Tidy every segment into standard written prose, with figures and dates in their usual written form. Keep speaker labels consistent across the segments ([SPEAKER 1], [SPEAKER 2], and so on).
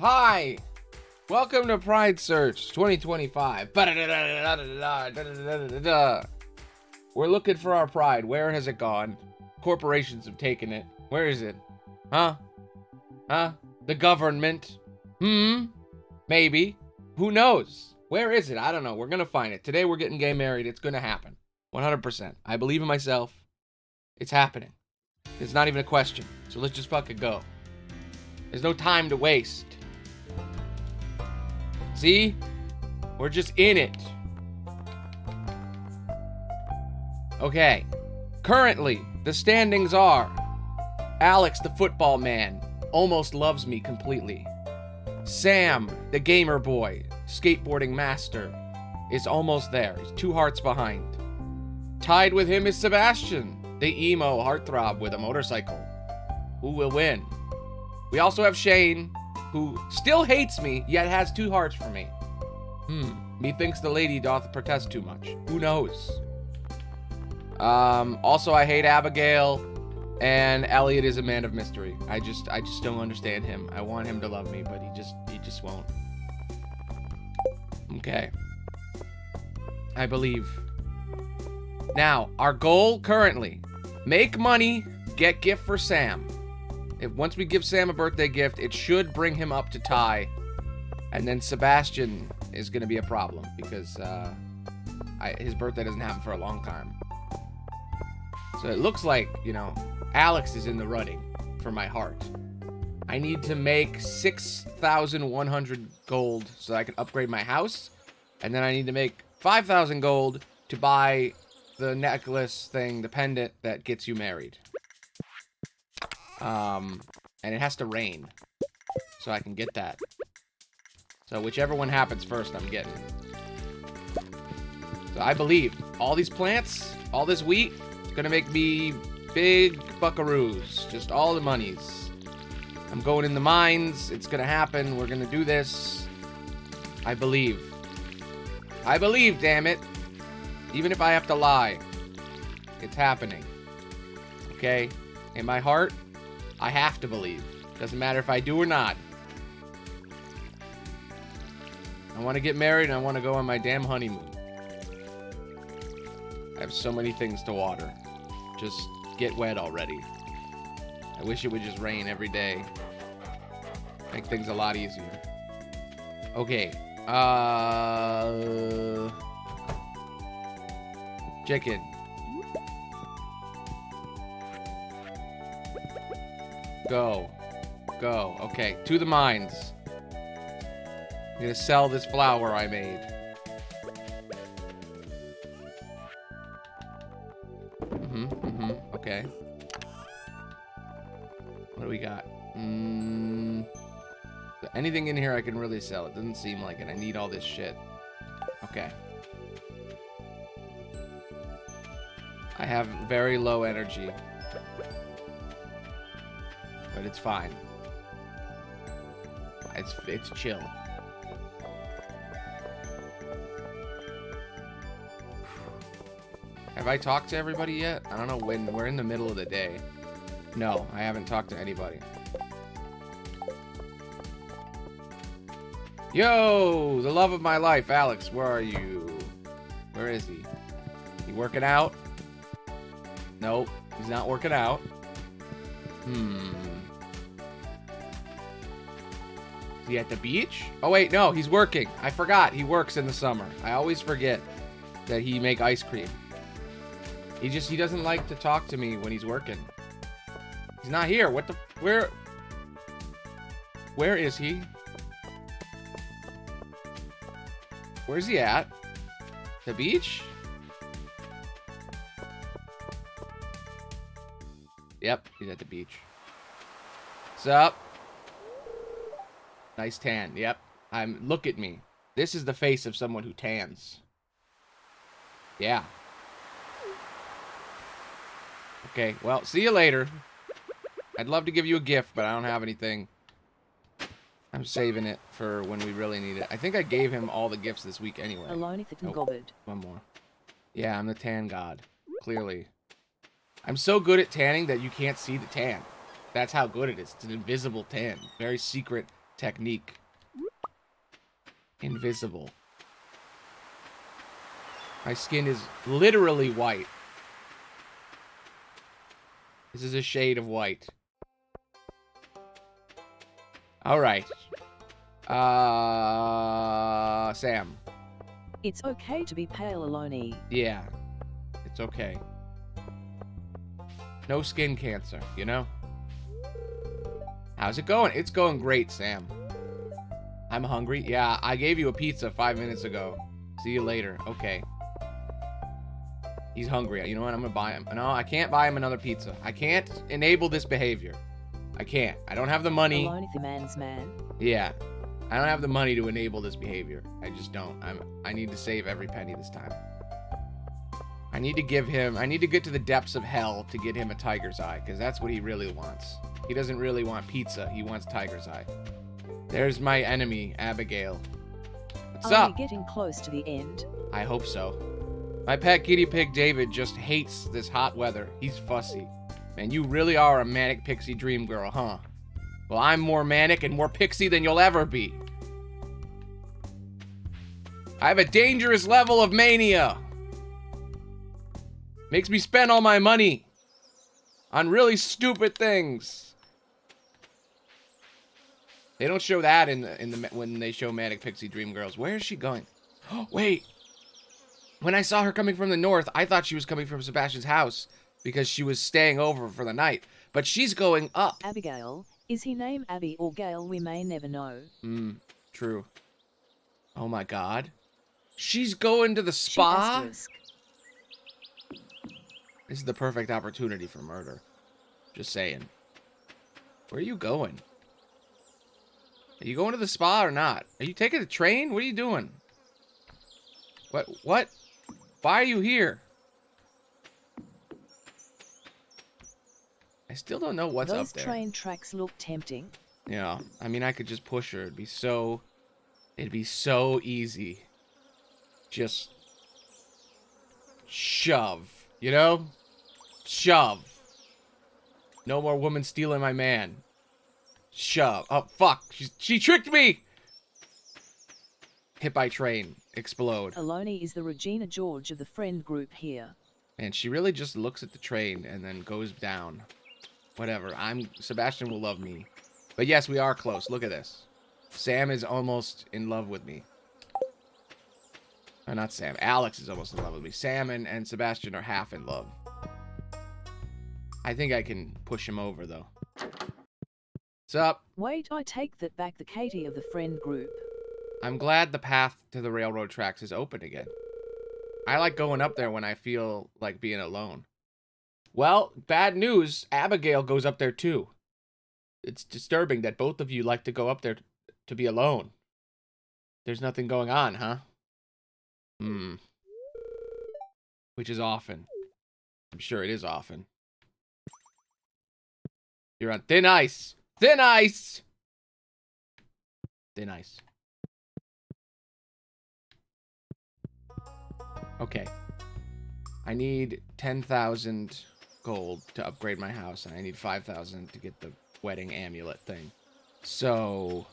[SPEAKER 1] Hi! Welcome to Pride Search 2025. We're looking for our pride. Where has it gone? Corporations have taken it. Where is it? Huh? Huh? The government? Maybe. Who knows? Where is it? I don't know. We're gonna find it. Today we're getting gay married. It's gonna happen. 100%. I believe in myself. It's happening. It's not even a question. So let's just fucking go. There's no time to waste. See? We're just in it. Okay. Currently, the standings are Alex, the football man, almost loves me completely. Sam, the gamer boy, skateboarding master, is almost there. He's 2 hearts behind. Tied with him is Sebastian, the emo heartthrob with a motorcycle. Who will win? We also have Shane, who still hates me, yet has 2 hearts for me. Methinks the lady doth protest too much. Who knows? Also, I hate Abigail, and Elliot is a man of mystery. I just don't understand him. I want him to love me, but he just won't. Okay. I believe. Now, our goal currently, make money, get gift for Sam. Once we give Sam a birthday gift, it should bring him up to tie. And then Sebastian is going to be a problem because his birthday doesn't happen for a long time. So it looks like, Alex is in the running for my heart. I need to make 6,100 gold so I can upgrade my house. And then I need to make 5,000 gold to buy the necklace thing, the pendant that gets you married. And it has to rain. So I can get that. So whichever one happens first, I'm getting. So I believe all these plants, all this wheat, it's gonna make me big buckaroos. Just all the monies. I'm going in the mines. It's gonna happen. We're gonna do this. I believe. I believe, damn it. Even if I have to lie. It's happening. Okay? In my heart, I have to believe. Doesn't matter if I do or not. I want to get married and I want to go on my damn honeymoon. I have so many things to water. Just get wet already. I wish it would just rain every day. Make things a lot easier. Okay. Chicken. Go. Go. Okay, to the mines. I'm gonna sell this flour I made. Okay. What do we got? Anything in here I can really sell. It doesn't seem like it. I need all this shit. Okay. I have very low energy. But it's fine. It's chill. Have I talked to everybody yet? I don't know when. We're in the middle of the day. No, I haven't talked to anybody. Yo, the love of my life, Alex. Where are you? Where is he? He working out? Nope, he's not working out. Is he at the beach? Oh wait, no, he's working. I forgot. He works in the summer. I always forget that he make ice cream. He doesn't like to talk to me when he's working. He's not here. What the? Where is he? Where's he at? The beach? Yep, he's at the beach. What's up? Nice tan. Yep. Look at me. This is the face of someone who tans. Yeah. Okay, well, see you later. I'd love to give you a gift, but I don't have anything. I'm saving it for when we really need it. I think I gave him all the gifts this week anyway. Nope. One more. Yeah, I'm the tan god. Clearly. I'm so good at tanning that you can't see the tan. That's how good it is. It's an invisible tan. Very secret Technique. Invisible. My skin is literally white. This is a shade of white. Alright. Sam.
[SPEAKER 2] It's okay to be pale, Aloni.
[SPEAKER 1] Yeah. It's okay. No skin cancer, you know? How's it going? It's going great, Sam. I'm hungry. Yeah, I gave you a pizza 5 minutes ago. See you later. Okay. He's hungry. You know what? I'm gonna buy him. No, I can't buy him another pizza. I can't enable this behavior. I can't. I don't have the money.
[SPEAKER 2] Aloni the man's man.
[SPEAKER 1] Yeah. I don't have the money to enable this behavior. I just don't. I need to save every penny this time. I need to get to the depths of hell to get him a tiger's eye, because that's what he really wants. He doesn't really want pizza. He wants tiger's eye. There's my enemy, Abigail. What's up?
[SPEAKER 2] Are we getting close to the end?
[SPEAKER 1] I hope so. My pet guinea pig, David, just hates this hot weather. He's fussy. Man, you really are a manic pixie dream girl, huh? Well, I'm more manic and more pixie than you'll ever be. I have a dangerous level of mania. Makes me spend all my money on really stupid things. They don't show that when they show Manic Pixie Dream Girls. Where is she going? Oh, wait. When I saw her coming from the north, I thought she was coming from Sebastian's house because she was staying over for the night. But she's going up.
[SPEAKER 2] Abigail. Is he named Abby or Gail? We may never know.
[SPEAKER 1] True. Oh my god. She's going to the spa? This is the perfect opportunity for murder. Just saying. Where are you going? Are you going to the spa or not? Are you taking the train? What are you doing? What? Why are you here? I still don't know what's up there.
[SPEAKER 2] Those train tracks look tempting.
[SPEAKER 1] Yeah, I mean, I could just push her. It'd be so easy. Just shove, you know? Shove. No more woman stealing my man. Shove. Oh, fuck. She tricked me! Hit by train. Explode.
[SPEAKER 2] Aloni is the Regina George of the friend group here.
[SPEAKER 1] And she really just looks at the train and then goes down. Whatever. Sebastian will love me. But yes, we are close. Look at this. Sam is almost in love with me. Oh, not Sam. Alex is almost in love with me. Sam and Sebastian are half in love. I think I can push him over, though. What's up?
[SPEAKER 2] Wait, I take that back. The Katie of the friend group.
[SPEAKER 1] I'm glad the path to the railroad tracks is open again. I like going up there when I feel like being alone. Well, bad news. Abigail goes up there, too. It's disturbing that both of you like to go up there to be alone. There's nothing going on, huh? Which is often. I'm sure it is often. You're on thin ice. Thin ice! Thin ice. Okay. I need 10,000 gold to upgrade my house, and I need 5,000 to get the wedding amulet thing. So,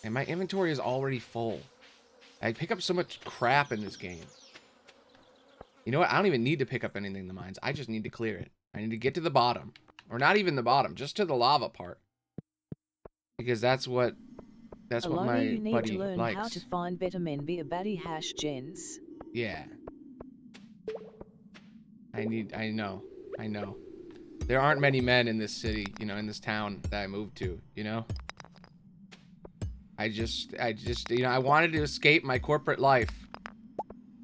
[SPEAKER 1] and my inventory is already full. I pick up so much crap in this game. You know what? I don't even need to pick up anything in the mines. I just need to clear it. I need to get to the bottom. Or not even the bottom, just to the lava part. Because that's what my buddy
[SPEAKER 2] you need to learn
[SPEAKER 1] likes.
[SPEAKER 2] How to find better men via baddie hash gens.
[SPEAKER 1] Yeah. I know. There aren't many men in this city, you know, in this town that I moved to, you know? I just, you know, I wanted to escape my corporate life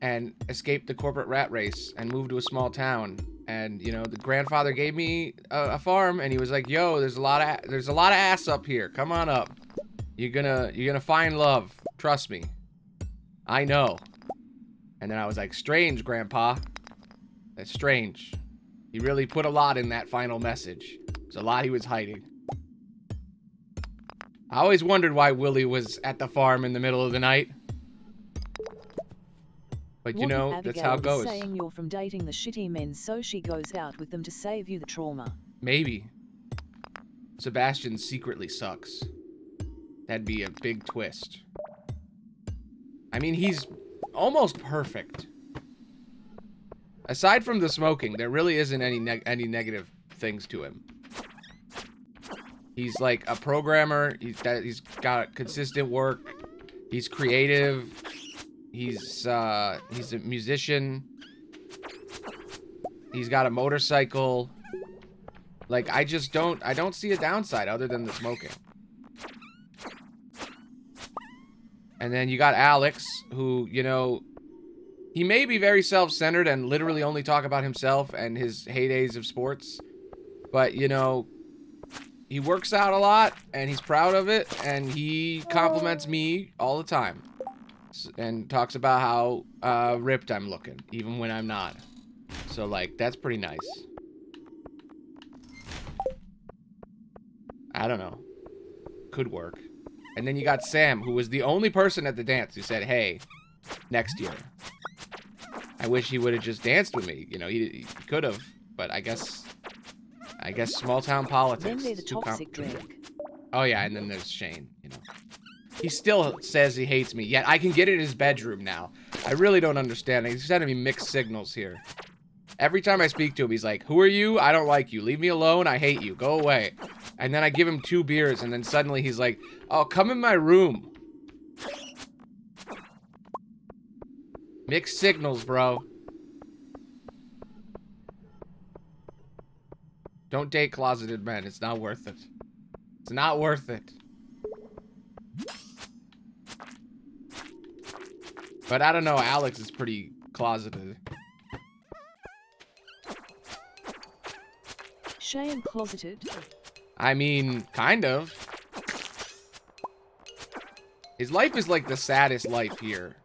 [SPEAKER 1] and escape the corporate rat race and move to a small town. And, you know, the grandfather gave me a farm and he was like, yo, there's a lot of ass up here. Come on up. You're gonna find love. Trust me. I know. And then I was like, strange, Grandpa. That's strange. He really put a lot in that final message. There's a lot he was hiding. I always wondered why Willie was at the farm in the middle of the night. But you know, that's how it goes.
[SPEAKER 2] Saying you're from dating the shitty men, so she goes out with them to save you the trauma.
[SPEAKER 1] Maybe. Sebastian secretly sucks. That'd be a big twist. I mean, he's almost perfect. Aside from the smoking, there really isn't any negative things to him. He's like a programmer. He's got consistent work. He's creative. He's a musician. He's got a motorcycle. Like, I don't see a downside other than the smoking. And then you got Alex, who, you know, he may be very self-centered and literally only talk about himself and his heydays of sports. But, you know, he works out a lot, and he's proud of it, and he compliments me all the time. And talks about how ripped I'm looking, even when I'm not. So, like, that's pretty nice. I don't know. Could work. And then you got Sam, who was the only person at the dance who said, hey, next year. I wish he would have just danced with me. You know, he could have, but I guess small town politics.
[SPEAKER 2] Then there's the toxic drink.
[SPEAKER 1] Oh yeah, and then there's Shane, you know. He still says he hates me, yet I can get in his bedroom now. I really don't understand. He's sending me mixed signals here. Every time I speak to him, he's like, who are you? I don't like you. Leave me alone. I hate you. Go away. And then I give him 2 beers, and then suddenly he's like, oh, come in my room. Mixed signals, bro. Don't date closeted men. It's not worth it. It's not worth it. But I don't know. Alex is pretty closeted.
[SPEAKER 2] Shane closeted?
[SPEAKER 1] I mean, kind of. His life is like the saddest life here.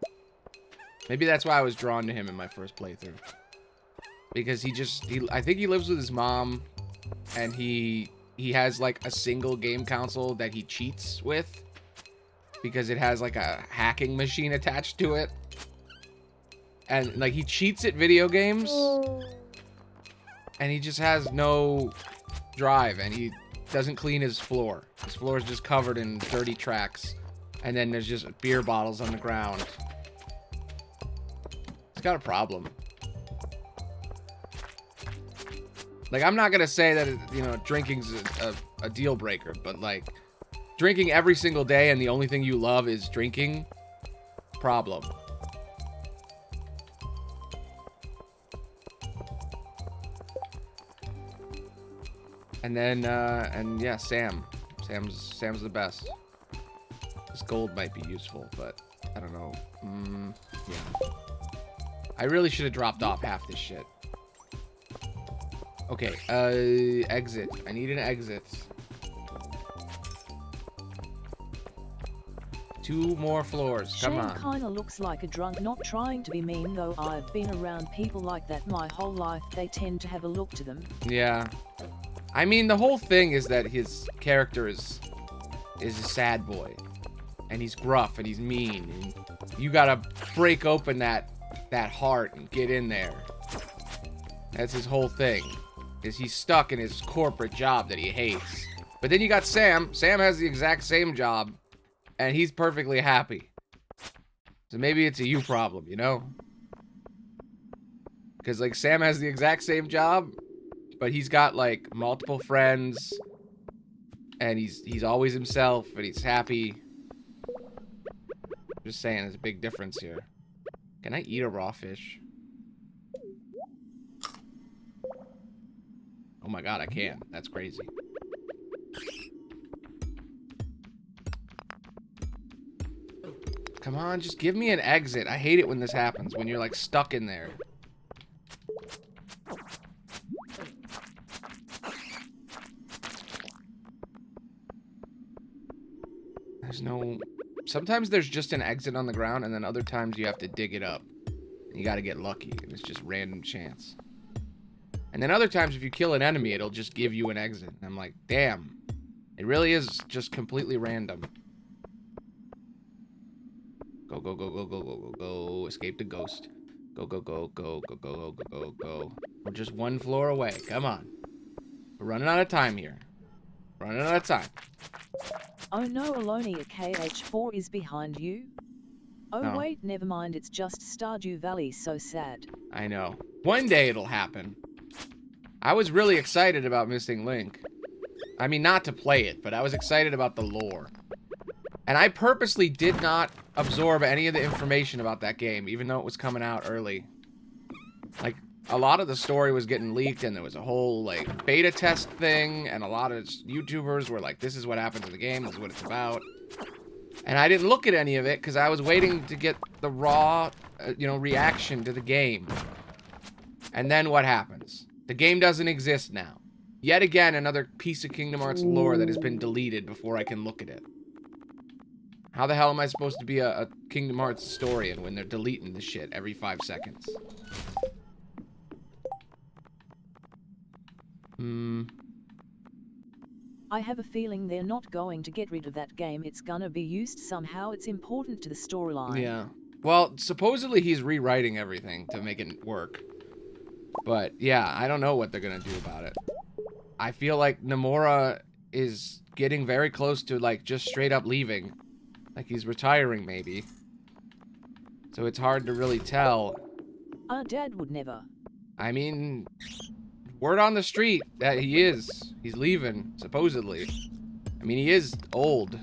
[SPEAKER 1] Maybe that's why I was drawn to him in my first playthrough. Because I think he lives with his mom, and he has like a single game console that he cheats with. Because it has like a hacking machine attached to it. And like he cheats at video games. And he just has no drive, and he doesn't clean his floor. His floor is just covered in dirty tracks. And then there's just beer bottles on the ground. He's got a problem. Like, I'm not going to say that, you know, drinking's a deal breaker, but like, drinking every single day and the only thing you love is drinking, problem. And then, and yeah, Sam's the best. This gold might be useful, but I don't know. Yeah. I really should have dropped off half this shit. Okay, exit. I need an exit. 2 more floors. Come on.
[SPEAKER 2] Shane kinda looks like a drunk, not trying to be mean, though I've been around people like that my whole life. They tend to have a look to them.
[SPEAKER 1] Yeah. I mean, the whole thing is that his character is a sad boy. And he's gruff and he's mean. And you gotta break open that heart and get in there. That's his whole thing. Is he's stuck in his corporate job that he hates. But then you got Sam. Sam has the exact same job. And he's perfectly happy. So maybe it's a you problem, you know? Because, like, Sam has the exact same job. But he's got, like, multiple friends. And he's always himself. And he's happy. Just saying, there's a big difference here. Can I eat a raw fish? Oh my god, I can. That's crazy. Come on, just give me an exit. I hate it when this happens, when you're like stuck in there. There's no... Sometimes there's just an exit on the ground, and then other times you have to dig it up. And you gotta get lucky, and it's just random chance. And then other times, if you kill an enemy, it'll just give you an exit. And I'm like, damn. It really is just completely random. Go, go, go, go, go, go, go, go. Escape the ghost. Go, go, go, go, go, go, go, go, go. We're just 1 floor away. Come on. We're running out of time here. Running out of time.
[SPEAKER 2] Oh no, Alonia KH4 is behind you? Oh
[SPEAKER 1] No.
[SPEAKER 2] wait, never mind, it's just Stardew Valley, so sad.
[SPEAKER 1] I know. One day it'll happen. I was really excited about Missing Link. I mean, not to play it, but I was excited about the lore. And I purposely did not absorb any of the information about that game, even though it was coming out early. Like, a lot of the story was getting leaked, and there was a whole, like, beta test thing, and a lot of YouTubers were like, this is what happens in the game, this is what it's about. And I didn't look at any of it, because I was waiting to get the raw, reaction to the game. And then what happens? The game doesn't exist now. Yet again, another piece of Kingdom Hearts lore that has been deleted before I can look at it. How the hell am I supposed to be a Kingdom Hearts historian when they're deleting the shit every 5 seconds?
[SPEAKER 2] I have a feeling they're not going to get rid of that game. It's gonna be used somehow. It's important to the storyline.
[SPEAKER 1] Yeah. Well, supposedly he's rewriting everything to make it work. But, yeah, I don't know what they're gonna do about it. I feel like Nomura is getting very close to, like, just straight up leaving. Like, he's retiring, maybe. So it's hard to really tell.
[SPEAKER 2] Our dad would never.
[SPEAKER 1] I mean, word on the street that he is. He's leaving, supposedly. I mean, he is old.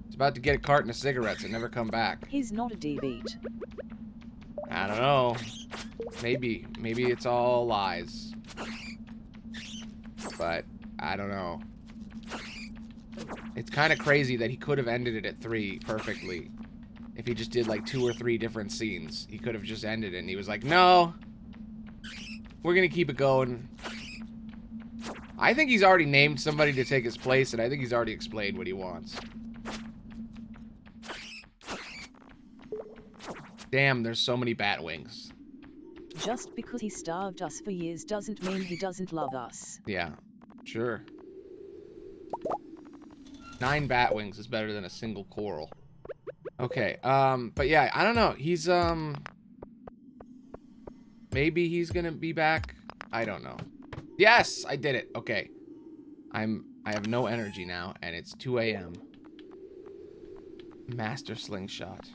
[SPEAKER 1] He's about to get a carton of cigarettes and never come back.
[SPEAKER 2] He's not a D-beat.
[SPEAKER 1] I don't know. Maybe. Maybe it's all lies. But, I don't know. It's kind of crazy that he could have ended it at 3 perfectly. If he just did like 2 or 3 different scenes. He could have just ended it and he was like, no. We're gonna keep it going. I think he's already named somebody to take his place, and I think he's already explained what he wants. Damn, there's so many bat wings.
[SPEAKER 2] Just because he starved us for years doesn't mean he doesn't love us.
[SPEAKER 1] Yeah, sure. 9 bat wings is better than a single coral. Okay, but yeah, I don't know. He's, maybe he's gonna be back. I don't know. Yes, I did it. Okay. I have no energy now, and it's 2 a.m. Master Slingshot.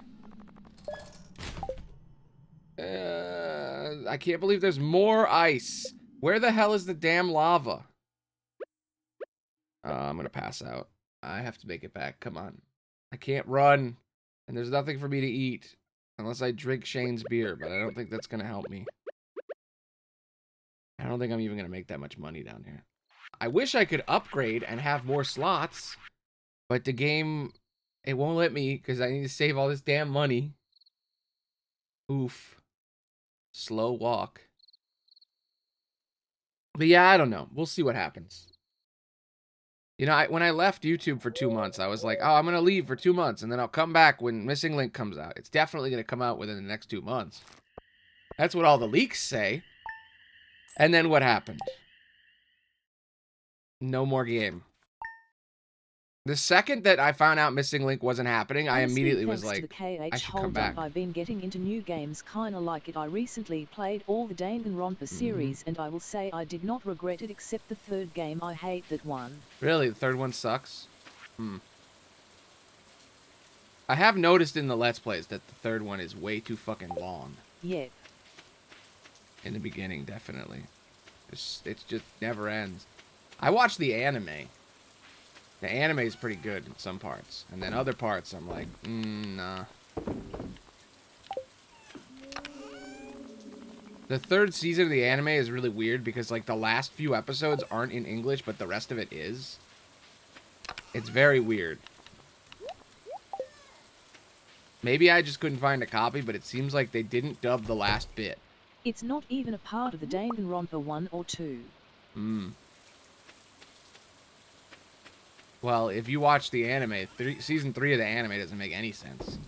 [SPEAKER 1] I can't believe there's more ice. Where the hell is the damn lava? I'm gonna pass out. I have to make it back. Come on. I can't run. And there's nothing for me to eat. Unless I drink Shane's beer, but I don't think that's gonna help me. I don't think I'm even gonna make that much money down here. I wish I could upgrade and have more slots. But the game, it won't let me because I need to save all this damn money. Oof. Slow walk. But yeah, I don't know. We'll see what happens. You know, when I left YouTube for 2 months, I was like, oh, I'm going to leave for 2 months, and then I'll come back when Missing Link comes out. It's definitely going to come out within the next 2 months. That's what all the leaks say. And then what happened? No more game. The second that I found out Missing Link wasn't happening, I immediately was like, I should come back.
[SPEAKER 2] I've been getting into new games kinda like it. I recently played all the Danganronpa series, and I will say I did not regret it except the 3rd game. I hate that one.
[SPEAKER 1] Really? The 3rd one sucks? I have noticed in the Let's Plays that the 3rd one is way too fucking long.
[SPEAKER 2] Yep.
[SPEAKER 1] In the beginning, definitely. It just never ends. I watched the anime. The anime is pretty good in some parts. And then other parts, I'm like, nah. The 3rd season of the anime is really weird because, like, the last few episodes aren't in English, but the rest of it is. It's very weird. Maybe I just couldn't find a copy, but it seems like they didn't dub the last bit.
[SPEAKER 2] It's not even a part of the Danganronpa 1 or 2.
[SPEAKER 1] Well, if you watch the anime, season 3 of the anime doesn't make any sense.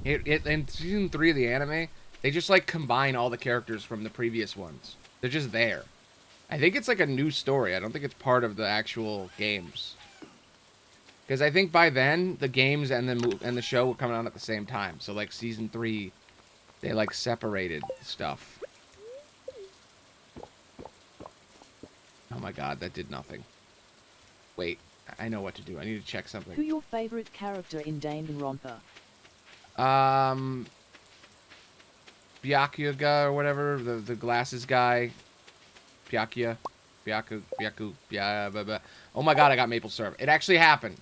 [SPEAKER 1] In season 3 of the anime, they just, like, combine all the characters from the previous ones. They're just there. I think it's, like, a new story. I don't think it's part of the actual games. Because I think by then, the games and the show were coming out at the same time. So, like, season 3, they, like, separated stuff. Oh my god, that did nothing. Wait, I know what to do. I need to check
[SPEAKER 2] Who
[SPEAKER 1] something.
[SPEAKER 2] your favorite character in Danganronpa?
[SPEAKER 1] Byakuya or whatever, the glasses guy. Byakuya. Byaku. Blah, blah, blah. Oh my god, I got maple syrup. It actually happened.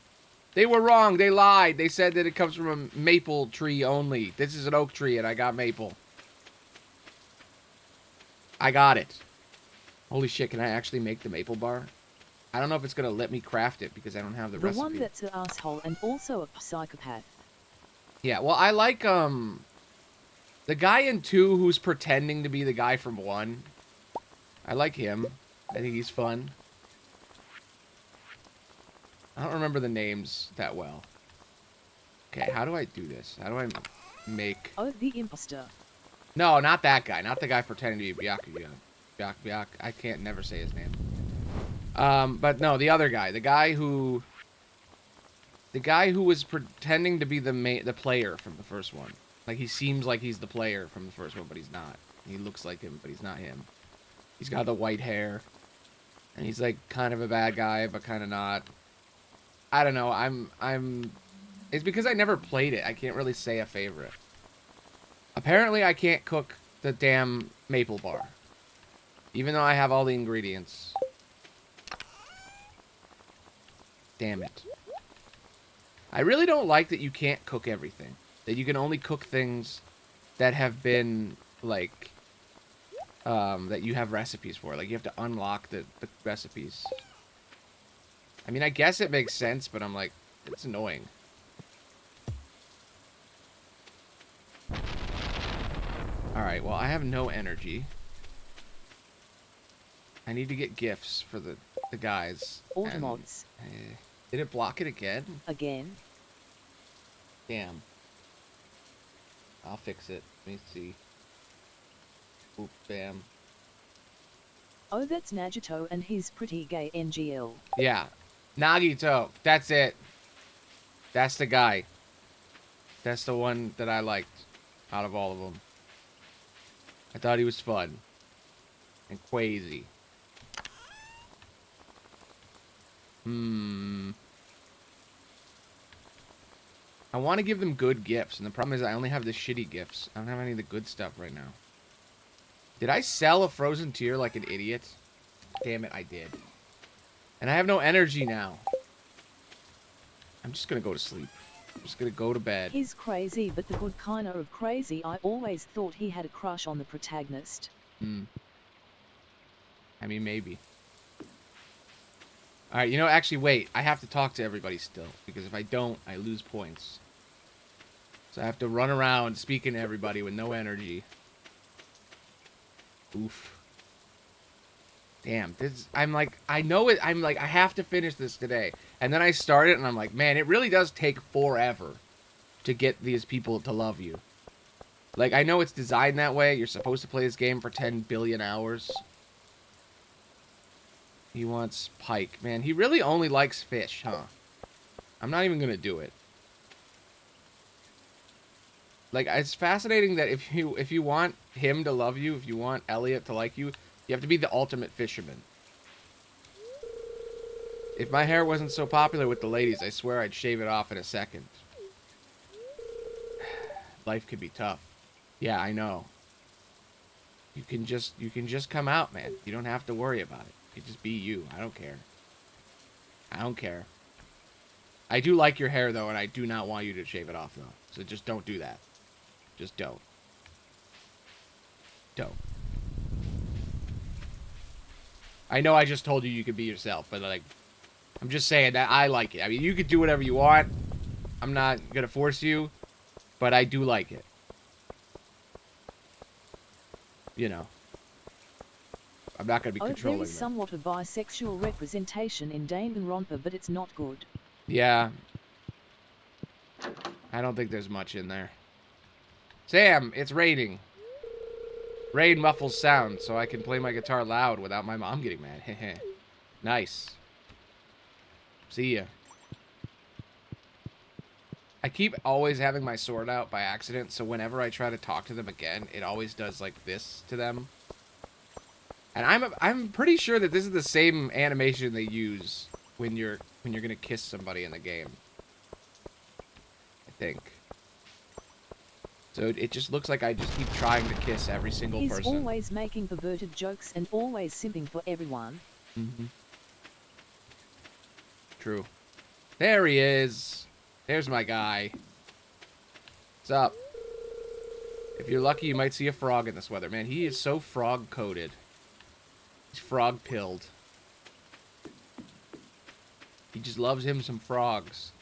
[SPEAKER 1] They were wrong. They lied. They said that it comes from a maple tree only. This is an oak tree, and I got maple. I got it. Holy shit, can I actually make the maple bar? I don't know if it's going to let me craft it because I don't have the recipe.
[SPEAKER 2] The one that's an asshole and also a psychopath.
[SPEAKER 1] Yeah, well, I like, the guy in 2 who's pretending to be the guy from 1. I like him. I think he's fun. I don't remember the names that well. Okay, how do I do this? How do I make...
[SPEAKER 2] Oh, the imposter.
[SPEAKER 1] No, not that guy. Not the guy pretending to be Byakuya. Byak. I can't never say his name. But no, the other guy. The guy who was pretending to be the player from the first one. Like, he seems like he's the player from the first one, but he's not. He looks like him, but he's not him. He's got the white hair. And he's, like, kind of a bad guy, but kind of not. I don't know. It's because I never played it. I can't really say a favorite. Apparently, I can't cook the damn maple bar. Even though I have all the ingredients. Damn it. I really don't like that you can't cook everything. That you can only cook things that have been, like, that you have recipes for. Like, you have to unlock the recipes. I mean, I guess it makes sense, but I'm like, it's annoying. Alright, well, I have no energy. I need to get gifts for the guys.
[SPEAKER 2] Automods.
[SPEAKER 1] Did it block it again?
[SPEAKER 2] Again.
[SPEAKER 1] Damn. I'll fix it. Let me see. Oop, bam.
[SPEAKER 2] Oh, that's Nagito and his pretty gay NGL.
[SPEAKER 1] Yeah. Nagito. That's it. That's the guy. That's the one that I liked out of all of them. I thought he was fun. And crazy. I want to give them good gifts, and the problem is I only have the shitty gifts. I don't have any of the good stuff right now. Did I sell a frozen tear like an idiot? Damn it, I did. And I have no energy now. I'm just gonna go to sleep. I'm just gonna go to bed.
[SPEAKER 2] He's crazy, but the good kind of crazy. I always thought he had a crush on the protagonist.
[SPEAKER 1] I mean, maybe. Alright, you know, actually, wait. I have to talk to everybody still. Because if I don't, I lose points. So I have to run around speaking to everybody with no energy. Oof. Damn, I'm like, I know it, I'm like, I have to finish this today. And then I start it, and I'm like, man, it really does take forever to get these people to love you. Like, I know it's designed that way. You're supposed to play this game for 10 billion hours. He wants pike. Man, he really only likes fish, huh? I'm not even gonna do it. Like, it's fascinating that if you want him to love you, if you want Elliot to like you, you have to be the ultimate fisherman. If my hair wasn't so popular with the ladies, I swear I'd shave it off in a second. Life could be tough. Yeah, I know. You can just come out, man. You don't have to worry about it. You just be you. I don't care. I don't care. I do like your hair, though, and I do not want you to shave it off, though. So just don't do that. Just don't. Don't. I know I just told you could be yourself, but, like, I'm just saying that I like it. I mean, you could do whatever you want. I'm not gonna force you, but I do like it. You know. I'm not going to be controlling
[SPEAKER 2] there is somewhat of bisexual representation in Danganronpa, but it's not good.
[SPEAKER 1] Yeah. I don't think there's much in there. Sam, it's raining. Rain muffles sound, so I can play my guitar loud without my mom getting mad. Nice. See ya. I keep always having my sword out by accident, so whenever I try to talk to them again, it always does like this to them. And I'm pretty sure that this is the same animation they use when you're gonna kiss somebody in the game. I think. So it just looks like I just keep trying to kiss every single person.
[SPEAKER 2] He's always making perverted jokes and always simping for everyone.
[SPEAKER 1] Mm-hmm. True. There he is. There's my guy. What's up? If you're lucky, you might see a frog in this weather. Man, he is so frog-coated. He's frog-pilled. He just loves him some frogs.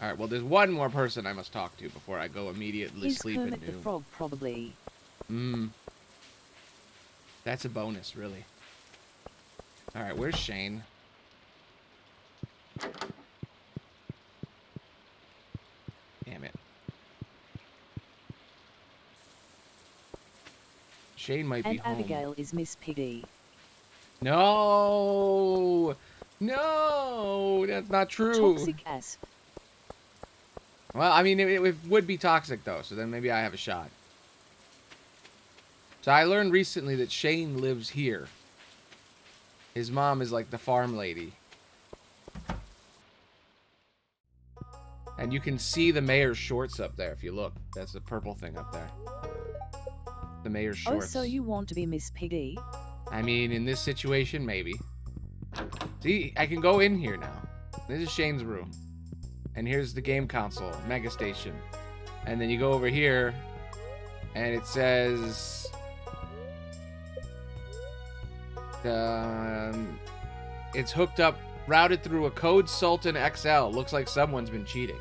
[SPEAKER 1] Alright, well, there's one more person I must talk to before I go immediately
[SPEAKER 2] He's
[SPEAKER 1] sleep
[SPEAKER 2] Kermit
[SPEAKER 1] and
[SPEAKER 2] the
[SPEAKER 1] do.
[SPEAKER 2] Frog, probably.
[SPEAKER 1] That's a bonus, really. Alright, where's Shane? Damn it. Shane might be
[SPEAKER 2] And
[SPEAKER 1] home.
[SPEAKER 2] Abigail is Miss Piggy.
[SPEAKER 1] No! No! That's not true.
[SPEAKER 2] Toxic ass.
[SPEAKER 1] Well, I mean, it would be toxic, though, so then maybe I have a shot. So I learned recently that Shane lives here. His mom is like the farm lady. And you can see the mayor's shorts up there if you look. That's the purple thing up there. The mayor's shorts.
[SPEAKER 2] Oh, so you want to be Miss Piggy?
[SPEAKER 1] I mean, in this situation, maybe. See, I can go in here now. This is Shane's room. And here's the game console, Mega Station. And then you go over here, and it says... it's hooked up, routed through a Code Sultan XL. Looks like someone's been cheating.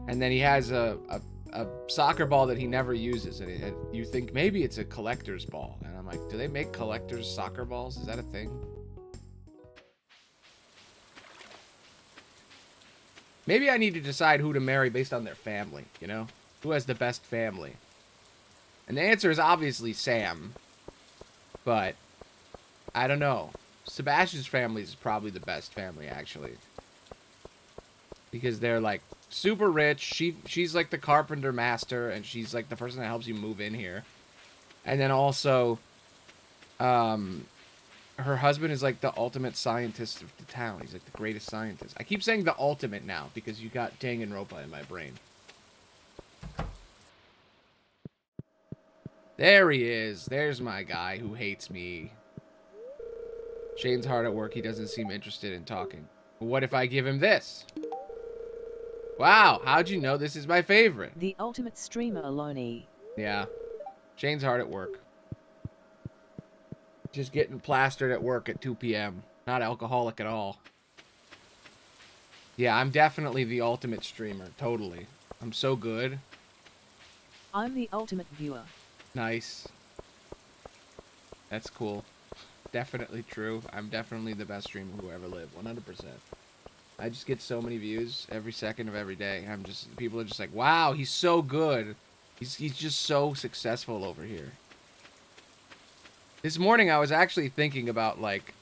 [SPEAKER 1] And then he has a soccer ball that he never uses. And you think maybe it's a collector's ball. And I'm like, do they make collector's soccer balls? Is that a thing? Maybe I need to decide who to marry based on their family, you know? Who has the best family? And the answer is obviously Sam. But, I don't know. Sebastian's family is probably the best family, actually. Because they're, like, super rich. She's, like, the carpenter master, and she's, like, the person that helps you move in here. And then also, her husband is, like, the ultimate scientist of the town. He's, like, the greatest scientist. I keep saying the ultimate now, because you got Danganronpa in my brain. There he is. There's my guy who hates me. Shane's hard at work. He doesn't seem interested in talking. But what if I give him this? Wow, how'd you know this is my favorite?
[SPEAKER 2] The ultimate streamer Aloni.
[SPEAKER 1] Yeah. Shane's hard at work. Just getting plastered at work at 2 p.m. Not alcoholic at all. Yeah, I'm definitely the ultimate streamer. Totally. I'm so good.
[SPEAKER 2] I'm the ultimate viewer.
[SPEAKER 1] Nice. That's cool. Definitely true. I'm definitely the best streamer who ever lived. 100%. I just get so many views every second of every day. People are just like, wow, he's so good. He's just so successful over here. This morning I was actually thinking about, like,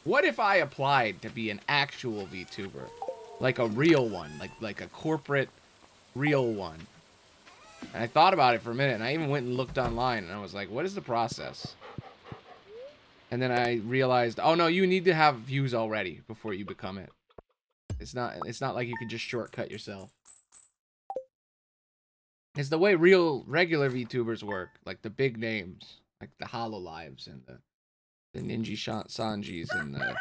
[SPEAKER 1] what if I applied to be an actual VTuber? Like a real one. Like a corporate real one. And I thought about it for a minute, and I even went and looked online, and I was like, what is the process? And then I realized, oh no, you need to have views already before you become it. It's not like you can just shortcut yourself. It's the way regular VTubers work, like the big names, like the Hololives and the Ninja Sanjis and the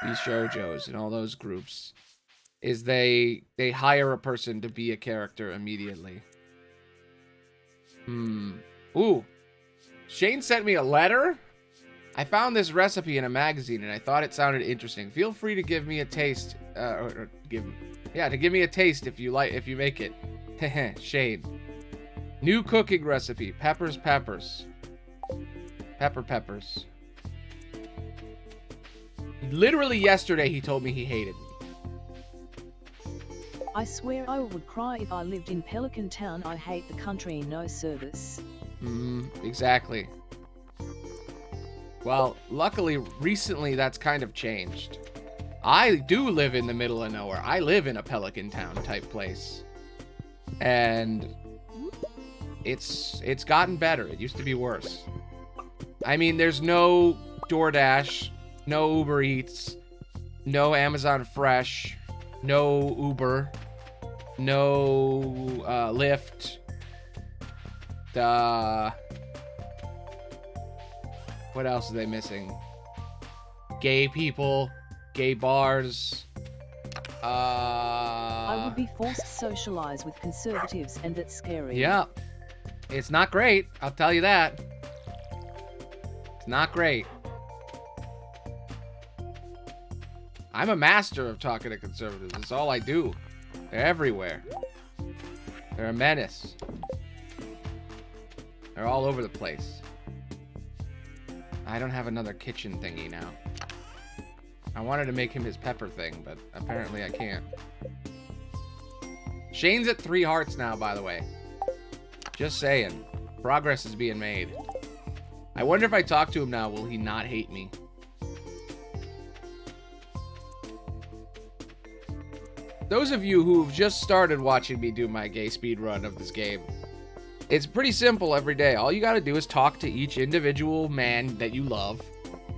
[SPEAKER 1] Bishojos and all those groups, is they hire a person to be a character immediately. Ooh. Shane sent me a letter? I found this recipe in a magazine and I thought it sounded interesting. Feel free to give me a taste. To give me a taste if you make it. Shane. New cooking recipe. Peppers. Peppers. Literally yesterday he told me he hated me.
[SPEAKER 2] I swear I would cry if I lived in Pelican Town. I hate the country, no service.
[SPEAKER 1] Exactly. Well, luckily, recently that's kind of changed. I do live in the middle of nowhere. I live in a Pelican Town type place. And it's gotten better. It used to be worse. I mean, there's no DoorDash, no Uber Eats, No Amazon Fresh. No Uber. No Lyft. What else are they missing? Gay people. Gay bars.
[SPEAKER 2] I would be forced to socialize with conservatives, and that's scary.
[SPEAKER 1] Yeah. It's not great. I'll tell you that. It's not great. I'm a master of talking to conservatives. That's all I do. They're everywhere. They're a menace. They're all over the place. I don't have another kitchen thingy now. I wanted to make him his pepper thing, but apparently I can't. Shane's at 3 hearts now, by the way. Just saying. Progress is being made. I wonder if I talk to him now, will he not hate me? Those of you who've just started watching me do my gay speed run of this game, it's pretty simple every day. All you gotta do is talk to each individual man that you love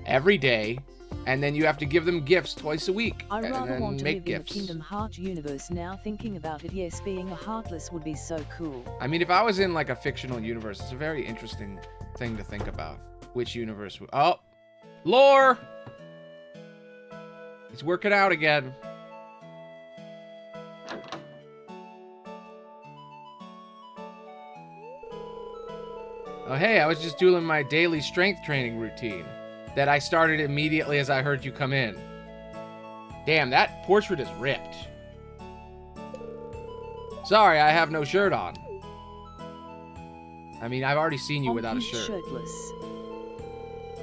[SPEAKER 1] every day, and then you have to give them gifts twice a week.
[SPEAKER 2] I
[SPEAKER 1] and
[SPEAKER 2] rather
[SPEAKER 1] then
[SPEAKER 2] want to
[SPEAKER 1] make
[SPEAKER 2] live
[SPEAKER 1] gifts.
[SPEAKER 2] in the Kingdom Hearts universe now. Thinking about it, yes, being a Heartless would be so cool.
[SPEAKER 1] I mean, if I was in like a fictional universe, it's a very interesting thing to think about. Which universe would... Oh! Lore! It's working out again. Oh, hey, I was just doing my daily strength training routine that I started immediately as I heard you come in. Damn, that portrait is ripped. Sorry, I have no shirt on. I mean, I've already seen you without a shirt.
[SPEAKER 2] Shirtless.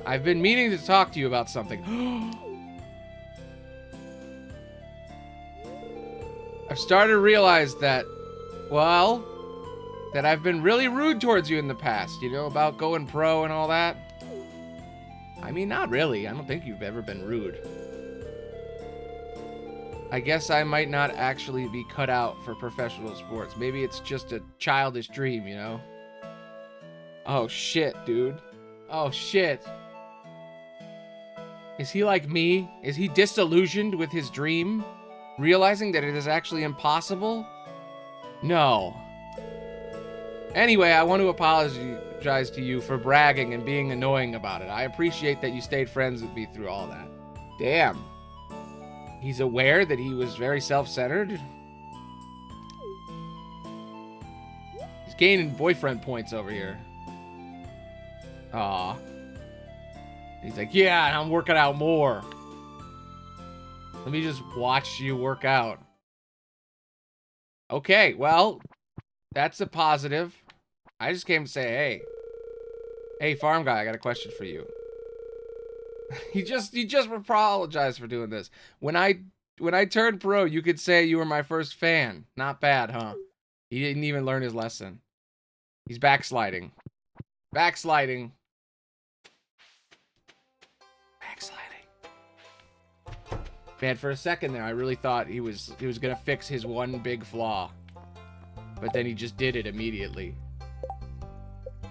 [SPEAKER 1] I've been meaning to talk to you about something. I've started to realize that, well, that I've been really rude towards you in the past, you know, about going pro and all that. I mean, not really. I don't think you've ever been rude. I guess I might not actually be cut out for professional sports. Maybe it's just a childish dream, you know? Oh, shit, dude. Oh, shit. Is he like me? Is he disillusioned with his dream? Realizing that it is actually impossible? No. Anyway, I want to apologize to you for bragging and being annoying about it. I appreciate that you stayed friends with me through all that. Damn. He's aware that he was very self-centered? He's gaining boyfriend points over here. Aw. He's like, yeah, I'm working out more. Let me just watch you work out. Okay, well, that's a positive. I just came to say, hey. Hey, farm guy, I got a question for you. he just apologized for doing this. When I turned pro, you could say you were my first fan. Not bad, huh? He didn't even learn his lesson. He's backsliding. Backsliding. Man, for a second there, I really thought he was gonna fix his one big flaw. But then he just did it immediately.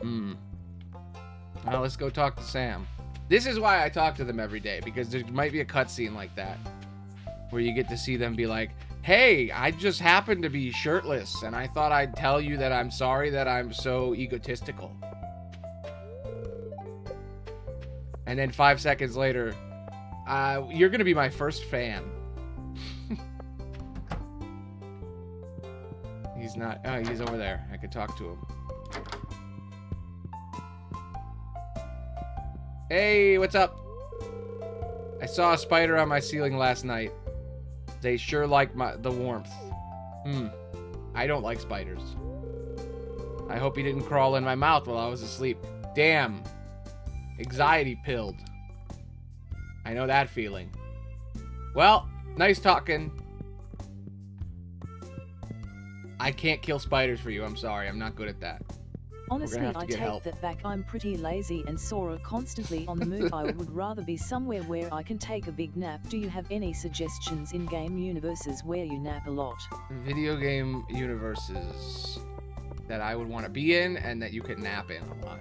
[SPEAKER 1] Well, let's go talk to Sam. This is why I talk to them every day, because there might be a cutscene like that. Where you get to see them be like, hey, I just happened to be shirtless, and I thought I'd tell you that I'm sorry that I'm so egotistical. And then 5 seconds later, you're gonna be my first fan. He's not. Oh, he's over there. I could talk to him. Hey, what's up? I saw a spider on my ceiling last night. They sure like the warmth. I don't like spiders. I hope he didn't crawl in my mouth while I was asleep. Damn. Anxiety pilled. I know that feeling. Well, nice talking. I can't kill spiders for you. I'm sorry. I'm not good at that.
[SPEAKER 2] Honestly, I take that back. I'm pretty lazy and Sora constantly on the move. I would rather be somewhere where I can take a big nap. Do you have any suggestions in game universes where you nap a lot?
[SPEAKER 1] Video game universes that I would want to be in and that you could nap in a lot.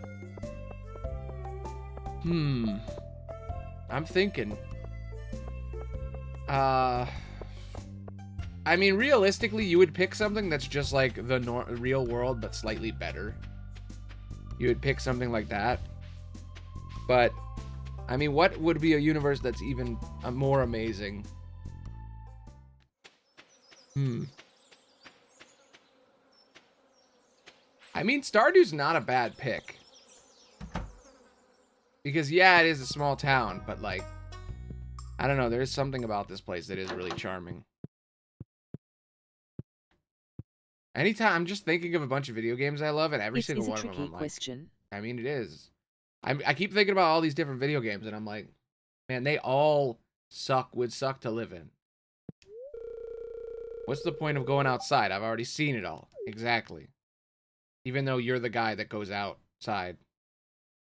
[SPEAKER 1] I'm thinking. I mean, realistically, you would pick something that's just like the real world, but slightly better. You would pick something like that. But, I mean, what would be a universe that's even more amazing? I mean, Stardew's not a bad pick. Because, yeah, it is a small town, but, like, I don't know. There is something about this place that is really charming. Anytime, I'm just thinking of a bunch of video games I love, and every single one of them, I'm like,
[SPEAKER 2] question.
[SPEAKER 1] I mean, it is. I keep thinking about all these different video games, and I'm like, man, they all would suck to live in. What's the point of going outside? I've already seen it all. Exactly. Even though you're the guy that goes outside.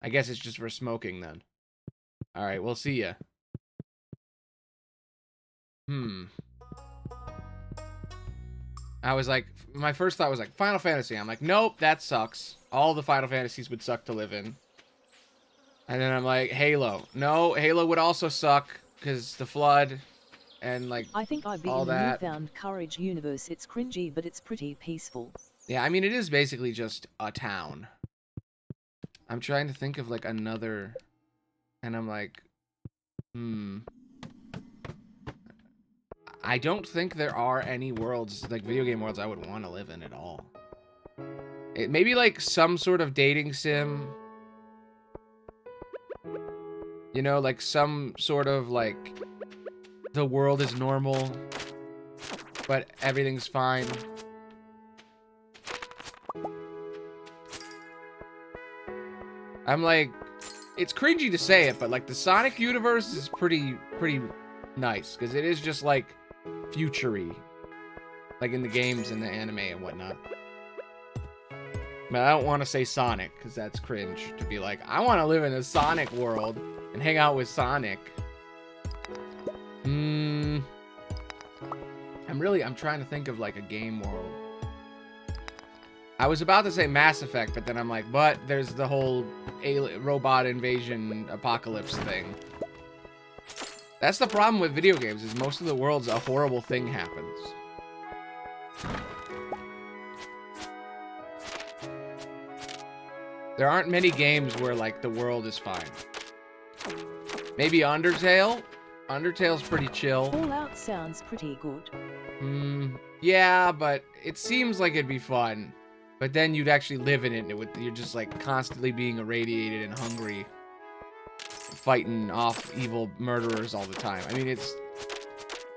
[SPEAKER 1] I guess it's just for smoking, then. Alright, we'll see ya. I was like, my first thought was like, Final Fantasy. I'm like, nope, that sucks. All the Final Fantasies would suck to live in. And then I'm like, Halo. No, Halo would also suck, because the flood, and like,
[SPEAKER 2] I think I'd be
[SPEAKER 1] all
[SPEAKER 2] in
[SPEAKER 1] that.
[SPEAKER 2] the Newfound Courage universe. It's cringy, but it's pretty peaceful.
[SPEAKER 1] Yeah, I mean, it is basically just a town. I'm trying to think of, like, another, and I'm like, I don't think there are any worlds, like, video game worlds I would want to live in at all. Maybe, like, some sort of dating sim. You know, like, some sort of, like, the world is normal, but everything's fine. I'm like, it's cringy to say it, but, like, the Sonic universe is pretty nice, because it is just, like, future-y. Like, in the games and the anime and whatnot. But I don't want to say Sonic, because that's cringe. To be like, I want to live in a Sonic world and hang out with Sonic. I'm trying to think of, like, a game world. I was about to say Mass Effect, but then I'm like, but there's the whole robot invasion apocalypse thing. That's the problem with video games, is most of the worlds a horrible thing happens. There aren't many games where, like, the world is fine. Maybe Undertale? Undertale's pretty chill.
[SPEAKER 2] Fallout sounds pretty good.
[SPEAKER 1] Yeah, but it seems like it'd be fun. But then you'd actually live in it, and you're just, like, constantly being irradiated and hungry. Fighting off evil murderers all the time. I mean, it's...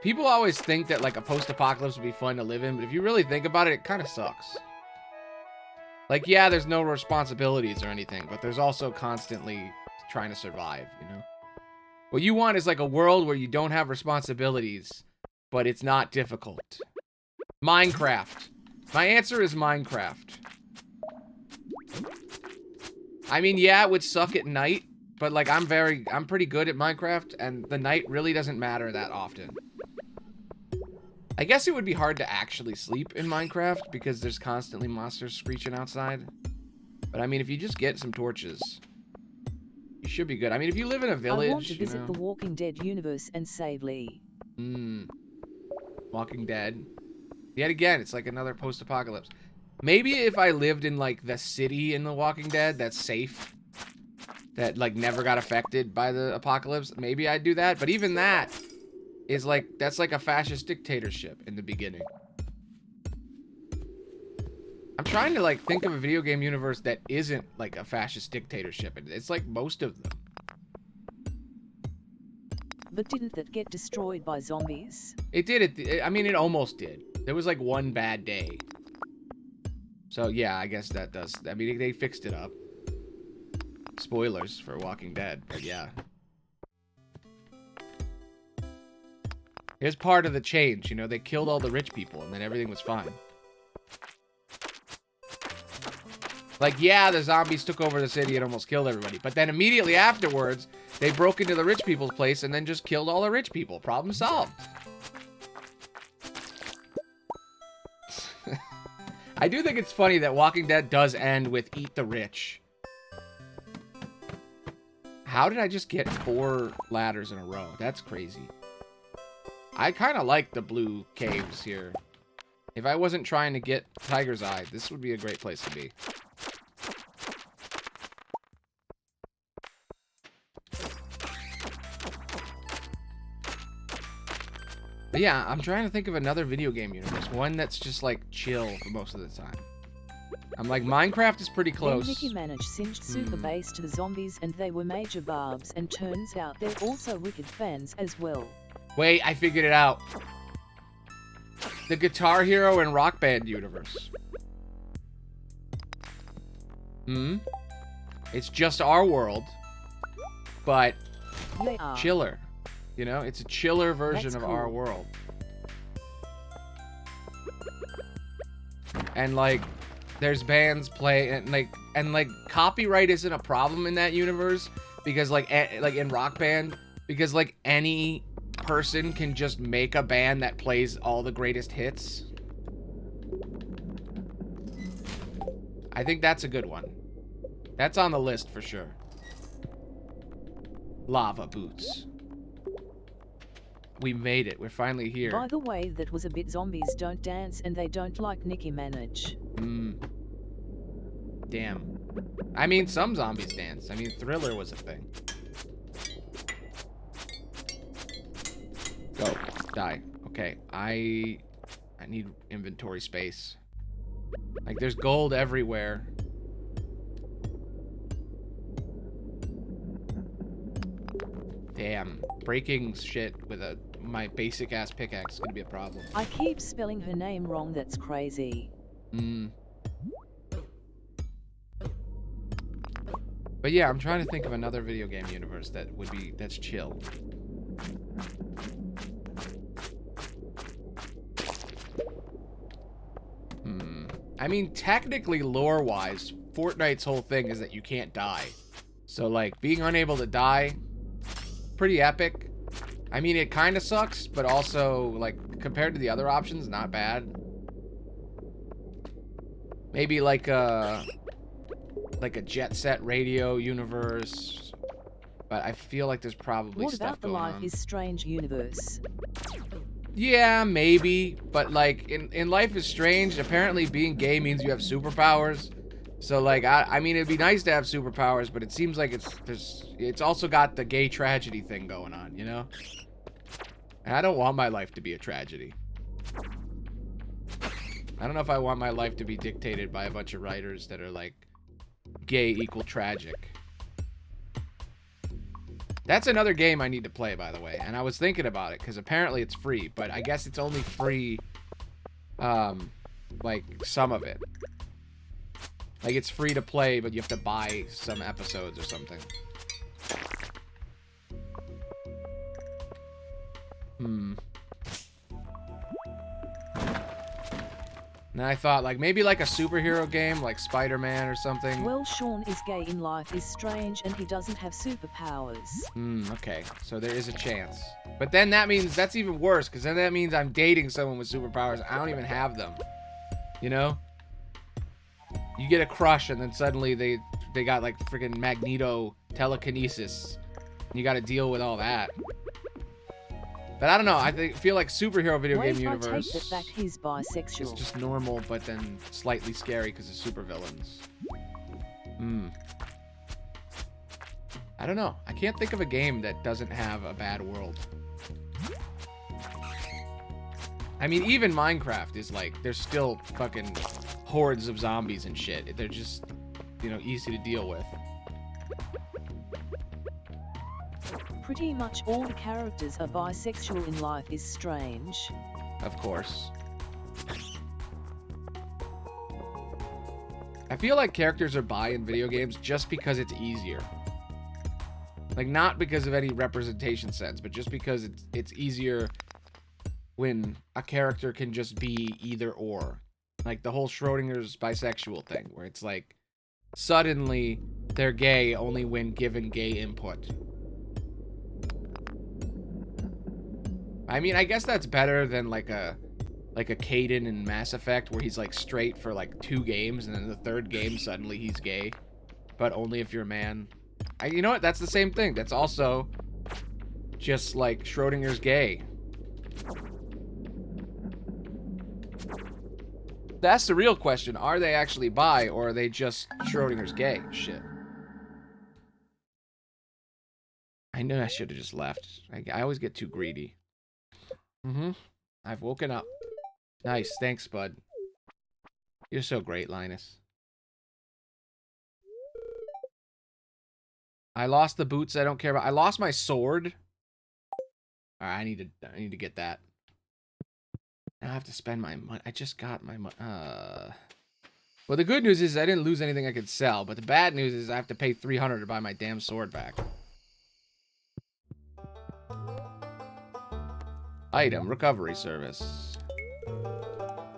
[SPEAKER 1] People always think that, like, a post-apocalypse would be fun to live in, but if you really think about it, it kind of sucks. Like, yeah, there's no responsibilities or anything, but there's also constantly trying to survive, you know? What you want is, like, a world where you don't have responsibilities, but it's not difficult. Minecraft. My answer is Minecraft. I mean, yeah, it would suck at night, but, like, I'm pretty good at Minecraft, and the night really doesn't matter that often. I guess it would be hard to actually sleep in Minecraft, because there's constantly monsters screeching outside. But, I mean, if you just get some torches, you should be good. I mean, if you live in a village,
[SPEAKER 2] I want to visit the Walking Dead universe and save Lee.
[SPEAKER 1] Walking Dead. Yet again, it's like another post-apocalypse. Maybe if I lived in, like, the city in The Walking Dead that's safe, that, like, never got affected by the apocalypse, maybe I'd do that. But even that is, like, that's like a fascist dictatorship in the beginning. I'm trying to, like, think of a video game universe that isn't, like, a fascist dictatorship. It's, like, most of them.
[SPEAKER 2] But didn't that get destroyed by zombies?
[SPEAKER 1] It did. I mean, it almost did. There was, like, one bad day. So, yeah, I guess that does... I mean, they fixed it up. Spoilers for Walking Dead, but yeah. Here's part of the change, you know? They killed all the rich people, and then everything was fine. Like, yeah, the zombies took over the city and almost killed everybody. But then immediately afterwards, they broke into the rich people's place and then just killed all the rich people. Problem solved. I do think it's funny that Walking Dead does end with eat the rich. How did I just get 4 ladders in a row? That's crazy. I kind of like the blue caves here. If I wasn't trying to get Tiger's Eye, this would be a great place to be. But yeah, I'm trying to think of another video game universe. One that's just like chill for most of the time. I'm like, Minecraft is pretty close.
[SPEAKER 2] Then Nicky managed singed super bass to the zombies and they were major barbs, and turns out they're also wicked fans as well.
[SPEAKER 1] Wait, I figured it out. The Guitar Hero and Rock Band universe. It's just our world, but chiller. You know, it's a chiller version of our world. And like, there's bands play and like copyright isn't a problem in that universe because like in Rock Band, because like any person can just make a band that plays all the greatest hits. I think that's a good one. That's on the list for sure. Lava Boots. We made it. We're finally here.
[SPEAKER 2] By the way, that was a bit zombies don't dance and they don't like Nicky Manage.
[SPEAKER 1] Damn. I mean, some zombies dance. I mean, Thriller was a thing. Go. Die. Okay. I need inventory space. Like, there's gold everywhere. Damn. Breaking shit with my basic ass pickaxe is gonna be a problem.
[SPEAKER 2] I keep spelling her name wrong, that's crazy.
[SPEAKER 1] But yeah, I'm trying to think of another video game universe that's chill. I mean, technically, lore-wise, Fortnite's whole thing is that you can't die. So, like, being unable to die, pretty epic. I mean, it kind of sucks, but also, like, compared to the other options, not bad. Maybe like a Jet Set Radio universe, but I feel like there's probably stuff going on.
[SPEAKER 2] What about the Life is Strange universe?
[SPEAKER 1] Yeah, maybe, but like in Life is Strange, apparently being gay means you have superpowers. So like I mean, it'd be nice to have superpowers, but it seems like it's also got the gay tragedy thing going on, you know? And I don't want my life to be a tragedy. I don't know if I want my life to be dictated by a bunch of writers that are like gay equal tragic. That's another game I need to play, by the way. And I was thinking about it, because apparently it's free. But I guess it's only free, like, some of it. Like, it's free to play, but you have to buy some episodes or something. And I thought, like, maybe like a superhero game, like Spider-Man or something.
[SPEAKER 2] Well, Sean is gay in Life is Strange, and he doesn't have superpowers.
[SPEAKER 1] Okay. So there is a chance. But then that means, that's even worse, because then that means I'm dating someone with superpowers. I don't even have them. You know? You get a crush, and then suddenly they got, like, freaking Magneto telekinesis. And you got to deal with all that. But I don't know. I feel like superhero video game universe.
[SPEAKER 2] I take that back, he's bisexual.
[SPEAKER 1] It's just normal, but then slightly scary because of supervillains. I don't know. I can't think of a game that doesn't have a bad world. I mean, even Minecraft is like, there's still fucking hordes of zombies and shit. They're just, you know, easy to deal with.
[SPEAKER 2] Pretty much all the characters are bisexual in Life is Strange.
[SPEAKER 1] Of course. I feel like characters are bi in video games just because it's easier. Like, not because of any representation sense, but just because it's easier when a character can just be either or. Like the whole Schrodinger's bisexual thing, where it's like, suddenly they're gay only when given gay input. I mean, I guess that's better than like a Caden in Mass Effect, where he's like straight for like 2 games, and then the 3rd game suddenly he's gay, but only if you're a man. You know what? That's the same thing. That's also just like Schrodinger's gay. That's the real question. Are they actually bi, or are they just Schrodinger's gay? Shit. I knew I should have just left. I always get too greedy. I've woken up. Nice. Thanks, bud. You're so great, Linus. I lost the boots I don't care about. I lost my sword. Alright, I need to get that. Now I have to spend my money. I just got my money. Well, the good news is I didn't lose anything I could sell, but the bad news is I have to pay $300 to buy my damn sword back. Item, recovery service.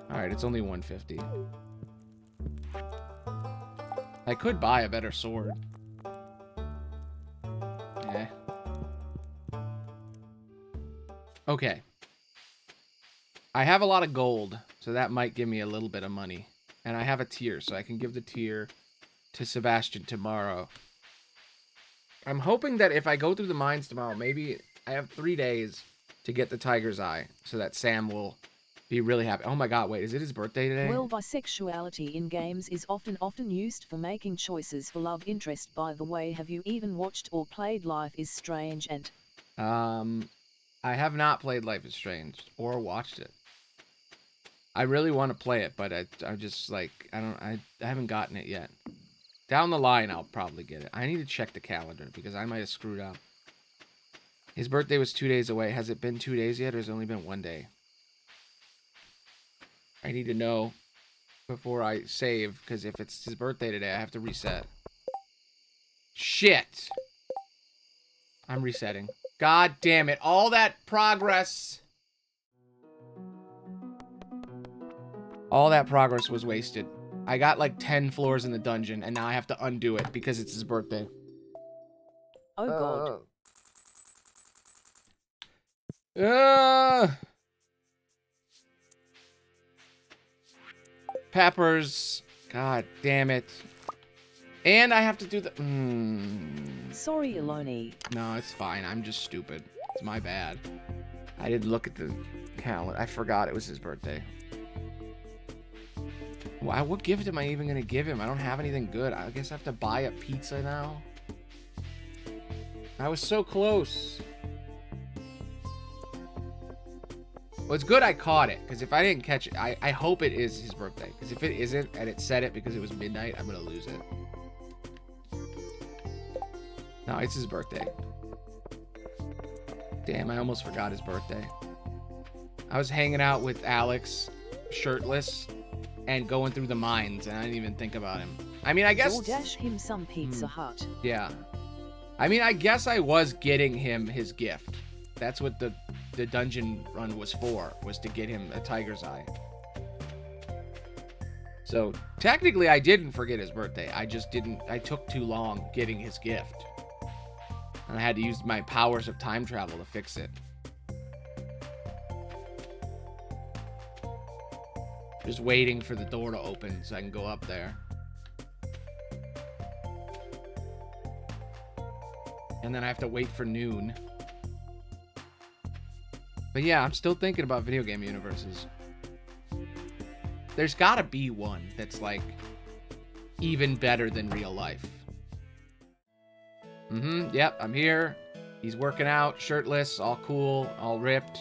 [SPEAKER 1] Alright, it's only $150. I could buy a better sword. Yeah. Okay. I have a lot of gold, so that might give me a little bit of money. And I have a tier, so I can give the tier to Sebastian tomorrow. I'm hoping that if I go through the mines tomorrow, maybe I have 3 days to get the tiger's eye, so that Sam will be really happy. Oh my god, wait, is it his birthday today?
[SPEAKER 2] Well, bisexuality in games is often used for making choices for love interest. By the way, have you even watched or played Life is Strange? And
[SPEAKER 1] I have not played Life is Strange or watched it. I really want to play it, but I'm just like, I haven't gotten it yet. Down the line, I'll probably get it. I need to check the calendar because I might have screwed up. His birthday was 2 days away. Has it been 2 days yet, or has it only been 1 day? I need to know before I save, because if it's his birthday today, I have to reset. Shit! I'm resetting. God damn it. All that progress. All that progress was wasted. I got like 10 floors in the dungeon, and now I have to undo it because it's his birthday.
[SPEAKER 2] Oh god.
[SPEAKER 1] Peppers. God damn it. And I have to do the...
[SPEAKER 2] Sorry, Eloni.
[SPEAKER 1] No, it's fine. I'm just stupid. It's my bad. I didn't look at the calendar. I forgot it was his birthday. What gift am I even going to give him? I don't have anything good. I guess I have to buy a pizza now. I was so close. Well, it's good I caught it, because if I didn't catch it, I hope it is his birthday. Because if it isn't, and it said it because it was midnight, I'm going to lose it. No, it's his birthday. Damn, I almost forgot his birthday. I was hanging out with Alex, shirtless, and going through the mines, and I didn't even think about him. I mean, I guess...
[SPEAKER 2] DoorDash him some Pizza Hut.
[SPEAKER 1] Yeah. I mean, I guess I was getting him his gift. That's what the dungeon run was for, was to get him a tiger's eye. So, technically, I didn't forget his birthday. I just didn't... I took too long getting his gift. And I had to use my powers of time travel to fix it. Just waiting for the door to open so I can go up there. And then I have to wait for noon. But yeah, I'm still thinking about video game universes. There's gotta be one that's like even better than real life. Yep, I'm here. He's working out, shirtless, all cool, all ripped.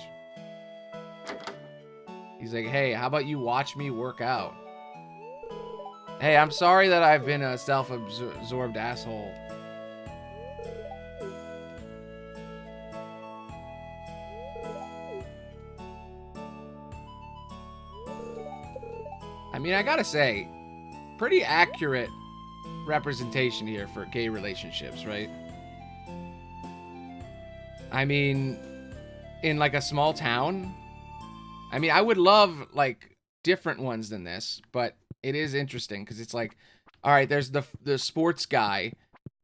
[SPEAKER 1] He's like, hey, how about you watch me work out? Hey, I'm sorry that I've been a self-absorbed asshole. I mean, I gotta say, pretty accurate representation here for gay relationships, right? I mean, in like a small town, I mean, I would love like different ones than this, but it is interesting because it's like, all right, there's the sports guy,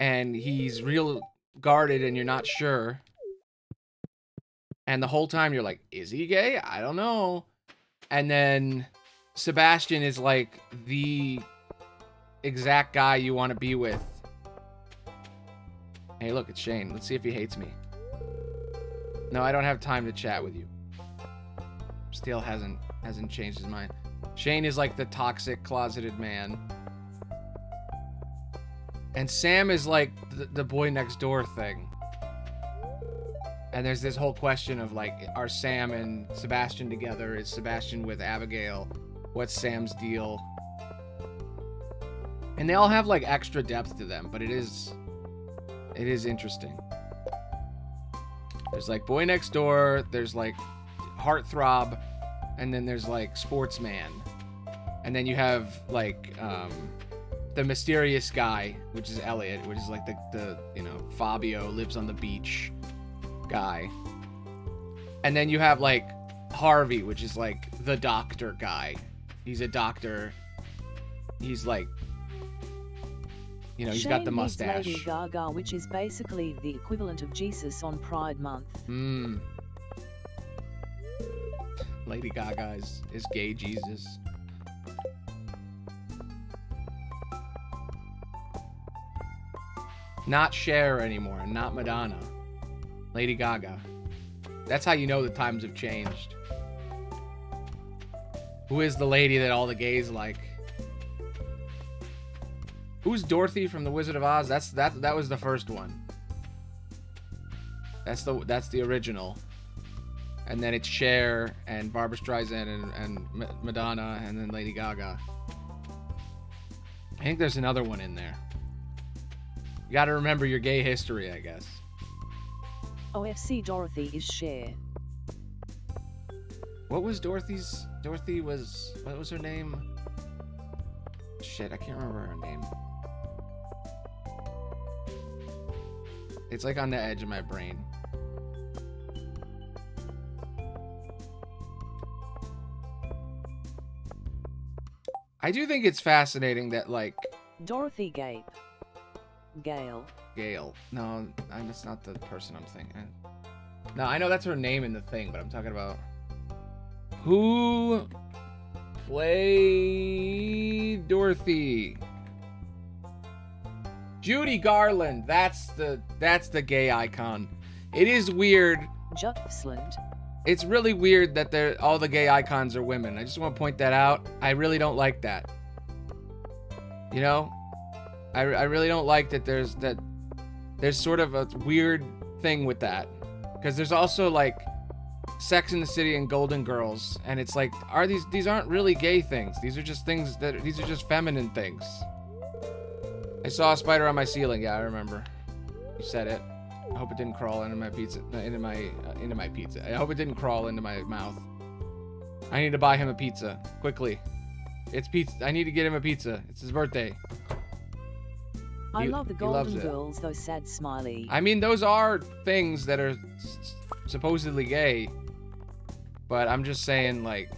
[SPEAKER 1] and he's real guarded, and you're not sure, and the whole time you're like, is he gay? I don't know. And then Sebastian is like the exact guy you want to be with. Hey, look, it's Shane. Let's see if he hates me. No, I don't have time to chat with you. Still hasn't changed his mind. Shane is like the toxic closeted man. And Sam is like the boy next door thing. And there's this whole question of like, are Sam and Sebastian together? Is Sebastian with Abigail? What's Sam's deal? And they all have like extra depth to them, but it is interesting. There's like boy next door, there's like heartthrob, and then there's like sportsman. And then you have like the mysterious guy, which is Elliot, which is like the you know, Fabio lives on the beach guy. And then you have like Harvey, which is like the doctor guy. He's a doctor. He's like, you know, he's got the mustache.
[SPEAKER 2] Lady Gaga, which is basically the equivalent of Jesus on Pride Month.
[SPEAKER 1] Lady Gaga is gay Jesus. Not Cher anymore, not Madonna. Lady Gaga. That's how you know the times have changed. Who is the lady that all the gays like? Who's Dorothy from The Wizard of Oz? That was the first one. That's the original. And then it's Cher and Barbra Streisand and Madonna and then Lady Gaga. I think there's another one in there. You gotta remember your gay history, I guess.
[SPEAKER 2] OFC Dorothy is Cher.
[SPEAKER 1] What was what was her name? Shit, I can't remember her name. It's like on the edge of my brain. I do think it's fascinating that, like...
[SPEAKER 2] Dorothy Gape. Gale.
[SPEAKER 1] No, that's not the person I'm thinking. No, I know that's her name in the thing, but I'm talking about... Who played Dorothy? Judy Garland. That's the gay icon. It is weird.
[SPEAKER 2] Jutland.
[SPEAKER 1] It's really weird that all the gay icons are women. I just want to point that out. I really don't like that. You know? I really don't like that there's sort of a weird thing with that. Because there's also like Sex in the City and Golden Girls, and it's like, these aren't really gay things. These are just these are just feminine things. I saw a spider on my ceiling. Yeah, I remember. You said it. I hope it didn't crawl into my pizza. Into my pizza. I hope it didn't crawl into my mouth. I need to buy him a pizza quickly. It's pizza. I need to get him a pizza. It's his birthday.
[SPEAKER 2] I love the Golden Girls, though. Sad smiley.
[SPEAKER 1] I mean, those are things that are supposedly gay, but I'm just saying, like,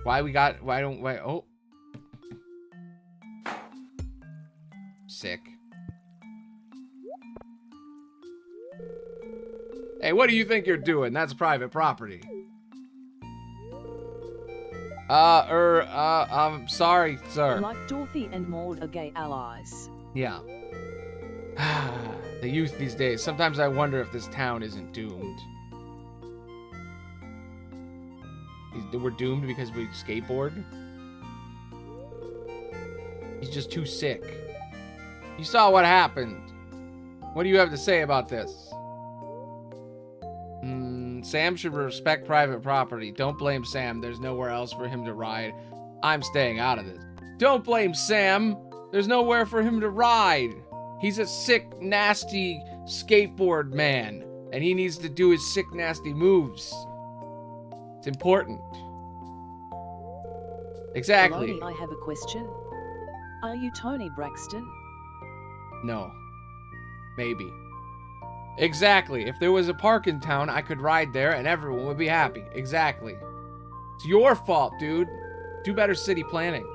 [SPEAKER 1] oh, sick. Hey, what do you think you're doing? That's private property. I'm sorry, sir.
[SPEAKER 2] Like Dorothy and Maud are gay allies.
[SPEAKER 1] Yeah. The youth these days. Sometimes I wonder if this town isn't doomed. We're doomed because we skateboard? He's just too sick. You saw what happened. What do you have to say about this? Sam should respect private property. Don't blame Sam. There's nowhere else for him to ride. I'm staying out of this. Don't blame Sam. There's nowhere for him to ride. He's a sick, nasty skateboard man, and he needs to do his sick, nasty moves. It's important. Exactly.
[SPEAKER 2] Maloney, I have a question. Are you Tony Braxton?
[SPEAKER 1] No. Maybe. Exactly. If there was a park in town, I could ride there and everyone would be happy. Exactly. It's your fault, dude. Do better city planning.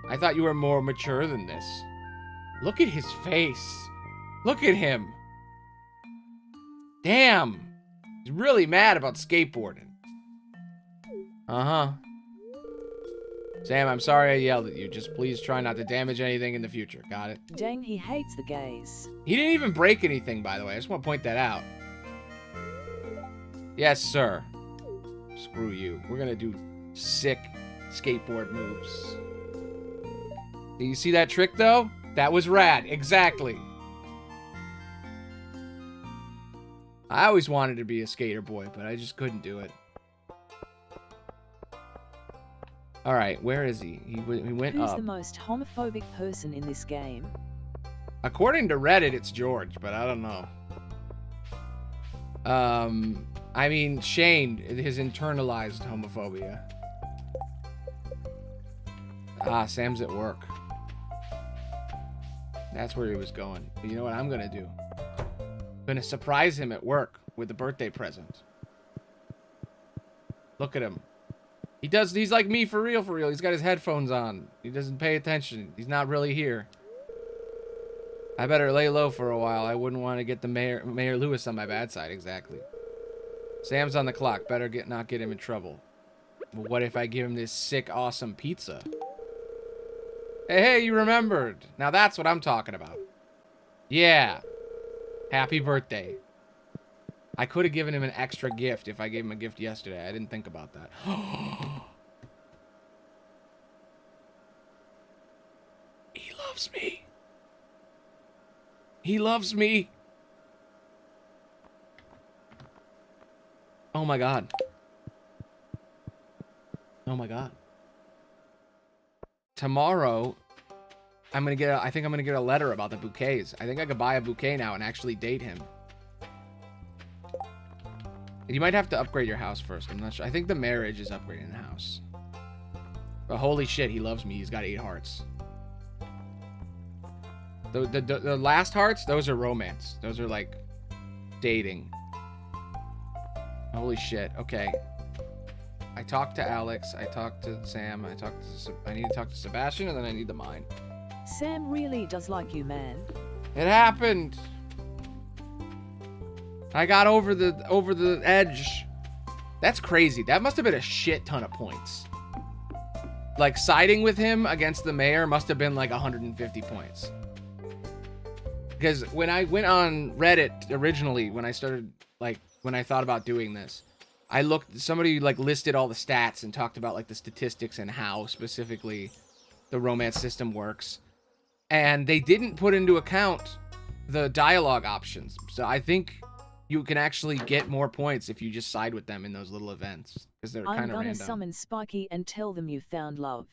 [SPEAKER 1] I thought you were more mature than this. Look at his face. Look at him. Damn. He's really mad about skateboarding. Uh-huh. Sam, I'm sorry I yelled at you. Just please try not to damage anything in the future. Got it?
[SPEAKER 2] Dang, he hates the gays.
[SPEAKER 1] He didn't even break anything, by the way. I just want to point that out. Yes, sir. Screw you. We're gonna do sick skateboard moves. Do you see that trick, though? That was rad. Exactly. I always wanted to be a skater boy, but I just couldn't do it. All right, where is he? He went up.
[SPEAKER 2] Who's the most homophobic person in this game?
[SPEAKER 1] According to Reddit, it's George, but I don't know. I mean, Shane, his internalized homophobia. Ah, Sam's at work. That's where he was going. But you know what I'm gonna do? I'm gonna surprise him at work with a birthday present. Look at him. He's like me for real, for real. He's got his headphones on. He doesn't pay attention. He's not really here. I better lay low for a while. I wouldn't want to get the Mayor Lewis on my bad side, exactly. Sam's on the clock. Better not get him in trouble. But what if I give him this sick, awesome pizza? Hey, you remembered. Now that's what I'm talking about. Yeah. Happy birthday. I could have given him an extra gift if I gave him a gift yesterday. I didn't think about that. He loves me. He loves me. Oh my god. Oh my god. Tomorrow, I think I'm gonna get a letter about the bouquets. I think I could buy a bouquet now and actually date him. You might have to upgrade your house first. I'm not sure. I think the marriage is upgrading the house. But holy shit, he loves me. He's got 8 hearts. The last hearts, those are romance. Those are like dating. Holy shit. Okay. I talked to Alex. I talked to Sam. I need to talk to Sebastian, and then I need the mine.
[SPEAKER 2] Sam really does like you, man.
[SPEAKER 1] It happened. I got over the edge. That's crazy. That must have been a shit ton of points. Like, siding with him against the mayor must have been like 150 points. Because when I went on Reddit originally, when I thought about doing this, somebody like listed all the stats and talked about like the statistics and how specifically the romance system works. And they didn't put into account the dialogue options. So I think you can actually get more points if you just side with them in those little events. Because they're kind of random.
[SPEAKER 2] I'm gonna summon Spiky and tell them you found love.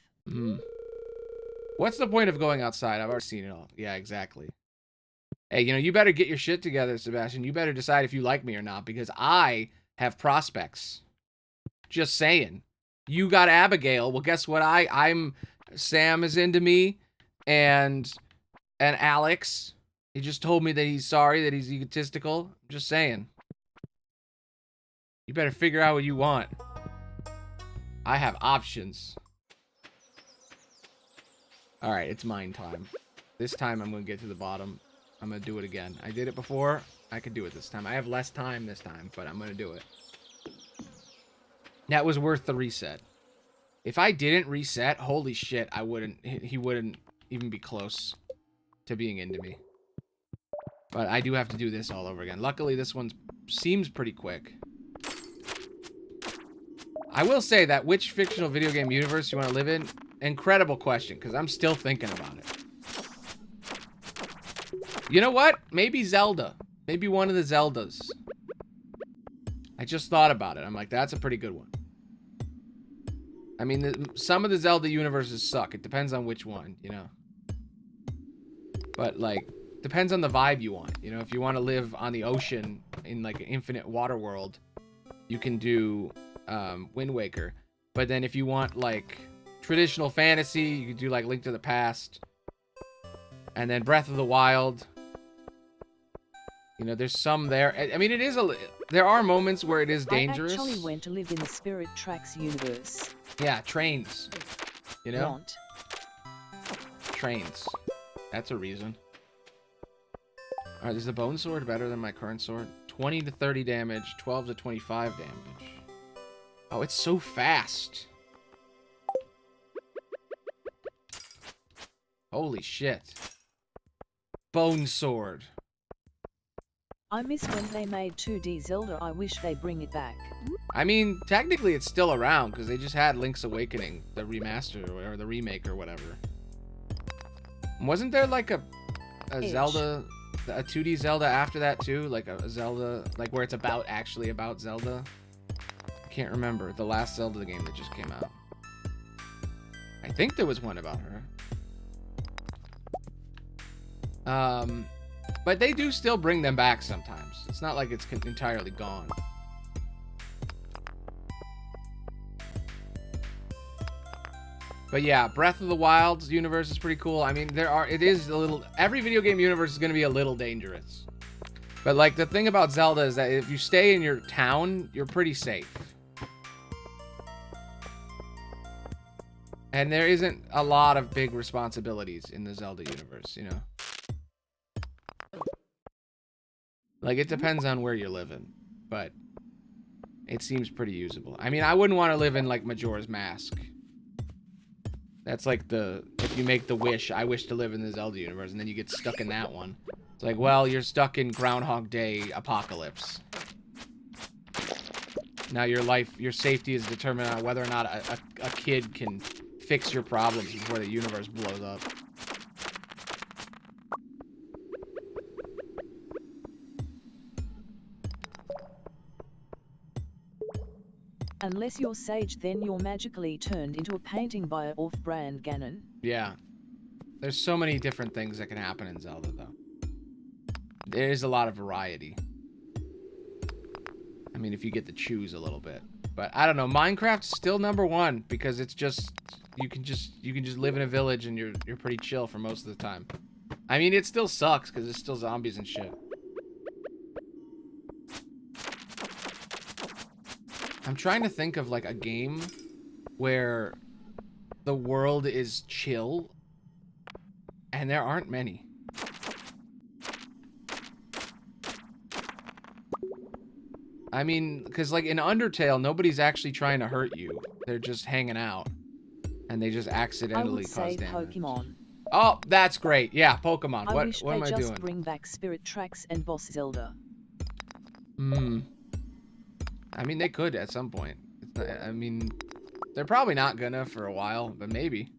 [SPEAKER 1] What's the point of going outside? I've already seen it all. Yeah, exactly. Hey, you better get your shit together, Sebastian. You better decide if you like me or not, because I have prospects. Just saying. You got Abigail. Well, guess what? Sam is into me, and Alex. He just told me that he's sorry, that he's egotistical. I'm just saying. You better figure out what you want. I have options. Alright, it's mine time. This time I'm going to get to the bottom. I'm going to do it again. I did it before. I could do it this time. I have less time this time, but I'm going to do it. That was worth the reset. If I didn't reset, holy shit, he wouldn't even be close to being into me. But I do have to do this all over again. Luckily, this one seems pretty quick. I will say that which fictional video game universe you want to live in? Incredible question, because I'm still thinking about it. You know what? Maybe Zelda. Maybe one of the Zeldas. I just thought about it. I'm like, that's a pretty good one. I mean, some of the Zelda universes suck. It depends on which one, But, like, depends on the vibe you want. If you want to live on the ocean in, like, an infinite water world, you can do Wind Waker. But then if you want, like, traditional fantasy, you can do, like, Link to the Past. And then Breath of the Wild. There's some there. I mean, there are moments where it is dangerous.
[SPEAKER 2] I actually went to live in the Spirit Tracks universe.
[SPEAKER 1] Yeah, trains.
[SPEAKER 2] Want.
[SPEAKER 1] Trains. That's a reason. Alright, is the bone sword better than my current sword? 20 to 30 damage, 12 to 25 damage. Oh, it's so fast. Holy shit. Bone sword.
[SPEAKER 2] I miss when they made 2D Zelda. I wish they bring it back.
[SPEAKER 1] I mean, technically it's still around because they just had Link's Awakening, the remaster or the remake or whatever. Wasn't there like a Zelda, a 2D Zelda after that too? Like a Zelda, like where it's actually about Zelda? I can't remember. The last Zelda game that just came out. I think there was one about her. But they do still bring them back sometimes. It's not like it's entirely gone. But yeah, Breath of the Wild's universe is pretty cool. I mean, every video game universe is going to be a little dangerous. But like the thing about Zelda is that if you stay in your town, you're pretty safe. And there isn't a lot of big responsibilities in the Zelda universe, you know? Like, it depends on where you're living, but it seems pretty usable. I mean, I wouldn't want to live in, like, Majora's Mask. That's like if you make the wish, I wish to live in the Zelda universe, and then you get stuck in that one. It's like, well, you're stuck in Groundhog Day apocalypse. Now your safety is determined on whether or not a kid can fix your problems before the universe blows up.
[SPEAKER 2] Unless you're Sage, then you're magically turned into a painting by an off-brand Ganon.
[SPEAKER 1] Yeah. There's so many different things that can happen in Zelda, though. There is a lot of variety. I mean, if you get to choose a little bit. But I don't know, Minecraft's still #1 because it's just you can just live in a village and you're pretty chill for most of the time. I mean, it still sucks because it's still zombies and shit. I'm trying to think of like a game where the world is chill, and there aren't many. I mean, because like in Undertale, nobody's actually trying to hurt you. They're just hanging out, and they just accidentally cause damage.
[SPEAKER 2] Pokemon.
[SPEAKER 1] Oh, that's great. Yeah, Pokemon.
[SPEAKER 2] I
[SPEAKER 1] What
[SPEAKER 2] wish
[SPEAKER 1] am I
[SPEAKER 2] they
[SPEAKER 1] doing?
[SPEAKER 2] just bring back Spirit Tracks and Boss Zelda.
[SPEAKER 1] I mean, they could at some point. I mean, they're probably not gonna for a while, but maybe.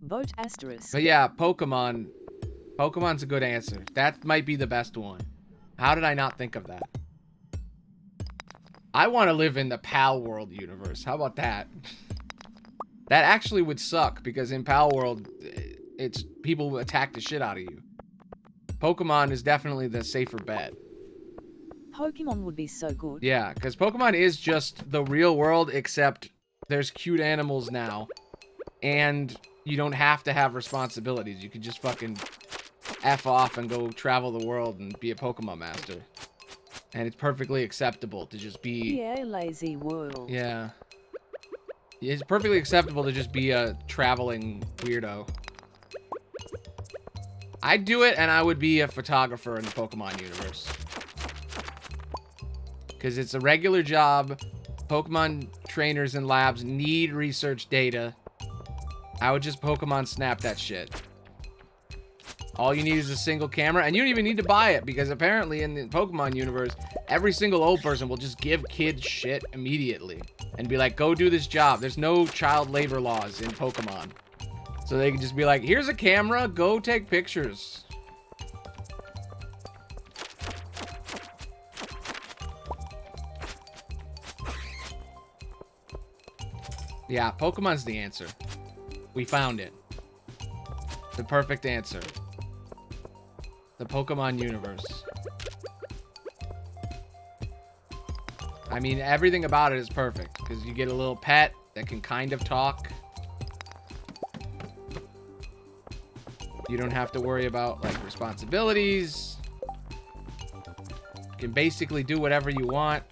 [SPEAKER 2] Vote asterisk.
[SPEAKER 1] But yeah, Pokemon. Pokemon's a good answer. That might be the best one. How did I not think of that? I want to live in the Pal World universe. How about that? That actually would suck, because in Pal World, it's people attack the shit out of you. Pokemon is definitely the safer bet.
[SPEAKER 2] Pokemon would be so good.
[SPEAKER 1] Yeah, because Pokemon is just the real world, except there's cute animals now. And you don't have to have responsibilities. You can just fucking F off and go travel the world and be a Pokemon master. And it's perfectly acceptable to just be...
[SPEAKER 2] Yeah, lazy world.
[SPEAKER 1] Yeah. It's perfectly acceptable to just be a traveling weirdo. I'd do it, and I would be a photographer in the Pokemon universe. Because it's a regular job. Pokemon trainers and labs need research data. I would just Pokemon snap that shit. All you need is a single camera, and you don't even need to buy it, because apparently in the Pokemon universe, every single old person will just give kids shit immediately and be like, go do this job. There's no child labor laws in Pokemon. So they can just be like, here's a camera, go take pictures. Yeah, Pokemon's the answer. We found it. The perfect answer. The Pokemon universe. I mean, everything about it is perfect, because you get a little pet that can kind of talk. You don't have to worry about, like, responsibilities. You can basically do whatever you want.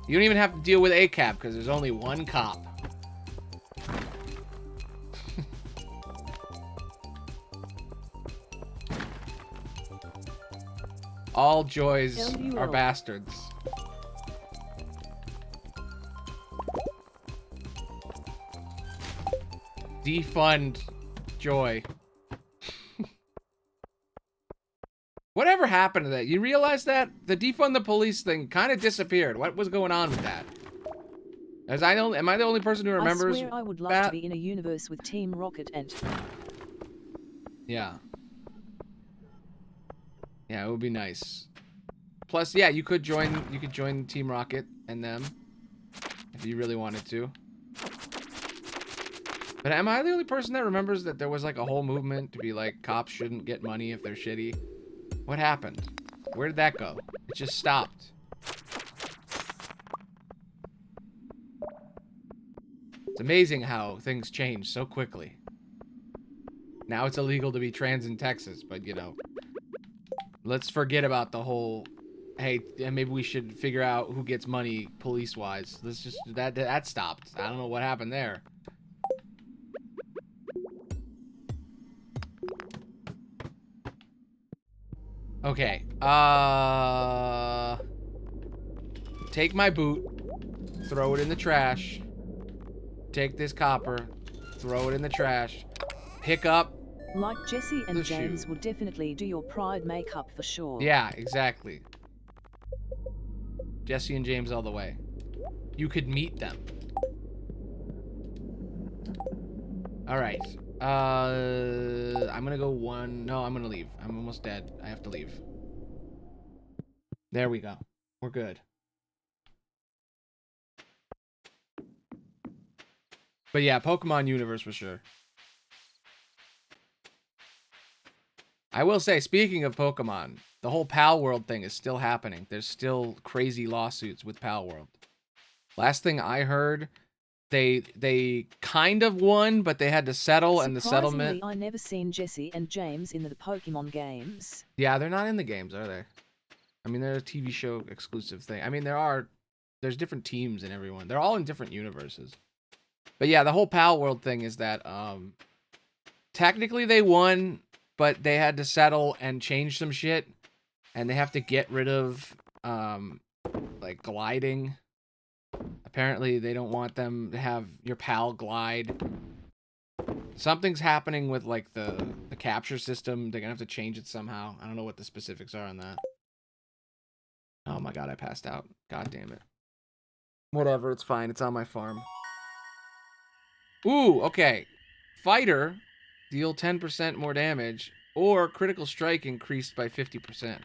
[SPEAKER 1] You don't even have to deal with ACAB, because there's only one cop. All joys are bastards. Defund joy. happened to that? You realize that? The defund the police thing kind of disappeared. What was going on with that? Am I the only person who remembers
[SPEAKER 2] I swear I would love
[SPEAKER 1] that?
[SPEAKER 2] to be in a universe with Team Rocket and...
[SPEAKER 1] Yeah. Yeah, it would be nice. Plus, yeah, you could join Team Rocket and them if you really wanted to. But am I the only person that remembers that there was like a whole movement to be like cops shouldn't get money if they're shitty? What happened? Where did that go? It just stopped. It's amazing how things change so quickly. Now it's illegal to be trans in Texas, but you know, let's forget about the whole, hey, maybe we should figure out who gets money police-wise. Let's just, that stopped. I don't know what happened there. Okay, take my boot, throw it in the trash, take this copper, throw it in the trash, pick up
[SPEAKER 2] Like Jesse and
[SPEAKER 1] the
[SPEAKER 2] James
[SPEAKER 1] shoe.
[SPEAKER 2] would definitely do your pride makeup for sure.
[SPEAKER 1] Yeah, exactly. Jesse and James all the way. You could meet them. Alright. I'm gonna go one. No, I'm gonna leave. I'm almost dead. I have to leave. There we go. We're good. But yeah, Pokemon universe for sure. I will say, speaking of Pokemon, the whole Pal World thing is still happening. There's still crazy lawsuits with Pal World. Last thing I heard, they kind of won, but they had to settle, and the settlement...
[SPEAKER 2] I never seen Jesse and James in the Pokemon games.
[SPEAKER 1] Yeah, they're not in the games, are they? I mean, they're a TV show exclusive thing. I mean, there's different teams in everyone. They're all in different universes. But yeah, the whole Pal World thing is that technically they won, but they had to settle and change some shit, and they have to get rid of like gliding. Apparently, they don't want them to have your pal glide. Something's happening with like the capture system. They're gonna have to change it somehow. I don't know what the specifics are on that. Oh my god, I passed out. God damn it. Whatever, it's fine. It's on my farm. Ooh, okay. Fighter, deal 10% more damage, or critical strike increased by 50%.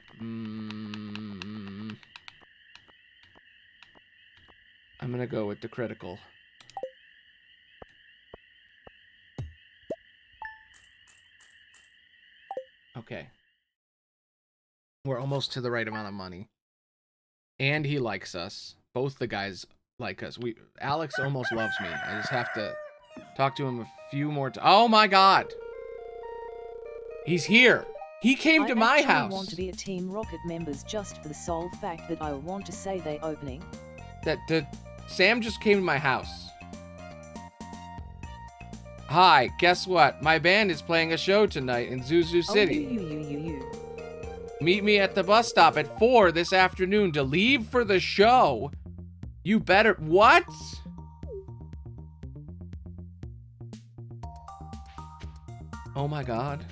[SPEAKER 1] I'm gonna go with the critical. Okay. We're almost to the right amount of money. And he likes us. Both the guys like us. Alex almost loves me. I just have to talk to him a few more times. Oh my god! He's here! He came to my house!
[SPEAKER 2] I want to be a Team Rocket members just for the sole fact that I want to say they opening.
[SPEAKER 1] Sam just came to my house. Hi, guess what? My band is playing a show tonight in Zuzu City.
[SPEAKER 2] You.
[SPEAKER 1] Meet me at the bus stop at 4 this afternoon to leave for the show. You better... What? Oh my god.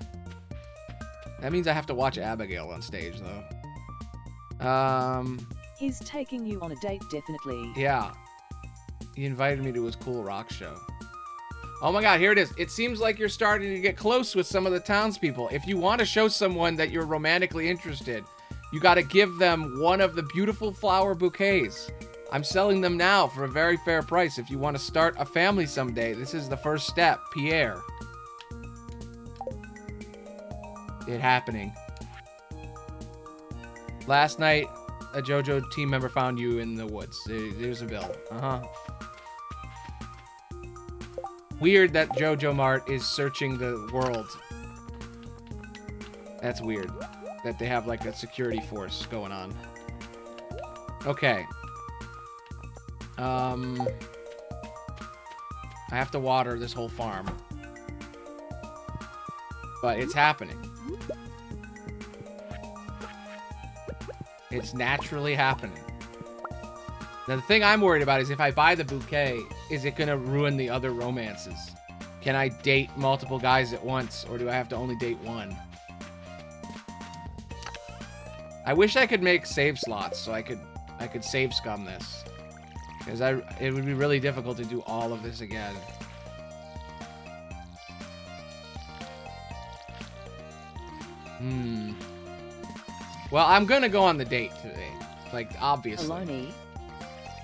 [SPEAKER 1] That means I have to watch Abigail on stage, though.
[SPEAKER 2] He's taking you on a date, definitely.
[SPEAKER 1] Yeah. He invited me to his cool rock show. Oh my god, here it is. It seems like you're starting to get close with some of the townspeople. If you want to show someone that you're romantically interested, you got to give them one of the beautiful flower bouquets. I'm selling them now for a very fair price. If you want to start a family someday, this is the first step. Pierre. It happening. Last night, a JoJo team member found you in the woods. There's a bill. Weird that JoJo Mart is searching the world. That's weird. That they have like a security force going on. Okay. I have to water this whole farm. But it's happening. It's naturally happening. Now, the thing I'm worried about is if I buy the bouquet, is it going to ruin the other romances? Can I date multiple guys at once, or do I have to only date one? I wish I could make save slots so I could save scum this. Because it would be really difficult to do all of this again. Well, I'm gonna go on the date today. Like, obviously.
[SPEAKER 2] Aloni,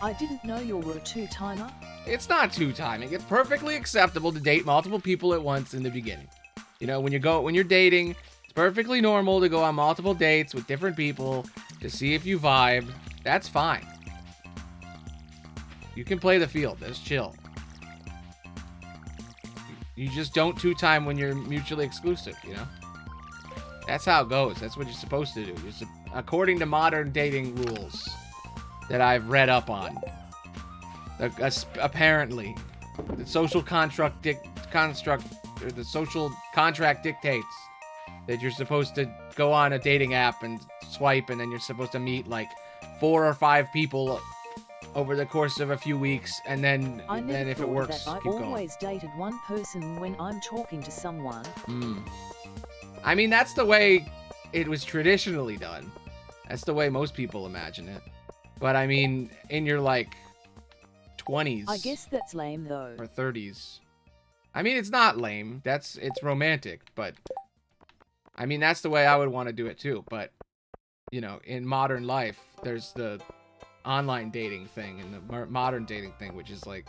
[SPEAKER 2] I didn't know you were a two-timer.
[SPEAKER 1] It's not two-timing. It's perfectly acceptable to date multiple people at once in the beginning. You know, when you're dating, it's perfectly normal to go on multiple dates with different people to see if you vibe. That's fine. You can play the field. That's chill. You just don't two-time when you're mutually exclusive, you know? That's how it goes. That's what you're supposed to do. According to modern dating rules that I've read up on. Apparently, the social the social contract dictates that you're supposed to go on a dating app and swipe, and then you're supposed to meet like 4 or 5 people over the course of a few weeks, and then if it works,
[SPEAKER 2] I
[SPEAKER 1] keep going.
[SPEAKER 2] always dated one person when I'm talking to someone.
[SPEAKER 1] I mean, that's the way it was traditionally done. That's the way most people imagine it. But I mean, in your like 20s.
[SPEAKER 2] I guess that's lame though.
[SPEAKER 1] Or 30s. I mean, it's not lame. It's romantic, but I mean, that's the way I would want to do it too. But you know, in modern life, there's the online dating thing and the modern dating thing, which is like,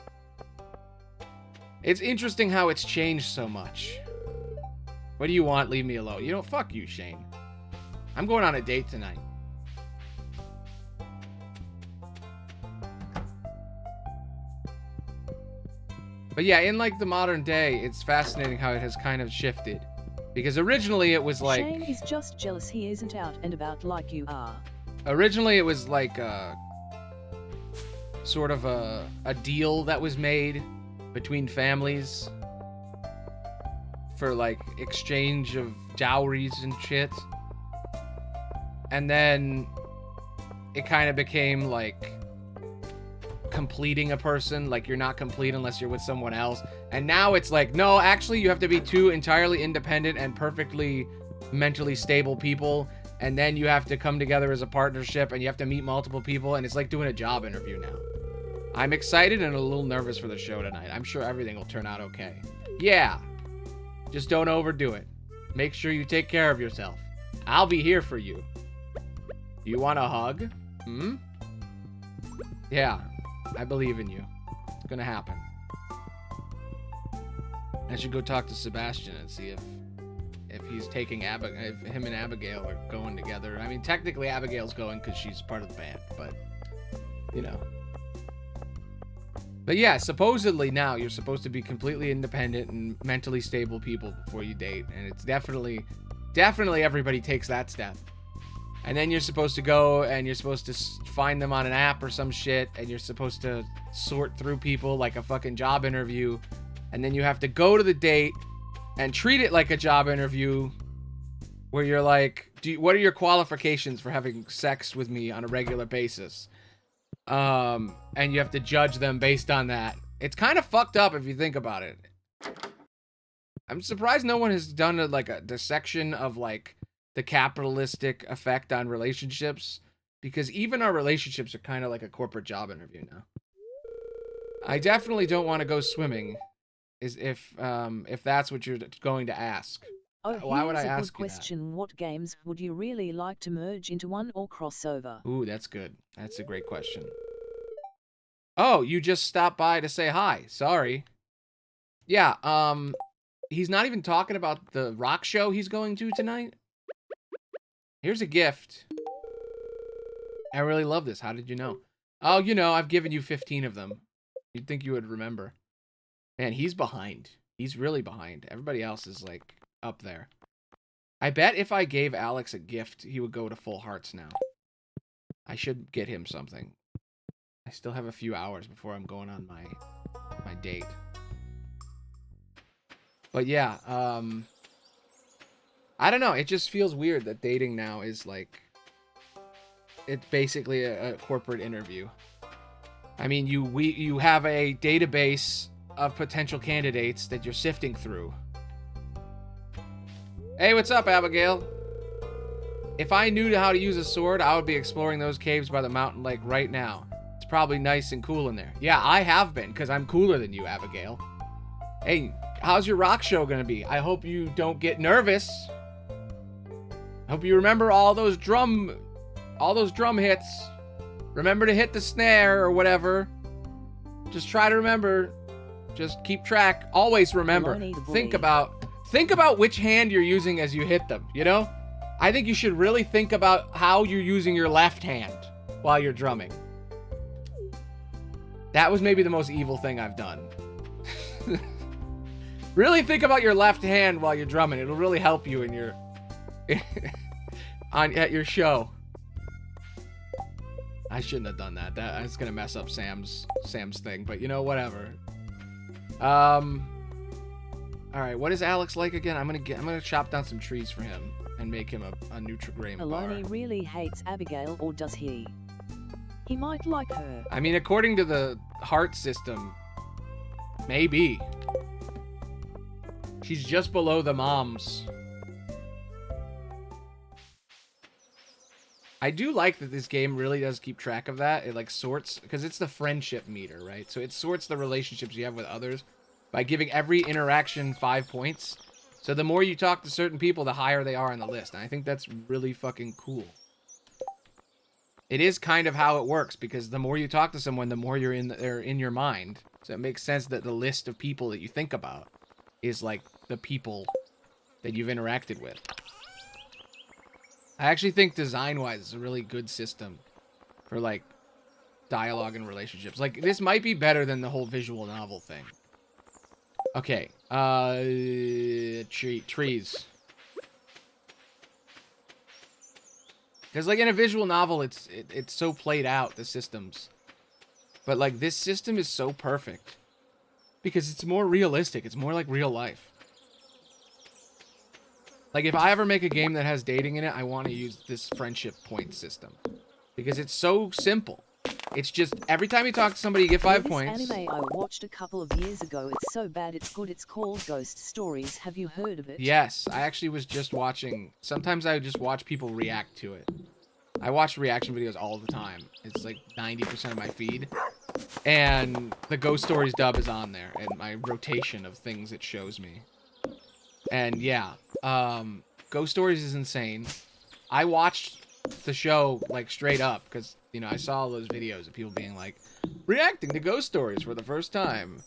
[SPEAKER 1] it's interesting how it's changed so much. What do you want? Leave me alone. You know, fuck you, Shane. I'm going on a date tonight. But yeah, in like the modern day, it's fascinating how it has kind of shifted. Because originally it was like...
[SPEAKER 2] Shane is just jealous he isn't out and about like you are.
[SPEAKER 1] Originally it was like sort of a deal that was made between families for like exchange of dowries and shit. And then it kind of became like completing a person, like you're not complete unless you're with someone else. And now it's like, no, actually you have to be 2 entirely independent and perfectly mentally stable people, and then you have to come together as a partnership, and you have to meet multiple people, and it's like doing a job interview now. I'm excited and a little nervous for the show tonight. I'm sure everything will turn out okay. Yeah, just don't overdo it. Make sure you take care of yourself. I'll be here for you. Do you want a hug? Yeah, I believe in you. It's gonna happen. I should go talk to Sebastian and see if he's taking if him and Abigail are going together. I mean, technically Abigail's going because she's part of the band, but you know. But yeah, supposedly now you're supposed to be completely independent and mentally stable people before you date, and it's definitely everybody takes that step. And then you're supposed to go and you're supposed to find them on an app or some shit, and you're supposed to sort through people like a fucking job interview, and then you have to go to the date and treat it like a job interview where you're like, what are your qualifications for having sex with me on a regular basis? And you have to judge them based on that. It's kind of fucked up if you think about it. I'm surprised no one has done a dissection of like the capitalistic effect on relationships, because even our relationships are kind of like a corporate job interview now. I definitely don't want to go swimming, if that's what you're going to ask.
[SPEAKER 2] Oh,
[SPEAKER 1] why would I ask
[SPEAKER 2] you that?
[SPEAKER 1] Good question.
[SPEAKER 2] What games would you really like to merge into one or crossover?
[SPEAKER 1] Ooh, that's good. That's a great question. Oh, you just stopped by to say hi. Sorry. Yeah, he's not even talking about the rock show he's going to tonight. Here's a gift. I really love this. How did you know? Oh, you know, I've given you 15 of them. You'd think you would remember. Man, he's behind. He's really behind. Everybody else is, like, up there. I bet if I gave Alex a gift, he would go to full hearts now. I should get him something. I still have a few hours before I'm going on my date. But yeah, I don't know. It just feels weird that dating now is like, it's basically a corporate interview. I mean, you have a database of potential candidates that you're sifting through. Hey, what's up, Abigail? If I knew how to use a sword, I would be exploring those caves by the mountain lake right now. It's probably nice and cool in there. Yeah, I have been, because I'm cooler than you, Abigail. Hey, how's your rock show gonna be? I hope you don't get nervous. I hope you remember all those drum hits. Remember to hit the snare or whatever. Just try to remember. Just keep track. Always remember. Think about which hand you're using as you hit them, you know? I think you should really think about how you're using your left hand while you're drumming. That was maybe the most evil thing I've done. Really think about your left hand while you're drumming. It'll really help you in your at your show. I shouldn't have done that. That's gonna mess up Sam's thing, but you know, whatever. All right, what is Alex like again? I'm gonna chop down some trees for him and make him a Nutrigrain bar.
[SPEAKER 2] Aloni really hates Abigail, or does he? He might like her.
[SPEAKER 1] I mean, according to the heart system, maybe. She's just below the moms. I do like that this game really does keep track of that. It like sorts, because it's the friendship meter, right? So it sorts the relationships you have with others by giving every interaction 5 points. So the more you talk to certain people, the higher they are on the list. And I think that's really fucking cool. It is kind of how it works, because the more you talk to someone, the more they're in your mind. So it makes sense that the list of people that you think about is like the people that you've interacted with. I actually think design-wise it's a really good system for like dialogue and relationships. Like this might be better than the whole visual novel thing. Okay, trees. Because like in a visual novel, it's so played out, the systems. But like this system is so perfect because it's more realistic. It's more like real life. Like if I ever make a game that has dating in it, I want to use this friendship point system because it's so simple. It's just every time you talk to somebody, you get 5 points.
[SPEAKER 2] This anime I watched a couple of years ago. It's so bad it's good. It's called Ghost Stories. Have you heard of it?
[SPEAKER 1] Yes, I actually was just watching. Sometimes I just watch people react to it. I watch reaction videos all the time. It's like 90% of my feed. And the Ghost Stories dub is on there and my rotation of things it shows me. And yeah, Ghost Stories is insane. I watched the show like straight up because, you know, I saw all those videos of people being like reacting to Ghost Stories for the first time.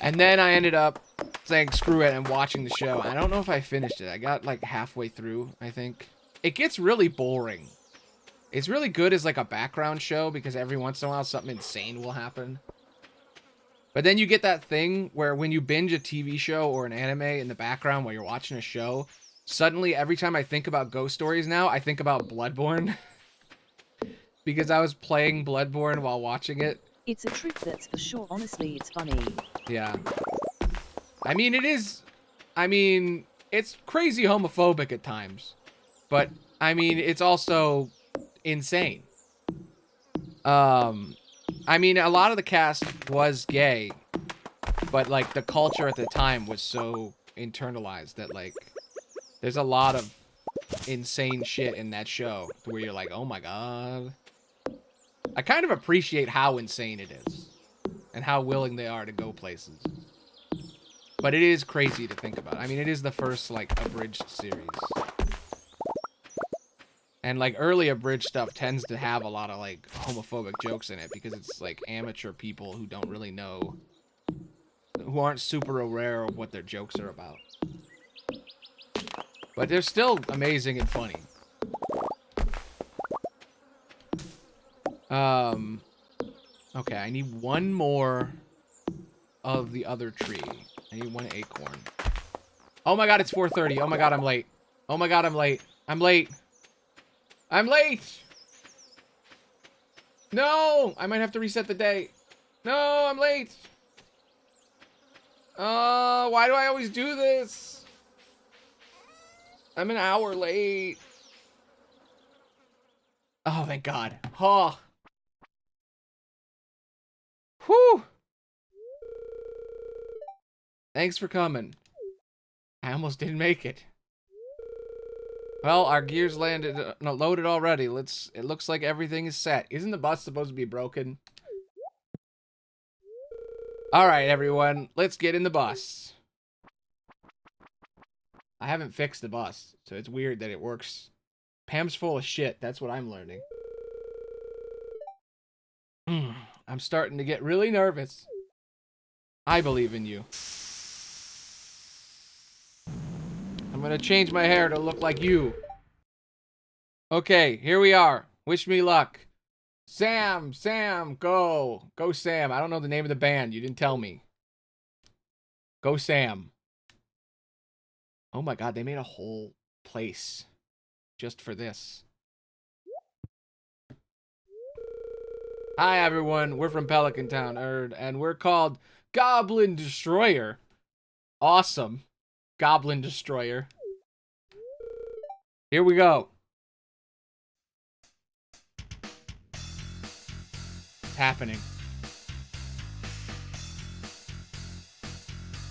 [SPEAKER 1] And then I ended up saying screw it and watching the show. I don't know if I finished it. I got like halfway through, I think. It gets really boring. It's really good as like a background show because every once in a while something insane will happen. But then you get that thing where when you binge a TV show or an anime in the background while you're watching a show, suddenly every time I think about Ghost Stories now, I think about Bloodborne. Because I was playing Bloodborne while watching it.
[SPEAKER 2] It's a trip, that's for sure. Honestly, it's funny.
[SPEAKER 1] Yeah. I mean, it is... I mean, it's crazy homophobic at times. But, I mean, it's also insane. I mean, a lot of the cast was gay, but, like, the culture at the time was so internalized that, like, there's a lot of insane shit in that show where you're like, oh my god. I kind of appreciate how insane it is and how willing they are to go places. But it is crazy to think about. I mean, it is the first, like, abridged series. And, like, early abridged stuff tends to have a lot of, like, homophobic jokes in it because it's, like, amateur people who don't really know, who aren't super aware of what their jokes are about. But they're still amazing and funny. Okay, I need one more of the other tree. I need one acorn. Oh my god, it's 4:30. Oh my god, I'm late. Oh my god, I'm late. I'm late. I'm late! No! I might have to reset the day. No, I'm late! Why do I always do this? I'm an hour late. Oh, thank god. Oh. Whew! Thanks for coming. I almost didn't make it. Well, our gears landed, no, loaded already. It looks like everything is set. Isn't the bus supposed to be broken? All right, everyone, let's get in the bus. I haven't fixed the bus, so it's weird that it works. Pam's full of shit. That's what I'm learning. I'm starting to get really nervous. I believe in you. I'm gonna change my hair to look like you. Okay, here we are. Wish me luck. Sam, go. Go, Sam. I don't know the name of the band. You didn't tell me. Go, Sam. Oh my god, they made a whole place just for this. Hi, everyone. We're from Pelican Town, and we're called Goblin Destroyer. Awesome. Goblin Destroyer. Here we go. It's happening.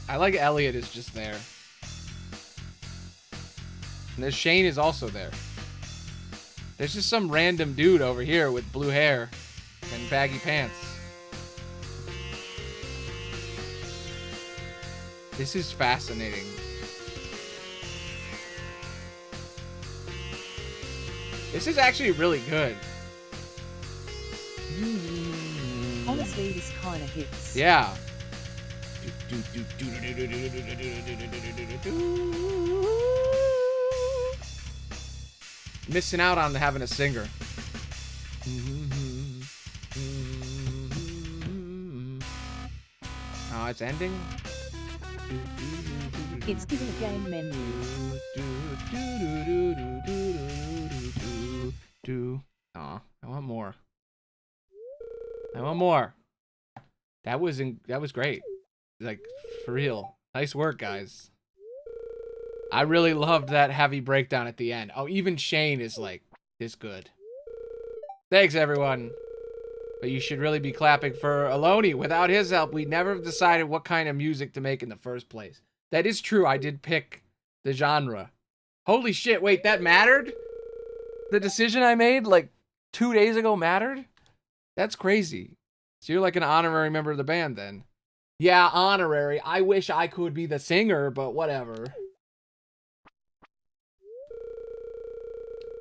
[SPEAKER 1] I like Elliot is just there. And this Shane is also there. There's just some random dude over here with blue hair and baggy pants. This is fascinating. This is actually really good.
[SPEAKER 2] Honestly, this kind of hits.
[SPEAKER 1] Yeah. Missing out on having a singer. Oh, it's ending?
[SPEAKER 2] It's giving a game menu.
[SPEAKER 1] Aw, I want more. I want more. That was great. Like, for real. Nice work, guys. I really loved that heavy breakdown at the end. Oh, even Shane is like this good. Thanks, everyone. But you should really be clapping for Aloni. Without his help, we'd never have decided what kind of music to make in the first place. That is true. I did pick the genre. Holy shit, wait, that mattered? The decision I made like 2 days ago mattered? That's crazy. So you're like an honorary member of the band then. Yeah, honorary. I wish I could be the singer, but whatever.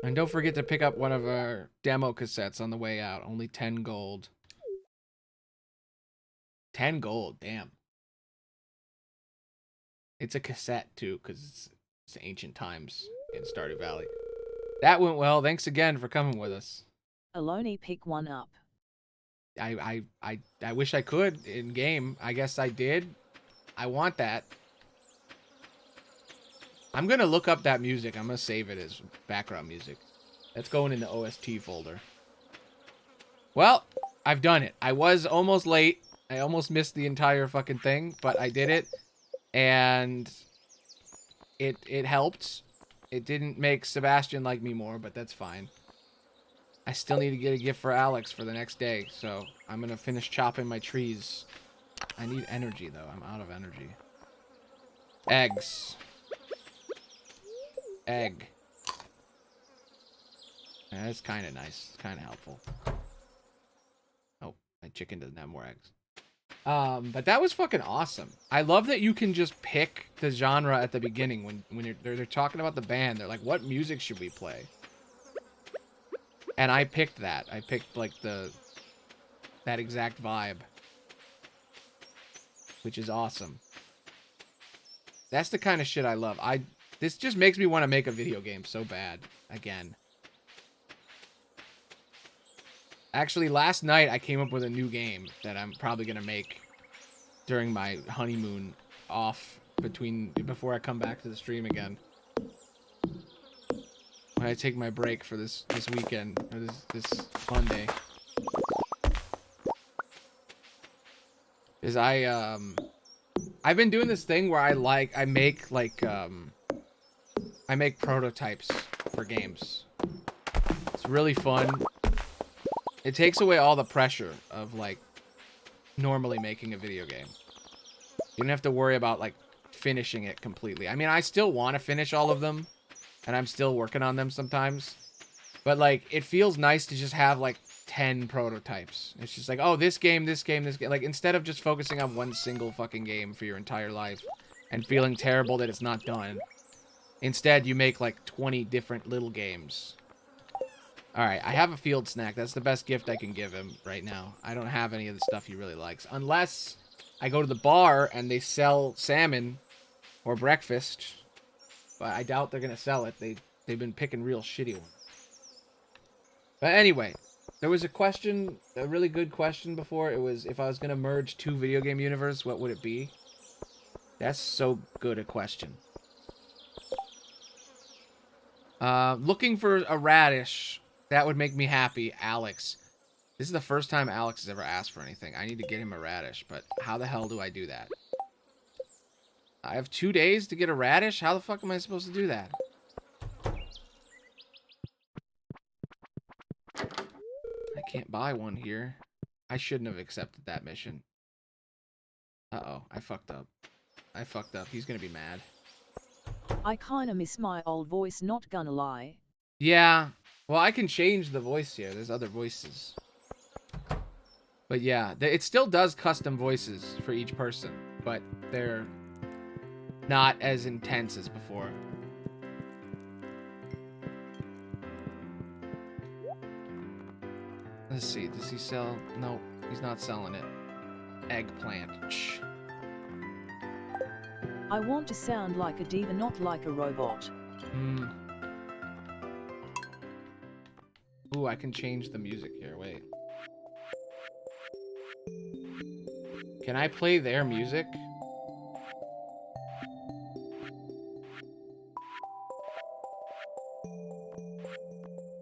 [SPEAKER 1] And don't forget to pick up one of our demo cassettes on the way out. Only 10 gold. 10 gold, damn. It's a cassette, too, because it's ancient times in Stardew Valley. That went well. Thanks again for coming with us.
[SPEAKER 2] Aloni, pick one up.
[SPEAKER 1] I wish I could in game. I guess I did. I want that. I'm going to look up that music. I'm going to save it as background music. That's going in the OST folder. Well, I've done it. I was almost late. I almost missed the entire fucking thing, but I did it. And it helped. It didn't make Sebastian like me more, but that's fine. I still need to get a gift for Alex for the next day, so I'm going to finish chopping my trees. I need energy, though. I'm out of energy. Eggs. Egg. Yeah, that's kind of nice. It's kind of helpful. Oh, my chicken doesn't have more eggs. But that was fucking awesome. I love that you can just pick the genre at the beginning when they're talking about the band. They're like, what music should we play? And I picked that. I picked like that exact vibe, which is awesome. That's the kind of shit I love. This just makes me want to make a video game so bad again. Actually, last night I came up with a new game that I'm probably gonna make during my honeymoon off before I come back to the stream again. When I take my break for this weekend, or this Monday. Is I've been doing this thing where I make prototypes for games. It's really fun. It takes away all the pressure of like normally making a video game. You don't have to worry about like finishing it completely. I mean, I still want to finish all of them. and I'm still working on them sometimes. But, like, it feels nice to just have, like, 10 prototypes. It's just like, oh, this game, this game, this game. Like, instead of just focusing on one single fucking game for your entire life and feeling terrible that it's not done, instead you make, like, 20 different little games. Alright, I have a field snack. That's the best gift I can give him right now. I don't have any of the stuff he really likes. Unless I go to the bar and they sell salmon or breakfast. But I doubt they're going to sell it. They've been picking real shitty ones. But anyway, there was a question, a really good question before. It was, if I was going to merge 2 video game universes, what would it be? That's so good a question. Looking for a radish. That would make me happy, Alex. This is the first time Alex has ever asked for anything. I need to get him a radish, but how the hell do I do that? I have 2 days to get a radish? How the fuck am I supposed to do that? I can't buy one here. I shouldn't have accepted that mission. Uh-oh, I fucked up. I fucked up. He's gonna be mad.
[SPEAKER 2] I kinda miss my old voice, not gonna lie.
[SPEAKER 1] Yeah. Well, I can change the voice here. There's other voices. But yeah, it still does custom voices for each person, but they're not as intense as before. Let's see. Does he sell? No, he's not selling it. Eggplant. Shh.
[SPEAKER 2] I want to sound like a diva, not like a robot.
[SPEAKER 1] Ooh, I can change the music here. Wait. Can I play their music?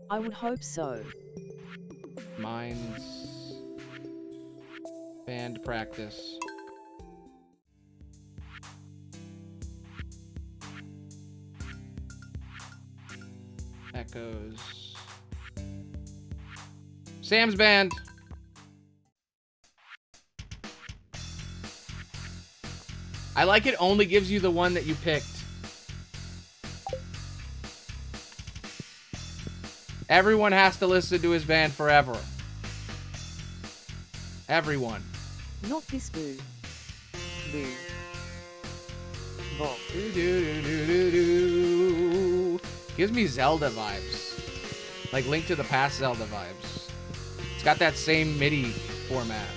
[SPEAKER 2] I would hope so.
[SPEAKER 1] Mine's band practice. Echoes. Sam's band. I like it only gives you the one that you picked. Everyone has to listen to his band forever. Everyone.
[SPEAKER 2] Not this boo. Boo. Bop.
[SPEAKER 1] Do do do do do do. Gives me Zelda vibes. Like Link to the Past Zelda vibes. It's got that same MIDI format,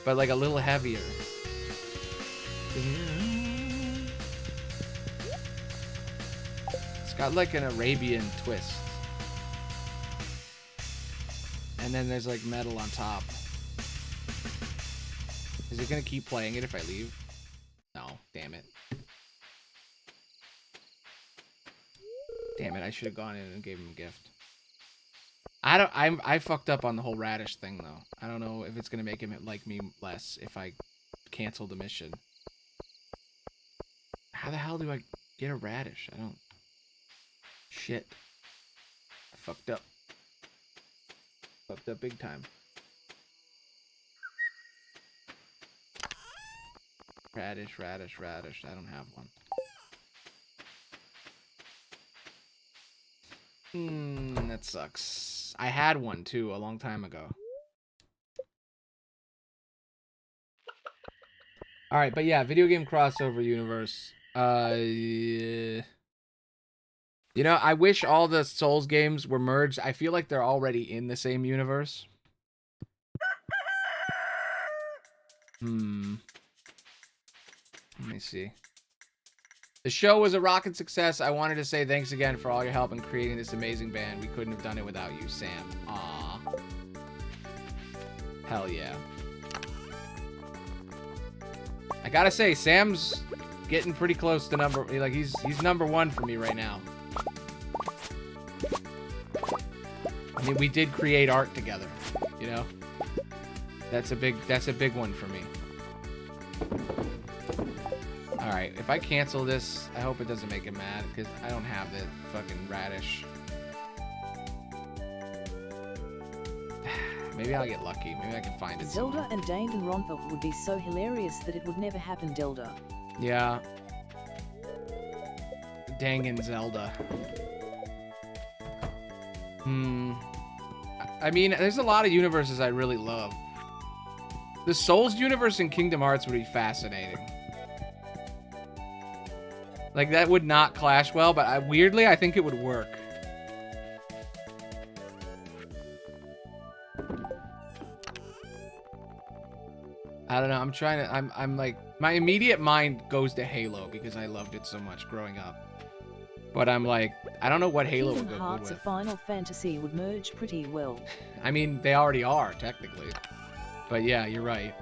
[SPEAKER 1] but like a little heavier. It's got like an Arabian twist. And then there's like metal on top. Is it gonna keep playing it if I leave? No, damn it. Damn it, I should have gone in and gave him a gift. I fucked up on the whole radish thing though. I don't know if it's gonna make him like me less if I cancel the mission. How the hell do I get a radish? I don't... Shit. I fucked up. Fucked up big time. Radish, radish, radish. I don't have one. That sucks. I had one too a long time ago. Alright, but yeah, video game crossover universe. You know, I wish all the Souls games were merged. I feel like they're already in the same universe. Let me see. The show was a rocket success. I wanted to say thanks again for all your help in creating this amazing band. We couldn't have done it without you, Sam. Aw. Hell yeah. I gotta say, Sam's getting pretty close to number... Like, he's number 1 for me right now. I mean, we did create art together, you know? That's a big one for me. Alright, if I cancel this, I hope it doesn't make him mad, because I don't have the fucking radish. Maybe I'll get lucky. Maybe I can find it
[SPEAKER 2] Zelda
[SPEAKER 1] somewhere.
[SPEAKER 2] and Danganronpa would be so hilarious that it would never happen, Delda.
[SPEAKER 1] Yeah. Dangan Zelda. I mean, there's a lot of universes I really love. The Souls universe in Kingdom Hearts would be fascinating. Like, that would not clash well, but weirdly, I think it would work. I don't know, I'm trying to, I'm like, my immediate mind goes to Halo because I loved it so much growing up. But I'm like, I don't know what Halo would go good with.
[SPEAKER 2] Hearts of Final Fantasy would merge pretty well.
[SPEAKER 1] I mean, they already are, technically. But yeah, you're right.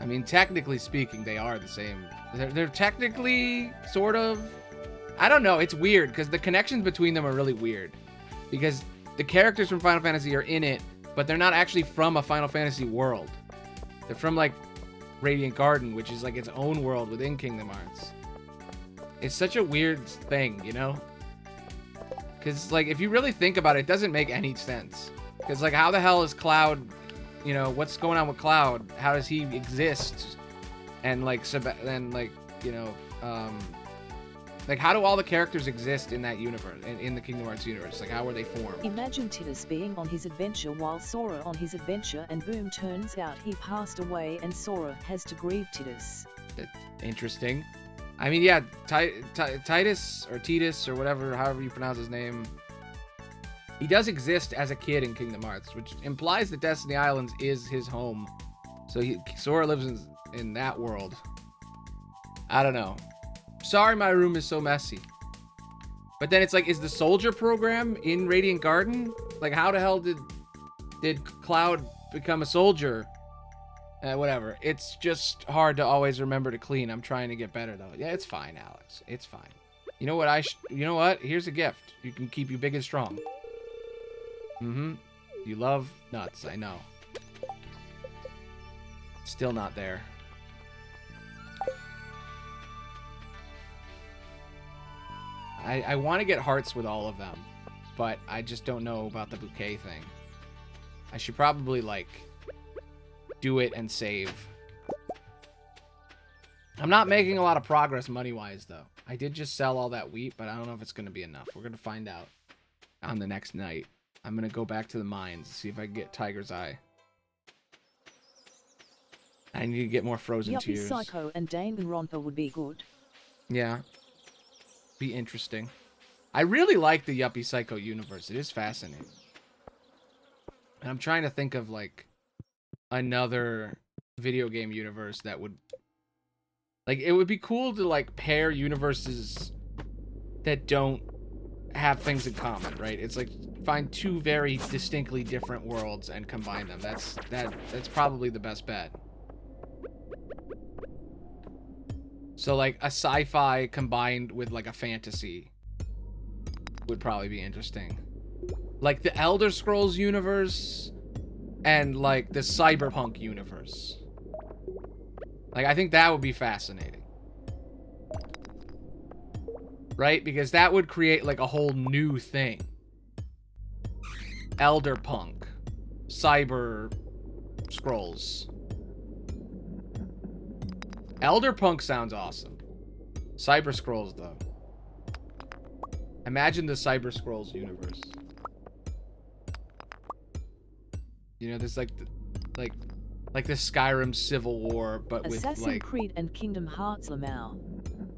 [SPEAKER 1] I mean, technically speaking, they are the same. They're technically, sort of... I don't know, it's weird, because the connections between them are really weird. Because the characters from Final Fantasy are in it, but they're not actually from a Final Fantasy world. They're from, like, Radiant Garden, which is, like, its own world within Kingdom Hearts. It's such a weird thing, you know? Because, like, if you really think about it, it doesn't make any sense. Because, like, how the hell is Cloud... You know, what's going on with Cloud? How does he exist? And, like, you know, like, how do all the characters exist in that universe, in the Kingdom Hearts universe? Like, how were they formed?
[SPEAKER 2] Imagine Tidus being on his adventure while Sora on his adventure, and boom, turns out he passed away and Sora has to grieve Tidus.
[SPEAKER 1] Interesting. I mean, yeah, Titus, or Tidus, or whatever, however you pronounce his name... He does exist as a kid in Kingdom Hearts, which implies that Destiny Islands is his home. So Sora lives in that world. I don't know. Sorry my room is so messy. But then it's like, is the soldier program in Radiant Garden? Like, how the hell did Cloud become a soldier? Whatever. It's just hard to always remember to clean. I'm trying to get better, though. Yeah, it's fine, Alex. It's fine. You know what? You know what? Here's a gift. You can keep you big and strong. You love nuts, I know. Still not there. I want to get hearts with all of them, but I just don't know about the bouquet thing. I should probably, like, do it and save. I'm not making a lot of progress money-wise, though. I did just sell all that wheat, but I don't know if it's going to be enough. We're going to find out on the next night. I'm going to go back to the mines and see if I can get Tiger's Eye. I need to get more Frozen
[SPEAKER 2] Yuppie
[SPEAKER 1] Tears.
[SPEAKER 2] Psycho and Danganronpa would be good.
[SPEAKER 1] Yeah. Be interesting. I really like the Yuppie Psycho universe. It is fascinating. And I'm trying to think of, like, another video game universe that would... Like, it would be cool to, like, pair universes that don't have things in common, right? It's like, find two very distinctly different worlds and combine them. That's probably the best bet. So, like, a sci-fi combined with, like, a fantasy would probably be interesting. Like, the Elder Scrolls universe and, like, the Cyberpunk universe. Like, I think that would be fascinating. Right? Because that would create, like, a whole new thing. Elderpunk. Cyber Scrolls. Elderpunk sounds awesome. Cyber Scrolls, though. Imagine the Cyber Scrolls universe. You know, there's like the Skyrim Civil War, but with like...
[SPEAKER 2] Assassin's Creed and Kingdom Hearts Lamau.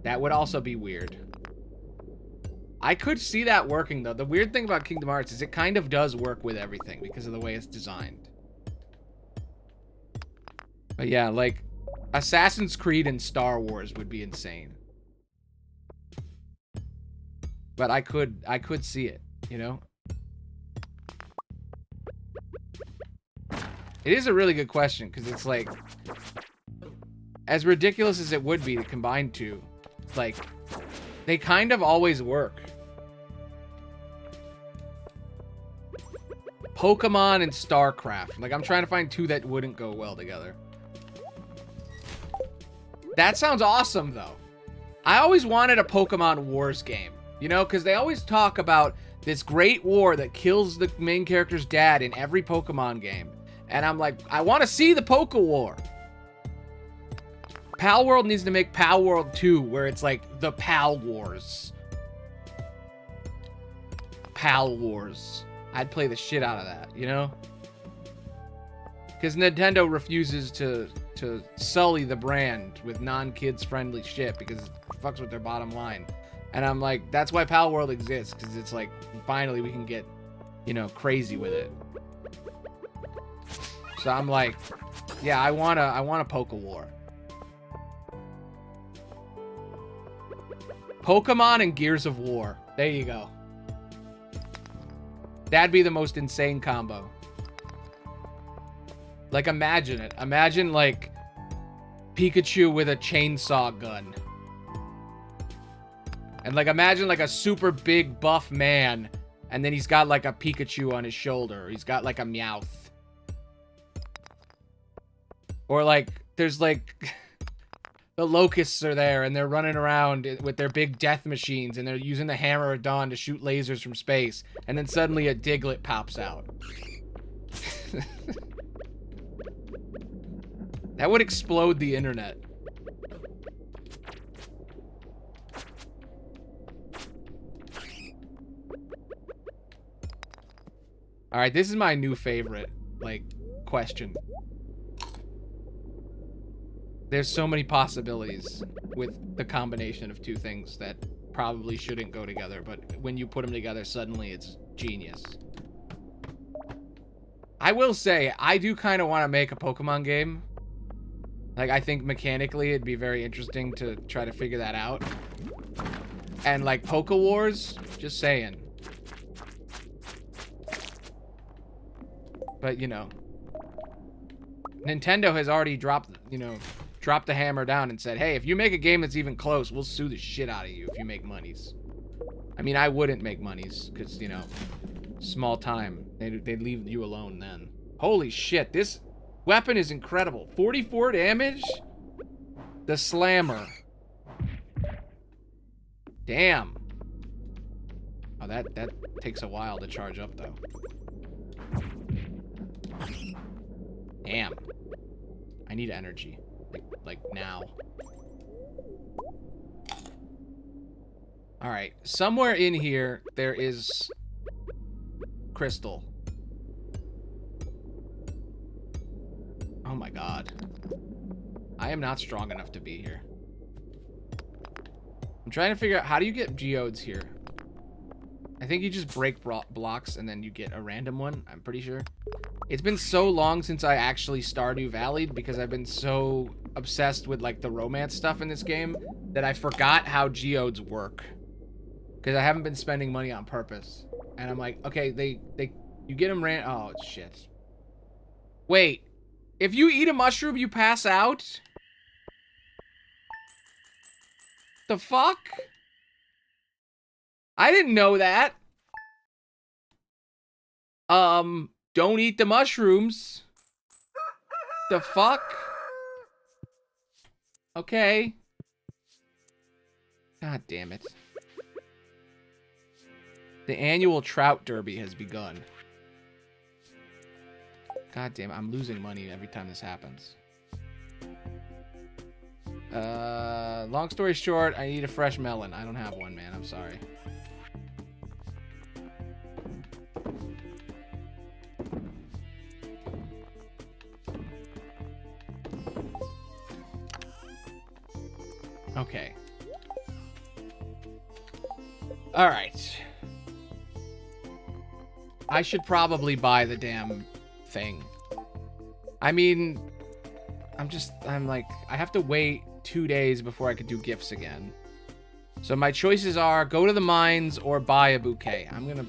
[SPEAKER 1] That would also be weird. I could see that working, though. The weird thing about Kingdom Hearts is it kind of does work with everything because of the way it's designed. But yeah, like, Assassin's Creed and Star Wars would be insane. But I could see it, you know? It is a really good question, because it's like, as ridiculous as it would be to combine two, like, they kind of always work. Pokemon and StarCraft. Like, I'm trying to find two that wouldn't go well together. That sounds awesome, though. I always wanted a Pokemon Wars game, you know, because they always talk about this great war that kills the main character's dad in every Pokemon game. And I'm like, I want to see the Poke War. Pal World needs to make Pal World 2, where it's like the Pal Wars. Pal Wars. I'd play the shit out of that, you know? Because Nintendo refuses to sully the brand with non-kids friendly shit because it fucks with their bottom line. And I'm like, that's why Pal World exists, because it's like, finally we can get, you know, crazy with it. So I'm like, yeah, I want a Poke War. Pokemon and Gears of War. There you go. That'd be the most insane combo. Like, imagine it. Imagine, like, Pikachu with a chainsaw gun. And, like, imagine, like, a super big buff man. And then he's got, like, a Pikachu on his shoulder. He's got, like, a Meowth. Or, like, there's, like... the locusts are there, and they're running around with their big death machines, and they're using the Hammer of Dawn to shoot lasers from space. And then suddenly a Diglett pops out. That would explode the internet. Alright, this is my new favorite, like, question. There's so many possibilities with the combination of two things that probably shouldn't go together, but when you put them together, suddenly it's genius. I will say, I do kind of want to make a Pokemon game. Like, I think mechanically it'd be very interesting to try to figure that out. And, like, Poke Wars, just saying. But, you know. Nintendo has already dropped, you know, dropped the hammer down and said, hey, if you make a game that's even close, we'll sue the shit out of you if you make monies. I mean, I wouldn't make monies, because, you know, small time. They'd leave you alone then. Holy shit, this weapon is incredible. 44 damage? The Slammer. Damn. Oh, that takes a while to charge up, though. Damn. I need energy. Like now. Alright. Somewhere in here, there is crystal. Oh my god. I am not strong enough to be here. I'm trying to figure out, how do you get geodes here? I think you just break blocks and then you get a random one, I'm pretty sure. It's been so long since I actually Stardew Valley'd because I've been so obsessed with, like, the romance stuff in this game that I forgot how geodes work. Because I haven't been spending money on purpose. And I'm like, okay, you get them oh, shit. Wait. If you eat a mushroom, you pass out? The fuck? I didn't know that. Don't eat the mushrooms. The fuck? Okay. God damn it. The annual trout derby has begun. God damn it, I'm losing money every time this happens. Long story short, I need a fresh melon. I don't have one, man. I'm sorry. Okay. All right. I should probably buy the damn thing. I mean, I'm like, I have to wait 2 days before I could do gifts again. So my choices are go to the mines or buy a bouquet. I'm gonna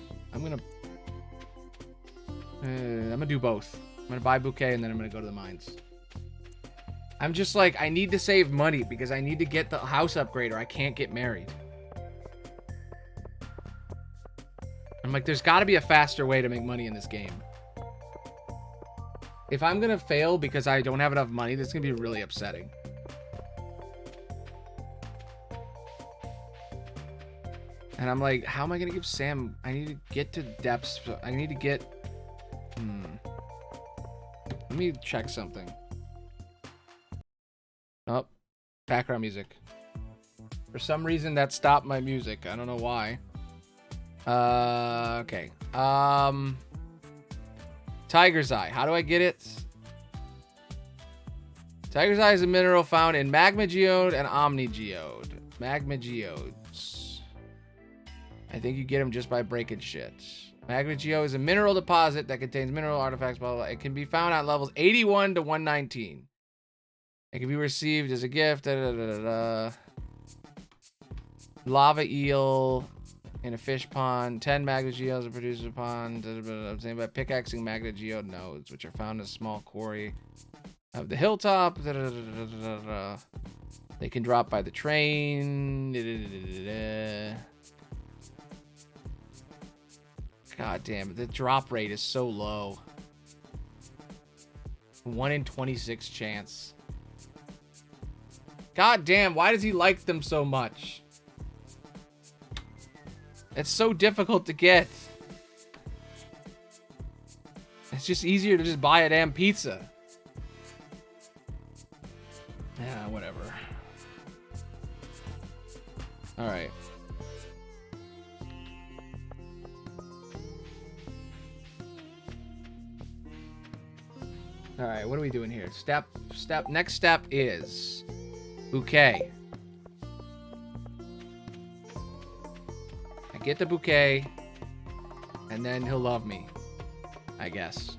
[SPEAKER 1] do both. I'm gonna buy a bouquet and then I'm gonna go to the mines. I'm just like, I need to save money because I need to get the house upgrade or I can't get married. I'm like, there's got to be a faster way to make money in this game. If I'm going to fail because I don't have enough money, this is going to be really upsetting. And I'm like, how am I going to give Sam... I need to get to depths. I need to get... Let me check something. Oh, Background music. For some reason, that stopped my music. I don't know why. Okay. Tiger's Eye. How do I get it? Tiger's Eye is a mineral found in magma geode and omni geode. Magma geodes. I think you get them just by breaking shit. Magma geode is a mineral deposit that contains mineral artifacts, blah, blah, blah. It can be found at levels 81 to 119. It can be received as a gift. Da, da, da, da, da. Lava eel in a fish pond. 10 magma geodes are produced in a pond. Obtained by pickaxing magma geode nodes, which are found in a small quarry of the hilltop. Da, da, da, da, da, da. They can drop by the train. Da, da, da, da, da. God damn it. The drop rate is so low. 1 in 26 chance. God damn, why does he like them so much? It's so difficult to get. It's just easier to just buy a damn pizza. Yeah, whatever. Alright. Alright, what are we doing here? Next step is bouquet. I get the bouquet, and then he'll love me, I guess.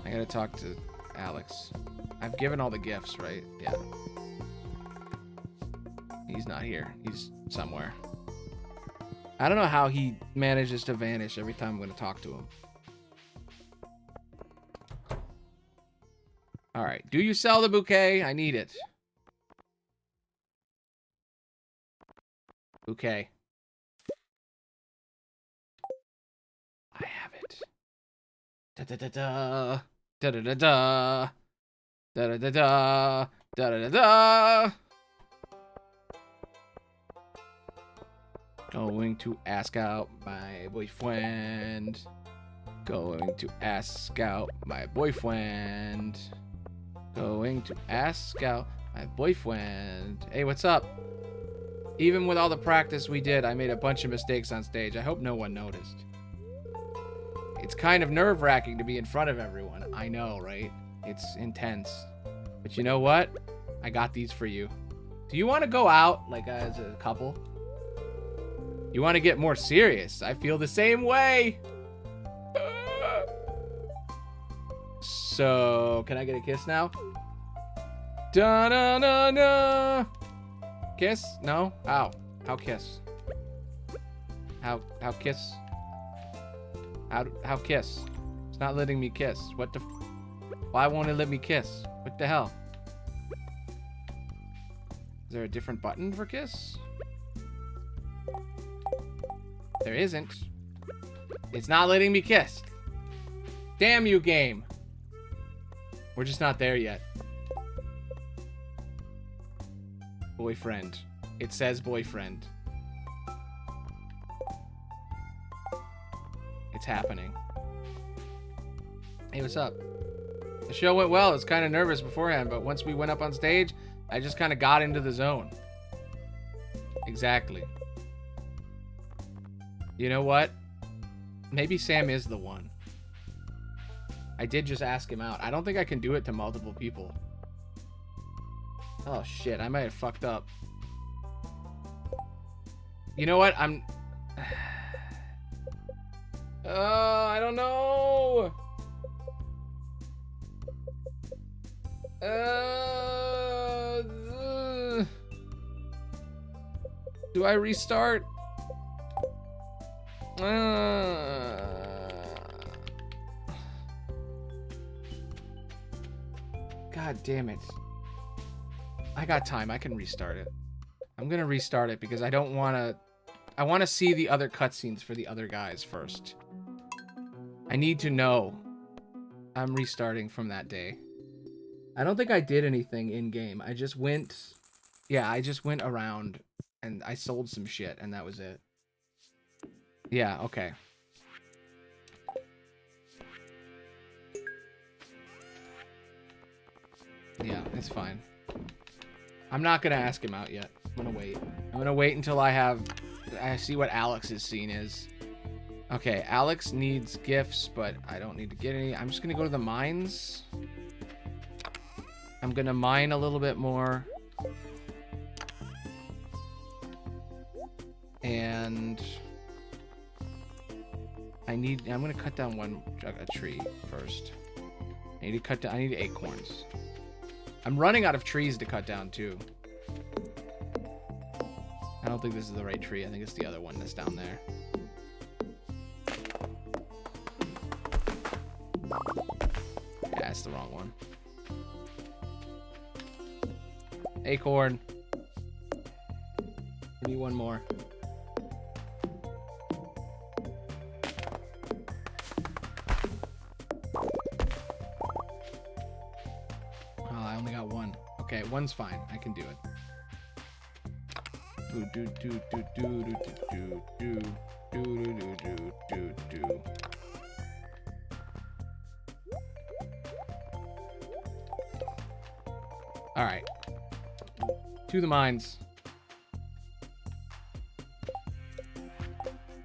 [SPEAKER 1] I gotta talk to Alex. I've given all the gifts, right? Yeah. He's not here. He's somewhere. I don't know how he manages to vanish every time I'm gonna talk to him. Alright, do you sell the bouquet? I need it. Bouquet. I have it. Da-da-da-da. Da-da-da-da. Da-da-da-da. Da-da-da-da. Going to ask out my boyfriend. Going to ask out my boyfriend. Going to ask out my boyfriend. Hey, what's up? Even with all the practice we did, I made a bunch of mistakes on stage. I hope no one noticed. It's kind of nerve-wracking to be in front of everyone. I know, right? It's intense. But you know what? I got these for you. Do you want to go out, like, as a couple? You want to get more serious? I feel the same way. So, can I get a kiss now? Da-na-na-na. Kiss? No? How? How kiss? How kiss? How kiss? It's not letting me kiss. What the why won't it let me kiss? What the hell? Is there a different button for kiss? There isn't. It's not letting me kiss. Damn you, game. We're just not there yet. Boyfriend. It says boyfriend. It's happening. Hey, what's up? The show went well. I was kind of nervous beforehand, but once we went up on stage, I just kind of got into the zone. Exactly. You know what? Maybe Sam is the one. I did just ask him out. I don't think I can do it to multiple people. Oh, shit. I might have fucked up. You know what? I don't know. Do I restart? God damn it. I got time. I can restart it. I'm gonna restart it because I don't want to... I want to see the other cutscenes for the other guys first. I need to know. I'm restarting from that day. I don't think I did anything in-game. I just went... Yeah, I just went around and I sold some shit and that was it. Yeah, okay. Yeah, it's fine. I'm not gonna ask him out yet. I'm gonna wait. I'm gonna wait until I see what Alex's scene is. Okay, Alex needs gifts, but I don't need to get any. I'm just gonna go to the mines. I'm gonna mine a little bit more. And I'm gonna cut down a tree first. I need acorns. I'm running out of trees to cut down too. I don't think this is the right tree. I think it's the other one that's down there. Yeah, it's the wrong one. Acorn. Give me one more. Oh, I only got one. Okay, one's fine. I can do it. All right. To the mines.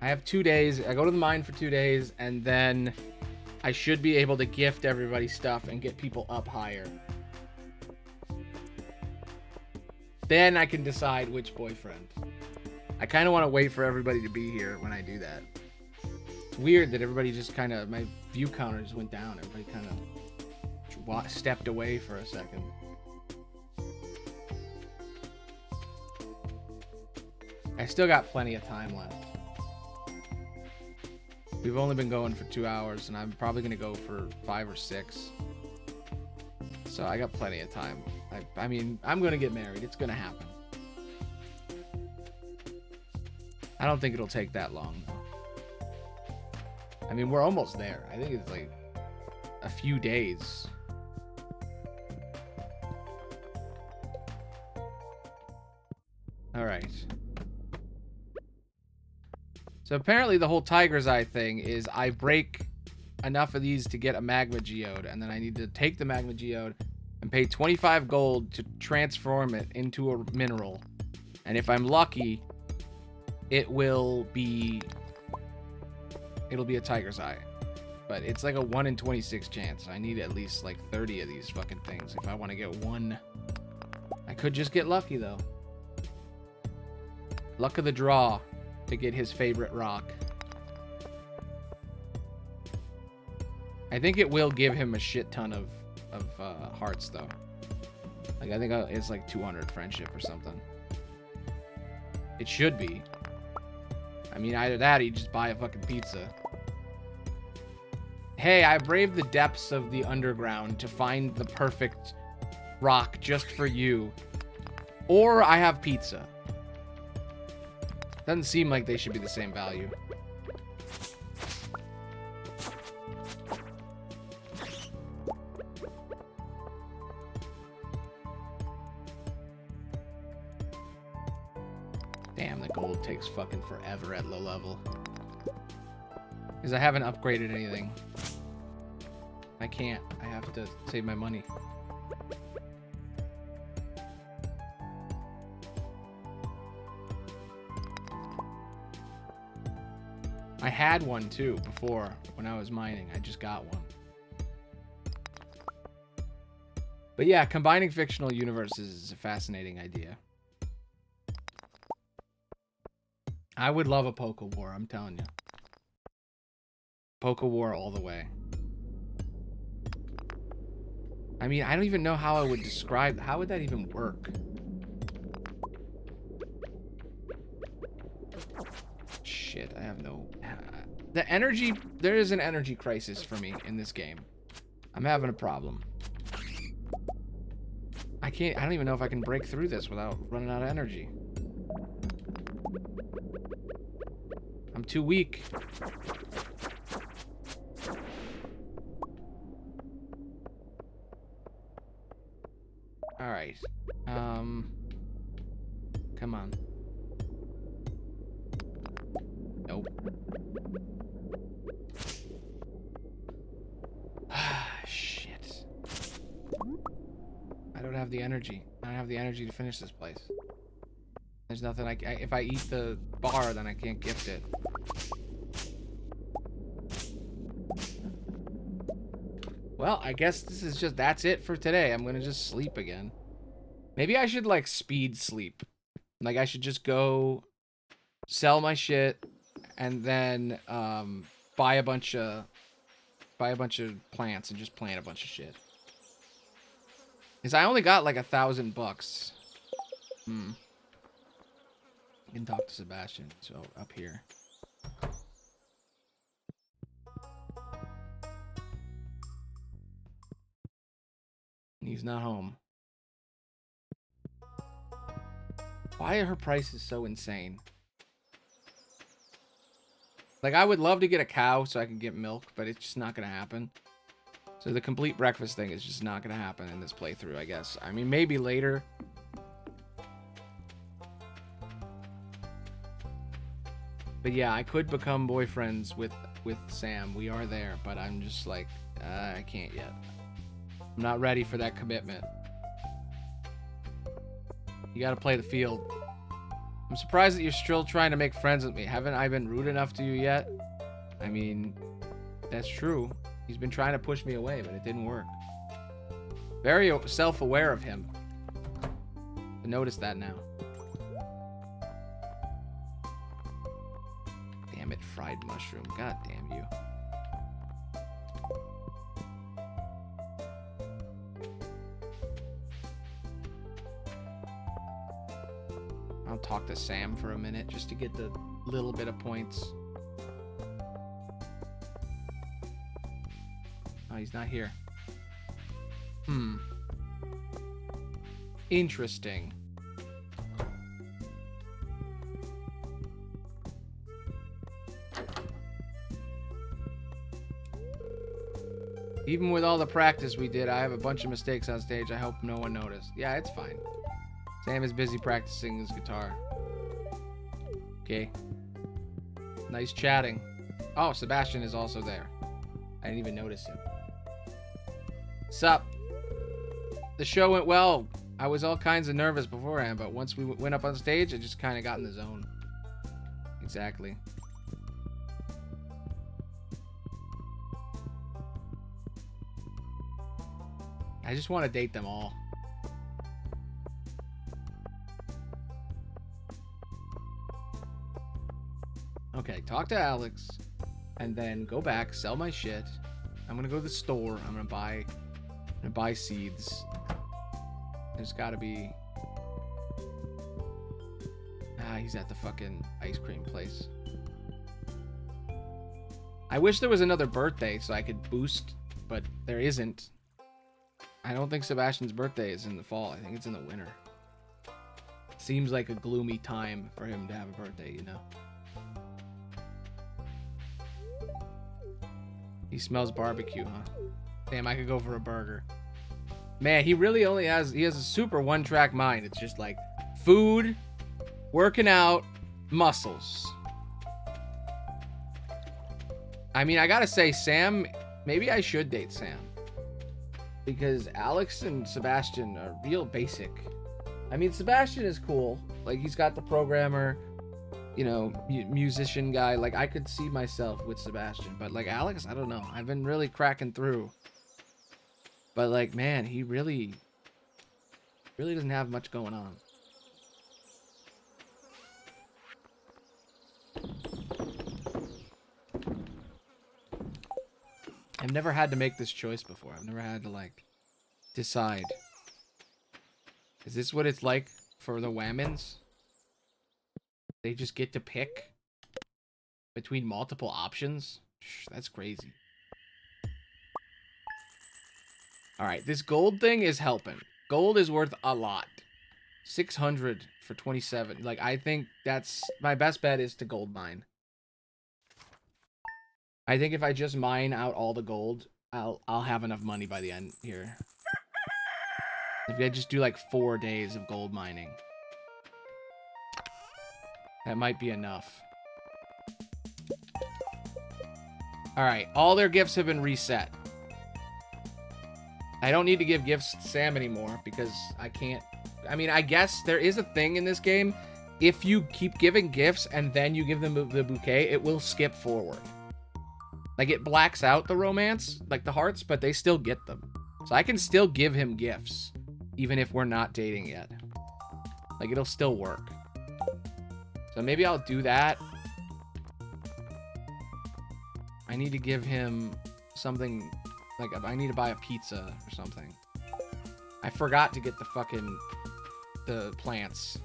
[SPEAKER 1] I have 2 days. I go to the mine for 2 days, and then I should be able to gift everybody stuff and get people up higher. Then I can decide which boyfriend. I kind of want to wait for everybody to be here when I do that. It's weird that everybody just kind of... My view counter just went down. Everybody kind of stepped away for a second. I still got plenty of time left. We've only been going for 2 hours, and I'm probably going to go for 5 or 6. So I got plenty of time. I mean, I'm going to get married. It's going to happen. I don't think it'll take that long, though. I mean, we're almost there. I think it's like a few days. All right. So apparently the whole tiger's eye thing is I break enough of these to get a magma geode, and then I need to take the magma geode and pay 25 gold to transform it into a mineral. And if I'm lucky, it'll be a tiger's eye. But it's like a 1 in 26 chance. I need at least like 30 of these fucking things if I want to get one. I could just get lucky though. Luck of the draw to get his favorite rock. I think it will give him a shit ton of hearts though. Like I think it's like 200 friendship or something. It should be. I mean, either that or you just buy a fucking pizza. Hey, I braved the depths of the underground to find the perfect rock just for you. Or I have pizza. Doesn't seem like they should be the same value. Damn, the gold takes fucking forever at low level. Because I haven't upgraded anything. I can't. I have to save my money. I had one too before when I was mining. I just got one. But yeah, combining fictional universes is a fascinating idea. I would love a Poké War, I'm telling you. Poké War all the way. I mean, I don't even know how I would describe... How would that even work? Shit, I have no... The energy... There is an energy crisis for me in this game. I'm having a problem. I don't even know if I can break through this without running out of energy. I'm too weak. Alright. Come on. Nope. Shit. I don't have the energy. don't have the energy to finish this place. There's nothing if I eat the bar, then I can't gift it. Well, I guess that's it for today. I'm gonna just sleep again. Maybe I should, like, speed sleep. Like, I should just go sell my shit and then buy a bunch of plants and just plant a bunch of shit. Because I only got like $1,000. I can talk to Sebastian. So up here. He's not home. Why are her prices so insane? Like, I would love to get a cow so I can get milk, but it's just not going to happen. So the complete breakfast thing is just not going to happen in this playthrough, I guess. I mean, maybe later. But yeah, I could become boyfriends with Sam. We are there, but I'm just like, I can't yet. I'm not ready for that commitment. You got to play the field. I'm surprised that you're still trying to make friends with me. Haven't I been rude enough to you yet? I mean, that's true. He's been trying to push me away, but it didn't work. Very self-aware of him. I noticed that now. Damn it, fried mushroom. God damn you. I'll talk to Sam for a minute just to get the little bit of points. Oh, he's not here. Interesting. Even with all the practice we did, I have a bunch of mistakes on stage. I hope no one noticed. Yeah, it's fine. Sam is busy practicing his guitar. Okay. Nice chatting. Oh, Sebastian is also there. I didn't even notice him. Sup? The show went well. I was all kinds of nervous beforehand, but once we went up on stage, I just kind of got in the zone. Exactly. I just want to date them all. Okay, talk to Alex, and then go back, sell my shit. I'm gonna go to the store. I'm gonna buy seeds. There's gotta be. He's at the fucking ice cream place. I wish there was another birthday so I could boost, but there isn't. I don't think Sebastian's birthday is in the fall. I think it's in the winter. Seems like a gloomy time for him to have a birthday, you know? He smells barbecue, huh? Damn, I could go for a burger. Man, he really only has... He has a super one-track mind. It's just like food, working out, muscles. I mean, I gotta say, Sam... Maybe I should date Sam. Because Alex and Sebastian are real basic. I mean, Sebastian is cool. Like, he's got the programmer... you know, musician guy. Like, I could see myself with Sebastian, but like Alex, I don't know. I've been really cracking through, but like, man, he really doesn't have much going on. I've never had to make this choice before. I've never had to like decide. Is this what it's like for the Whammons? They just get to pick between multiple options? That's crazy. Alright, this gold thing is helping. Gold is worth a lot. 600 for 27. Like, I think that's... My best bet is to gold mine. I think if I just mine out all the gold, I'll have enough money by the end here. If I just do like 4 days of gold mining. That might be enough. Alright, all their gifts have been reset. I don't need to give gifts to Sam anymore because I can't. I mean, I guess there is a thing in this game. If you keep giving gifts and then you give them the bouquet, it will skip forward. Like, it blacks out the romance, like the hearts, but they still get them. So I can still give him gifts, even if we're not dating yet. Like, it'll still work. So maybe I'll do that. I need to give him something, like, I need to buy a pizza or something. I forgot to get the plants.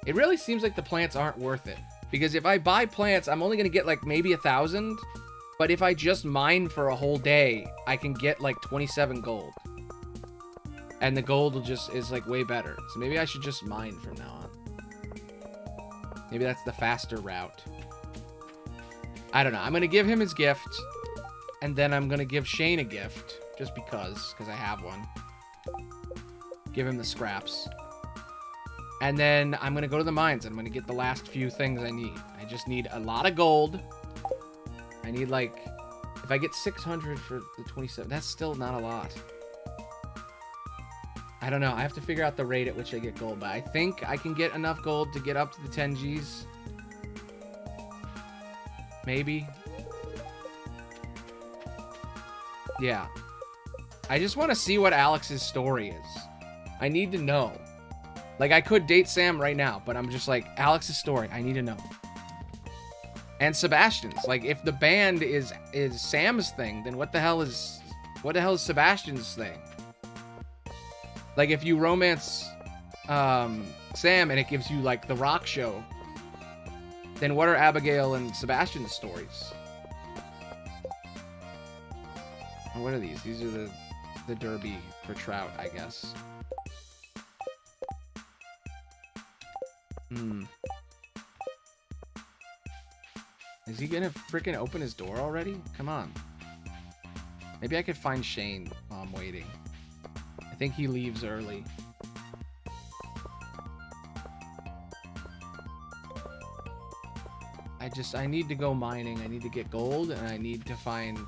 [SPEAKER 1] It really seems like the plants aren't worth it. Because if I buy plants, I'm only going to get, like, maybe 1,000. But if I just mine for a whole day, I can get, like, 27 gold. And the gold will is, like, way better. So maybe I should just mine from now on. Maybe that's the faster route. I don't know. I'm going to give him his gift. And then I'm going to give Shane a gift. Just because I have one. Give him the scraps. And then I'm going to go to the mines. I'm going to get the last few things I need. I just need a lot of gold. I need, like, if I get 600 for the 27, that's still not a lot. I don't know. I have to figure out the rate at which I get gold. But I think I can get enough gold to get up to the 10 Gs. Maybe. Yeah. I just want to see what Alex's story is. I need to know. Like, I could date Sam right now, but I'm just like, Alex's story, I need to know. And Sebastian's. Like, if the band is Sam's thing, then what the hell is Sebastian's thing? Like, if you romance Sam and it gives you, like, the rock show, then what are Abigail and Sebastian's stories? And what are these? These are the derby for trout, I guess. Is he gonna freaking open his door already? Come on. Maybe I could find Shane while I'm waiting. I think he leaves early. I need to go mining. I need to get gold, and I need to find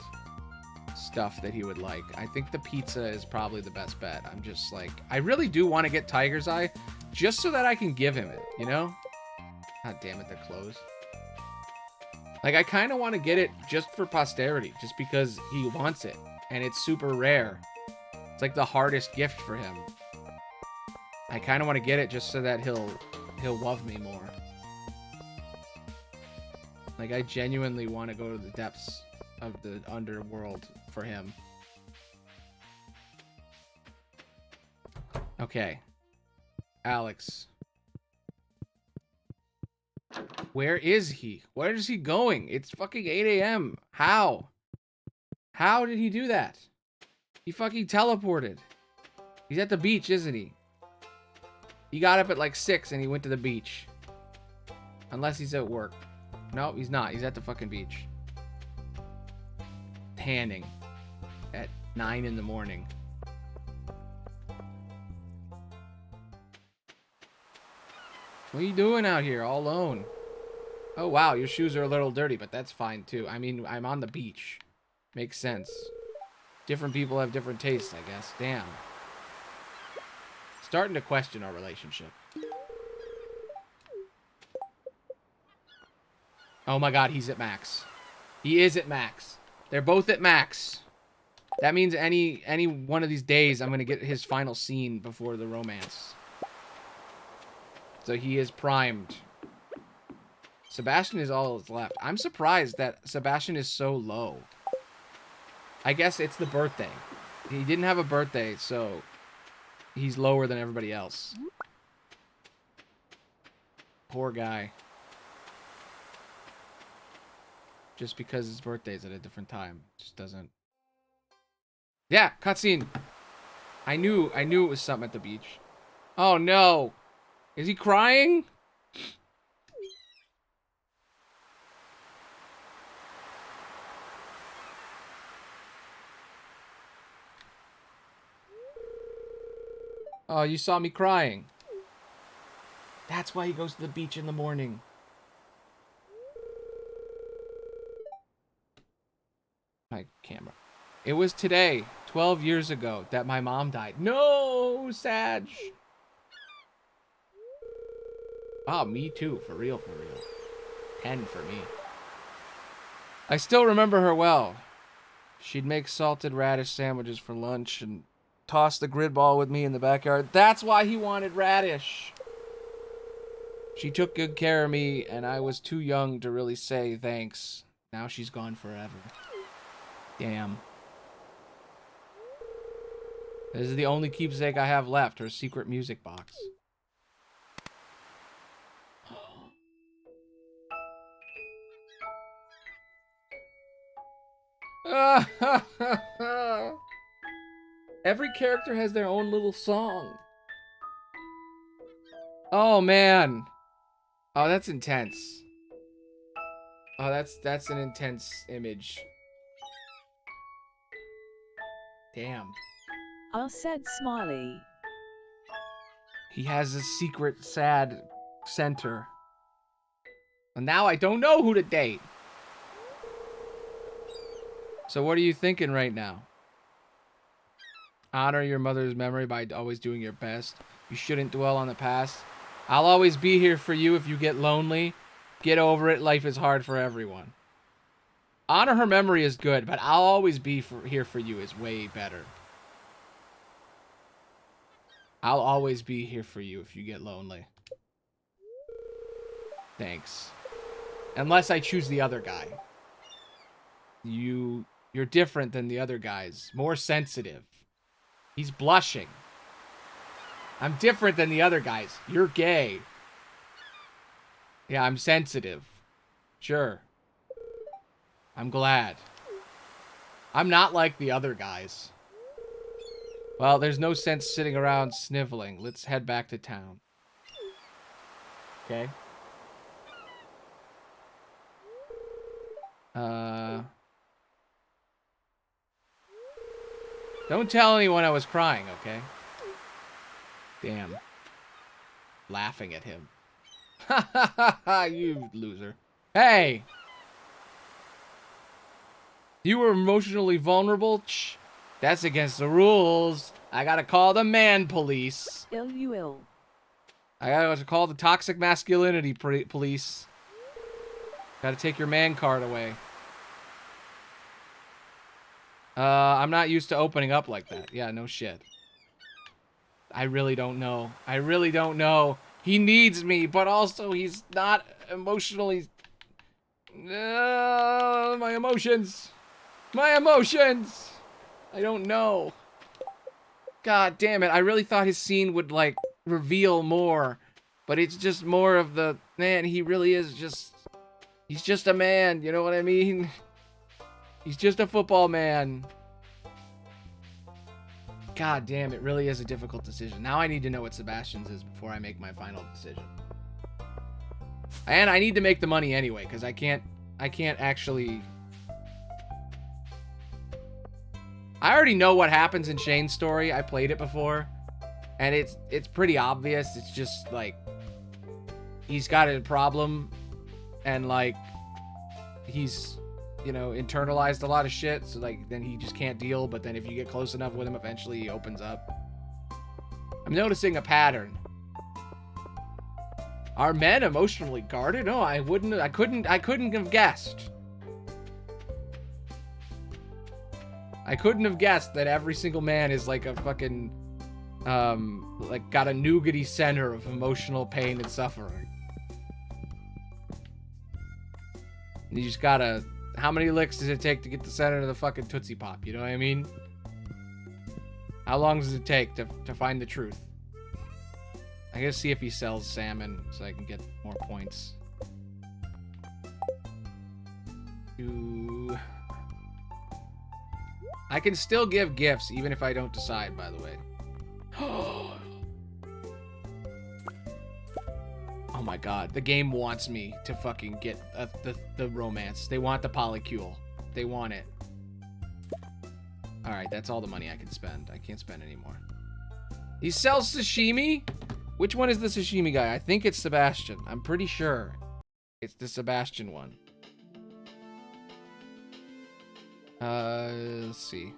[SPEAKER 1] stuff that he would like. I think the pizza is probably the best bet. I'm just like, I really do want to get Tiger's Eye, just so that I can give him it, you know? God damn it, they're closed. Like, I kind of want to get it just for posterity, just because he wants it, and it's super rare. It's like the hardest gift for him. I kind of want to get it just so that he'll love me more. Like, I genuinely want to go to the depths of the underworld for him. Okay. Alex. Where is he? Where is he going? It's fucking 8 a.m. How? How did he do that? He fucking teleported. He's at the beach, isn't he? He got up at like 6 and he went to the beach. Unless he's at work. No, he's not. He's at the fucking beach. Tanning. At 9 in the morning. What are you doing out here all alone? Oh, wow, your shoes are a little dirty, but that's fine, too. I mean, I'm on the beach. Makes sense. Different people have different tastes, I guess. Damn. Starting to question our relationship. Oh my god, he's at max. He is at max. They're both at max. That means any one of these days, I'm going to get his final scene before the romance. So he is primed. Sebastian is all that's left. I'm surprised that Sebastian is so low. I guess it's the birthday. He didn't have a birthday, so he's lower than everybody else. Poor guy. Just because his birthday's at a different time. Just doesn't... Yeah, cutscene. I knew it was something at the beach. Oh no. Is he crying? Oh, you saw me crying. That's why he goes to the beach in the morning. My camera. It was today, 12 years ago that my mom died. No, Sag. Oh, me too. For real, for real. 10 for me. I still remember her well. She'd make salted radish sandwiches for lunch and toss the grid ball with me in the backyard. That's why he wanted radish. She took good care of me, and I was too young to really say thanks. Now she's gone forever. Damn. This is the only keepsake I have left, her secret music box. Every character has their own little song. Oh, man. Oh, that's intense. Oh, that's an intense image. Damn.
[SPEAKER 2] Our sad smiley.
[SPEAKER 1] He has a secret sad center. And now I don't know who to date. So what are you thinking right now? Honor your mother's memory by always doing your best. You shouldn't dwell on the past. I'll always be here for you if you get lonely. Get over it. Life is hard for everyone. Honor her memory is good, but I'll always be here for you is way better. I'll always be here for you if you get lonely. Thanks. Unless I choose the other guy. You're different than the other guys. More sensitive. He's blushing. I'm different than the other guys. You're gay. Yeah, I'm sensitive. Sure. I'm glad. I'm not like the other guys. Well, there's no sense sitting around sniveling. Let's head back to town. Okay. Don't tell anyone I was crying, okay? Damn. Laughing at him. Ha ha ha ha, you loser. Hey! You were emotionally vulnerable? Shh. That's against the rules. I gotta call the man police.
[SPEAKER 2] LUL.
[SPEAKER 1] I gotta call the toxic masculinity police. Gotta take your man card away. I'm not used to opening up like that. Yeah, no shit. I really don't know. I really don't know. He needs me, but also he's not emotionally... my emotions. My emotions. I don't know. God damn it. I really thought his scene would, like, reveal more. But it's just more of the... Man, he really is just... He's just a man, you know what I mean? He's just a football man. God damn, it really is a difficult decision. Now I need to know what Sebastian's is before I make my final decision. And I need to make the money anyway, because I can't actually... I already know what happens in Shane's story. I played it before. And it's pretty obvious. It's just, like... He's got a problem. And, like... He's... you know, internalized a lot of shit, so, like, then he just can't deal, but then if you get close enough with him, eventually he opens up. I'm noticing a pattern. Are men emotionally guarded? No, I couldn't have guessed. I couldn't have guessed that every single man is, like, a fucking, like, got a nougaty center of emotional pain and suffering. You just gotta... How many licks does it take to get the center of the fucking Tootsie Pop? You know what I mean? How long does it take to find the truth? I gotta see if he sells salmon so I can get more points. I can still give gifts even if I don't decide, by the way. Oh my god, the game wants me to fucking get the romance. They want the polycule. They want it. Alright, that's all the money I can spend. I can't spend any more. He sells sashimi? Which one is the sashimi guy? I think it's Sebastian. I'm pretty sure it's the Sebastian one. Let's see.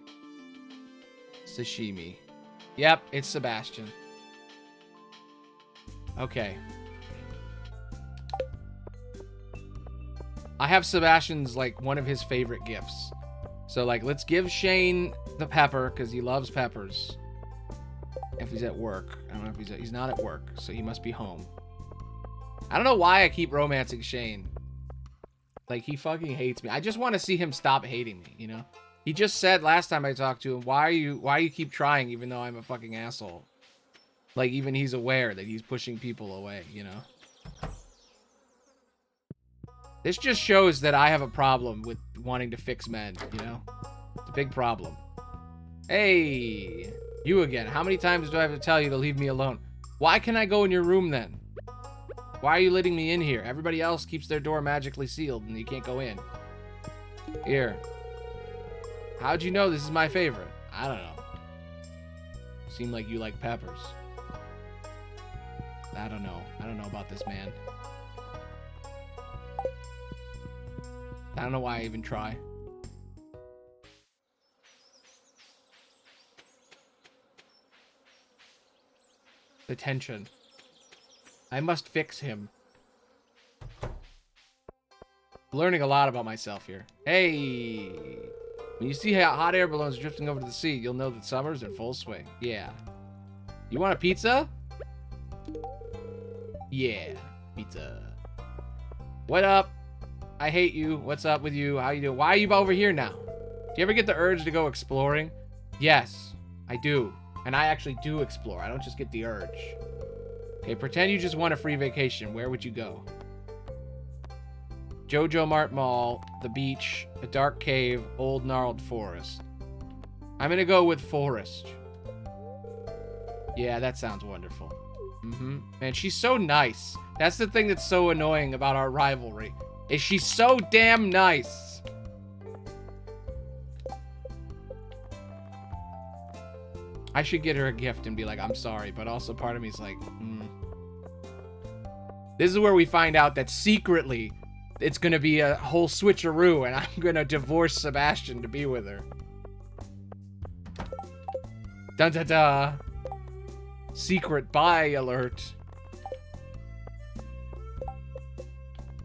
[SPEAKER 1] Sashimi. Yep, it's Sebastian. Okay. I have Sebastian's, like, one of his favorite gifts. So, like, let's give Shane the pepper, because he loves peppers. If he's at work. I don't know if he's not at work, so he must be home. I don't know why I keep romancing Shane. Like, he fucking hates me. I just want to see him stop hating me, you know? He just said last time I talked to him, why you keep trying even though I'm a fucking asshole? Like, even he's aware that he's pushing people away, you know? This just shows that I have a problem with wanting to fix men, you know? It's a big problem. Hey, you again. How many times do I have to tell you to leave me alone? Why can I go in your room then? Why are you letting me in here? Everybody else keeps their door magically sealed and you can't go in. Here. How'd you know this is my favorite? I don't know. Seem like you like peppers. I don't know. I don't know about this man. I don't know why I even try. The tension. I must fix him. Learning a lot about myself here. Hey! When you see hot air balloons drifting over to the sea, you'll know that summer's in full swing. Yeah. You want a pizza? Yeah. Pizza. What up? I hate you. What's up with you? How you doing? Why are you over here now? Do you ever get the urge to go exploring? Yes, I do. And I actually do explore. I don't just get the urge. Okay, pretend you just want a free vacation. Where would you go? Jojo Mart Mall, the beach, a dark cave, old gnarled forest. I'm gonna go with forest. Yeah, that sounds wonderful. Man, she's so nice. That's the thing that's so annoying about our rivalry. Is she's so damn nice. I should get her a gift and be like, I'm sorry, but also part of me is like, This is where we find out that secretly it's gonna be a whole switcheroo and I'm gonna divorce Sebastian to be with her. Dun da da. Secret buy alert.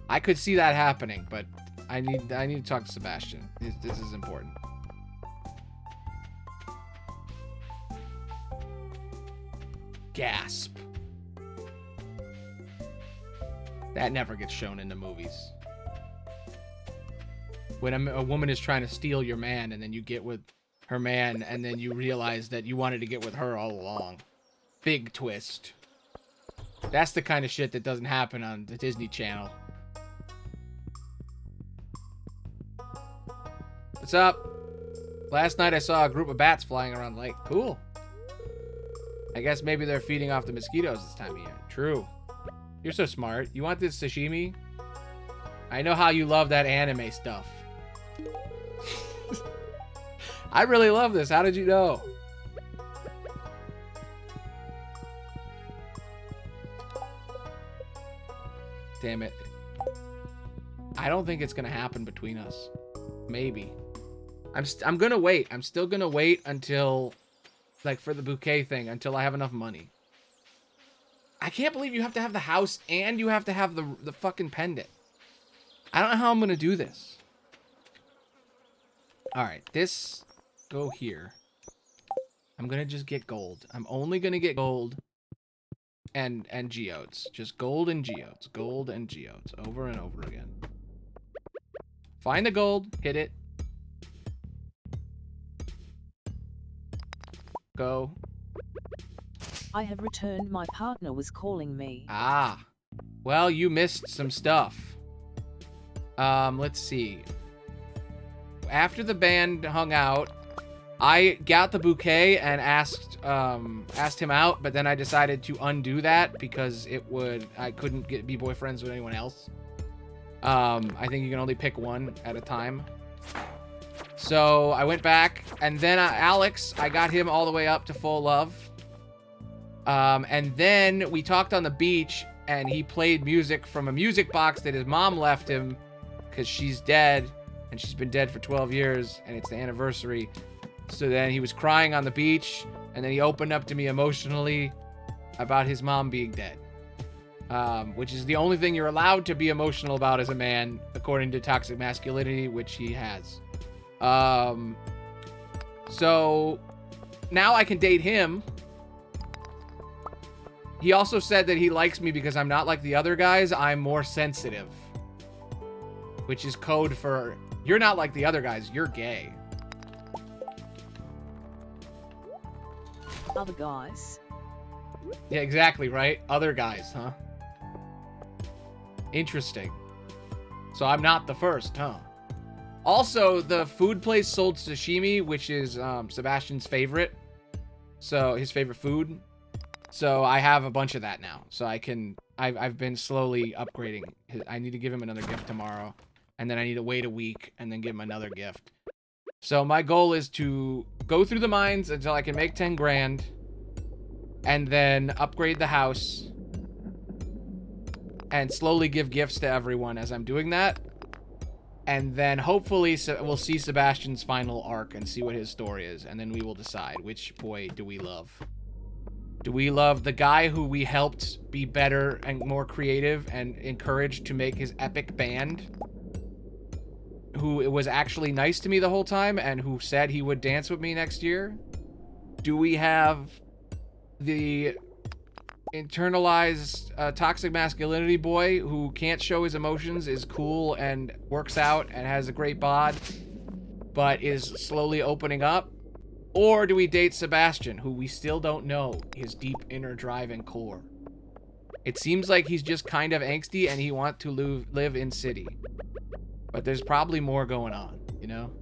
[SPEAKER 1] I could see that happening, but I need to talk to Sebastian. This is important. Gasp. That never gets shown in the movies. When a woman is trying to steal your man and then you get with her man and then you realize that you wanted to get with her all along. Big twist. That's the kind of shit that doesn't happen on the Disney Channel. What's up? Last night I saw a group of bats flying around the lake. Cool. I guess maybe they're feeding off the mosquitoes this time of year. True. You're so smart. You want this sashimi? I know how you love that anime stuff. I really love this. How did you know? Damn it. I don't think it's gonna happen between us. Maybe. I'm gonna wait. I'm still gonna wait until, like, for the bouquet thing, until I have enough money. I can't believe you have to have the house and you have to have the fucking pendant. I don't know how I'm gonna do this. Alright, this... Go here. I'm gonna just get gold. I'm only gonna get gold and geodes. Just gold and geodes. Gold and geodes. Over and over again. Find the gold. Hit it. Go.
[SPEAKER 2] I have returned. My partner was calling me.
[SPEAKER 1] Ah. Well, you missed some stuff. Let's see. After the band hung out, I got the bouquet and asked him out, but then I decided to undo that because I couldn't be boyfriends with anyone else. I think you can only pick one at a time. So I went back, and then Alex, I got him all the way up to full love. And then we talked on the beach, and he played music from a music box that his mom left him because she's dead, and she's been dead for 12 years, and it's the anniversary. So then he was crying on the beach, and then he opened up to me emotionally about his mom being dead. Which is the only thing you're allowed to be emotional about as a man, according to toxic masculinity, which he has. So now I can date him. He also said that he likes me because I'm not like the other guys. I'm more sensitive, which is code for you're not like the other guys. You're gay.
[SPEAKER 2] Other guys?
[SPEAKER 1] Yeah, exactly, right? Other guys, huh? Interesting. So I'm not the first, huh? Also, the food place sold sashimi, which is Sebastian's favorite. So his favorite food. So I have a bunch of that now. So I've been slowly upgrading. I need to give him another gift tomorrow. And then I need to wait a week and then give him another gift. So my goal is to go through the mines until I can make 10 grand. And then upgrade the house. And slowly give gifts to everyone as I'm doing that. And then hopefully we'll see Sebastian's final arc and see what his story is. And then we will decide which boy do we love. Do we love the guy who we helped be better and more creative and encouraged to make his epic band? Who was actually nice to me the whole time and who said he would dance with me next year? Do we have the internalized toxic masculinity boy who can't show his emotions, is cool and works out and has a great bod, but is slowly opening up? Or do we date Sebastian, who we still don't know his deep inner drive and core? It seems like he's just kind of angsty and he wants to live in city. But there's probably more going on, you know?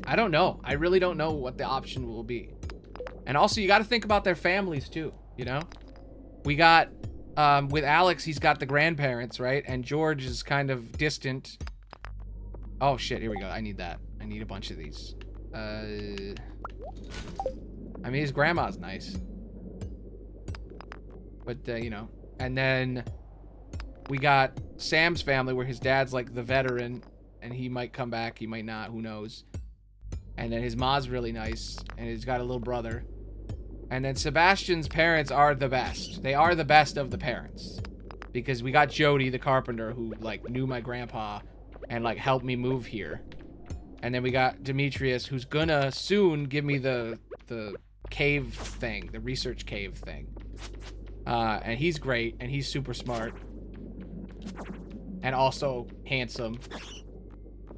[SPEAKER 1] I don't know. I really don't know what the option will be. And also, you got to think about their families, too, you know? We got, with Alex, he's got the grandparents, right? And George is kind of distant. Oh, shit, here we go. I need that. I need a bunch of these. I mean, his grandma's nice. But, you know. And then we got Sam's family, where his dad's, like, the veteran. And he might come back. He might not. Who knows? And then his mom's really nice. And he's got a little brother. And then Sebastian's parents are the best. They are the best of the parents. Because we got Jody, the carpenter, who, like, knew my grandpa and, like, helped me move here. And then we got Demetrius, who's gonna soon give me the cave thing, the research cave thing. And he's great, and he's super smart. And also handsome.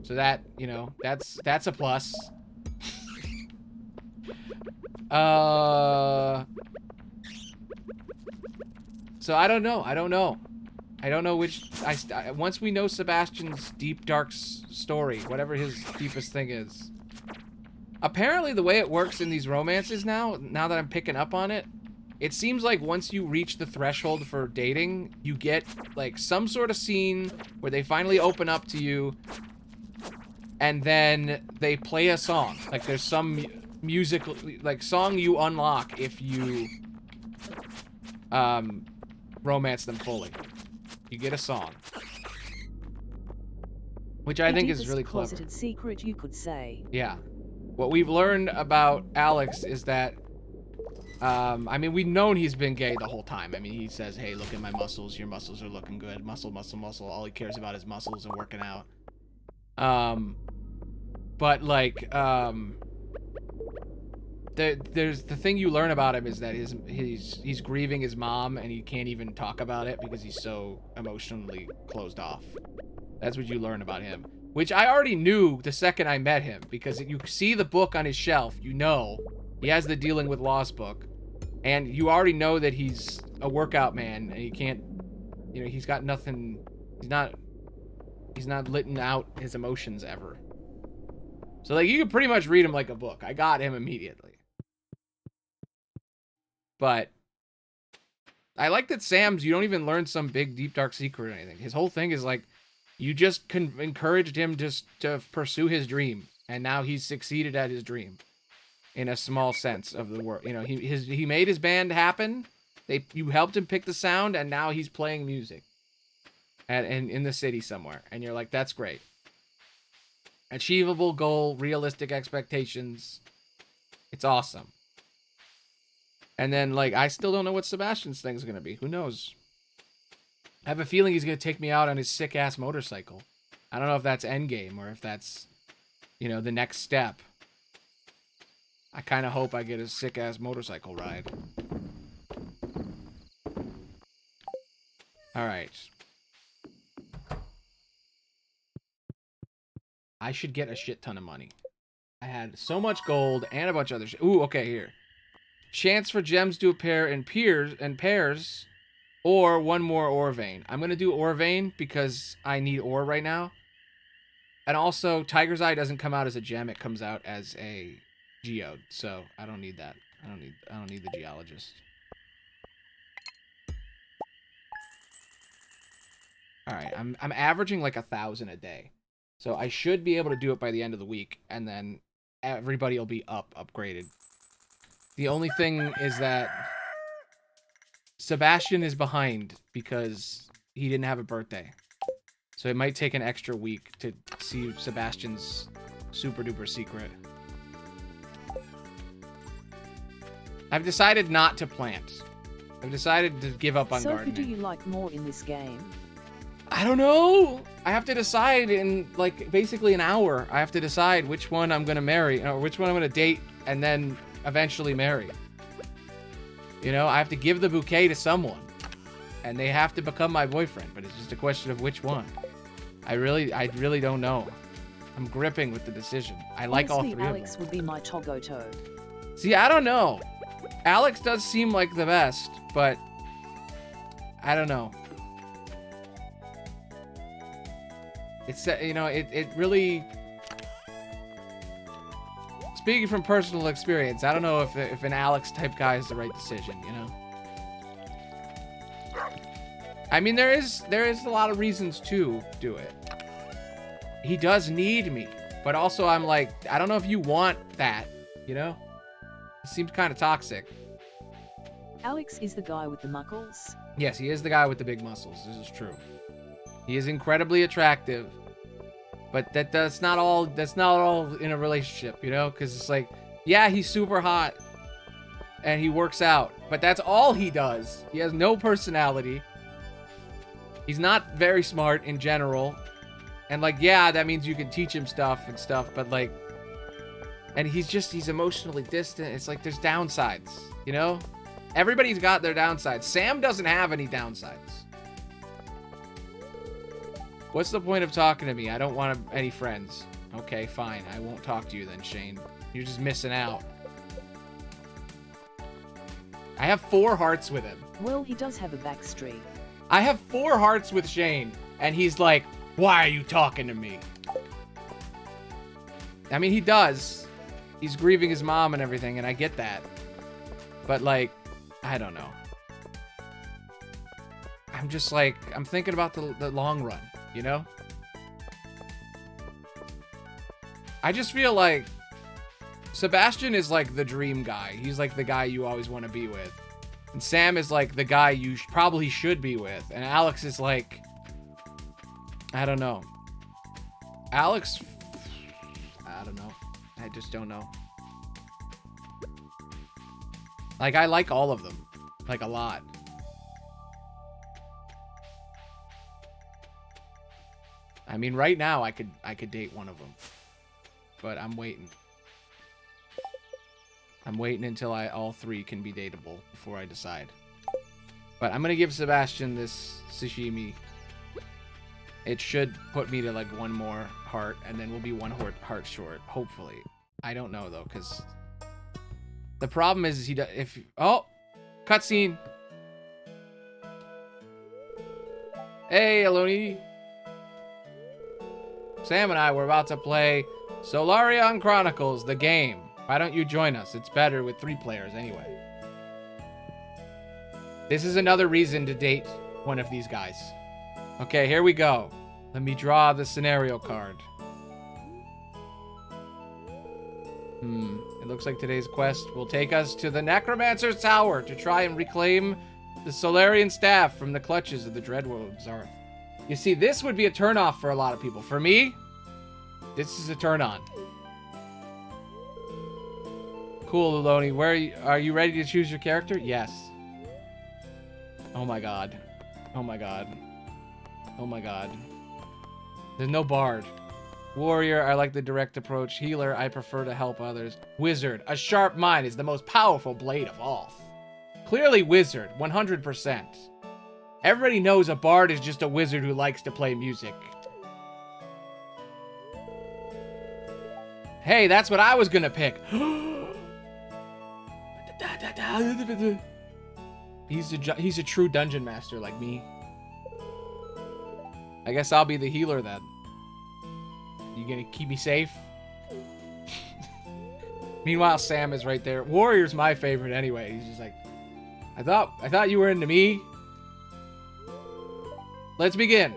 [SPEAKER 1] So that, you know, that's a plus. So I don't know. I don't know which. Once we know Sebastian's deep, dark story, whatever his deepest thing is. Apparently, the way it works in these romances now that I'm picking up on it, it seems like once you reach the threshold for dating, you get, like, some sort of scene where they finally open up to you, and then they play a song. Like, there's some music, like, song you unlock if you romance them fully. You get a song, which I think is really clever.
[SPEAKER 2] Closeted secret, you could say.
[SPEAKER 1] Yeah. What we've learned about Alex is that, I mean, we've known he's been gay the whole time. I mean, he says, hey, look at my muscles. Your muscles are looking good. Muscle, muscle, muscle. All he cares about is muscles and working out. But, like, there's the thing you learn about him is that he's grieving his mom and he can't even talk about it because he's so emotionally closed off. That's what you learn about him, which I already knew the second I met him, because you see the book on his shelf, you know he has the Dealing with Loss book, and you already know that he's a workout man and he can't, you know, he's got nothing, he's not letting out his emotions ever. So, like, you can pretty much read him like a book. I got him immediately. But I like that Sam's, you don't even learn some big, deep, dark secret or anything. His whole thing is, like, you just encouraged him to pursue his dream. And now he's succeeded at his dream. In a small sense of the word. You know, he made his band happen. You helped him pick the sound, and now he's playing music. And in the city somewhere. And you're like, that's great. Achievable goal, realistic expectations. It's awesome. And then, like, I still don't know what Sebastian's thing's gonna be. Who knows? I have a feeling he's gonna take me out on his sick-ass motorcycle. I don't know if that's endgame or if that's, you know, the next step. I kind of hope I get a sick-ass motorcycle ride. Alright. I should get a shit ton of money. I had so much gold and a bunch of other shit. Ooh, okay, here. Chance for gems to appear in pairs, or one more ore vein. I'm going to do ore vein because I need ore right now. And also, Tiger's Eye doesn't come out as a gem. It comes out as a geode. So, I don't need that. I don't need the geologist. Alright, I'm averaging like 1,000 a day. So, I should be able to do it by the end of the week. And then everybody will be upgraded. The only thing is that Sebastian is behind because he didn't have a birthday. So it might take an extra week to see Sebastian's super duper secret. I've decided not to plant. I've decided to give up on gardening.
[SPEAKER 2] So who do you like more in this game?
[SPEAKER 1] I don't know. I have to decide in like basically an hour. I have to decide which one I'm going to marry or which one I'm going to date and then eventually marry. You know, I have to give the bouquet to someone. And they have to become my boyfriend, but it's just a question of which one. I really don't know. I'm gripping with the decision. I like all three of them.
[SPEAKER 2] Alex would be my Togoto.
[SPEAKER 1] See, I don't know. Alex does seem like the best, but I don't know. It's, you know, it really... Speaking from personal experience, I don't know if an Alex type guy is the right decision, you know? I mean, there is a lot of reasons to do it. He does need me, but also I'm like, I don't know if you want that, you know? It seems kind of toxic.
[SPEAKER 2] Alex is the guy with the muscles?
[SPEAKER 1] Yes, he is the guy with the big muscles. This is true. He is incredibly attractive. But that's not all in a relationship, you know? Because it's like, yeah, he's super hot. And he works out. But that's all he does. He has no personality. He's not very smart in general. And like, yeah, that means you can teach him stuff. But like, and he's emotionally distant. It's like, there's downsides, you know? Everybody's got their downsides. Sam doesn't have any downsides. What's the point of talking to me? I don't want any friends. Okay, fine. I won't talk to you then, Shane. You're just missing out. I have 4 hearts with him.
[SPEAKER 2] Well, he does have a backstreet.
[SPEAKER 1] I have 4 hearts with Shane, and he's like, why are you talking to me? I mean, he does. He's grieving his mom and everything, and I get that. But, like, I don't know. I'm just like, I'm thinking about the long run. You know? I just feel like Sebastian is like the dream guy. He's like the guy you always want to be with. And Sam is like the guy you probably should be with. And Alex is like, I don't know. Alex, I don't know. I just don't know. Like, I like all of them. Like, a lot. I mean, right now I could date one of them, but I'm waiting. I'm waiting until all 3 can be dateable before I decide. But I'm gonna give Sebastian this sashimi. It should put me to like 1 more heart, and then we'll be 1 heart short. Hopefully, I don't know though, because the problem is oh, cutscene. Hey, Aloni. Sam and I were about to play Solarion Chronicles, the game. Why don't you join us? It's better with 3 players anyway. This is another reason to date one of these guys. Okay, here we go. Let me draw the scenario card. It looks like today's quest will take us to the Necromancer's Tower to try and reclaim the Solarian staff from the clutches of the Dreadwood Zarth. You see, this would be a turnoff for a lot of people. For me, This is a turn on. Cool, Luloni. Are you ready to choose your character? Yes. Oh my god. Oh my god. Oh my god. There's no bard. Warrior, I like the direct approach. Healer, I prefer to help others. Wizard, a sharp mind is the most powerful blade of all. Clearly wizard, 100%. Everybody knows a bard is just a wizard who likes to play music. Hey, that's what I was gonna pick. He's a true dungeon master like me. I guess I'll be the healer then. You gonna keep me safe? Meanwhile, Sam is right there. Warrior's my favorite anyway. He's just like, I thought you were into me. Let's begin.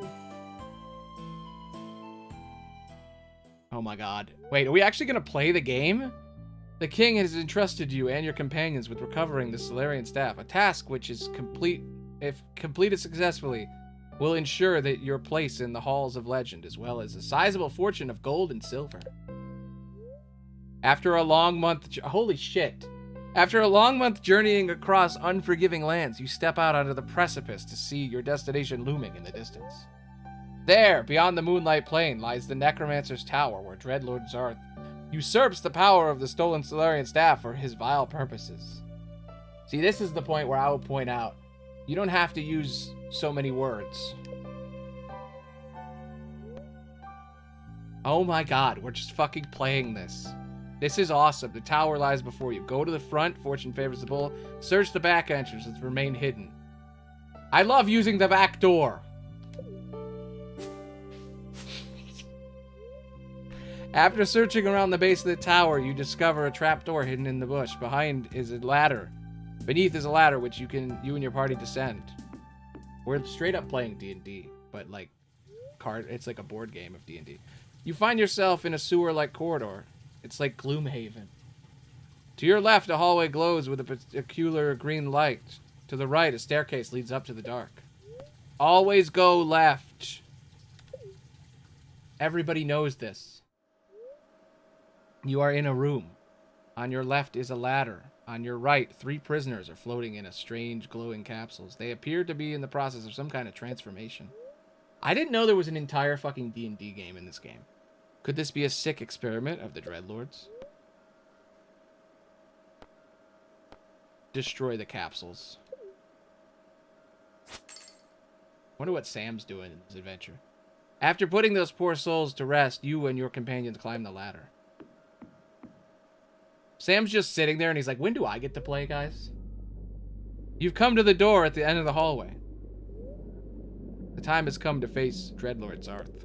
[SPEAKER 1] Oh my god. Wait, are we actually gonna play the game? The king has entrusted you and your companions with recovering the Solarian staff, a task which is if completed successfully, will ensure that your place in the halls of legend, as well as a sizable fortune of gold and silver. After a long month, holy shit. After a long month journeying across unforgiving lands, you step out onto the precipice to see your destination looming in the distance. There, beyond the moonlight plain, lies the Necromancer's Tower, where Dreadlord Zarth usurps the power of the stolen Solarian staff for his vile purposes. See, this is the point where I will point out, you don't have to use so many words. Oh my god, we're just fucking playing this. This is awesome. The tower lies before you. Go to the front, fortune favors the bull. Search the back entrance and remain hidden. I love using the back door. After searching around the base of the tower, you discover a trapdoor hidden in the bush. Behind is a ladder. Beneath is a ladder which you and your party descend. We're straight up playing D&D, but like it's like a board game of D&D. You find yourself in a sewer-like corridor. It's like Gloomhaven. To your left, a hallway glows with a peculiar green light. To the right, a staircase leads up to the dark. Always go left. Everybody knows this. You are in a room. On your left is a ladder. On your right, 3 prisoners are floating in a strange glowing capsules. They appear to be in the process of some kind of transformation. I didn't know there was an entire fucking D&D game in this game. Could this be a sick experiment of the Dreadlords? Destroy the capsules. Wonder what Sam's doing in this adventure. After putting those poor souls to rest, you and your companions climb the ladder. Sam's just sitting there and he's like, when do I get to play, guys? You've come to the door at the end of the hallway. The time has come to face Dreadlord Zarth.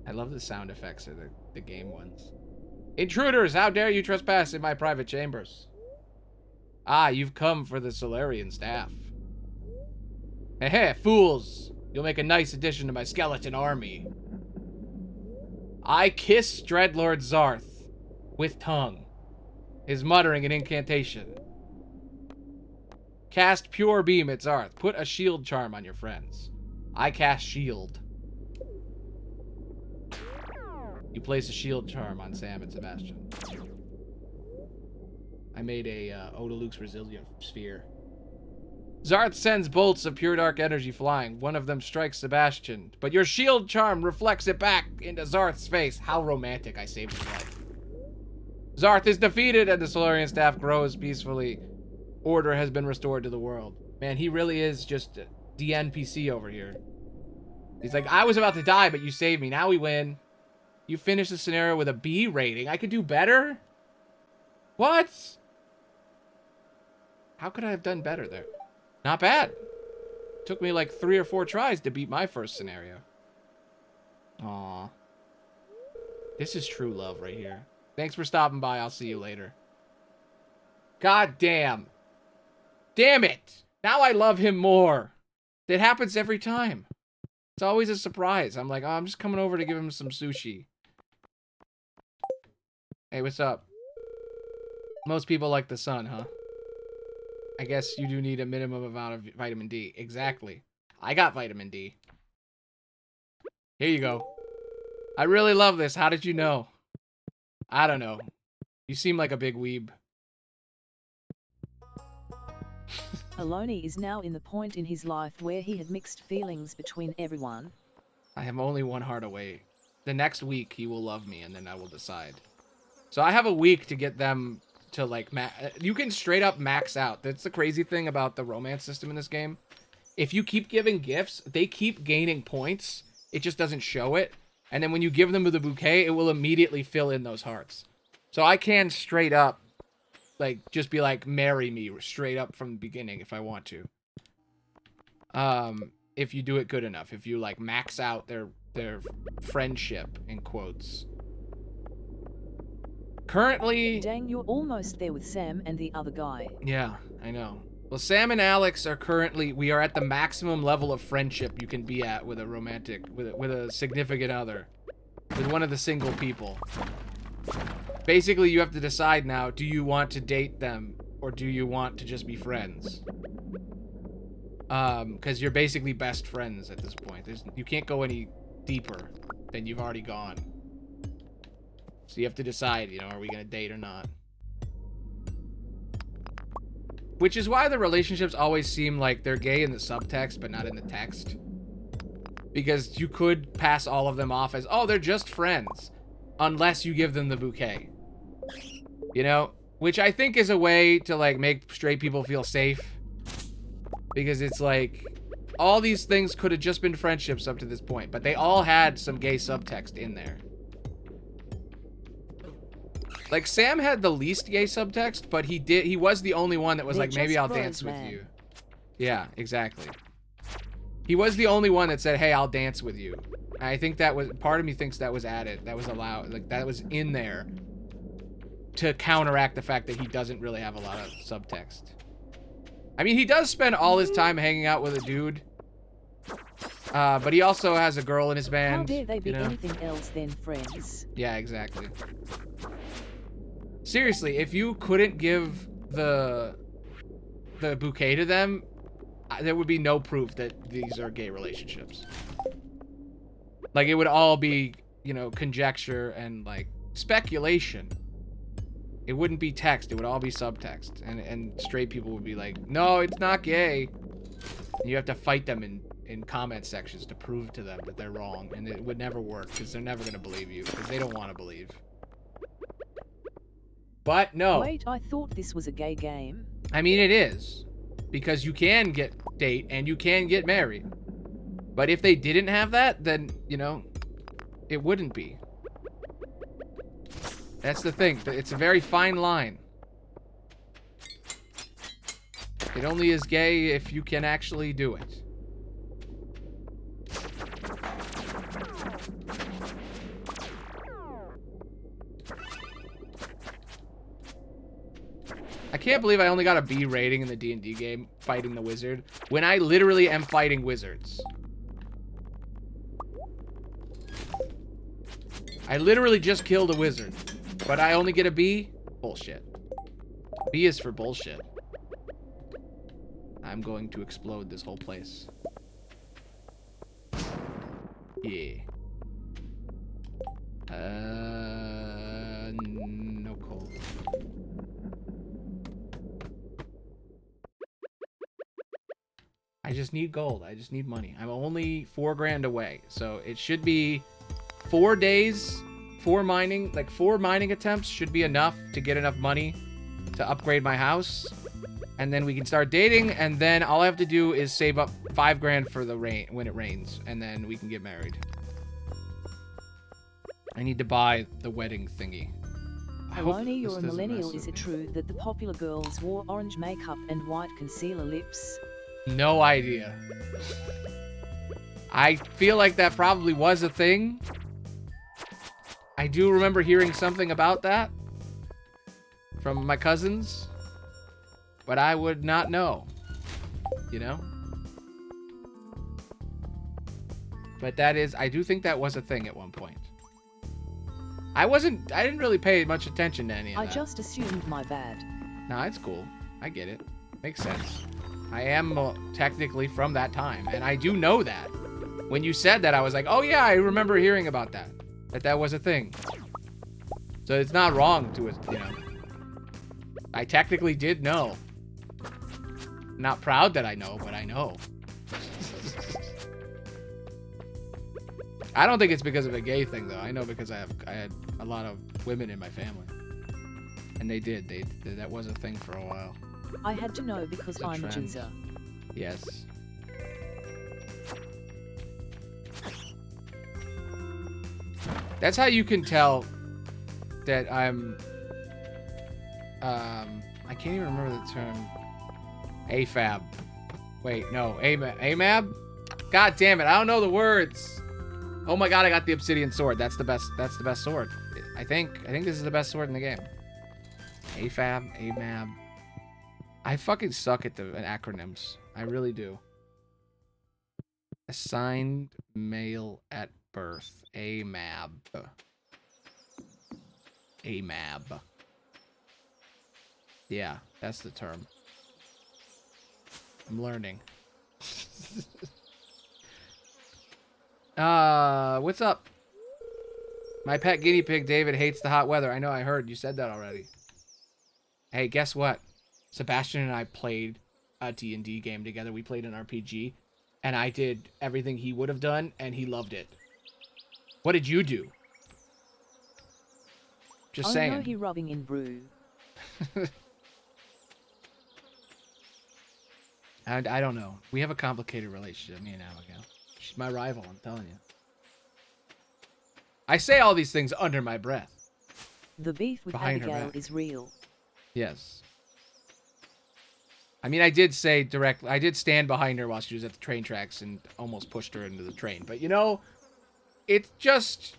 [SPEAKER 1] I love the sound effects of the game ones. Intruders, how dare you trespass in my private chambers? Ah, you've come for the Solarian staff. Heh, fools. You'll make a nice addition to my skeleton army. I kiss Dreadlord Zarth with tongue. Is muttering an incantation. Cast pure beam at Zarth. Put a shield charm on your friends. I cast shield. You place a shield charm on Sam and Sebastian. I made a Odaluk's resilient sphere. Zarth sends bolts of pure dark energy flying. One of them strikes Sebastian, but your shield charm reflects it back into Zarth's face. How romantic, I saved his life. Zarth is defeated and the Solarian staff grows peacefully. Order has been restored to the world. Man, he really is just the NPC over here. He's like, I was about to die, but you saved me. Now we win. You finished the scenario with a B rating. I could do better? What? How could I have done better there? Not bad. Took me like 3 or 4 tries to beat my first scenario. Aw. This is true love right here. Thanks for stopping by. I'll see you later. God damn. Damn it. Now I love him more. It happens every time. It's always a surprise. I'm like, oh, I'm just coming over to give him some sushi. Hey, what's up? Most people like the sun, huh? I guess you do need a minimum amount of vitamin D. Exactly. I got vitamin D. Here you go. I really love this. How did you know? I don't know. You seem like a big weeb.
[SPEAKER 2] Aloni is now in the point in his life where he had mixed feelings between everyone.
[SPEAKER 1] I am only one heart away. The next week, he will love me, and then I will decide. So I have a week to get them to, like, you can straight up max out. That's the crazy thing about the romance system in this game. If you keep giving gifts, they keep gaining points. It just doesn't show it. And then when you give them the bouquet, it will immediately fill in those hearts. So I can straight up, like, just be like, marry me straight up from the beginning if I want to. If you do it good enough. If you, like, max out their friendship, in quotes. Currently...
[SPEAKER 2] Dang, you're almost there with Sam and the other guy.
[SPEAKER 1] Yeah, I know. Well, Sam and Alex are currently... We are at the maximum level of friendship you can be at with a romantic... With a significant other. With one of the single people. Basically, you have to decide now, do you want to date them? Or do you want to just be friends? Because you're basically best friends at this point. You can't go any deeper than you've already gone. So you have to decide, you know, are we going to date or not? Which is why the relationships always seem like they're gay in the subtext, but not in the text. Because you could pass all of them off as, oh, they're just friends. Unless you give them the bouquet. You know? Which I think is a way to, like, make straight people feel safe. Because it's like, all these things could have just been friendships up to this point. But they all had some gay subtext in there. Like, Sam had the least gay subtext, but he was the only one that was like, maybe I'll dance with you. Yeah, exactly. He was the only one that said, hey, I'll dance with you. And I think that was, part of me thinks that was added, that was allowed, like, that was in there to counteract the fact that he doesn't really have a lot of subtext. I mean, he does spend all his time hanging out with a dude. But he also has a girl in his band.
[SPEAKER 2] How dare they be anything else than friends?
[SPEAKER 1] Yeah, exactly. Seriously, if you couldn't give the bouquet to them, there would be no proof that these are gay relationships. Like, it would all be, you know, conjecture and, like, speculation. It wouldn't be text. It would all be subtext. And straight people would be like, no, it's not gay. And you have to fight them in comment sections to prove to them that they're wrong. And it would never work because they're never going to believe you because they don't want to believe. But no.
[SPEAKER 2] Wait, I thought this was a gay game.
[SPEAKER 1] I mean, it is. Because you can date and you can get married. But if they didn't have that, then, you know, it wouldn't be. That's the thing. It's a very fine line. It only is gay if you can actually do it. I can't believe I only got a B rating in the D&D game fighting the wizard when I literally am fighting wizards. I literally just killed a wizard, but I only get a B? Bullshit. B is for bullshit. I'm going to explode this whole place. Yeah. No coal. I just need gold. I just need money. I'm only 4 grand away. So it should be 4 days, 4 mining attempts should be enough to get enough money to upgrade my house. And then we can start dating. And then all I have to do is save up 5 grand for the rain when it rains. And then we can get married. I need to buy the wedding thingy.
[SPEAKER 2] Aloni, you're a millennial. Is it true that the popular girls wore orange makeup and white concealer lips?
[SPEAKER 1] No idea. I feel like that probably was a thing. I do remember hearing something about that from my cousins, but I would not know, you know? But that is, I do think that was a thing at one point. I didn't really pay much attention to any of that.
[SPEAKER 2] I just assumed, my bad.
[SPEAKER 1] Nah, it's cool. I get it. Makes sense. I am technically from that time, and I do know that. When you said that, I was like, oh yeah, I remember hearing about that. that was a thing. So it's not wrong to, you know. I technically did know. Not proud that I know, but I know. I don't think it's because of a gay thing, though. I know because I had a lot of women in my family. And they did. That was a thing for a while.
[SPEAKER 2] I had to know because I'm a chooser.
[SPEAKER 1] Yes. That's how you can tell that I'm... I can't even remember the term. AFAB. Wait, no. AMAB? God damn it, I don't know the words. Oh my god, I got the obsidian sword. That's the best sword. I think this is the best sword in the game. AFAB, AMAB. I fucking suck at the acronyms. I really do. Assigned male at birth. AMAB. AMAB. Yeah, that's the term. I'm learning. What's up? My pet guinea pig, David, hates the hot weather. I know, I heard. You said that already. Hey, guess what? Sebastian and I played a D&D game together. We played an RPG, and I did everything he would have done, and he loved it. What did you do? Just saying.
[SPEAKER 2] I know he rubbing in brew.
[SPEAKER 1] I don't know. We have a complicated relationship, me and Abigail. She's my rival, I'm telling you. I say all these things under my breath.
[SPEAKER 2] The beef with Abigail is real.
[SPEAKER 1] Yes. I mean, I did say directly, I did stand behind her while she was at the train tracks and almost pushed her into the train. But, you know, it's just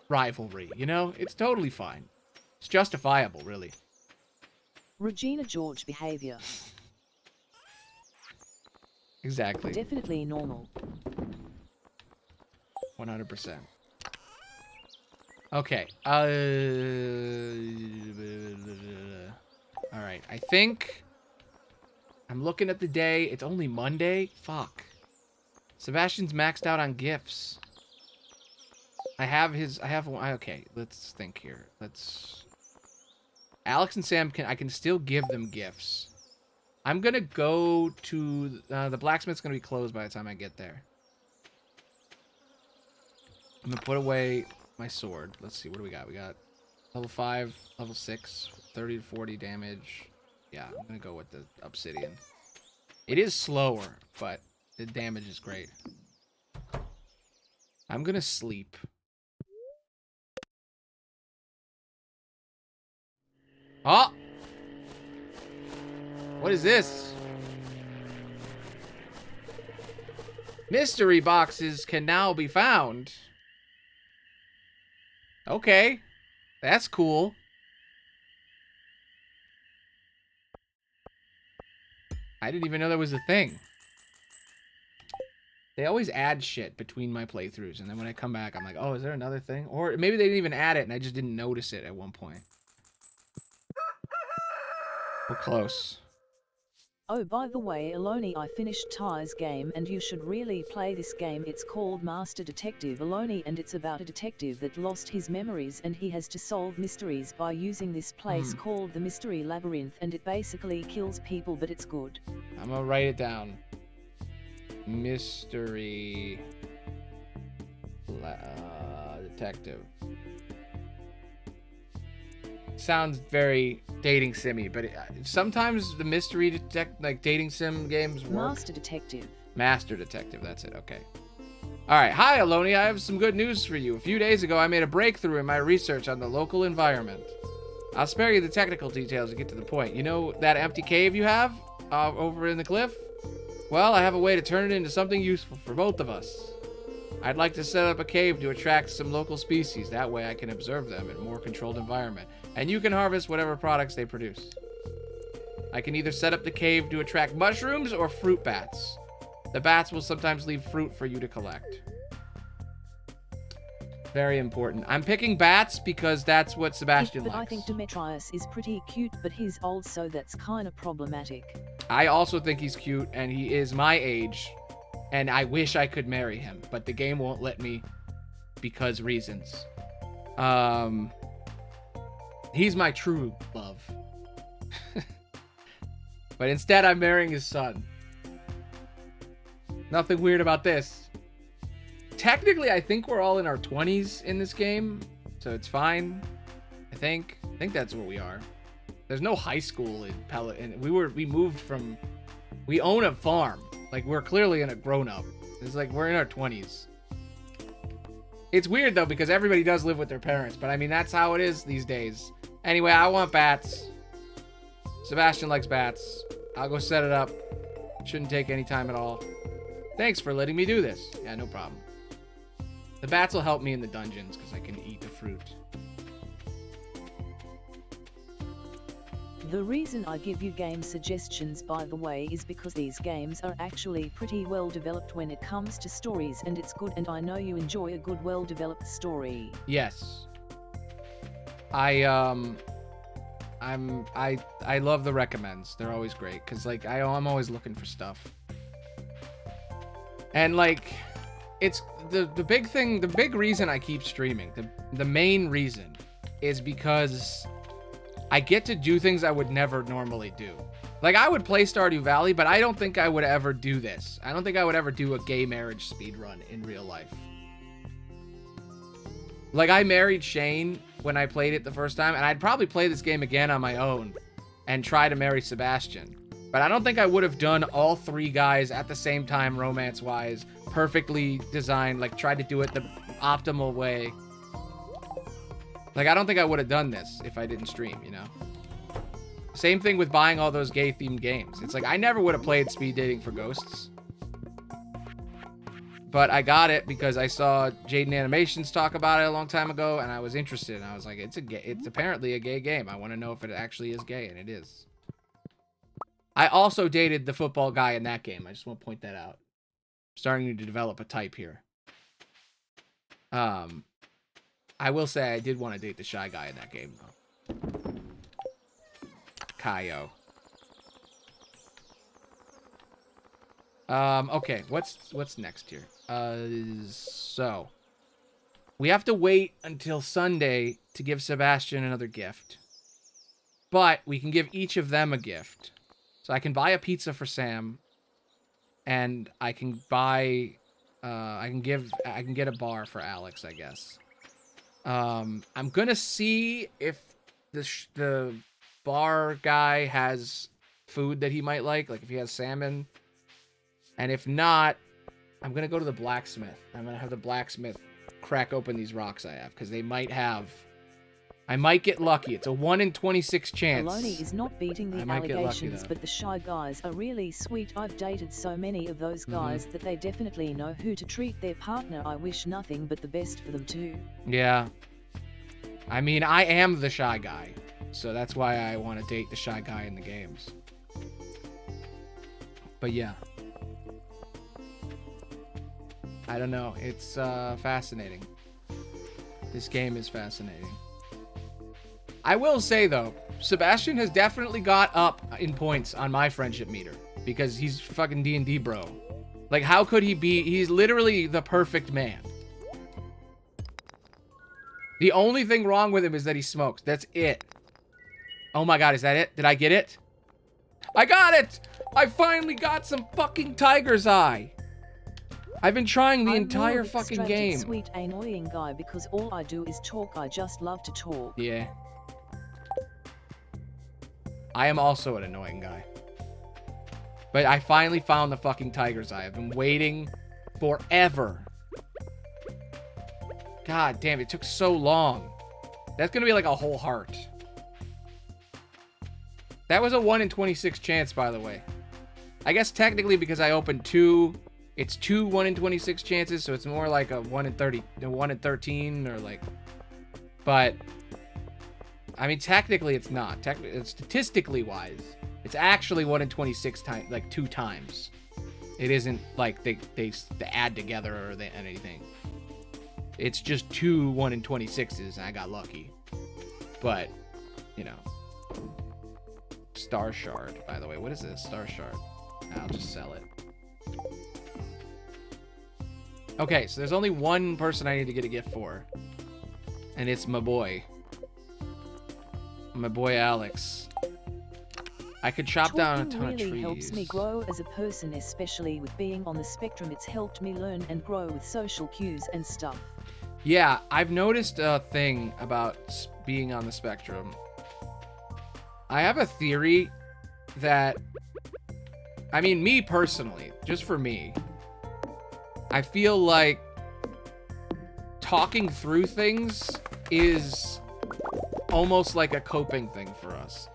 [SPEAKER 1] rivalry, you know? It's totally fine. It's justifiable, really.
[SPEAKER 2] Regina George behavior.
[SPEAKER 1] Exactly.
[SPEAKER 2] Definitely normal.
[SPEAKER 1] 100%. Okay. Alright, I think I'm looking at the day. It's only Monday? Fuck. Sebastian's maxed out on gifts. Okay, let's think here. Alex and Sam, I can still give them gifts. I'm gonna go to, the blacksmith's gonna be closed by the time I get there. I'm gonna put away my sword. Let's see, what do we got? We got level 5, level 6, 30 to 40 damage. Yeah, I'm gonna go with the obsidian. It is slower, but the damage is great. I'm gonna sleep. Oh! What is this? Mystery boxes can now be found. Okay. That's cool. I didn't even know that was a thing. They always add shit between my playthroughs, and then when I come back, I'm like, oh, is there another thing? Or maybe they didn't even add it, and I just didn't notice it at one point. We're close.
[SPEAKER 2] Oh, by the way, Aloni, I finished Ty's game and you should really play this game. It's called Master Detective Aloni and it's about a detective that lost his memories and he has to solve mysteries by using this place called the Mystery Labyrinth, and it basically kills people, but it's good.
[SPEAKER 1] I'm gonna write it down. Mystery Detective. Sounds very dating simmy, but sometimes the mystery dating sim games work.
[SPEAKER 2] Master Detective.
[SPEAKER 1] Master Detective, that's it, okay. Alright, hi Aloni, I have some good news for you. A few days ago, I made a breakthrough in my research on the local environment. I'll spare you the technical details to get to the point. You know that empty cave you have over in the cliff? Well, I have a way to turn it into something useful for both of us. I'd like to set up a cave to attract some local species. That way I can observe them in a more controlled environment. And you can harvest whatever products they produce. I can either set up the cave to attract mushrooms or fruit bats. The bats will sometimes leave fruit for you to collect. Very important. I'm picking bats because that's what Sebastian likes.
[SPEAKER 2] But I think Demetrius is pretty cute, but he's old, so that's kind of problematic.
[SPEAKER 1] I also think he's cute, and he is my age. And I wish I could marry him, but the game won't let me because reasons. He's my true love. But instead, I'm marrying his son. Nothing weird about this. Technically, I think we're all in our 20s in this game, so it's fine. I think that's where we are. There's no high school in Pellet. We own a farm. Like, we're clearly in a grown-up. It's like we're in our 20s. It's weird, though, because everybody does live with their parents. But, I mean, that's how it is these days. Anyway, I want bats. Sebastian likes bats. I'll go set it up. Shouldn't take any time at all. Thanks for letting me do this. Yeah, no problem. The bats will help me in the dungeons, because I can eat the fruit.
[SPEAKER 2] The reason I give you game suggestions, by the way, is because these games are actually pretty well developed when it comes to stories, and it's good, and I know you enjoy a good, well developed story.
[SPEAKER 1] Yes. I love the recommends. They're always great, because like I'm always looking for stuff. And like, it's the big thing, the big reason I keep streaming, the main reason is because I get to do things I would never normally do. Like, I would play Stardew Valley, but I don't think I would ever do this. I don't think I would ever do a gay marriage speedrun in real life. Like, I married Shane when I played it the first time, and I'd probably play this game again on my own and try to marry Sebastian. But I don't think I would have done all 3 guys at the same time, romance-wise, perfectly designed, like, tried to do it the optimal way. Like, I don't think I would have done this if I didn't stream, you know? Same thing with buying all those gay-themed games. It's like, I never would have played Speed Dating for Ghosts. But I got it because I saw Jaden Animations talk about it a long time ago, and I was interested. And I was like, it's apparently a gay game. I want to know if it actually is gay, and it is. I also dated the football guy in that game. I just want to point that out. I'm starting to develop a type here. I will say I did want to date the shy guy in that game, though. Kaio. Okay, what's next here? So we have to wait until Sunday to give Sebastian another gift. But we can give each of them a gift. So I can buy a pizza for Sam, and I can buy I can get a bar for Alex, I guess. I'm gonna see if the bar guy has food that he might like if he has salmon. And if not, I'm gonna go to the blacksmith. I'm gonna have the blacksmith crack open these rocks I have, because they might have... I might get lucky. It's a 1 in 26 chance.
[SPEAKER 2] Aloni is not beating the allegations, but the shy guys are really sweet. I've dated so many of those guys that they definitely know who to treat their partner. I wish nothing but the best for them too.
[SPEAKER 1] Yeah. I mean, I am the shy guy, so that's why I want to date the shy guy in the games. But yeah. I don't know. It's fascinating. This game is fascinating. I will say, though, Sebastian has definitely got up in points on my friendship meter, because he's fucking D&D bro. Like, how could he be? He's literally the perfect man. The only thing wrong with him is that he smokes. That's it. Oh my god, is that it? Did I get it? I got it! I finally got some fucking tiger's eye. I've been trying the entire fucking game.
[SPEAKER 2] I'm sweet, annoying guy, because all I do is talk. I just love to talk.
[SPEAKER 1] Yeah. I am also an annoying guy. But I finally found the fucking tiger's eye. I've been waiting forever. God damn, it took so long. That's gonna be like a whole heart. That was a 1 in 26 chance, by the way. I guess technically because I opened 2, it's 2 1 in 26 chances, so it's more like a 1 in 30, 1 in 13, or like... But... I mean, technically it's not. Statistically wise, it's actually 1 in 26 times, like 2 times. It isn't like they add together or anything. It's just 2 1 in 26s, and I got lucky. But, you know. Star Shard, by the way. What is this? Star Shard. I'll just sell it. Okay, so there's only one person I need to get a gift for. And it's my boy. My boy Alex. I could chop down a ton of trees.
[SPEAKER 2] Really helps me grow as a person, especially with being on the spectrum. It's helped me learn and grow with social cues and stuff.
[SPEAKER 1] Yeah, I've noticed a thing about being on the spectrum. I have a theory that, I mean, me personally, just for me, I feel like talking through things is almost like a coping thing for us.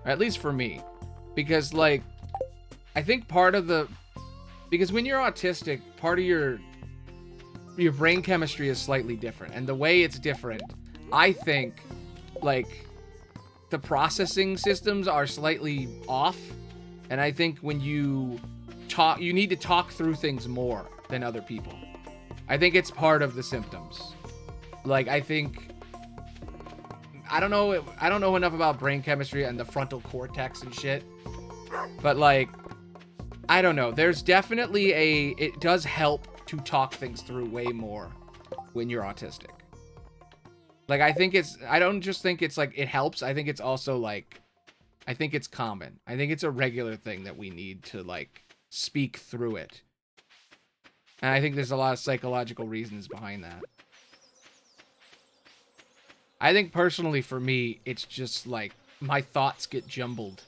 [SPEAKER 1] Or at least for me. Because, like, I think part of the... Because when you're autistic, part of your brain chemistry is slightly different. And the way it's different, I think, like, the processing systems are slightly off. And I think when you talk, you need to talk through things more than other people. I think it's part of the symptoms. Like, I think... I don't know enough about brain chemistry and the frontal cortex and shit. But, like, I don't know. There's definitely it does help to talk things through way more when you're autistic. Like, I don't just think it's, like, it helps. I think it's also, like, I think it's common. I think it's a regular thing that we need to, like, speak through it. And I think there's a lot of psychological reasons behind that. I think personally for me, it's just like my thoughts get jumbled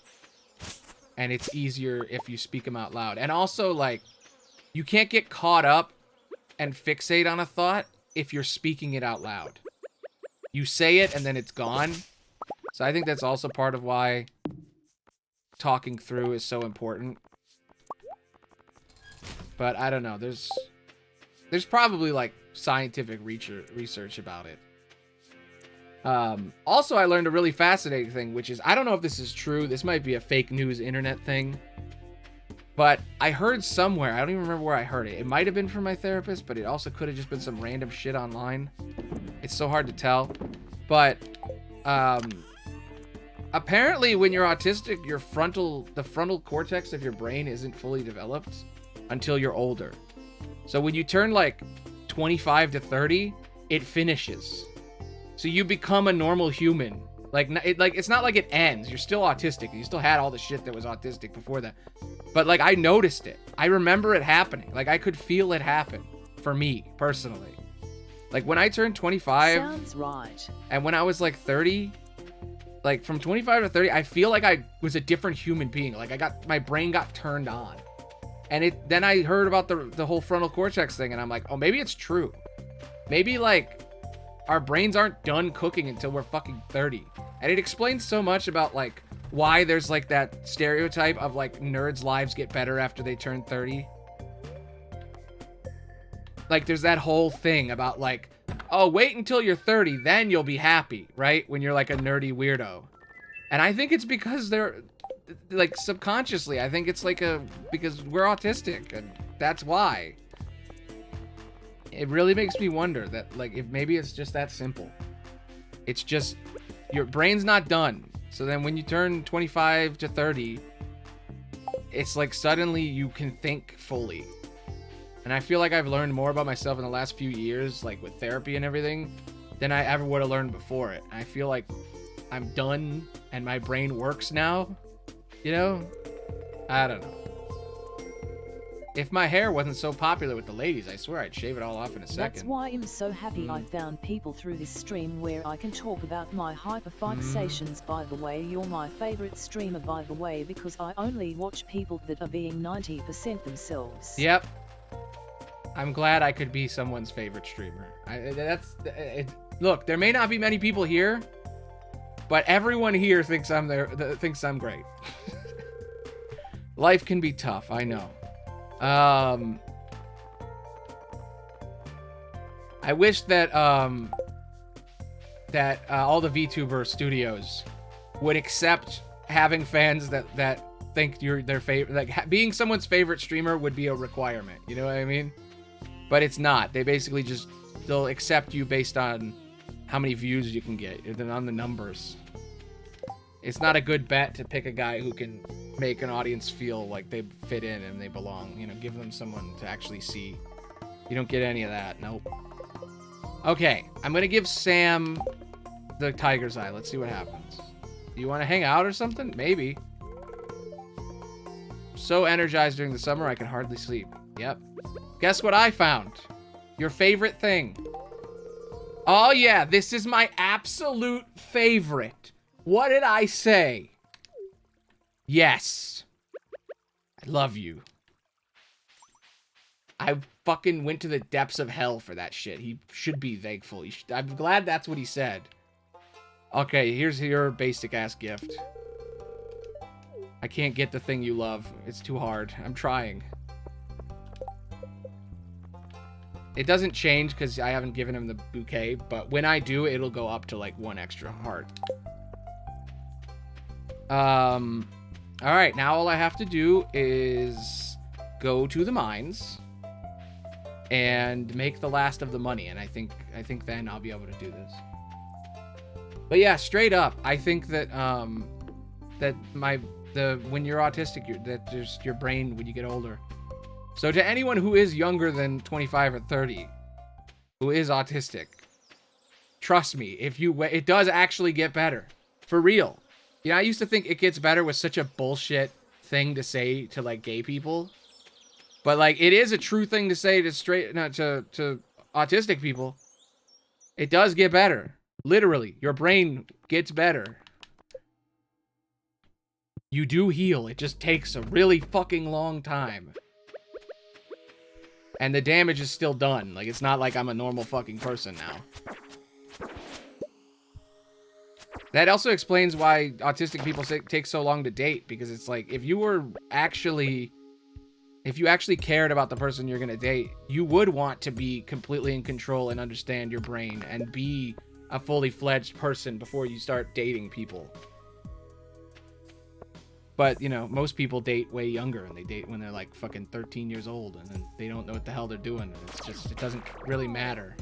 [SPEAKER 1] and it's easier if you speak them out loud. And also, like, you can't get caught up and fixate on a thought if you're speaking it out loud. You say it and then it's gone. So I think that's also part of why talking through is so important. But I don't know. There's probably, like, scientific research about it. Also, I learned a really fascinating thing, which is, I don't know if this is true. This might be a fake news internet thing. But I heard somewhere, I don't even remember where I heard it. It might have been from my therapist, but it also could have just been some random shit online. It's so hard to tell. But, apparently when you're autistic, the frontal cortex of your brain isn't fully developed until you're older. So when you turn, like, 25 to 30, it finishes. So you become a normal human. It's not like it ends. You're still autistic. You still had all the shit that was autistic before that. But, like, I noticed it. I remember it happening. Like, I could feel it happen for me, personally. Like, when I turned 25...
[SPEAKER 2] Sounds right.
[SPEAKER 1] And when I was, like, 30... Like, from 25 to 30, I feel like I was a different human being. Like, my brain got turned on. And then I heard about the whole frontal cortex thing, and I'm like, oh, maybe it's true. Maybe, like... Our brains aren't done cooking until we're fucking 30. And it explains so much about, like, why there's, like, that stereotype of, like, nerds' lives get better after they turn 30. Like, there's that whole thing about, like, oh, wait until you're 30, then you'll be happy, right? When you're, like, a nerdy weirdo. And I think it's because they're, like, subconsciously, I think it's, like, because we're autistic, and that's why. It really makes me wonder that, like, if maybe it's just that simple. It's just, your brain's not done. So then when you turn 25 to 30, it's like suddenly you can think fully. And I feel like I've learned more about myself in the last few years, like with therapy and everything, than I ever would have learned before it. I feel like I'm done and my brain works now. You know? I don't know. If my hair wasn't so popular with the ladies, I swear I'd shave it all off in a second.
[SPEAKER 2] That's why I'm so happy I found people through this stream where I can talk about my hyperfixations. By the way, you're my favorite streamer, by the way, because I only watch people that are being 90% themselves.
[SPEAKER 1] Yep. I'm glad I could be someone's favorite streamer. Look, there may not be many people here, but everyone here thinks I'm great. Life can be tough, I know. I wish that all the VTuber studios would accept having fans that think you're their favorite. Like, being someone's favorite streamer would be a requirement. You know what I mean? But it's not. They basically they'll accept you based on how many views you can get, and then on the numbers. It's not a good bet to pick a guy who can make an audience feel like they fit in and they belong. You know, give them someone to actually see. You don't get any of that. Nope. Okay, I'm gonna give Sam the tiger's eye. Let's see what happens. Do you want to hang out or something? Maybe. So energized during the summer, I can hardly sleep. Yep. Guess what I found? Your favorite thing. Oh yeah, this is my absolute favorite. What did I say? Yes. I love you. I fucking went to the depths of hell for that shit. He should be thankful. I'm glad that's what he said. Okay, here's your basic-ass gift. I can't get the thing you love. It's too hard. I'm trying. It doesn't change because I haven't given him the bouquet, but when I do, it'll go up to, like, 1 extra heart. Alright, now all I have to do is go to the mines and make the last of the money, and I think then I'll be able to do this. But yeah, straight up, I think that when you're autistic, that just your brain when you get older. So to anyone who is younger than 25 or 30, who is autistic, trust me, it does actually get better, for real. You know, I used to think it gets better was such a bullshit thing to say to like gay people. But, like, it is a true thing to say to to autistic people. It does get better. Literally, your brain gets better. You do heal. It just takes a really fucking long time. And the damage is still done. Like, it's not like I'm a normal fucking person now. That also explains why autistic people take so long to date. Because it's like, if you actually cared about the person you're going to date, you would want to be completely in control and understand your brain and be a fully fledged person before you start dating people. But, you know, most people date way younger, and they date when they're like fucking 13 years old, and then they don't know what the hell they're doing. And it doesn't really matter.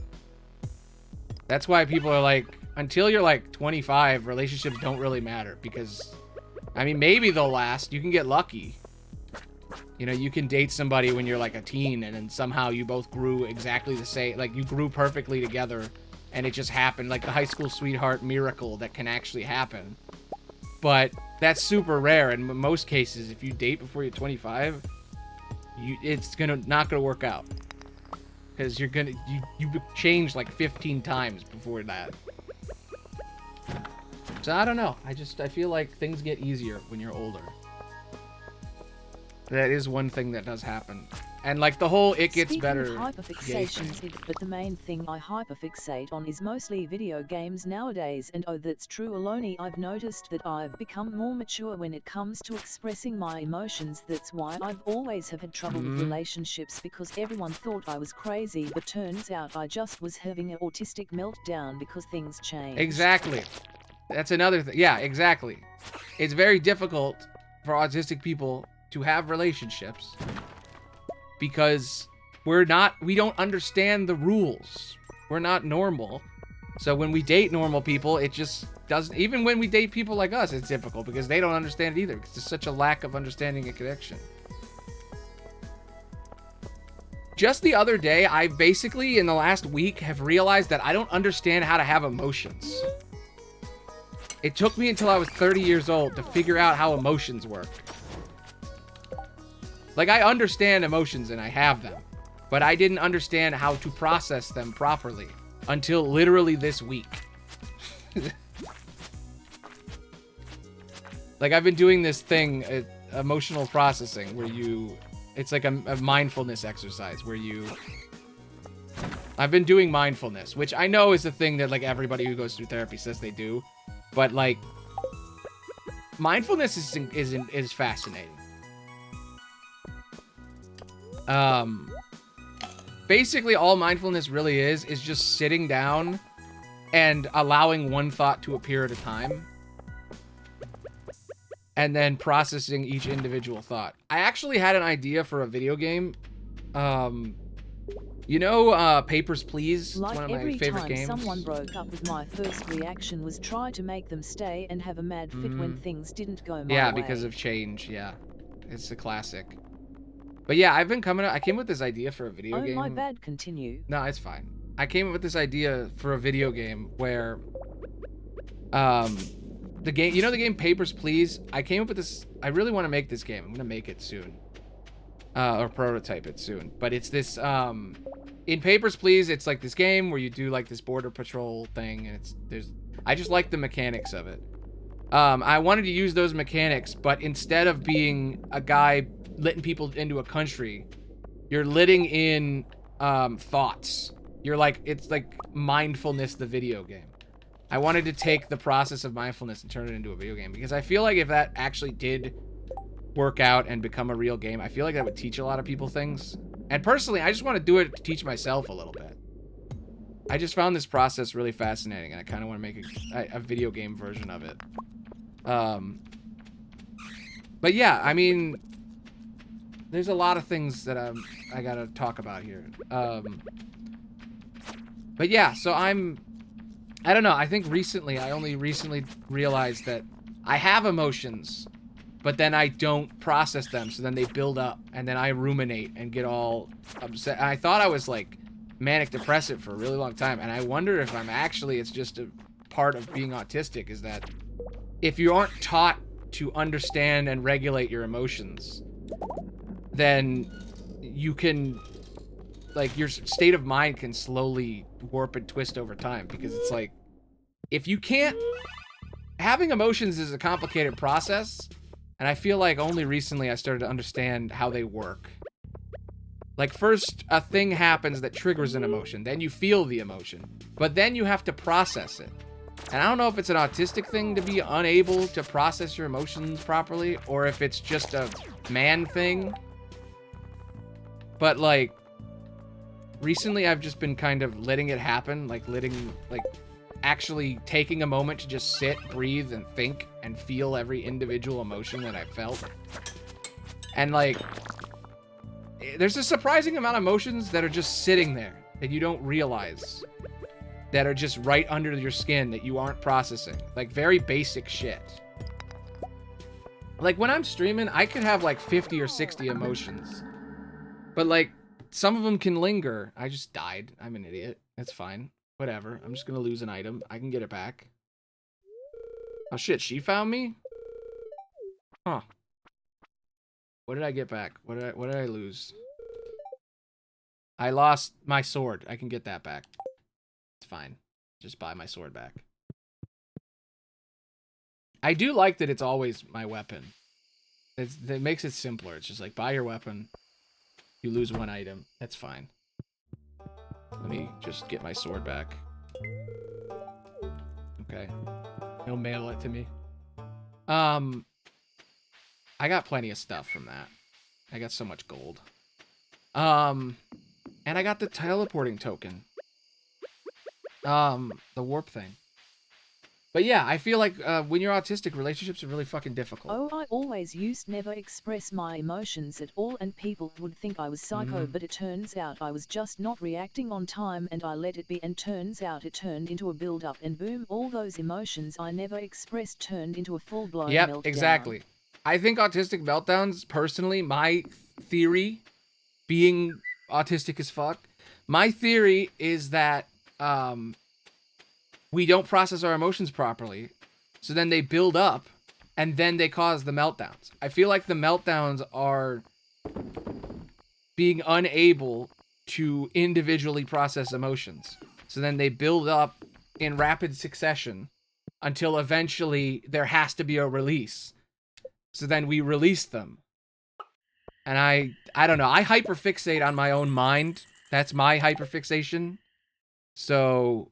[SPEAKER 1] That's why people are like, until you're like 25, relationships don't really matter, because, I mean, maybe they'll last. You can get lucky. You know, you can date somebody when you're like a teen, and then somehow you both grew exactly the same. Like, you grew perfectly together, and it just happened. Like the high school sweetheart miracle that can actually happen. But that's super rare. And in most cases, if you date before you're 25, it's not gonna work out. Because you change like 15 times before that. So I don't know. I feel like things get easier when you're older. That is one thing that does happen. And like the whole it gets
[SPEAKER 2] Speaking
[SPEAKER 1] better.
[SPEAKER 2] Of hyperfixations, but the main thing I hyperfixate on is mostly video games nowadays, and oh, that's true, Aloni. I've noticed that I've become more mature when it comes to expressing my emotions. That's why I've always have had trouble with relationships, because everyone thought I was crazy, but turns out I just was having an autistic meltdown because things change.
[SPEAKER 1] Exactly. That's another thing. Yeah, exactly. It's very difficult for autistic people to have relationships because we don't understand the rules. We're not normal. So when we date normal people, it just doesn't, even when we date people like us, it's difficult because they don't understand it either, because there's such a lack of understanding and connection. Just the other day, I basically, in the last week, have realized that I don't understand how to have emotions. It took me until I was 30 years old to figure out how emotions work. Like, I understand emotions and I have them, but I didn't understand how to process them properly until literally this week. Like, I've been doing this thing, emotional processing, where it's like a mindfulness exercise where I've been doing mindfulness, which I know is a thing that like everybody who goes through therapy says they do, but like mindfulness is fascinating. Basically all mindfulness really is just sitting down and allowing one thought to appear at a time, and then processing each individual thought. I actually had an idea for a video game. You know, Papers, Please? It's
[SPEAKER 2] like
[SPEAKER 1] one of my favorite games.
[SPEAKER 2] Every time someone broke up with, my first reaction was try to make them stay and have a mad fit when things didn't go my way.
[SPEAKER 1] Yeah, because of change, yeah. It's a classic. But yeah, I came up with this idea for a video game.
[SPEAKER 2] Oh, my bad, continue.
[SPEAKER 1] No, it's fine. I came up with this idea for a video game where, the game, you know the game Papers, Please? I came up with this, I really want to make this game. I'm going to make it soon. Or prototype it soon. But it's this, in Papers, Please, it's like this game where you do like this border patrol thing, and I just like the mechanics of it. I wanted to use those mechanics, but instead of being a guy letting people into a country, you're letting in, thoughts. You're like, it's like mindfulness, the video game. I wanted to take the process of mindfulness and turn it into a video game, because I feel like if that actually did work out and become a real game, I feel like that would teach a lot of people things. And personally, I just want to do it to teach myself a little bit. I just found this process really fascinating, and I kind of want to make a video game version of it. But yeah, I mean, there's a lot of things that I gotta talk about here. But yeah, so I don't know, I think I only recently realized that I have emotions, but then I don't process them, so then they build up, and then I ruminate and get all upset. I thought I was, like, manic depressive for a really long time, and I wonder if it's just a part of being autistic, is that if you aren't taught to understand and regulate your emotions, then you can, like, your state of mind can slowly warp and twist over time, because it's like, if you can't, having emotions is a complicated process, and I feel like only recently I started to understand how they work. Like, first, a thing happens that triggers an emotion, then you feel the emotion, but then you have to process it. And I don't know if it's an autistic thing to be unable to process your emotions properly, or if it's just a man thing. But, like, recently I've just been kind of letting it happen, like actually taking a moment to just sit, breathe, and think, and feel every individual emotion that I felt. And, like, there's a surprising amount of emotions that are just sitting there that you don't realize, that are just right under your skin that you aren't processing. Like, very basic shit. Like, when I'm streaming, I could have, like, 50 or 60 emotions. But, like, some of them can linger. I just died. I'm an idiot. That's fine. Whatever. I'm just gonna lose an item. I can get it back. Oh, shit. She found me? Huh. What did I get back? What did I lose? I lost my sword. I can get that back. It's fine. Just buy my sword back. I do like that it's always my weapon. It makes it simpler. It's just like, buy your weapon. You lose one item. That's fine. Let me just get my sword back. Okay. He'll mail it to me. I got plenty of stuff from that. I got so much gold. And I got the teleporting token. The warp thing. But yeah, I feel like when you're autistic, relationships are really fucking difficult.
[SPEAKER 2] Oh, I always used never express my emotions at all, and people would think I was psycho, but it turns out I was just not reacting on time, and I let it be, and turns out it turned into a build-up, and boom, all those emotions I never expressed turned into a full-blown meltdown.
[SPEAKER 1] Yep, exactly. I think autistic meltdowns, personally, my theory, being autistic as fuck, my theory is that we don't process our emotions properly, so then they build up, and then they cause the meltdowns. I feel like the meltdowns are being unable to individually process emotions. So then they build up in rapid succession until eventually there has to be a release. So then we release them. And I don't know, I hyperfixate on my own mind. That's my hyperfixation. So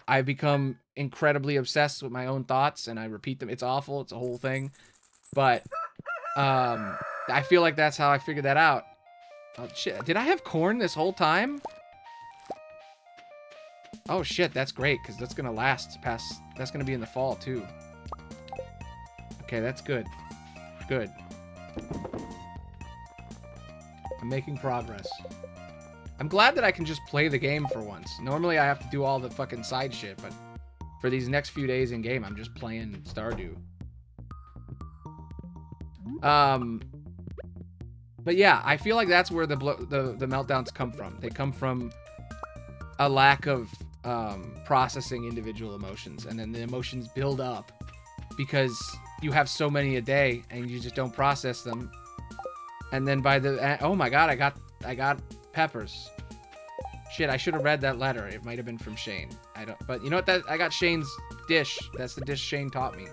[SPEAKER 1] I become incredibly obsessed with my own thoughts, and I repeat them. It's awful. It's a whole thing. But I feel like that's how I figured that out. Oh, shit. Did I have corn this whole time? Oh, shit. That's great, because that's going to last past... That's going to be in the fall, too. Okay, that's good. Good. I'm making progress. I'm glad that I can just play the game for once. Normally I have to do all the fucking side shit, but for these next few days in game, I'm just playing Stardew. But yeah, I feel like that's where the meltdowns come from. They come from a lack of processing individual emotions, and then the emotions build up because you have so many a day and you just don't process them. And then by the oh my god, I got peppers. Shit, I should have read that letter. It might have been from Shane. I don't. But you know what? I got Shane's dish. That's the dish Shane taught me.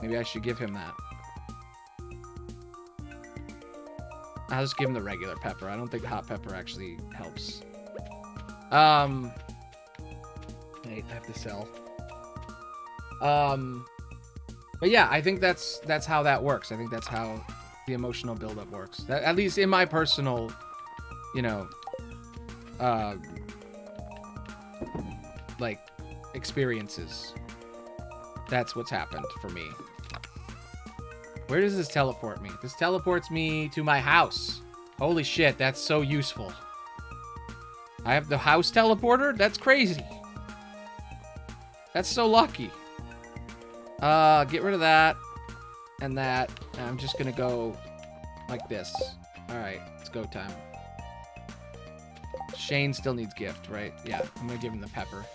[SPEAKER 1] Maybe I should give him that. I'll just give him the regular pepper. I don't think the hot pepper actually helps. I have to sell. But yeah, I think that's how that works. I think that's how the emotional buildup works. That, at least in my personal, you know, like experiences. That's what's happened for me. Where does this teleport me? This teleports me to my house. Holy shit, that's so useful. I have the house teleporter? That's crazy. That's so lucky. Get rid of that and that. And I'm just gonna go like this. Alright, it's go time. Shane still needs gift, right? Yeah, I'm gonna give him the pepper.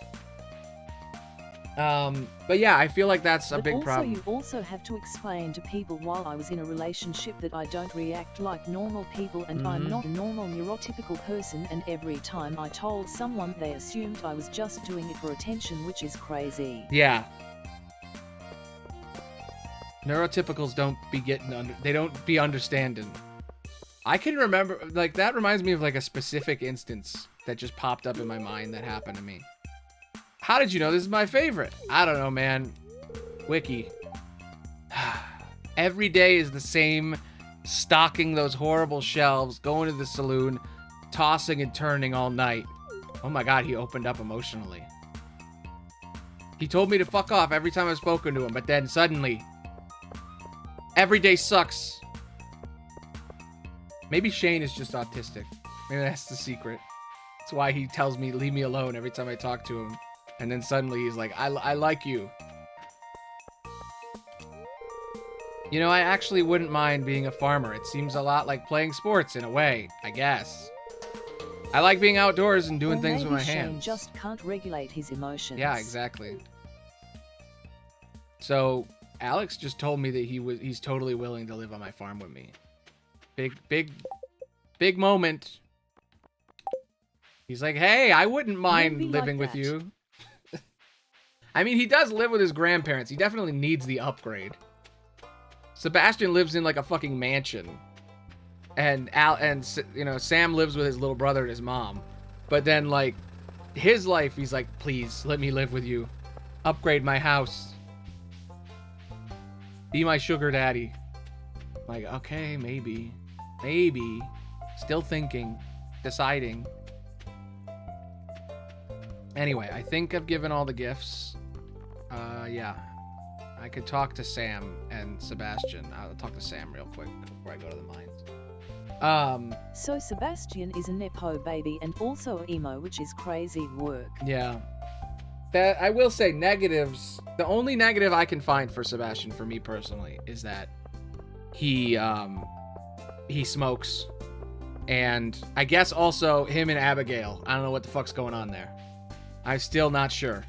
[SPEAKER 1] But yeah, I feel like that's a big problem.
[SPEAKER 2] You also have to explain to people while I was in a relationship that I don't react like normal people, and I'm not a normal neurotypical person, and every time I told someone they assumed I was just doing it for attention, which is crazy.
[SPEAKER 1] Yeah. Neurotypicals don't be they don't be understanding. I can remember, like, that reminds me of like a specific instance that just popped up in my mind that happened to me. How did you know this is my favorite? I don't know, man. Wiki. Every day is the same, stocking those horrible shelves, going to the saloon, tossing and turning all night. Oh my god, he opened up emotionally. He told me to fuck off every time I've spoken to him, but then suddenly, every day sucks. Maybe Shane is just autistic. Maybe that's the secret. That's why he tells me, leave me alone every time I talk to him. And then suddenly he's like, I like you. You know, I actually wouldn't mind being a farmer. It seems a lot like playing sports in a way, I guess. I like being outdoors and doing things with my hands.
[SPEAKER 2] Shane just can't regulate his emotions.
[SPEAKER 1] Yeah, exactly. So Alex just told me that he's totally willing to live on my farm with me. Big moment. He's like, hey, I wouldn't mind living with you. I mean, he does live with his grandparents. He definitely needs the upgrade. Sebastian lives in like a fucking mansion. And you know, Sam lives with his little brother and his mom. But then like his life, he's like, please let me live with you. Upgrade my house. Be my sugar daddy. Like, okay, maybe. Maybe. Still thinking. Deciding. Anyway, I think I've given all the gifts. Yeah. I could talk to Sam and Sebastian. I'll talk to Sam real quick before I go to the mines.
[SPEAKER 2] So Sebastian is a Nepo baby and also emo, which is crazy work.
[SPEAKER 1] Yeah. That, I will say, negatives. The only negative I can find for Sebastian, for me personally, is that he smokes. And I guess also him and Abigail. I don't know what the fuck's going on there. I'm still not sure.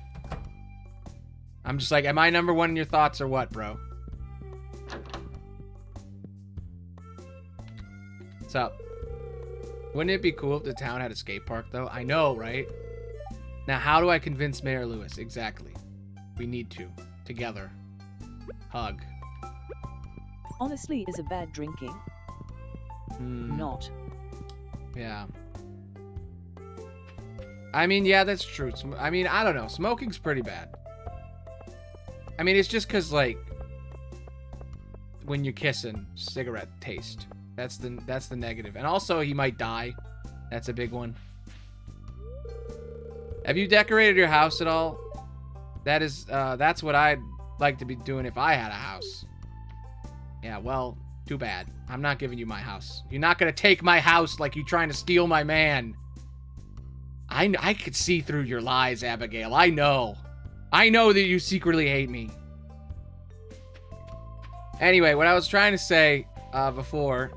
[SPEAKER 1] I'm just like, am I number one in your thoughts or what, bro? What's up? Wouldn't it be cool if the town had a skate park, though? I know, right? Now, how do I convince Mayor Lewis? Exactly. We need to. Together. Hug.
[SPEAKER 2] Honestly, is a bad drinking? Not.
[SPEAKER 1] Yeah. I mean, yeah, that's true. I mean, I don't know. Smoking's pretty bad. I mean, it's just because, like, when you're kissing, cigarette taste. That's the negative. And also, he might die. That's a big one. Have you decorated your house at all? That's what I'd like to be doing if I had a house. Yeah, well, too bad. I'm not giving you my house. You're not gonna take my house like you're trying to steal my man. I could see through your lies, Abigail. I know. I know that you secretly hate me. Anyway, what I was trying to say before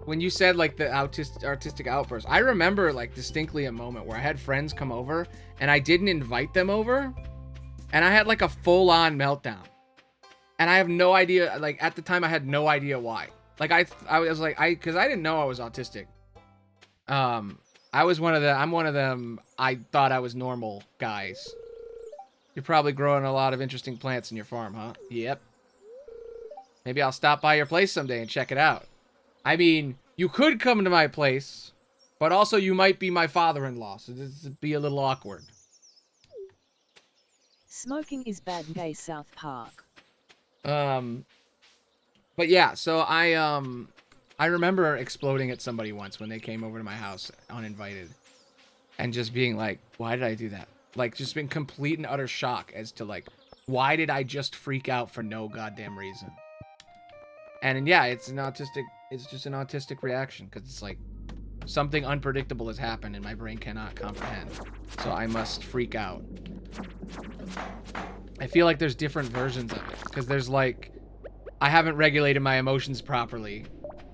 [SPEAKER 1] when you said like the artistic outburst, I remember like distinctly a moment where I had friends come over and I didn't invite them over, and I had like a full-on meltdown. And I have no idea, like at the time I had no idea why. Like I was like, because I didn't know I was autistic. I'm one of them, I thought I was normal guys. You're probably growing a lot of interesting plants in your farm, huh? Yep. Maybe I'll stop by your place someday and check it out. I mean, you could come to my place, but also you might be my father-in-law, so this would be a little awkward.
[SPEAKER 2] Smoking is bad, gay South Park.
[SPEAKER 1] But yeah, so I remember exploding at somebody once when they came over to my house uninvited, and just being like, why did I do that? Like, just being complete and utter shock as to like, why did I just freak out for no goddamn reason? And yeah, it's just an autistic reaction, because it's like something unpredictable has happened and my brain cannot comprehend, so I must freak out. I feel like there's different versions of it, because there's like, I haven't regulated my emotions properly,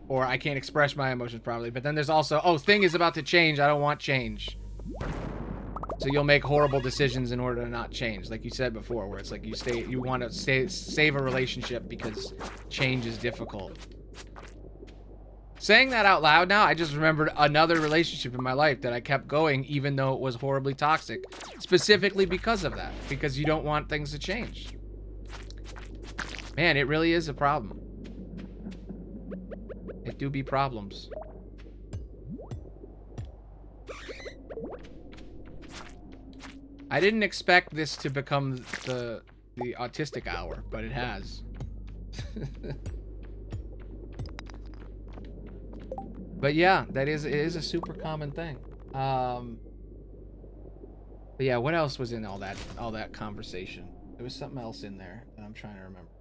[SPEAKER 1] or I can't express my emotions properly, but then there's also, oh, thing is about to change, I don't want change. So you'll make horrible decisions in order to not change, like you said before, where it's like you want to save a relationship because change is difficult. Saying that out loud now, I just remembered another relationship in my life that I kept going even though it was horribly toxic, specifically because of that, because you don't want things to change. Man, it really is a problem. It do be problems. I didn't expect this to become the autistic hour, but it has. But yeah, it is a super common thing. But yeah, what else was in all that conversation? There was something else in there that I'm trying to remember.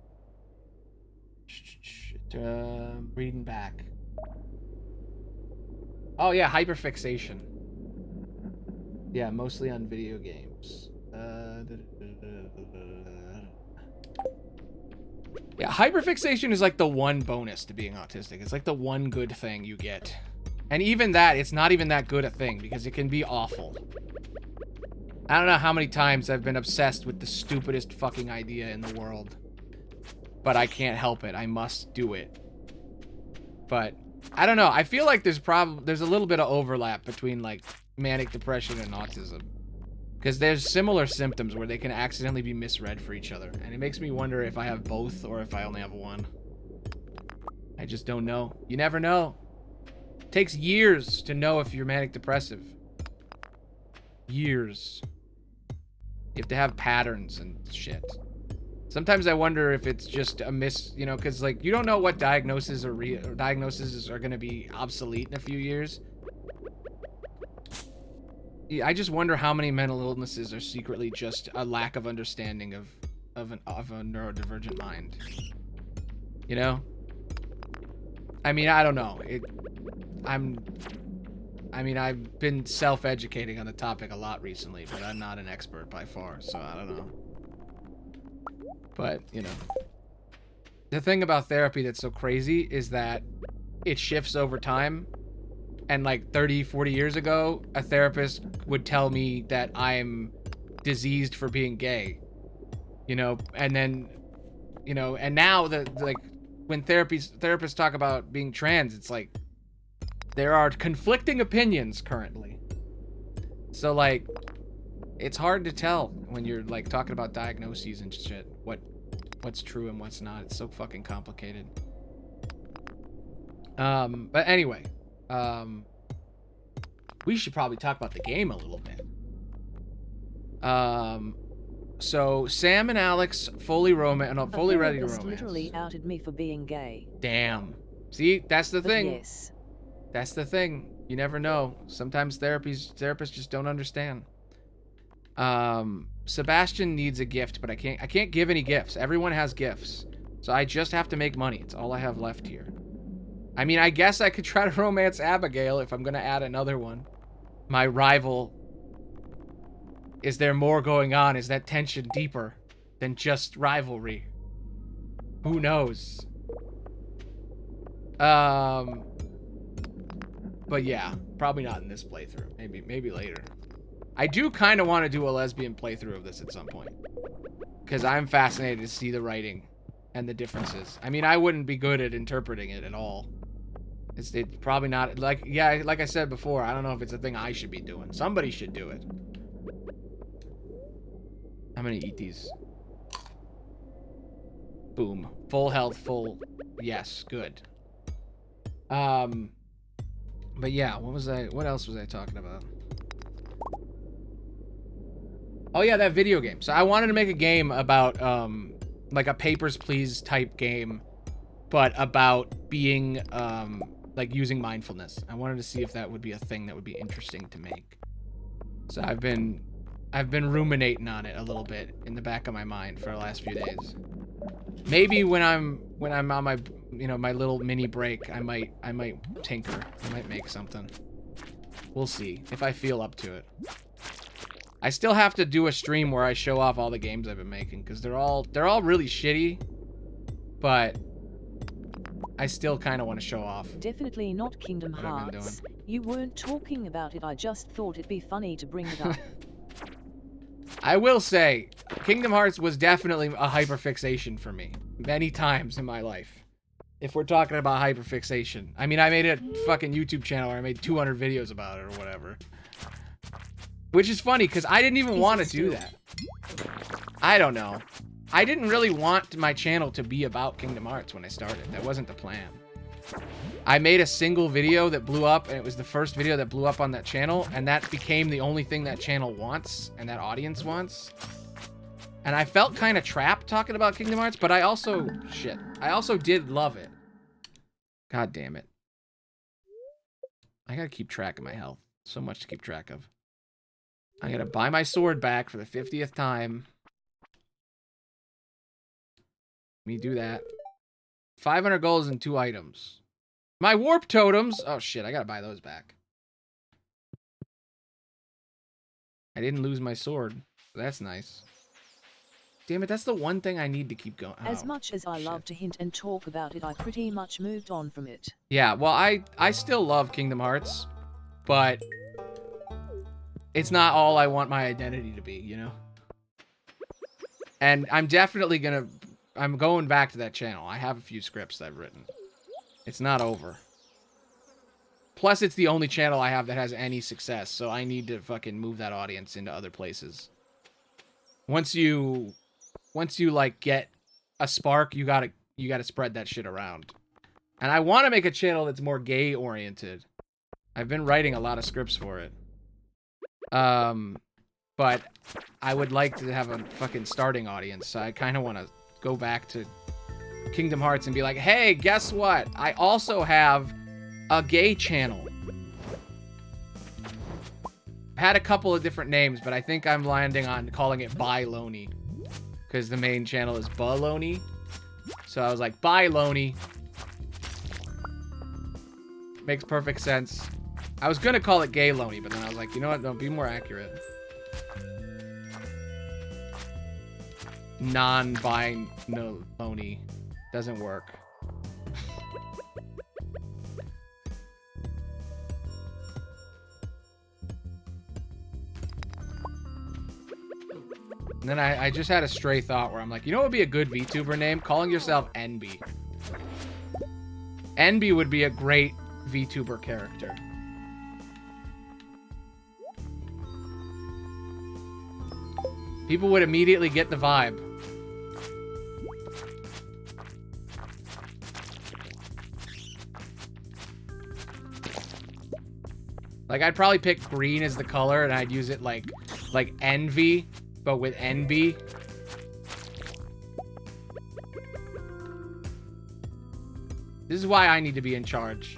[SPEAKER 1] Reading back. Oh yeah, hyperfixation. Yeah, mostly on video games. Yeah, hyperfixation is like the one bonus to being autistic. It's like the one good thing you get. And even that, it's not even that good a thing, because it can be awful. I don't know how many times I've been obsessed with the stupidest fucking idea in the world. But I can't help it. I must do it. But I don't know. I feel like there's a little bit of overlap between like manic depression and autism, because there's similar symptoms where they can accidentally be misread for each other, and it makes me wonder if I have both or if I only have one. I just don't know. You never know. It takes years to know if you're manic depressive. Years. You have to have patterns and shit. Sometimes I wonder if it's just a because like you don't know what diagnoses are going to be obsolete in a few years. Yeah, I just wonder how many mental illnesses are secretly just a lack of understanding of a neurodivergent mind. You know? I mean, I don't know. I've been self-educating on the topic a lot recently, but I'm not an expert by far, so I don't know. But, you know. The thing about therapy that's so crazy is that it shifts over time. And like 30, 40 years ago, a therapist would tell me that I'm diseased for being gay. You know, and then, you know, and now like when therapists talk about being trans, it's like there are conflicting opinions currently. So like it's hard to tell when you're like talking about diagnoses and shit, what's true and what's not. It's so fucking complicated. But anyway, we should probably talk about the game a little bit. So Sam and Alex fully ready to romance.
[SPEAKER 2] Literally outed me for being gay.
[SPEAKER 1] Damn. See, that's the thing.
[SPEAKER 2] Yes.
[SPEAKER 1] That's the thing. You never know. Sometimes therapists just don't understand. Sebastian needs a gift, but I can't give any gifts. Everyone has gifts. So I just have to make money. It's all I have left here. I mean, I guess I could try to romance Abigail if I'm going to add another one. My rival. Is there more going on? Is that tension deeper than just rivalry? Who knows? But yeah, probably not in this playthrough. Maybe later. I do kind of want to do a lesbian playthrough of this at some point. Because I'm fascinated to see the writing and the differences. I mean, I wouldn't be good at interpreting it at all. It's probably not, like, yeah, like I said before, I don't know if it's a thing I should be doing. Somebody should do it. I'm gonna eat these. Boom. Full health, full, yes, good. But yeah, what else was I talking about? Oh yeah, that video game. So I wanted to make a game about, like a Papers, Please type game, but about being, like using mindfulness. I wanted to see if that would be a thing that would be interesting to make. So I've been ruminating on it a little bit in the back of my mind for the last few days. Maybe when I'm on my, you know, my little mini break, I might tinker. I might make something. We'll see if I feel up to it. I still have to do a stream where I show off all the games I've been making because they're all really shitty, but I still kind of want to show off.
[SPEAKER 2] Definitely not Kingdom Hearts. You weren't talking about it. I just thought it'd be funny to bring it up.
[SPEAKER 1] I will say, Kingdom Hearts was definitely a hyperfixation for me many times in my life. If we're talking about hyperfixation. I mean, I made a fucking YouTube channel where I made 200 videos about it or whatever. Which is funny, because I didn't even want to do that. I don't know. I didn't really want my channel to be about Kingdom Hearts when I started. That wasn't the plan. I made a single video that blew up, and it was the first video that blew up on that channel, and that became the only thing that channel wants, and that audience wants. And I felt kind of trapped talking about Kingdom Hearts, but I also did love it. God damn it. I gotta keep track of my health. So much to keep track of. I gotta buy my sword back for the 50th time. Let me do that. 500 gold and 2 items. My warp totems. Oh shit, I gotta buy those back. I didn't lose my sword. That's nice. Damn it, that's the one thing I need to keep going. Oh,
[SPEAKER 2] as much as I love to hint and talk about it, I pretty much moved on from it.
[SPEAKER 1] Yeah, well, I still love Kingdom Hearts, but it's not all I want my identity to be, you know? And I'm definitely gonna... I'm going back to that channel. I have a few scripts I've written. It's not over. Plus, it's the only channel I have that has any success, so I need to fucking move that audience into other places. Once you like get a spark, you gotta spread that shit around. And I want to make a channel that's more gay oriented. I've been writing a lot of scripts for it. But I would like to have a fucking starting audience, so I kind of want to go back to Kingdom Hearts and be like, hey, guess what? I also have a gay channel. I've had a couple of different names, but I think I'm landing on calling it Bye Loney, because the main channel is Baloney. So I was like, bye Loney. Makes perfect sense. I was gonna call it Gay Loney, but then I was like, you know what? No, be more accurate. Non-bi no Loney doesn't work. And then I just had a stray thought where I'm like, you know what would be a good VTuber name? Calling yourself NB. NB would be a great VTuber character. People would immediately get the vibe. Like, I'd probably pick green as the color, and I'd use it like envy, but with NB. This is why I need to be in charge.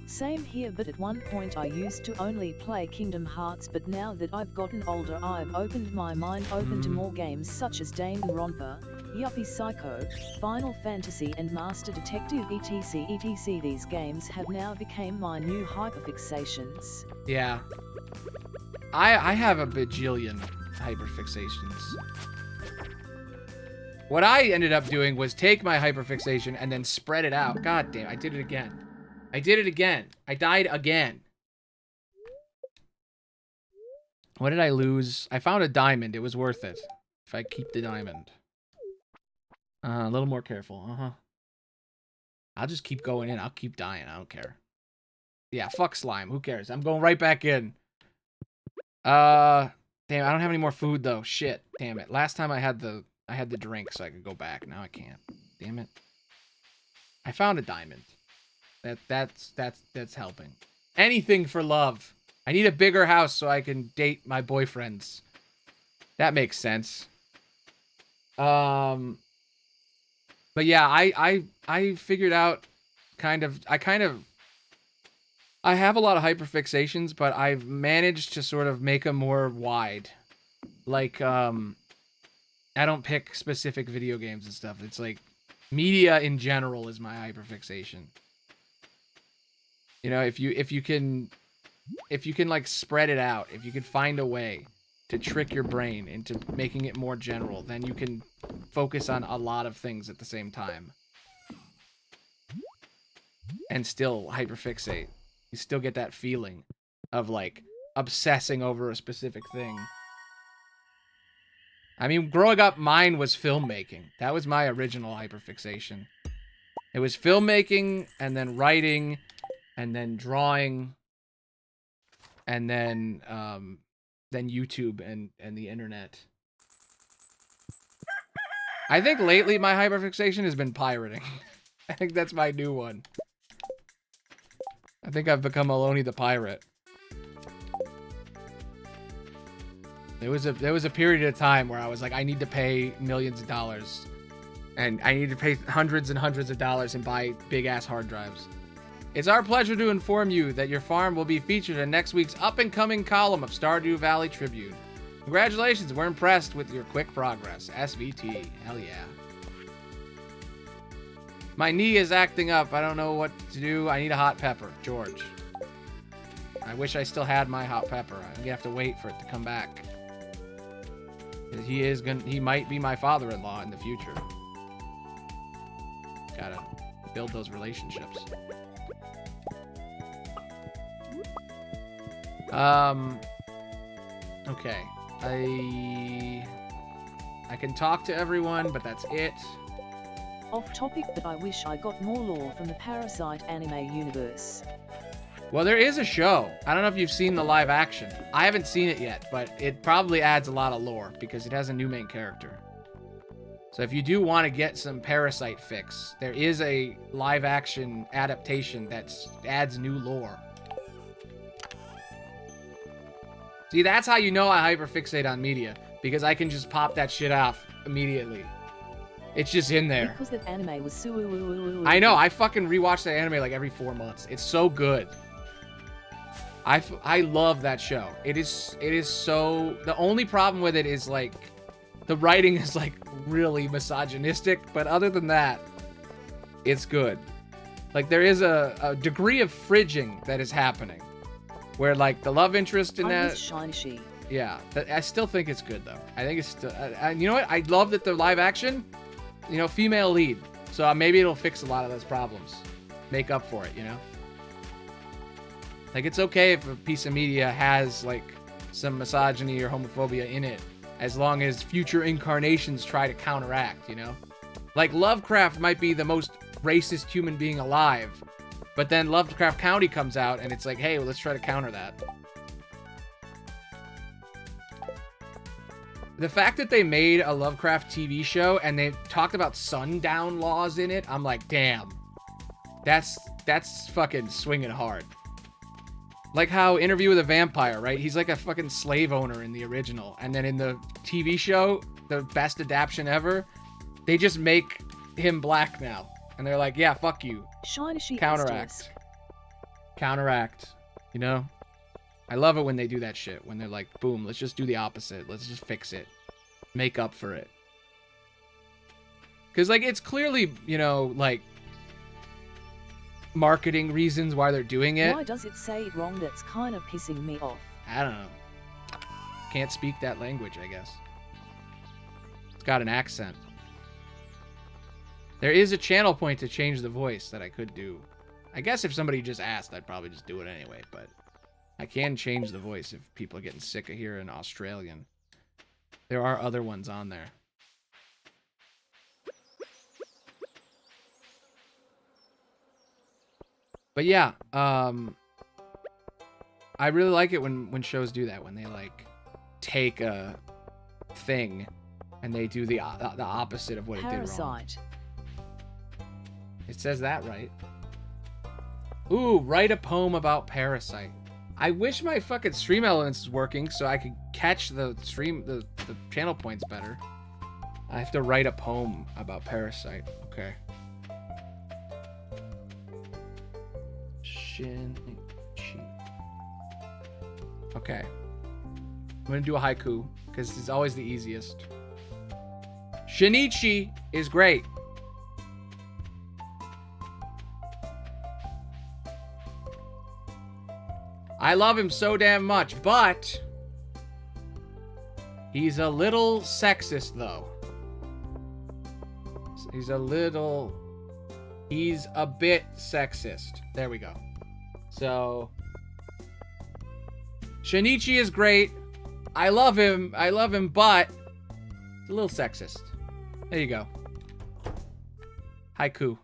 [SPEAKER 2] Same here, but at one point I used to only play Kingdom Hearts, but now that I've gotten older I've opened my mind open to more games such as Danganronpa, Yuppie Psycho, Final Fantasy and Master Detective etc. etc. These games have now become my new hyperfixations.
[SPEAKER 1] Yeah. I have a bajillion hyperfixations. What I ended up doing was take my hyperfixation and then spread it out. God damn, I did it again. I did it again. I died again. What did I lose? I found a diamond. It was worth it. If I keep the diamond. A little more careful. I'll just keep going in. I'll keep dying. I don't care. Yeah, fuck slime. Who cares? I'm going right back in. Damn, I don't have any more food though. Shit. Damn it. Last time I had the drink so I could go back. Now I can't. Damn it. I found a diamond. That's helping. Anything for love. I need a bigger house so I can date my boyfriends. That makes sense. But yeah, I figured out I have a lot of hyperfixations, but I've managed to sort of make them more wide. Like, I don't pick specific video games and stuff. It's like media in general is my hyperfixation. You know, if you can like spread it out, if you can find a way to trick your brain into making it more general, then you can focus on a lot of things at the same time. And still hyperfixate. You still get that feeling of like obsessing over a specific thing. I mean, growing up, mine was filmmaking. That was my original hyperfixation. It was filmmaking, and then writing, and then drawing, and then YouTube and the internet. I think lately my hyperfixation has been pirating. I think that's my new one. I think I've become Aloni the pirate. There was a period of time where I was like, I need to pay millions of dollars. And I need to pay hundreds and hundreds of dollars and buy big-ass hard drives. It's our pleasure to inform you that your farm will be featured in next week's up-and-coming column of Stardew Valley Tribune. Congratulations, we're impressed with your quick progress. SVT, hell yeah. My knee is acting up. I don't know what to do. I need a hot pepper. George. I wish I still had my hot pepper. I'm gonna have to wait for it to come back. He might be my father-in-law in the future. Gotta build those relationships. Okay. I can talk to everyone, but that's it.
[SPEAKER 2] Off topic, but I wish I got more lore from the Parasite anime universe.
[SPEAKER 1] Well, there is a show. I don't know if you've seen the live action. I haven't seen it yet, but it probably adds a lot of lore because it has a new main character. So if you do want to get some Parasite fix, there is a live action adaptation that adds new lore. See, that's how you know I hyperfixate on media, because I can just pop that shit off immediately. It's just in there.
[SPEAKER 2] Because that anime was so...
[SPEAKER 1] I know, I fucking rewatch that anime like every 4 months. It's so good. I love that show. It is so... The only problem with it is, like, the writing is, like, really misogynistic, but other than that, it's good. Like, there is a degree of fridging that is happening, where, like, the love interest in that...
[SPEAKER 2] Shiny.
[SPEAKER 1] Yeah, I still think it's good, though. I think it's still... you know what? I love that the live action, you know, female lead. So maybe it'll fix a lot of those problems. Make up for it, you know? Like, it's okay if a piece of media has, like, some misogyny or homophobia in it, as long as future incarnations try to counteract, you know? Like, Lovecraft might be the most racist human being alive, but then Lovecraft County comes out, and it's like, hey, well, let's try to counter that. The fact that they made a Lovecraft TV show, and they talked about sundown laws in it, I'm like, damn. That's fucking swinging hard. Like how Interview with a Vampire, right? He's like a fucking slave owner in the original. And then in the TV show, the best adaptation ever, they just make him black now. And they're like, yeah, fuck you. Counteract. Counteract. You know? I love it when they do that shit. When they're like, boom, let's just do the opposite. Let's just fix it. Make up for it. Because, like, it's clearly, you know, like, marketing reasons why they're doing it.
[SPEAKER 2] Why does it say it wrong? That's kind of pissing me off.
[SPEAKER 1] I don't know. Can't speak that language, I guess. It's got an accent. There is a channel point to change the voice that I could do. I guess if somebody just asked, I'd probably just do it anyway, but I can change the voice if people are getting sick of hearing Australian. There are other ones on there. But yeah, I really like it when shows do that, when they like take a thing and they do the opposite of what it did wrong.
[SPEAKER 2] Parasite.
[SPEAKER 1] It says that right. Ooh, write a poem about Parasite. I wish my fucking stream elements was working so I could catch the channel points better. I have to write a poem about Parasite. Okay. Shinichi. Okay. I'm gonna do a haiku because it's always the easiest. Shinichi is great. I love him so damn much, but he's a little sexist, though. He's a bit sexist. There we go. So, Shinichi is great. I love him, but he's a little sexist. There you go. Haiku.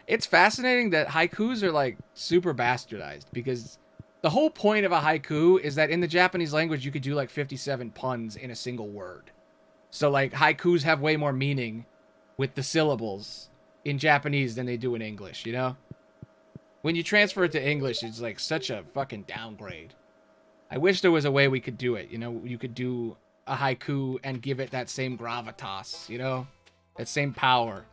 [SPEAKER 1] It's fascinating that haikus are like super bastardized because the whole point of a haiku is that in the Japanese language you could do like 57 puns in a single word. So like haikus have way more meaning with the syllables in Japanese than they do in English, you know? When you transfer it to English, it's like such a fucking downgrade. I wish there was a way we could do it, you know? You could do a haiku and give it that same gravitas, you know? That same power.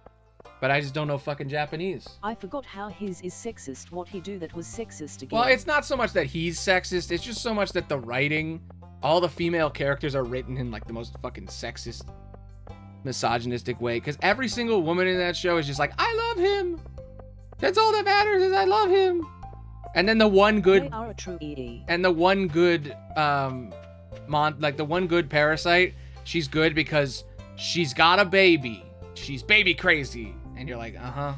[SPEAKER 1] But I just don't know fucking Japanese.
[SPEAKER 2] I forgot how his is sexist. What he do that was sexist again?
[SPEAKER 1] Well, it's not so much that he's sexist. It's just so much that the writing, all the female characters are written in like the most fucking sexist, misogynistic way. Because every single woman in that show is just like, I love him. That's all that matters is I love him. And then the one good,
[SPEAKER 2] they are a true EE.
[SPEAKER 1] And the one good, the one good Parasite, she's good because she's got a baby. She's baby crazy. And you're like, uh-huh.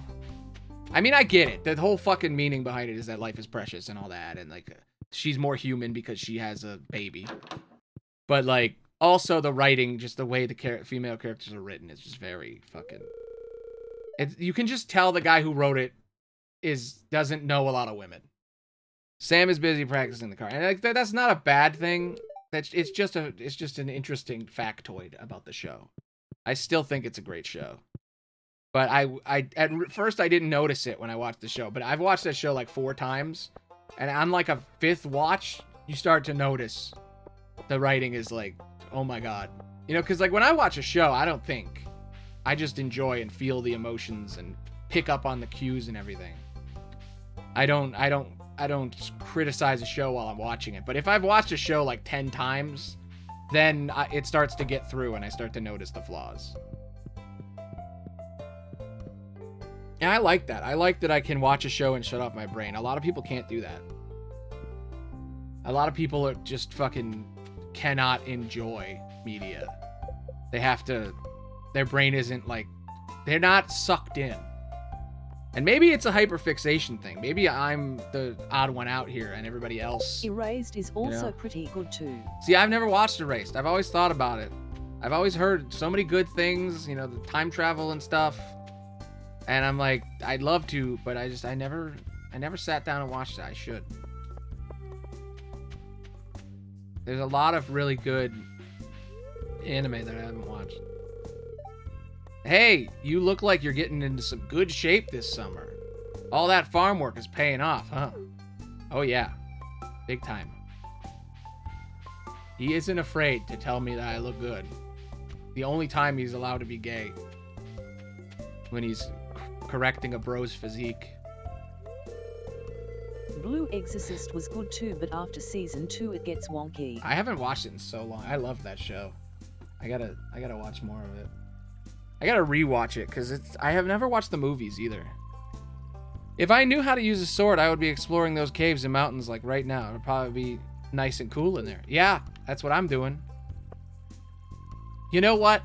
[SPEAKER 1] I mean, I get it. The whole fucking meaning behind it is that life is precious and all that. And, like, she's more human because she has a baby. But, like, also the writing, just the way the female characters are written is just very fucking... You can just tell the guy who wrote it doesn't know a lot of women. Sam is busy practicing the car. And like, that's not a bad thing. It's just an interesting factoid about the show. I still think it's a great show. But at first I didn't notice it when I watched the show. But I've watched that show like 4 times. And on like a 5th watch, you start to notice the writing is like, oh my God. You know, because like when I watch a show, I don't think. I just enjoy and feel the emotions and pick up on the cues and everything. I don't criticize a show while I'm watching it. But if I've watched a show like 10 times, then it starts to get through and I start to notice the flaws. And I like that. I like that I can watch a show and shut off my brain. A lot of people can't do that. A lot of people are just fucking cannot enjoy media. They have to... Their brain isn't like... They're not sucked in. And maybe it's a hyperfixation thing. Maybe I'm the odd one out here and everybody else...
[SPEAKER 2] Erased is also pretty good too.
[SPEAKER 1] See, I've never watched Erased. I've always thought about it. I've always heard so many good things, you know, the time travel and stuff. And I'm like, I'd love to, but I never sat down and watched it. I should. There's a lot of really good anime that I haven't watched. Hey, you look like you're getting into some good shape this summer. All that farm work is paying off, huh? Oh yeah, big time. He isn't afraid to tell me that I look good. The only time he's allowed to be gay. When he's correcting a bro's physique.
[SPEAKER 2] Blue Exorcist was good too, but after season 2 it gets wonky.
[SPEAKER 1] I haven't watched it in so long. I love that show. I gotta watch more of it. I gotta rewatch it because I have never watched the movies either. If I knew how to use a sword, I would be exploring those caves and mountains like right now. It would probably be nice and cool in there. Yeah, that's what I'm doing. You know what?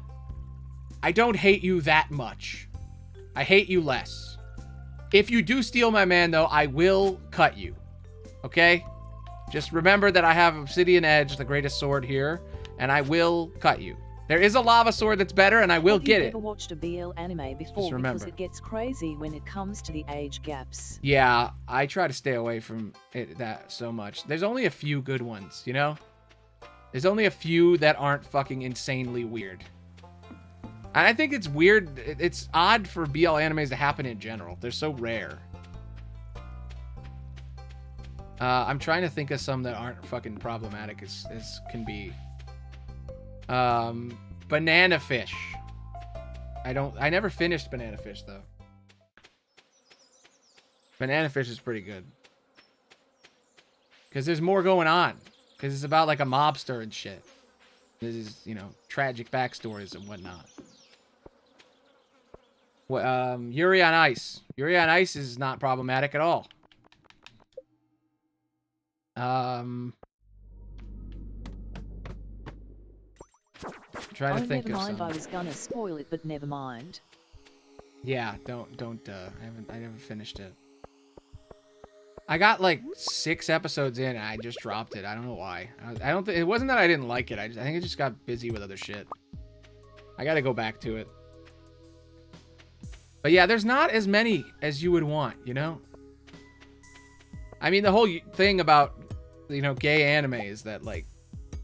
[SPEAKER 1] I don't hate you that much. I hate you less. If you do steal my man, though, I will cut you. Okay? Just remember that I have Obsidian Edge, the greatest sword here, and I will cut you. There is a lava sword that's better, and I will get it.
[SPEAKER 2] Have you ever watched a BL anime before? Because it gets crazy when it comes to the age gaps.
[SPEAKER 1] Yeah, I try to stay away from that so much. There's only a few good ones, you know? There's only a few that aren't fucking insanely weird. And I think it's weird. It's odd for BL animes to happen in general. They're so rare. I'm trying to think of some that aren't fucking problematic as can be. Banana Fish. I never finished Banana Fish though. Banana Fish is pretty good. Cause there's more going on. Cause it's about like a mobster and shit. This is, you know, tragic backstories and whatnot. Yuri on Ice. Yuri on Ice is not problematic at all. Trying to think of some.
[SPEAKER 2] I was gonna spoil it, but never mind.
[SPEAKER 1] Yeah, don't. I never finished it. I got like 6 episodes in, and I just dropped it. I don't know why. I don't think it wasn't that I didn't like it. I think I just got busy with other shit. I got to go back to it. But yeah, there's not as many as you would want, you know. I mean, the whole thing about, you know, gay anime is that like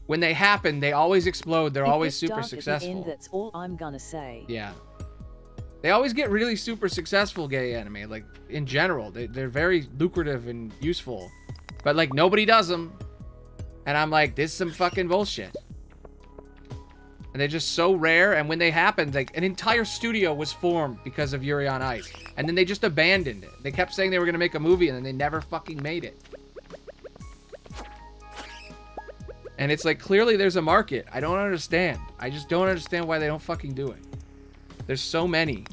[SPEAKER 1] when they happen, they always explode. They're always super successful.
[SPEAKER 2] At the end, that's all I'm gonna say.
[SPEAKER 1] Yeah. They always get really super successful, gay anime. Like, in general, they're very lucrative and useful. But, like, nobody does them. And I'm like, this is some fucking bullshit. And they're just so rare. And when they happened, like, an entire studio was formed because of Yuri on Ice. And then they just abandoned it. They kept saying they were going to make a movie, and then they never fucking made it. And it's like, clearly there's a market. I don't understand. I just don't understand why they don't fucking do it. There's so many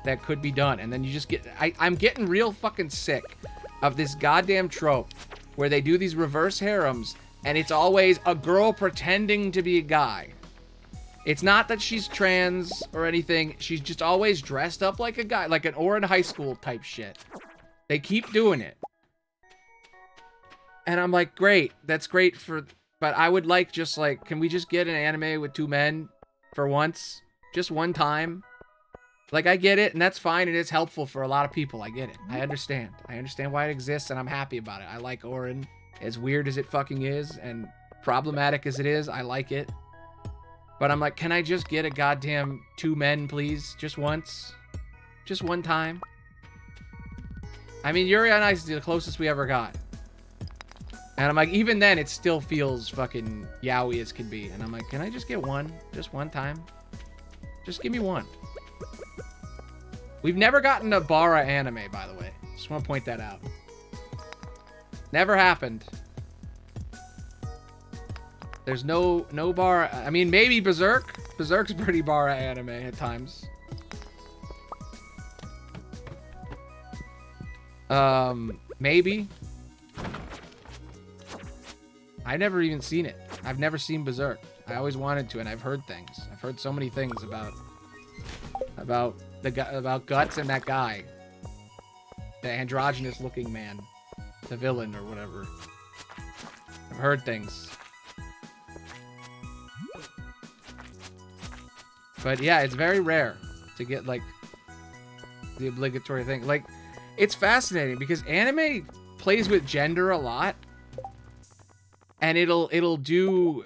[SPEAKER 1] that could be done. And then you just get... I'm getting real fucking sick of this goddamn trope where they do these reverse harems and it's always a girl pretending to be a guy. It's not that she's trans or anything. She's just always dressed up like a guy. Like an Orin High School type shit. They keep doing it. And I'm like, great. That's great for... But I would like just like... Can we just get an anime with 2 men for once? Just one time. Like, I get it, and that's fine, and it's helpful for a lot of people. I get it. I understand. I understand why it exists, and I'm happy about it. I like Orin. As weird as it fucking is, and problematic as it is, I like it. But I'm like, can I just get a goddamn 2 men, please? Just once? Just one time? I mean, Yuri on Ice is the closest we ever got. And I'm like, even then, it still feels fucking yaoi as can be. And I'm like, can I just get one? Just one time? Just give me one. We've never gotten a Bara anime, by the way. Just want to point that out. Never happened. There's no Bara. I mean, maybe Berserk. Berserk's pretty Bara anime at times. Maybe. I've never even seen it. I've never seen Berserk. I always wanted to, and I've heard things. I've heard so many things about Guts and that guy, the androgynous looking man, the villain or whatever. I've heard things. But yeah, it's very rare to get like the obligatory thing. Like, it's fascinating because anime plays with gender a lot, and it'll do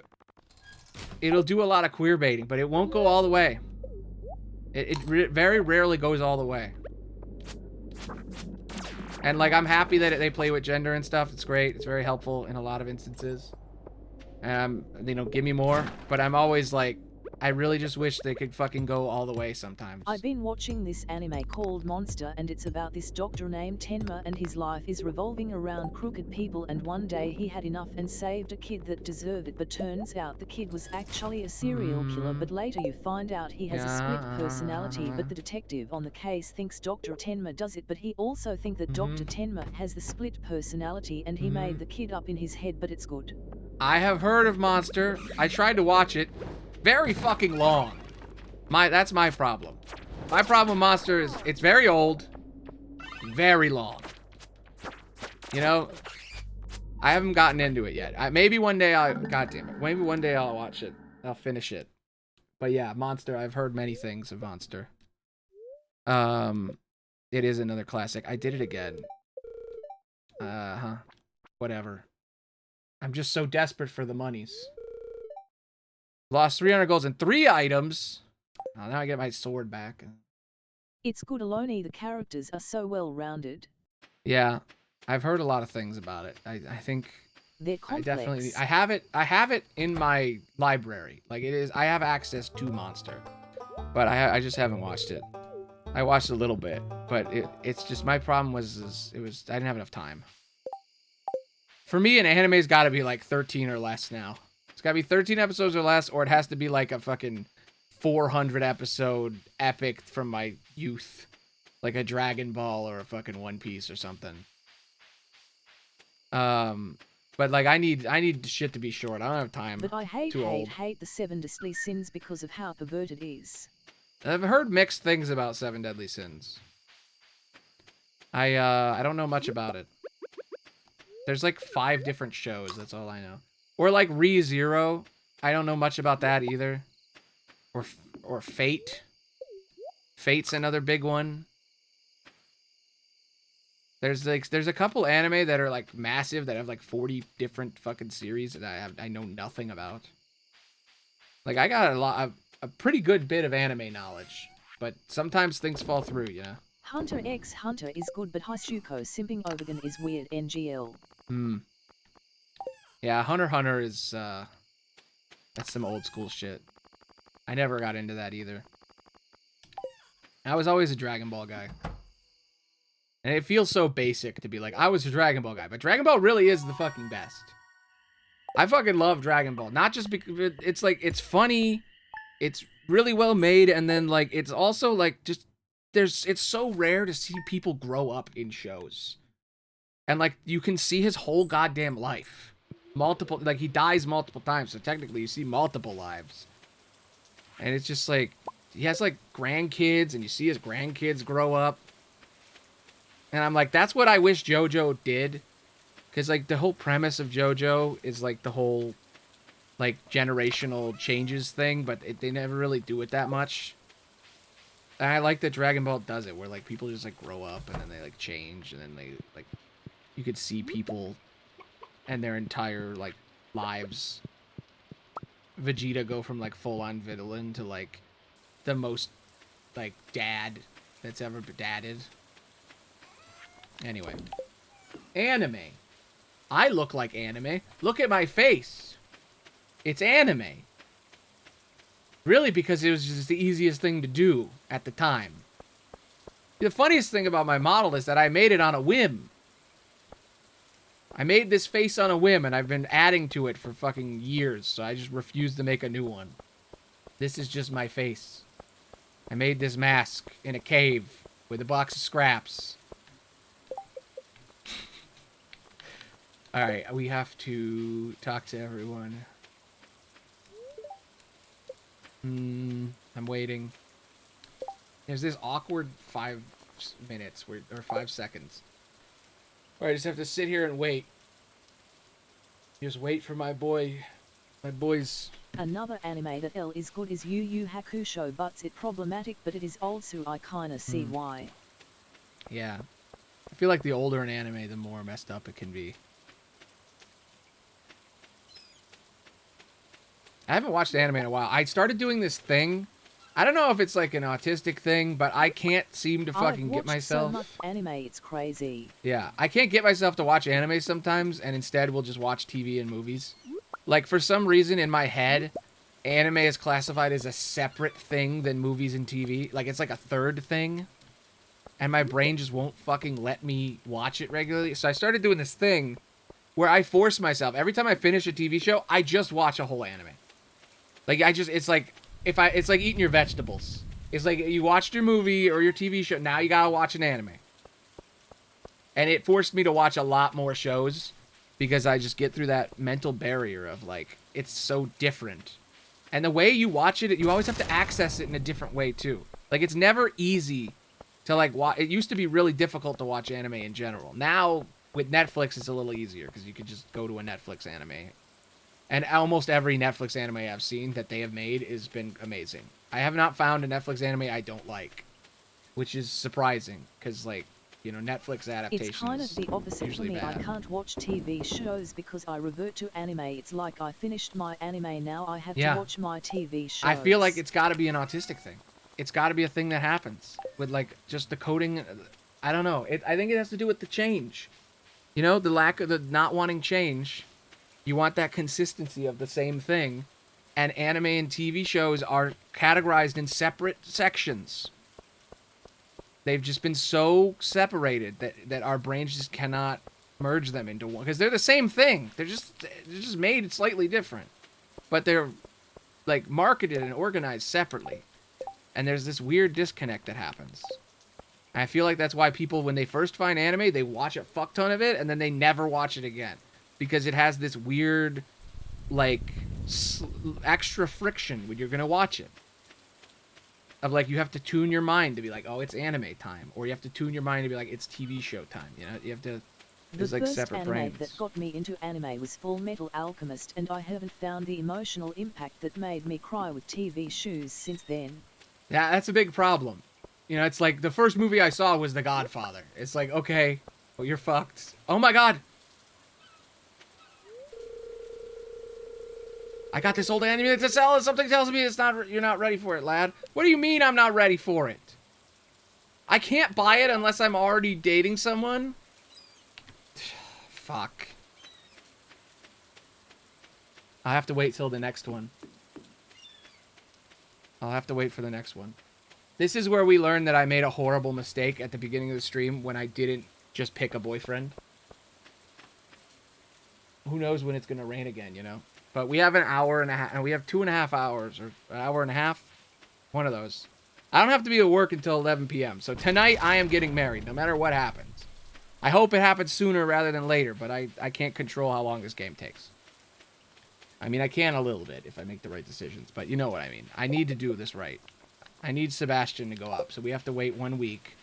[SPEAKER 1] a lot of queer baiting, but it won't go all the way. It very rarely goes all the way. And like, I'm happy that they play with gender and stuff. It's great. It's very helpful in a lot of instances. You know, give me more. But I'm always like, I really just wish they could fucking go all the way sometimes.
[SPEAKER 2] I've been watching this anime called Monster, and it's about this doctor named Tenma, and his life is revolving around crooked people, and one day he had enough and saved a kid that deserved it, but turns out the kid was actually a serial killer, but later you find out he has a split personality, but the detective on the case thinks Dr. Tenma does it, but he also thinks that Dr. Tenma has the split personality, and he made the kid up in his head, but it's good. I
[SPEAKER 1] have heard of Monster. I tried to watch it. Very fucking long. That's my problem. My problem with Monster is it's very old, very long. You know, I haven't gotten into it yet. Maybe one day God damn it. Maybe one day I'll watch it. I'll finish it. But yeah, Monster. I've heard many things of Monster. It is another classic. I did it again. Whatever. I'm just so desperate for the monies. Lost 300 golds and 3 items. Oh, now I get my sword back.
[SPEAKER 2] It's good, Aloni. The characters are so well rounded.
[SPEAKER 1] Yeah, I've heard a lot of things about it. I think
[SPEAKER 2] they're complex.
[SPEAKER 1] I have it in my library. Like it is. I have access to Monster, but I just haven't watched it. I watched a little bit, but it's just my problem was I didn't have enough time. For me, an anime's got to be like 13 or less now. It's got to be 13 episodes or less, or it has to be like a fucking 400 episode epic from my youth. Like a Dragon Ball or a fucking One Piece or something. But like I need shit to be short. I don't have time.
[SPEAKER 2] But I hate the 7 Deadly Sins because of how perverted it is.
[SPEAKER 1] I've heard mixed things about 7 Deadly Sins. I don't know much about it. There's like 5 different shows, that's all I know. Or like Re:Zero. I don't know much about that either. Or Fate. Fate's another big one. There's a couple anime that are like massive that have like 40 different fucking series that I know nothing about. Like I got a pretty good bit of anime knowledge, but sometimes things fall through, you know.
[SPEAKER 2] Hunter x Hunter is good, but Hasuko simping Overgan is weird. NGL.
[SPEAKER 1] Yeah, Hunter x Hunter is that's some old school shit. I never got into that either. I was always a Dragon Ball guy. And it feels so basic to be like, I was a Dragon Ball guy. But Dragon Ball really is the fucking best. I fucking love Dragon Ball. Not just because it's like, it's funny. It's really well made. And then like, it's also like just, it's so rare to see people grow up in shows. And like, you can see his whole goddamn life. Like he dies multiple times. So technically you see multiple lives. And it's just like, he has like grandkids and you see his grandkids grow up. And I'm like, that's what I wish JoJo did. Because, like, the whole premise of JoJo is, like, the whole, like, generational changes thing. But they never really do it that much. And I like that Dragon Ball does it. Where, like, people just, like, grow up. And then they, like, change. And then they, like, you could see people and their entire, like, lives. Vegeta go from, like, full-on villain to, like, the most, like, dad that's ever been dadded. Anyway. Anime. I look like anime. Look at my face. It's anime. Really, because it was just the easiest thing to do at the time. The funniest thing about my model is that I made it on a whim. I made this face on a whim, and I've been adding to it for fucking years, so I just refused to make a new one. This is just my face. I made this mask in a cave with a box of scraps. Alright, we have to talk to everyone. I'm waiting. There's this awkward 5 minutes, or 5 seconds. Where I just have to sit here and wait. Just wait for my boys.
[SPEAKER 2] Another anime that is good is Yu Yu Hakusho, but it's problematic, but it is old, so I kinda see why.
[SPEAKER 1] Yeah. I feel like the older an anime, the more messed up it can be. I haven't watched anime in a while. I started doing this thing. I don't know if it's like an autistic thing, but I can't seem to fucking get myself.
[SPEAKER 2] So much anime, it's crazy.
[SPEAKER 1] Yeah, I can't get myself to watch anime sometimes, and instead we'll just watch TV and movies. Like for some reason in my head, anime is classified as a separate thing than movies and TV. Like it's like a third thing, and my brain just won't fucking let me watch it regularly. So I started doing this thing where I force myself every time I finish a TV show, I just watch a whole anime. Like it's like it's like eating your vegetables. It's like you watched your movie or your TV show, now you gotta watch an anime. And it forced me to watch a lot more shows because I just get through that mental barrier of like, it's so different And the way you watch it, you always have to access it in a different way, too. Like, it's never easy to, like, watch. It used to be really difficult to watch anime in general. Now, with Netflix, it's a little easier, because you can just go to a Netflix anime. And almost every Netflix anime I've seen that they have made has been amazing. I have not found a Netflix anime I don't like, which is surprising, because, like, you know, Netflix adaptations
[SPEAKER 2] It's kind of the opposite for me.
[SPEAKER 1] bad.
[SPEAKER 2] I can't watch TV shows because I revert to anime. It's like I finished my anime, now I have to watch my TV shows.
[SPEAKER 1] I feel like it's got to be an autistic thing. It's got to be a thing that happens with, like, just the coding. I don't know. I think it has to do with the change. You know, the lack of the not wanting change. You want that consistency of the same thing. And anime and TV shows are categorized in separate sections. They've just been so separated that our brains just cannot merge them into one. Because they're the same thing. They're just made slightly different. But they're, like, marketed and organized separately. And there's this weird disconnect that happens. And I feel like that's why people, when they first find anime, they watch a fuck ton of it, and then they never watch it again. Because it has this weird, like, extra friction when you're going to watch it. Of, like, you have to tune your mind to be like, oh, it's anime time. Or you have to tune your mind to be like, it's TV show time. You know, you have to... There's, like, separate brains.
[SPEAKER 2] The first anime that got me into anime was Full Metal Alchemist, and I haven't found the emotional impact that made me cry with TV shows since then.
[SPEAKER 1] Yeah, that's a big problem. You know, it's like, the first movie I saw was The Godfather. It's like, okay, well, you're fucked. Oh my god! I got this old anime to sell, and something tells me you're not ready for it, lad. What do you mean I'm not ready for it? I can't buy it unless I'm already dating someone? Fuck. I'll have to wait till the next one. I'll have to wait for the next one. This is where we learned that I made a horrible mistake at the beginning of the stream when I didn't just pick a boyfriend. Who knows when it's going to rain again, you know? But we have an hour and a half, and we have 2.5 hours, or an hour and a half. One of those. I don't have to be at work until 11 p.m. So tonight, I am getting married, no matter what happens. I hope it happens sooner rather than later, but I can't control how long this game takes. I mean, I can a little bit if I make the right decisions, but you know what I mean. I need to do this right. I need Sebastian to go up, so we have to wait 1 week.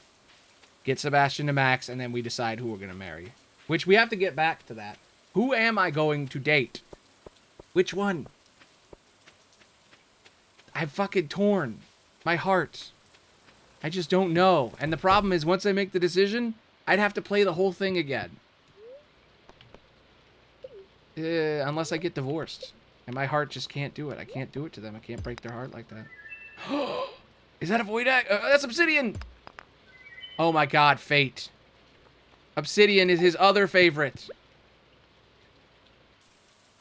[SPEAKER 1] Get Sebastian to max, and then we decide who we're going to marry. Which we have to get back to that. Who am I going to date? Which one? I'm fucking torn. My heart. I just don't know. And the problem is, once I make the decision, I'd have to play the whole thing again. Unless I get divorced. And my heart just can't do it. I can't do it to them. I can't break their heart like that. Is that a void egg? That's Obsidian! Oh my god, fate. Obsidian is his other favorite.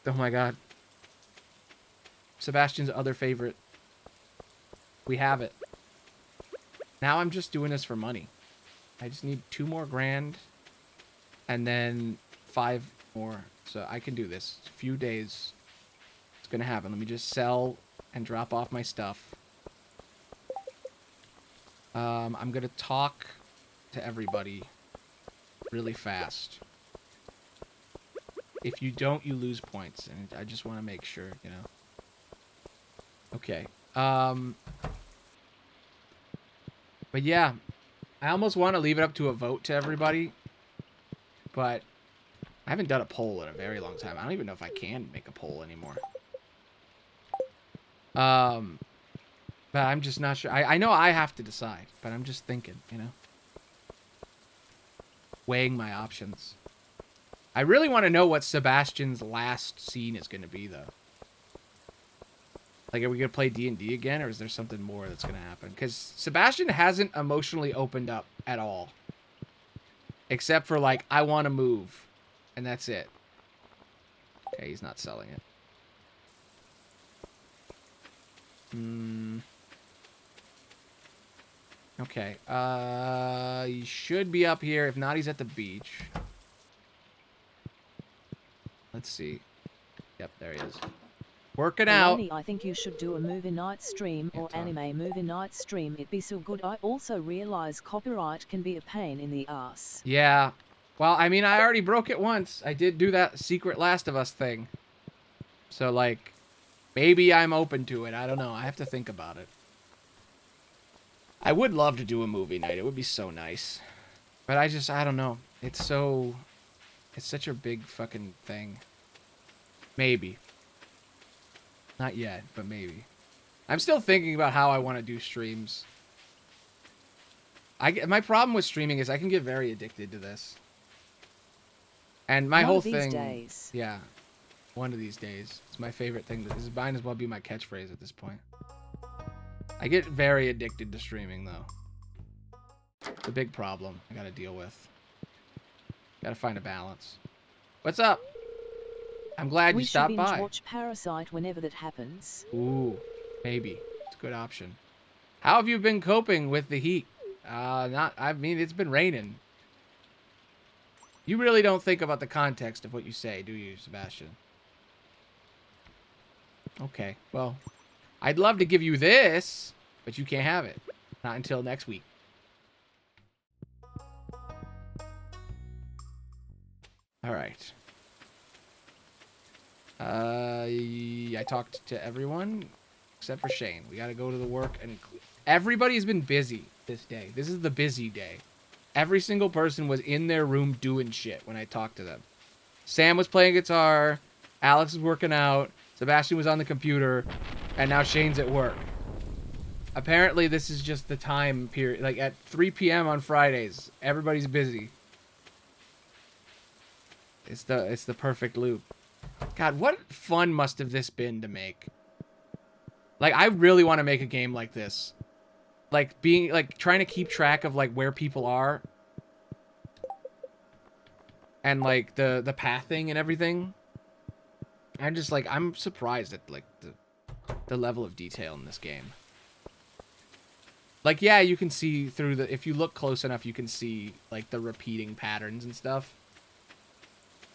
[SPEAKER 1] Oh my god. Sebastian's other favorite. We have it. Now I'm just doing this for money. I just need 2 more grand. And then 5 more. So I can do this. A few days. It's gonna happen. Let me just sell and drop off my stuff. I'm gonna talk to everybody really fast. If you don't, you lose points. And I just want to make sure, you know. Okay. But yeah. I almost want to leave it up to a vote to everybody. But I haven't done a poll in a very long time. I don't even know if I can make a poll anymore. But I'm just not sure. I know I have to decide, but I'm just thinking, you know. Weighing my options. I really want to know what Sebastian's last scene is going to be, though. Like, are we going to play D&D again, or is there something more that's going to happen? Because Sebastian hasn't emotionally opened up at all. Except for, like, I want to move. And that's it. Okay, he's not selling it. Okay. He should be up here. If not, he's at the beach. Let's see. Yep, there he is. Working out.
[SPEAKER 2] I think you should do a movie night stream or anime movie night stream. It'd be so good. I also realize copyright can be a pain in the ass.
[SPEAKER 1] Yeah. Well, I mean, I already broke it once. I did do that secret Last of Us thing. So, like, Maybe I'm open to it. I don't know. I have to think about it. I would love to do a movie night. It would be so nice. But I don't know. It's such a big fucking thing. Maybe. Not yet, but maybe. I'm still thinking about how I want to do streams. My problem with streaming is I can get very addicted to this. And my whole thing...
[SPEAKER 2] days.
[SPEAKER 1] Yeah. One of these days. It's my favorite thing. This might as well be my catchphrase at this point. I get very addicted to streaming, though. It's a big problem I gotta deal with. Gotta find a balance. What's up? I'm glad you stopped by.
[SPEAKER 2] We should watch Parasite whenever that happens.
[SPEAKER 1] Ooh, maybe. It's a good option. How have you been coping with the heat? I mean, it's been raining. You really don't think about the context of what you say, do you, Sebastian? Okay, well, I'd love to give you this, but you can't have it. Not until next week. All right. I talked to everyone except for Shane. We got to go to the work, and everybody's been busy this day. This is the busy day. Every single person was in their room doing shit when I talked to them. Sam was playing guitar, Alex was working out, Sebastian was on the computer, and now Shane's at work. Apparently, this is just the time period. Like, at 3 p.m. on Fridays, everybody's busy. It's the perfect loop. God, what fun must have this been to make? Like, I really want to make a game like this. Like, trying to keep track of, like, where people are. And, like, the pathing and everything. I'm just, like, I'm surprised at, like, the level of detail in this game. Like, yeah, you can see through the... If you look close enough, you can see, like, the repeating patterns and stuff.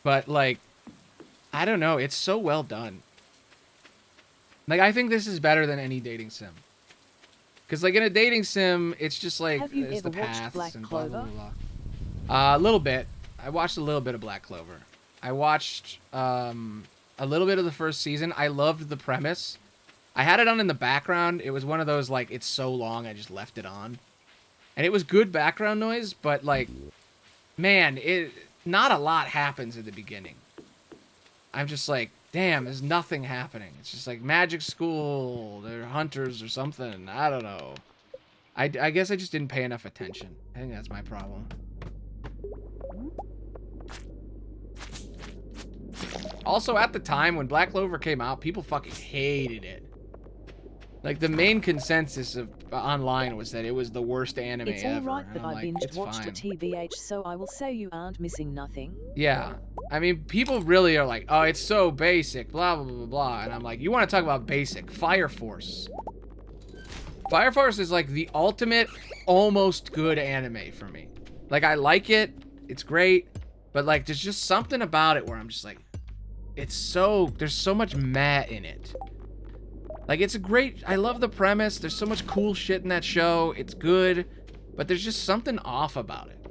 [SPEAKER 1] But, like, I don't know. It's so well done. Like, I think this is better than any dating sim. Because, like, in a dating sim, it's just, like, it's the paths and blah, blah, blah, blah. A little bit. I watched a little bit of Black Clover. I watched a little bit of the first season. I loved the premise. I had it on in the background. It was one of those, like, it's so long, I just left it on. And it was good background noise, but, like, man, not a lot happens at the beginning. I'm just like, damn, there's nothing happening. It's just like magic school, they're hunters or something. I don't know. I guess I just didn't pay enough attention. I think that's my problem. Also, at the time when Black Clover came out, people fucking hated it. Like, the main consensus of online was that it was the worst anime ever.
[SPEAKER 2] It's alright that I binged watched
[SPEAKER 1] fine.
[SPEAKER 2] a TBH, so I will say you aren't missing nothing.
[SPEAKER 1] Yeah. I mean, people really are like, oh, it's so basic, blah, blah, blah, blah. And I'm like, you want to talk about basic? Fire Force. Fire Force is, like, the ultimate, almost good anime for me. Like, I like it. It's great. But, like, there's just something about it where I'm just like, there's so much meh in it. Like, it's a great... I love the premise. There's so much cool shit in that show. It's good. But there's just something off about it.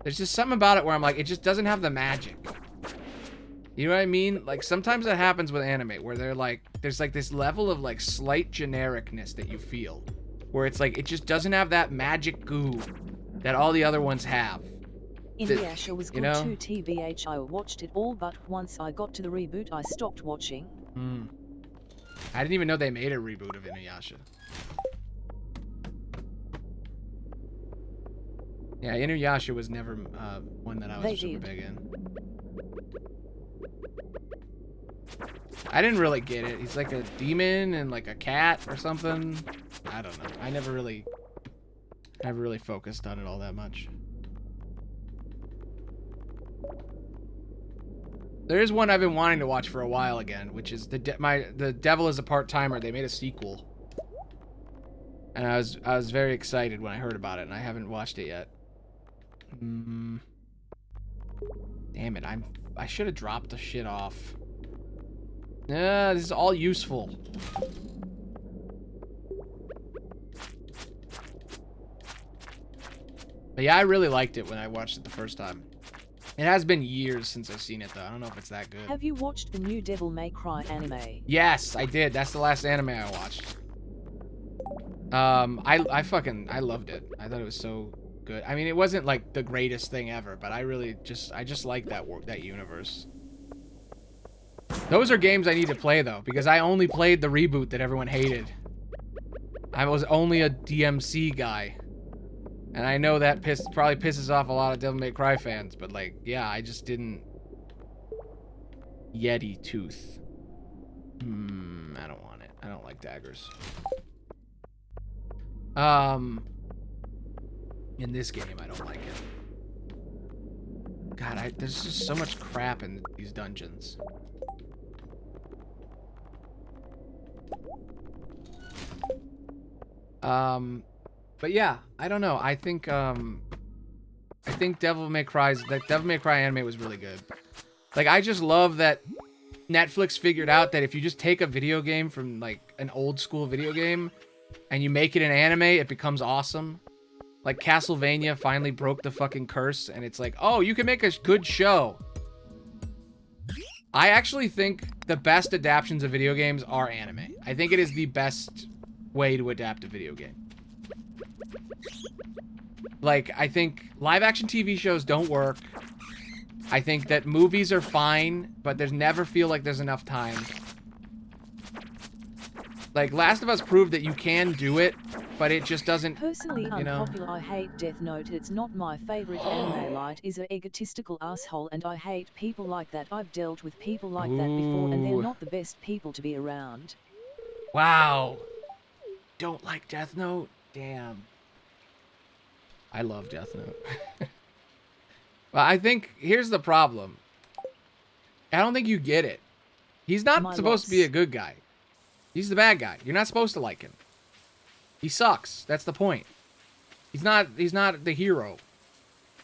[SPEAKER 1] There's just something about it where I'm like, it just doesn't have the magic. You know what I mean? Like, sometimes that happens with anime, where they're like... There's, like, this level of, like, slight genericness that you feel. Where it's like, it just doesn't have that magic goo that all the other ones have.
[SPEAKER 2] Inuyasha was good,
[SPEAKER 1] you know?
[SPEAKER 2] too, TBH. I watched it all, but once I got to the reboot, I stopped watching.
[SPEAKER 1] I didn't even know they made a reboot of Inuyasha. Yeah, Inuyasha was never one that I was super big in. I didn't really get it. He's like a demon and like a cat or something. I don't know. I never really focused on it all that much. There is one I've been wanting to watch for a while again, which is the Devil is a Part-Timer. They made a sequel, and I was very excited when I heard about it, and I haven't watched it yet. Damn it! I should have dropped the shit off. This is all useful. But yeah, I really liked it when I watched it the first time. It has been years since I've seen it, though. I don't know if it's that good.
[SPEAKER 2] Have you watched the new Devil May Cry anime?
[SPEAKER 1] Yes, I did. That's the last anime I watched. I loved it. I thought it was so good. I mean, it wasn't like the greatest thing ever, but I just like that universe. Those are games I need to play, though, because I only played the reboot that everyone hated. I was only a DMC guy. And I know that probably pisses off a lot of Devil May Cry fans, but, like, yeah, I just didn't... Yeti Tooth. I don't want it. I don't like daggers. In this game, I don't like it. God, there's just so much crap in these dungeons. But yeah, I don't know. I think Devil May Cry anime was really good. Like, I just love that Netflix figured out that if you just take a video game from, like, an old school video game and you make it an anime, it becomes awesome. Like, Castlevania finally broke the fucking curse, and it's like, oh, you can make a good show. I actually think the best adaptions of video games are anime. I think it is the best way to adapt a video game. Like, I think live-action TV shows don't work. I think that movies are fine, but there's never feel like there's enough time. Like, Last of Us proved that you can do it, but it just doesn't,
[SPEAKER 2] Personally
[SPEAKER 1] you know.
[SPEAKER 2] unpopular, I hate Death Note. It's not my favorite anime. Light is a egotistical asshole, and I hate people like that. I've dealt with people like that before, and they're not the best people to be around.
[SPEAKER 1] Wow. Don't like Death Note? Damn. I love Death Note. Well, I think, here's the problem. I don't think you get it. He's not supposed to be a good guy. He's the bad guy. You're not supposed to like him. He sucks. That's the point. He's not the hero.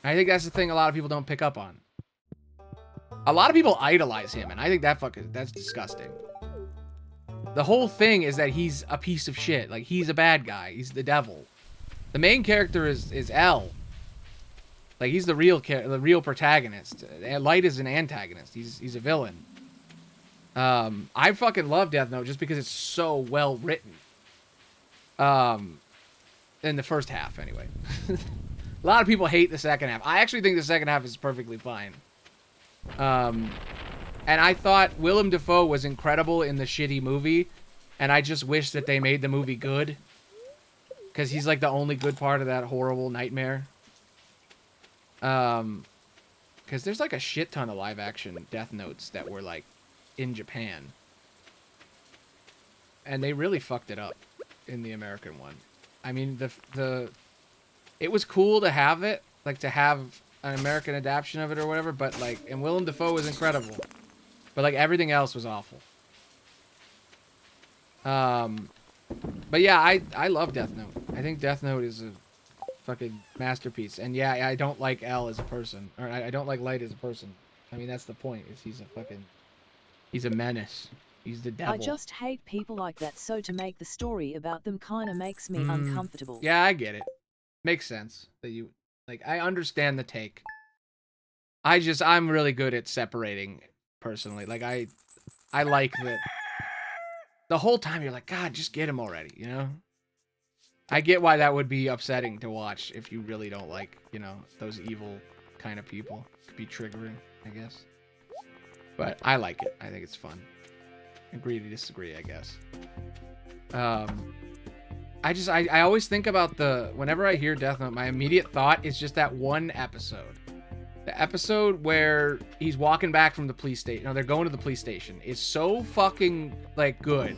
[SPEAKER 1] And I think that's the thing a lot of people don't pick up on. A lot of people idolize him, and I think that's disgusting. The whole thing is that he's a piece of shit. Like, he's a bad guy. He's the devil. The main character is L. Like, he's the real protagonist. Light is an antagonist. He's a villain. I fucking love Death Note just because it's so well written. In the first half, anyway. A lot of people hate the second half. I actually think the second half is perfectly fine. And I thought Willem Dafoe was incredible in the shitty movie, and I just wish that they made the movie good. Because he's, like, the only good part of that horrible nightmare. Because there's, like, a shit ton of live-action Death Notes that were, like, in Japan. And they really fucked it up in the American one. I mean, it was cool to have it, like, to have an American adaptation of it or whatever, but, like, and Willem Dafoe was incredible. But, like, everything else was awful. But yeah, I love Death Note. I think Death Note is a fucking masterpiece. And yeah, I don't like L as a person. Or I don't like Light as a person. I mean, that's the point, is he's a menace. He's the devil.
[SPEAKER 2] I just hate people like that, so to make the story about them kinda makes me uncomfortable.
[SPEAKER 1] Yeah, I get it. Makes sense that you, like, I understand the take. I'm really good at separating, personally. Like, I like that. The whole time you're like, God, just get him already, you know? I get why that would be upsetting to watch if you really don't like, you know, those evil kind of people. Could be triggering, I guess. But I like it. I think it's fun. Agree to disagree, I guess. I always think about whenever I hear Death Note, my immediate thought is just that one episode. The episode where he's walking back from the police station. No, they're going to the police station. Is so fucking, like, good.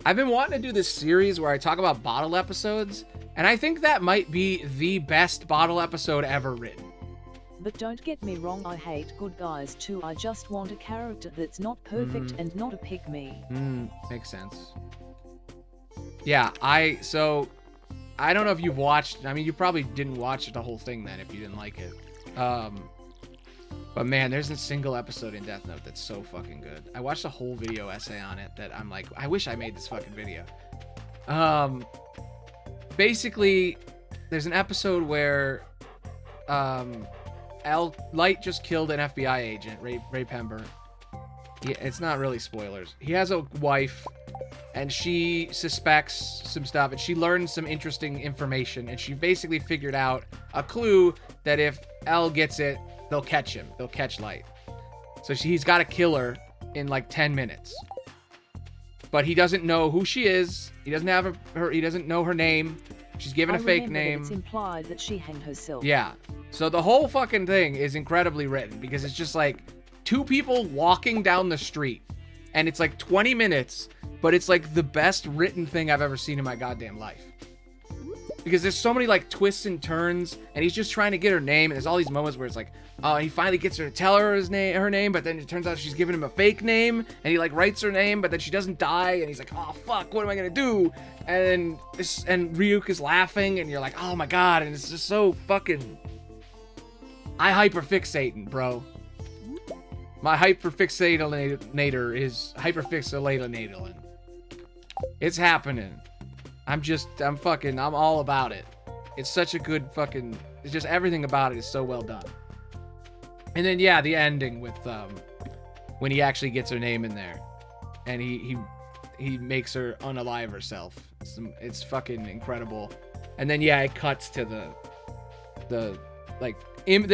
[SPEAKER 1] I've been wanting to do this series where I talk about bottle episodes, and I think that might be the best bottle episode ever written.
[SPEAKER 2] But don't get me wrong, I hate good guys too. I just want a character that's not perfect and not a pick-me.
[SPEAKER 1] Makes sense. Yeah, so I don't know if you've watched, I mean, you probably didn't watch the whole thing then if you didn't like it. But man, there's a single episode in Death Note that's so fucking good. I watched a whole video essay on it that I'm like, I wish I made this fucking video. Basically, there's an episode where Light just killed an FBI agent, Ray Pember. It's not really spoilers. He has a wife, and she suspects some stuff, and she learns some interesting information, and she basically figured out a clue that if L gets it, they'll catch him. They'll catch Light. So he's got to kill her in like 10 minutes. But he doesn't know who she is. He doesn't have he doesn't know her name. She's given a fake name.
[SPEAKER 2] It's implied that she hanged herself.
[SPEAKER 1] Yeah. So the whole fucking thing is incredibly written because it's just like two people walking down the street, and it's like 20 minutes, but it's like the best written thing I've ever seen in my goddamn life. Because there's so many like twists and turns, and he's just trying to get her name, and there's all these moments where it's like, he finally gets her to tell her her name, but then it turns out she's giving him a fake name, and he like writes her name, but then she doesn't die, and he's like, oh fuck, what am I gonna do? And Ryuk is laughing, and you're like, oh my god, and it's just so fucking. I hyperfixating, bro. My hyperfixatinator is hyperfixatinating. It's happening. I'm all about it. It's such a good fucking. It's just everything about it is so well done. And then yeah, the ending with when he actually gets her name in there, and he makes her unalive herself. It's fucking incredible. And then yeah, it cuts to the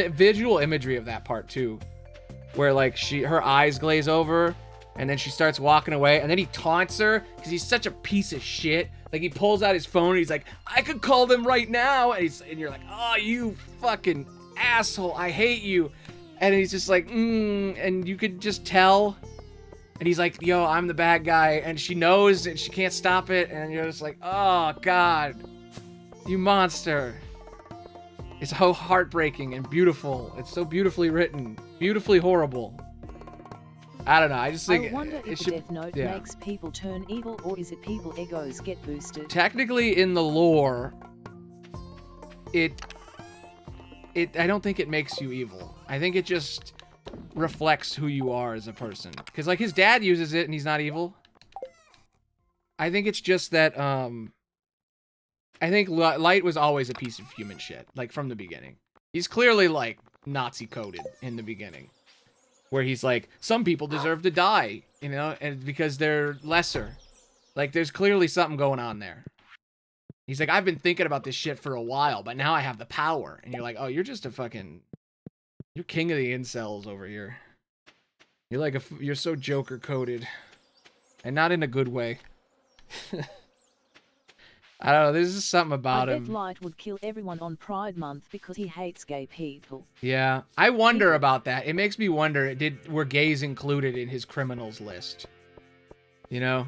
[SPEAKER 1] visual imagery of that part too, where like her eyes glaze over, and then she starts walking away, and then he taunts her because he's such a piece of shit. Like he pulls out his phone and he's like, I could call them right now, and you're like, oh you fucking asshole, I hate you. And he's just like, and you could just tell. And he's like, yo, I'm the bad guy. And she knows and she can't stop it. And you're just like, oh, God. You monster. It's so heartbreaking and beautiful. It's so beautifully written. Beautifully horrible. I don't know. I just think
[SPEAKER 2] I wonder if the Death Note makes people turn evil, or is it people egos get boosted?
[SPEAKER 1] Technically, in the lore, I don't think it makes you evil. I think it just reflects who you are as a person. Because, like, his dad uses it and he's not evil. I think it's just that, I think Light was always a piece of human shit. Like, from the beginning. He's clearly, like, Nazi-coded in the beginning. Where he's like, some people deserve to die, you know, and because they're lesser. Like, there's clearly something going on there. He's like, I've been thinking about this shit for a while, but now I have the power. And you're like, oh, you're just a fucking... You're king of the incels over here. You're like you're so Joker-coded. And not in a good way. I don't know, there's just something about him.
[SPEAKER 2] I bet Light would kill everyone on Pride Month because he hates gay people.
[SPEAKER 1] Yeah, I wonder about that. It makes me wonder, were gays included in his criminals list? You know?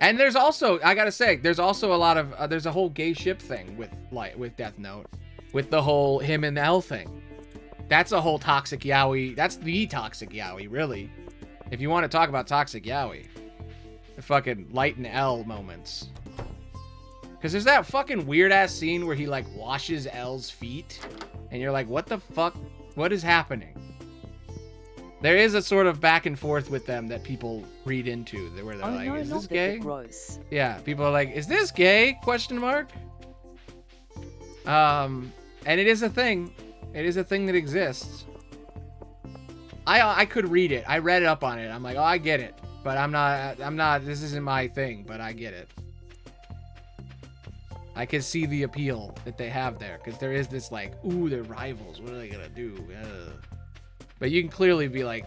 [SPEAKER 1] And there's also, I gotta say, there's also a lot of, there's a whole gay ship thing with Death Note. With the whole him and L thing. That's a whole toxic yaoi. That's the toxic yaoi, really. If you want to talk about toxic yaoi. The fucking Light and L moments. Because there's that fucking weird-ass scene where he, like, washes L's feet. And you're like, what the fuck? What is happening? There is a sort of back and forth with them that people read into. Where they're like, is this gay?
[SPEAKER 2] Gross.
[SPEAKER 1] Yeah, people are like, is this gay? Question mark. And it is a thing. It is a thing that exists. I could read it. I read up on it. I'm like, oh, I get it. But I'm not, this isn't my thing, but I get it. I can see the appeal that they have there. Because there is this like, ooh, they're rivals. What are they gonna do? But you can clearly be like,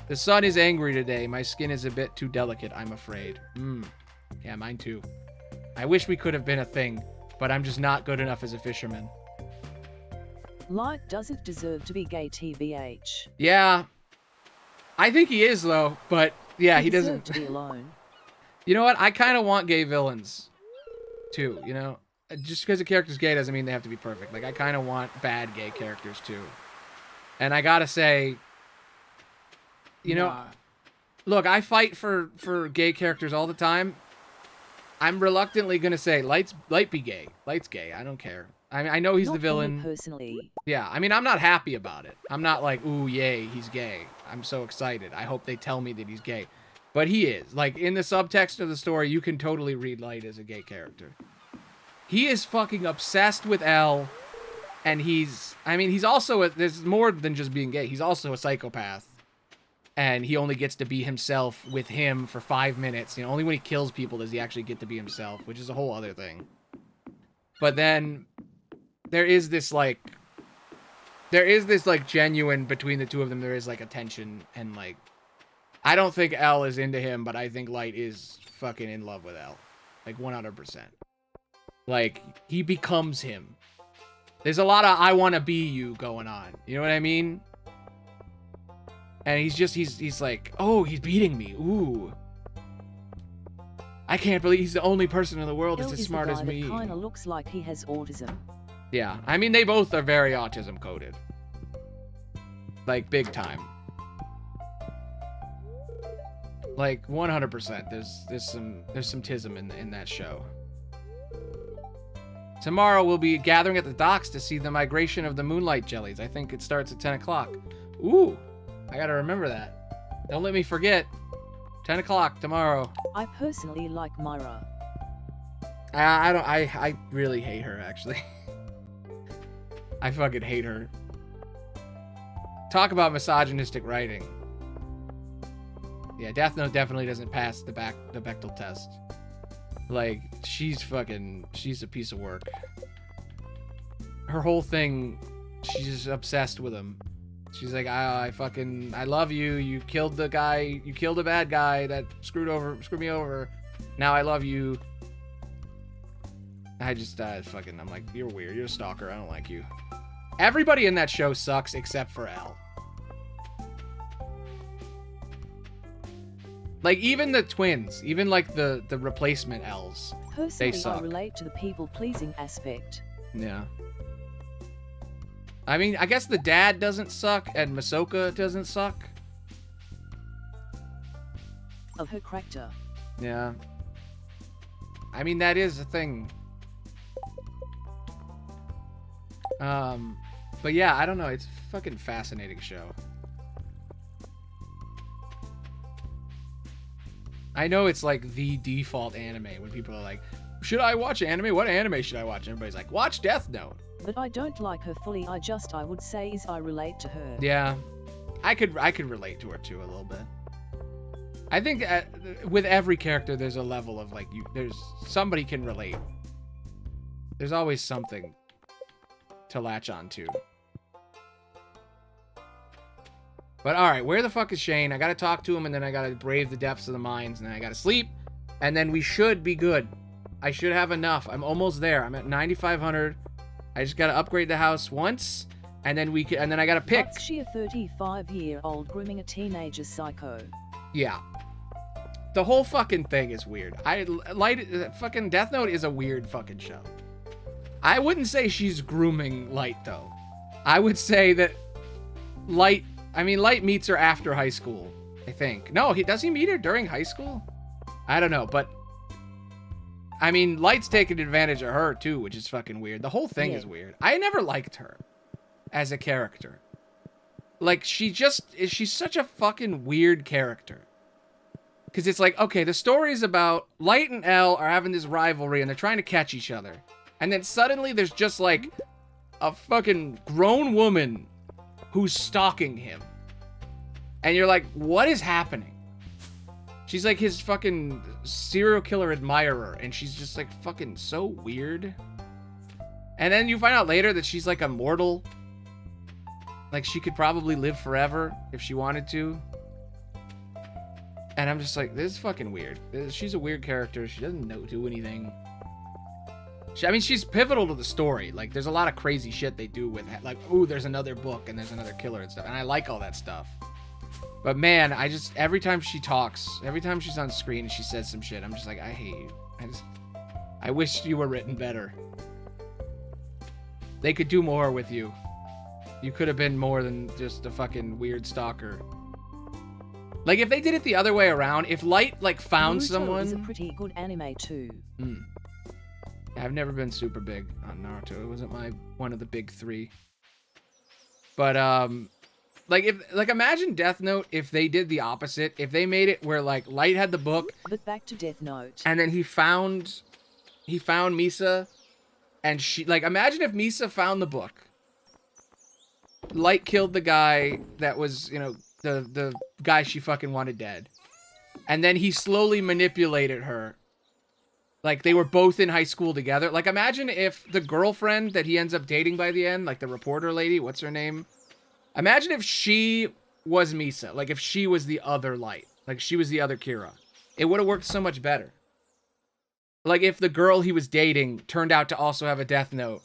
[SPEAKER 1] The sun is angry today. My skin is a bit too delicate, I'm afraid. Yeah, mine too. I wish we could have been a thing. But I'm just not good enough as a fisherman.
[SPEAKER 2] Light doesn't deserve to be gay, TBH.
[SPEAKER 1] Yeah. I think he is, though. But, yeah, he doesn't...
[SPEAKER 2] to be alone.
[SPEAKER 1] You know what? I kind of want gay villains, too, you know? Just because a character's gay doesn't mean they have to be perfect. Like, I kind of want bad gay characters, too. And I gotta say... You know... Look, I fight for gay characters all the time. I'm reluctantly gonna say Light be gay. Light's gay. I don't care. I know he's the villain.
[SPEAKER 2] Personally.
[SPEAKER 1] Yeah, I mean, I'm not happy about it. I'm not like, ooh, yay, he's gay. I'm so excited. I hope they tell me that he's gay. But he is. Like, in the subtext of the story, you can totally read Light as a gay character. He is fucking obsessed with L. And he's also there's more than just being gay. He's also a psychopath. And he only gets to be himself with him for 5 minutes. You know, only when he kills people does he actually get to be himself, which is a whole other thing. But then there is this like genuine between the two of them. There is like a tension, and like I don't think Elle is into him, but I think Light is fucking in love with Elle. Like 100%. Like he becomes him. There's a lot of I want to be you going on. You know what I mean? And he's like, oh, he's beating me. Ooh. I can't believe he's the only person in the world that's as smart as me.
[SPEAKER 2] That kind of looks like he has autism.
[SPEAKER 1] Yeah, I mean, they both are very autism coded. Like, big time. Like, 100%. There's some tism in that show. Tomorrow we'll be gathering at the docks to see the migration of the moonlight jellies. I think it starts at 10 o'clock. Ooh. I gotta remember that. Don't let me forget. 10 o'clock tomorrow.
[SPEAKER 2] I personally like Myra.
[SPEAKER 1] I really hate her, actually. I fucking hate her. Talk about misogynistic writing. Yeah, Death Note definitely doesn't pass the Bechdel test. Like, she's a piece of work. Her whole thing, she's just obsessed with him. She's like, I love you. You killed the guy. You killed a bad guy that screwed me over. Now I love you. I'm like, you're weird. You're a stalker. I don't like you. Everybody in that show sucks except for Elle. Like, even the twins, even like the replacement L's,
[SPEAKER 2] personally,
[SPEAKER 1] they suck.
[SPEAKER 2] I relate to the people-pleasing aspect.
[SPEAKER 1] Yeah. I mean, I guess the dad doesn't suck, and Masoka doesn't suck.
[SPEAKER 2] Of her character.
[SPEAKER 1] Yeah. I mean, that is a thing. But yeah, I don't know. It's a fucking fascinating show. I know it's like the default anime when people are like, should I watch anime? What anime should I watch? Everybody's like, watch Death Note.
[SPEAKER 2] But I don't like her fully. I would say is I relate to her.
[SPEAKER 1] Yeah. I could relate to her too a little bit. I think with every character there's a level of like there's somebody can relate. There's always something to latch on to. But alright, where the fuck is Shane? I gotta talk to him, and then I gotta brave the depths of the mines, and then I gotta sleep, and then we should be good. I should have enough. I'm almost there. I'm at 9,500. I just gotta upgrade the house once, and then I gotta pick.
[SPEAKER 2] What's she, a 35-year-old grooming a teenager psycho?
[SPEAKER 1] Yeah. The whole fucking thing is weird. Fucking Death Note is a weird fucking show. I wouldn't say she's grooming Light, though. I would say that Light meets her after high school, I think. No, does he meet her during high school? I don't know, but I mean, Light's taking advantage of her too, which is fucking weird. The whole thing is weird. I never liked her as a character. Like, she's such a fucking weird character. Because it's like, okay, the story's about Light and Elle are having this rivalry and they're trying to catch each other. And then suddenly there's just like a fucking grown woman who's stalking him. And you're like, what is happening? She's like his fucking serial killer admirer, and she's just like fucking so weird. And then you find out later that she's like immortal. Like, she could probably live forever if she wanted to. And I'm just like, this is fucking weird. She's a weird character. She doesn't do anything. She's pivotal to the story. Like, there's a lot of crazy shit they do with, like, ooh, there's another book and there's another killer and stuff. And I like all that stuff. But man, every time she talks, every time she's on screen and she says some shit, I'm just like, I hate you. I wish you were written better. They could do more with you. You could have been more than just a fucking weird stalker. Like, if they did it the other way around, if Light, like, found
[SPEAKER 2] Naruto
[SPEAKER 1] someone...
[SPEAKER 2] is a pretty good anime, too.
[SPEAKER 1] I've never been super big on Naruto. It wasn't one of the big three. But, imagine Death Note if they did the opposite. If they made it where, like, Light had the book...
[SPEAKER 2] But back to Death Note.
[SPEAKER 1] And then he found Misa, and she... Like, imagine if Misa found the book, Light killed the guy that was, you know, the guy she fucking wanted dead. And then he slowly manipulated her. Like, they were both in high school together. Like, imagine if the girlfriend that he ends up dating by the end, like the reporter lady, what's her name? Imagine if she was Misa. Like, if she was the other Light. Like, she was the other Kira. It would have worked so much better. Like, if the girl he was dating turned out to also have a death note,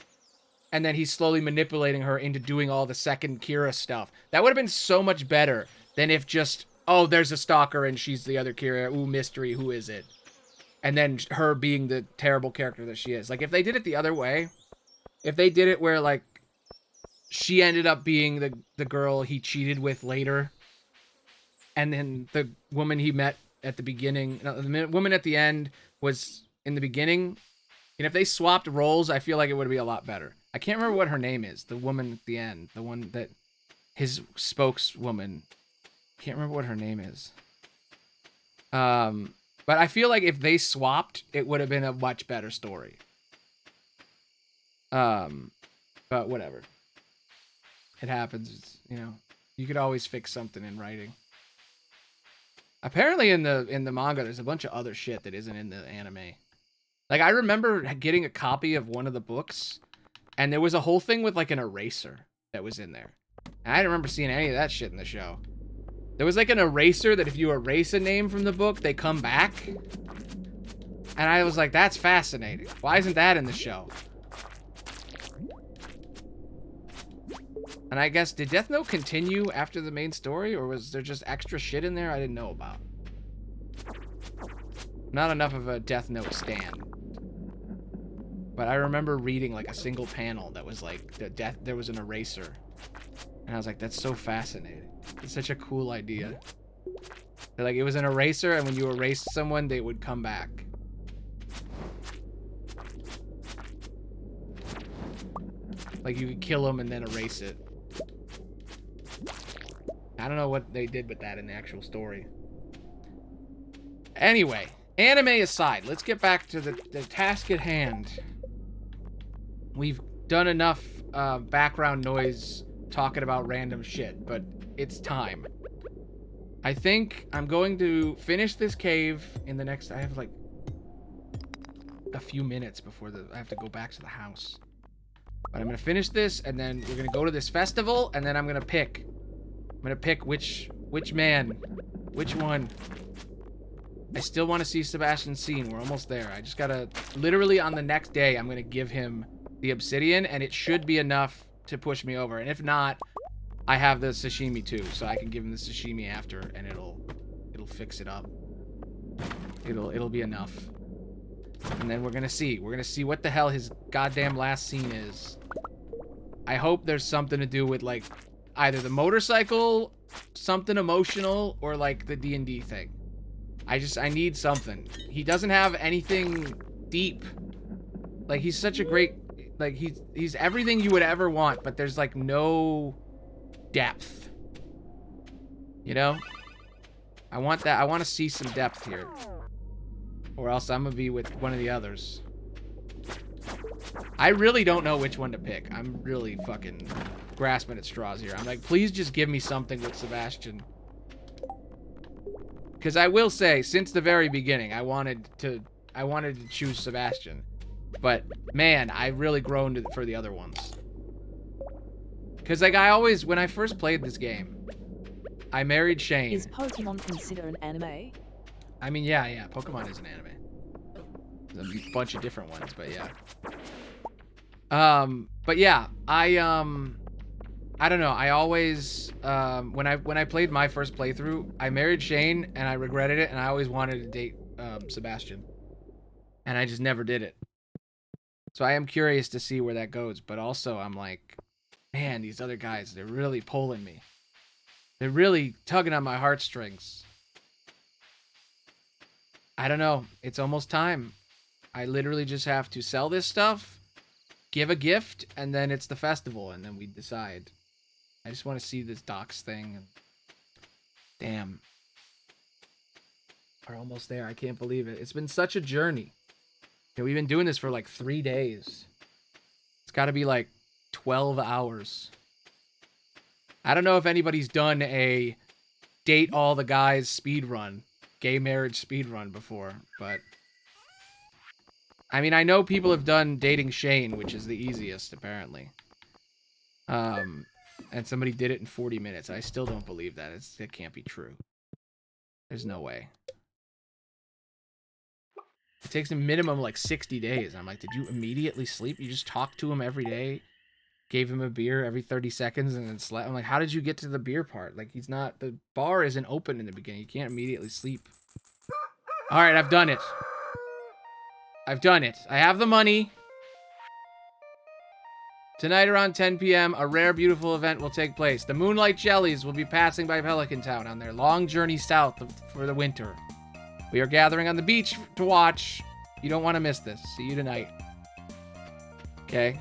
[SPEAKER 1] and then he's slowly manipulating her into doing all the second Kira stuff. That would have been so much better than if just, oh, there's a stalker and she's the other Kira. Ooh, mystery, who is it? And then her being the terrible character that she is. Like, if they did it the other way, if they did it where, like, she ended up being the girl he cheated with later, and then the woman he met at the beginning, no, the woman at the end was in the beginning, and if they swapped roles, I feel like it would be a lot better. I can't remember what her name is. The woman at the end. The one that... His spokeswoman. Can't remember what her name is. But I feel like if they swapped, it would have been a much better story. But whatever. It happens. It's, you know, you could always fix something in writing. Apparently in the manga, there's a bunch of other shit that isn't in the anime. Like, I remember getting a copy of one of the books, and there was a whole thing with, like, an eraser that was in there. And I didn't remember seeing any of that shit in the show. There was, like, an eraser that if you erase a name from the book, they come back. And I was like, that's fascinating. Why isn't that in the show? And I guess, did Death Note continue after the main story, or was there just extra shit in there I didn't know about? Not enough of a Death Note stan. But I remember reading, like, a single panel that was, like, there was an eraser. And I was like, that's so fascinating. It's such a cool idea. They're like, it was an eraser, and when you erased someone, they would come back. Like, you could kill them and then erase it. I don't know what they did with that in the actual story. Anyway, anime aside, let's get back to the task at hand. We've done enough background noise talking about random shit, but it's time. I think I'm going to finish this cave in the next... I have, like, a few minutes before I have to go back to the house. But I'm going to finish this, and then we're going to go to this festival, and then I'm going to pick. I'm going to pick which man. Which one. I still want to see Sebastian's scene. We're almost there. I just got to... Literally on the next day, I'm going to give him the obsidian, and it should be enough to push me over. And if not, I have the sashimi too, so I can give him the sashimi after, and it'll fix it up. It'll be enough. And then we're gonna see. We're gonna see what the hell his goddamn last scene is. I hope there's something to do with, like, either the motorcycle, something emotional, or, like, the D&D thing. I need something. He doesn't have anything deep. Like, he's such a great... Like, he's everything you would ever want, but there's, like, no depth. You know? I want that. I want to see some depth here. Or else I'm gonna be with one of the others. I really don't know which one to pick. I'm really fucking grasping at straws here. I'm like, please just give me something with Sebastian. Because I will say, since the very beginning, I wanted to choose Sebastian. But, man, I've really grown for the other ones. Because, like, when I first played this game, I married Shane.
[SPEAKER 2] Is Pokemon considered an anime?
[SPEAKER 1] I mean, yeah, Pokemon is an anime. There's a bunch of different ones, but yeah. But yeah, I don't know. I always, when I played my first playthrough, I married Shane, and I regretted it, and I always wanted to date, Sebastian. And I just never did it. So I am curious to see where that goes, but also I'm like, man, these other guys, they're really pulling me. They're really tugging on my heartstrings. I don't know. It's almost time. I literally just have to sell this stuff, give a gift, and then it's the festival, and then we decide. I just want to see this docs thing. And damn. We're almost there. I can't believe it. It's been such a journey. You know, we've been doing this for like 3 days. It's got to be like 12 hours. I don't know if anybody's done a date all the guys speed run, gay marriage speed run before, but I mean, I know people have done dating Shane, which is the easiest apparently. And somebody did it in 40 minutes. I still don't believe that. It can't be true. There's no way. It takes a minimum like 60 days. I'm like, did you immediately sleep? You just talked to him every day, gave him a beer every 30 seconds, and then slept. I'm like, how did you get to the beer part? Like, the bar isn't open in the beginning. You can't immediately sleep. All right, I've done it. I've done it. I have the money. Tonight around 10 p.m., a rare, beautiful event will take place. The Moonlight Jellies will be passing by Pelican Town on their long journey south for the winter. We are gathering on the beach to watch. You don't want to miss this. See you tonight. Okay.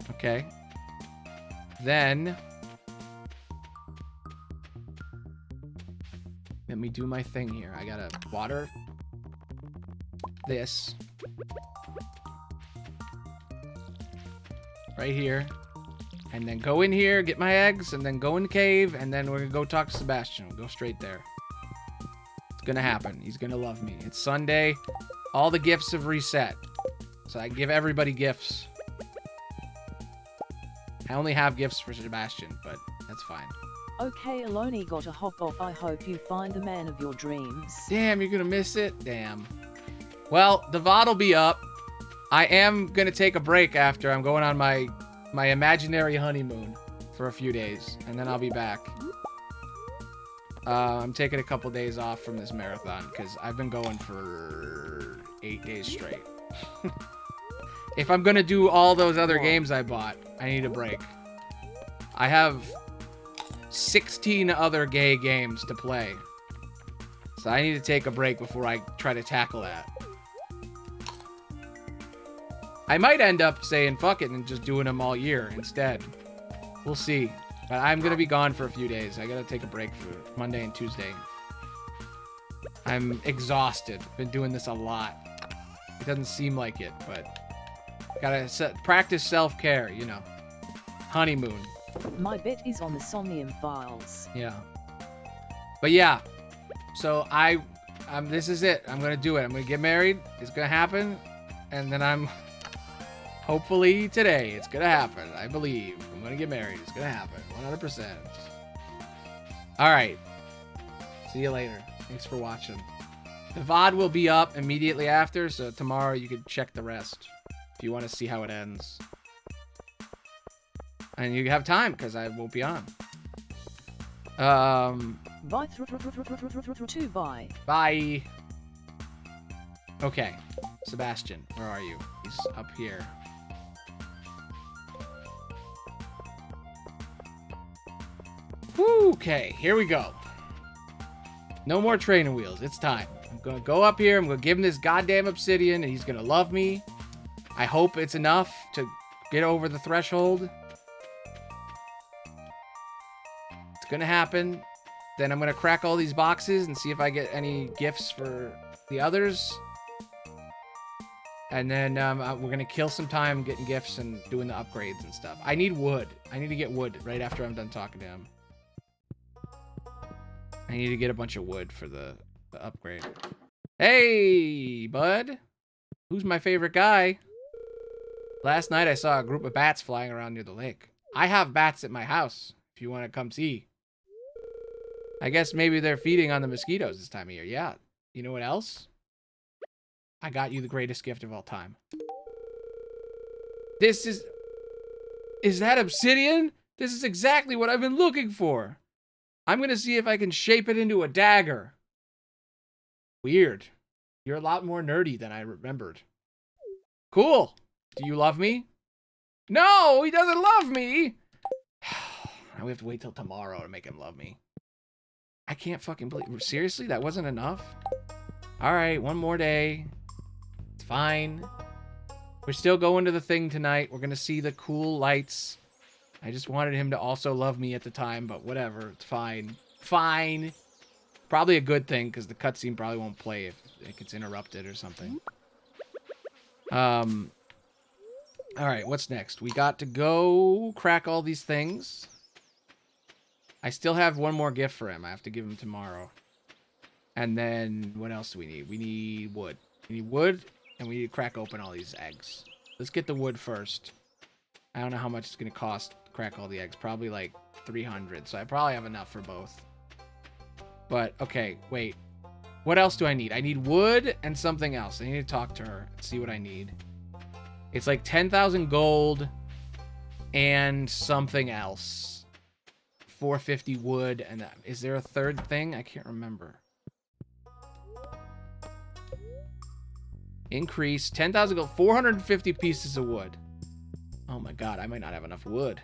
[SPEAKER 1] Okay. Then, let me do my thing here. I gotta water this. Right here. And then go in here, get my eggs, and then go in the cave, and then we're gonna go talk to Sebastian. We'll go straight there. It's gonna happen. He's gonna love me. It's Sunday. All the gifts have reset. So I give everybody gifts. I only have gifts for Sebastian, but that's fine.
[SPEAKER 2] Okay, Aloni, gotta hop off. I hope you find the man of your dreams.
[SPEAKER 1] Damn, you're gonna miss it? Damn. Well, the VOD will be up. I am gonna take a break after. I'm going on my imaginary honeymoon for a few days, and then I'll be back. I'm taking a couple days off from this marathon because I've been going for 8 days straight. If I'm gonna do all those other games I bought, I need a break. I have 16 other gay games to play, so I need to take a break before I try to tackle that. I might end up saying fuck it and just doing them all year instead. We'll see. But I'm going to be gone for a few days. I got to take a break for Monday and Tuesday. I'm exhausted. Been doing this a lot. It doesn't seem like it, but gotta practice self-care, you know. Honeymoon.
[SPEAKER 2] My bet is on the Somnium Files.
[SPEAKER 1] Yeah. But yeah. So this is it. I'm going to do it. I'm going to get married. It's going to happen. And then hopefully today, it's gonna happen. I believe. I'm gonna get married. It's gonna happen. 100%. Alright. See you later. Thanks for watching. The VOD will be up immediately after, so tomorrow you can check the rest if you want to see how it ends. And you have time, because I won't be on.
[SPEAKER 2] Bye. Bye.
[SPEAKER 1] Bye. Okay. Sebastian, where are you? He's up here. Okay, here we go. No more training wheels. It's time. I'm gonna go up here. I'm gonna give him this goddamn obsidian, and he's gonna love me. I hope it's enough to get over the threshold. It's gonna happen. Then I'm gonna crack all these boxes and see if I get any gifts for the others. And then we're gonna kill some time getting gifts and doing the upgrades and stuff. I need wood. I need to get wood right after I'm done talking to him. I need to get a bunch of wood for the upgrade. Hey, bud. Who's my favorite guy? Last night I saw a group of bats flying around near the lake. I have bats at my house, if you want to come see. I guess maybe they're feeding on the mosquitoes this time of year. Yeah. You know what else? I got you the greatest gift of all time. This is... Is that obsidian? This is exactly what I've been looking for. I'm going to see if I can shape it into a dagger. Weird. You're a lot more nerdy than I remembered. Cool. Do you love me? No, he doesn't love me. Now we have to wait till tomorrow to make him love me. I can't fucking believe... Seriously? That wasn't enough? Alright, one more day. It's fine. We're still going to the thing tonight. We're going to see the cool lights. I just wanted him to also love me at the time, but whatever. It's fine. Fine. Probably a good thing, because the cutscene probably won't play if it gets interrupted or something. Alright, what's next? We got to go crack all these things. I still have one more gift for him. I have to give him tomorrow. And then, what else do we need? We need wood. We need wood, and we need to crack open all these eggs. Let's get the wood first. I don't know how much it's going to cost to crack all the eggs. Probably like 300, so I probably have enough for both. But, okay, wait. What else do I need? I need wood and something else. I need to talk to her and see what I need. It's like 10,000 gold and something else. 450 wood, and is there a third thing? I can't remember. Increase 10,000 gold, 450 pieces of wood. Oh my god, I might not have enough wood.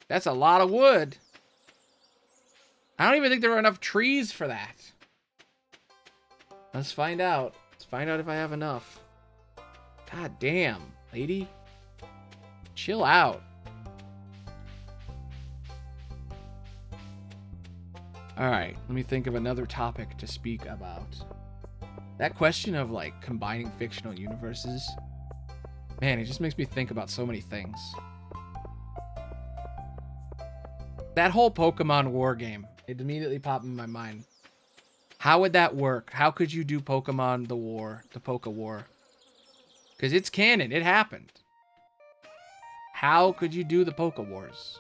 [SPEAKER 1] That's a lot of wood. I don't even think there are enough trees for that. Let's find out. Let's find out if I have enough. God damn, lady. Chill out. Alright, let me think of another topic to speak about. That question of, like, combining fictional universes, man, it just makes me think about so many things. That whole Pokemon War game, it immediately popped in my mind. How would that work? How could you do Pokemon the War, the Poke War? Because it's canon, it happened. How could you do the Poke Wars?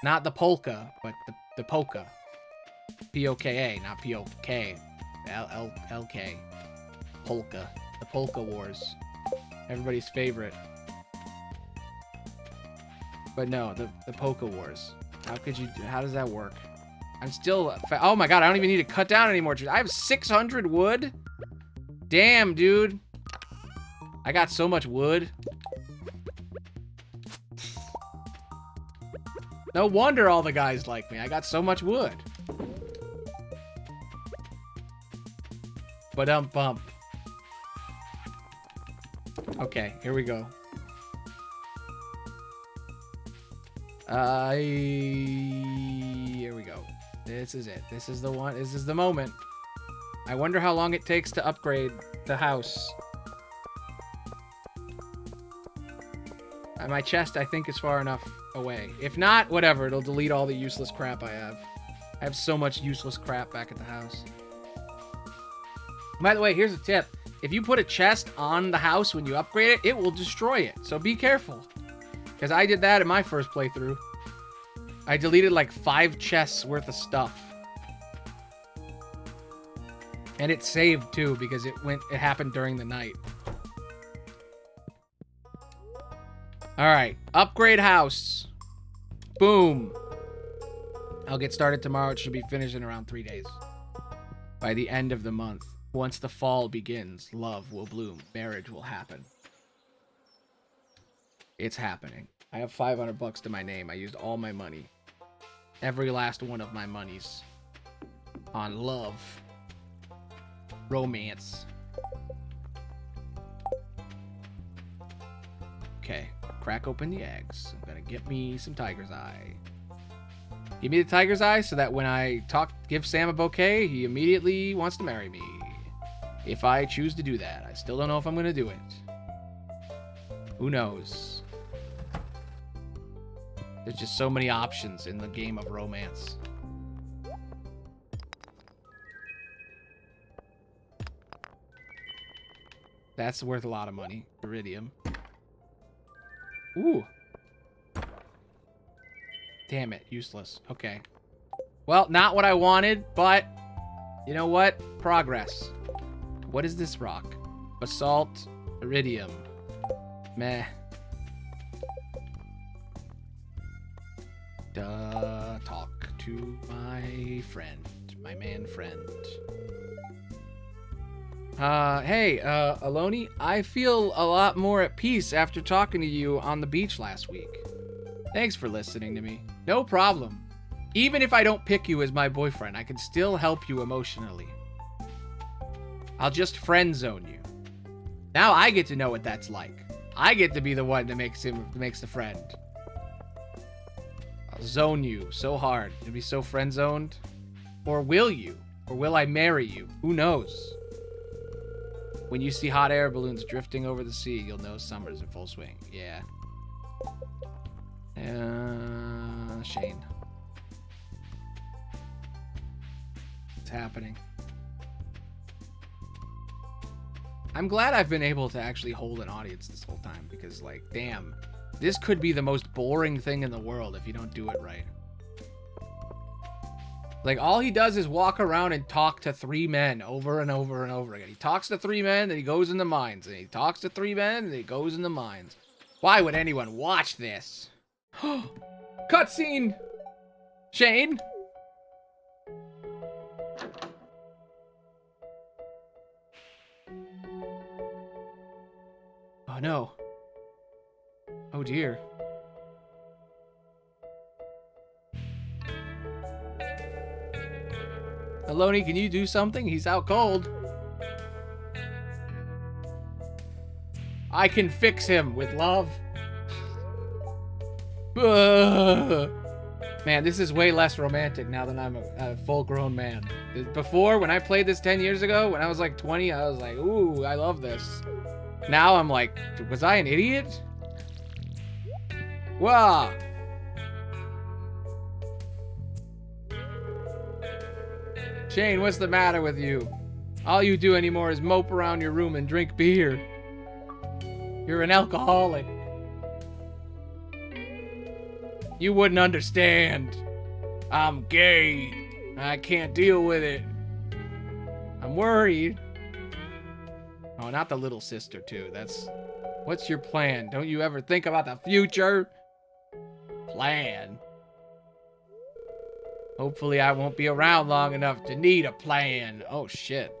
[SPEAKER 1] Not the Polka, but the Poka. P-O-K-A, not P-O-K. L-L-L-K. Polka. The Polka Wars. Everybody's favorite. But no, the Polka Wars. How could you do, how does that work? I'm still, oh my god, I don't even need to cut down any more trees. I have 600 wood? Damn, dude. I got so much wood. No wonder all the guys like me. I got so much wood. Ba-dum-bump. Okay, here we go. Here we go. This is it. This is the one. This is the moment. I wonder how long it takes to upgrade the house. My chest, I think, is far enough away. If not, whatever. It'll delete all the useless crap I have. I have so much useless crap back at the house. By the way, here's a tip. If you put a chest on the house when you upgrade it, it will destroy it. So be careful. Because I did that in my first playthrough. I deleted like 5 chests worth of stuff. And it saved too because it happened during the night. Alright, upgrade house. Boom. I'll get started tomorrow. It should be finished in around 3 days. By the end of the month. Once the fall begins, love will bloom. Marriage will happen. It's happening. I have 500 bucks to my name. I used all my money. Every last one of my monies. On love. Romance. Okay. Crack open the eggs. I'm gonna get me some tiger's eye. Give me the tiger's eye so that when I give Sam a bouquet, he immediately wants to marry me. If I choose to do that. I still don't know if I'm gonna do it. Who knows? There's just so many options in the game of romance. That's worth a lot of money. Iridium. Ooh. Damn it. Useless. Okay. Well, not what I wanted, but you know what? Progress. What is this rock? Basalt. Iridium. Meh. Talk to my friend. My man friend. Hey, Aloni, I feel a lot more at peace after talking to you on the beach last week. Thanks for listening to me. No problem. Even if I don't pick you as my boyfriend, I can still help you emotionally. I'll just friend zone you. Now I get to know what that's like. I get to be the one that makes the friend. I'll zone you so hard. You'll be so friend zoned. Or will you? Or will I marry you? Who knows? When you see hot air balloons drifting over the sea, you'll know summer's in full swing. Yeah. Shane. happening. I'm glad I've been able to actually hold an audience this whole time because, like, damn, this could be the most boring thing in the world if you don't do it right. Like, all he does is walk around and talk to 3 men over and over and over again. He talks to 3 men, then he goes in the mines. And he talks to 3 men, and he goes in the mines. Why would anyone watch this? Cutscene! Shane? Oh, no. Oh, dear. Aloni, can you do something? He's out cold. I can fix him with love. Man, this is way less romantic now that I'm a full-grown man. Before, when I played this 10 years ago, when I was like 20, I was like, ooh, I love this. Now I'm like, was I an idiot? Wow. Shane, what's the matter with you? All you do anymore is mope around your room and drink beer. You're an alcoholic. You wouldn't understand. I'm gay. I can't deal with it. I'm worried. Oh, not the little sister, too. That's... What's your plan? Don't you ever think about the future? Plan? Hopefully I won't be around long enough to need a plan. Oh, shit.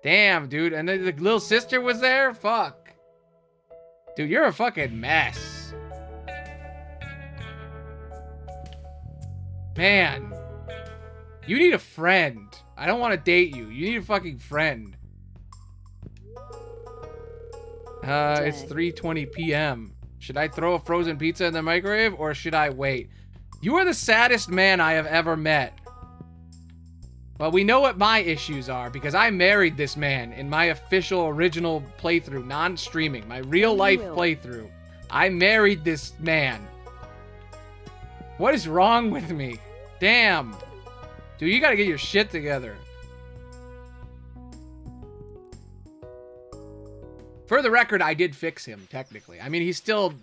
[SPEAKER 1] Damn, dude. And then the little sister was there? Fuck. Dude, you're a fucking mess. Man. You need a friend. I don't want to date you. You need a fucking friend. It's 3:20 p.m. Should I throw a frozen pizza in the microwave or should I wait? You are the saddest man I have ever met. Well, we know what my issues are because I married this man in my official original playthrough, non-streaming, my real life playthrough. I married this man. What is wrong with me? Damn. Dude, you gotta get your shit together. For the record, I did fix him, technically. I mean, he still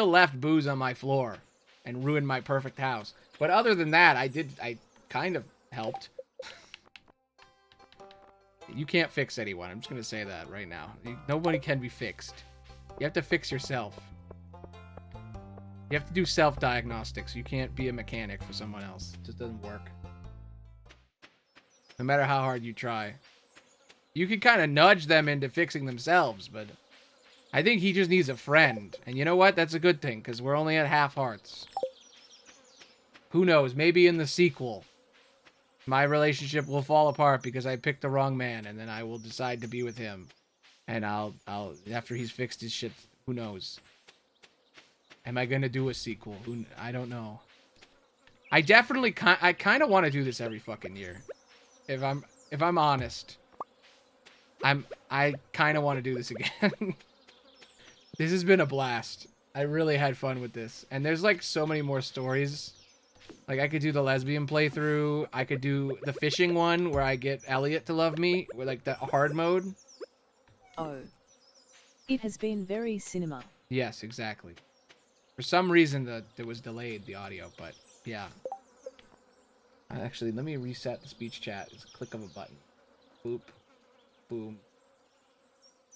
[SPEAKER 1] left booze on my floor and ruined my perfect house. But other than that, I kind of helped. You can't fix anyone. I'm just going to say that right now. Nobody can be fixed. You have to fix yourself. You have to do self-diagnostics. You can't be a mechanic for someone else. It just doesn't work. No matter how hard you try. You can kind of nudge them into fixing themselves, but I think he just needs a friend. And you know what? That's a good thing, because we're only at half hearts. Who knows? Maybe in the sequel, my relationship will fall apart because I picked the wrong man, and then I will decide to be with him. And I'll after he's fixed his shit, who knows? Am I gonna do a sequel? I don't know. I definitely I kind of want to do this every fucking year. If I'm honest. I kind of want to do this again. This has been a blast. I really had fun with this. And there's like so many more stories. Like I could do the lesbian playthrough. I could do the fishing one where I get Elliot to love me with like the hard mode.
[SPEAKER 2] Oh. It has been very cinema.
[SPEAKER 1] Yes, exactly. For some reason it was delayed, the audio, but yeah. Actually, let me reset the speech chat. It's a click of a button. Boop. Boom.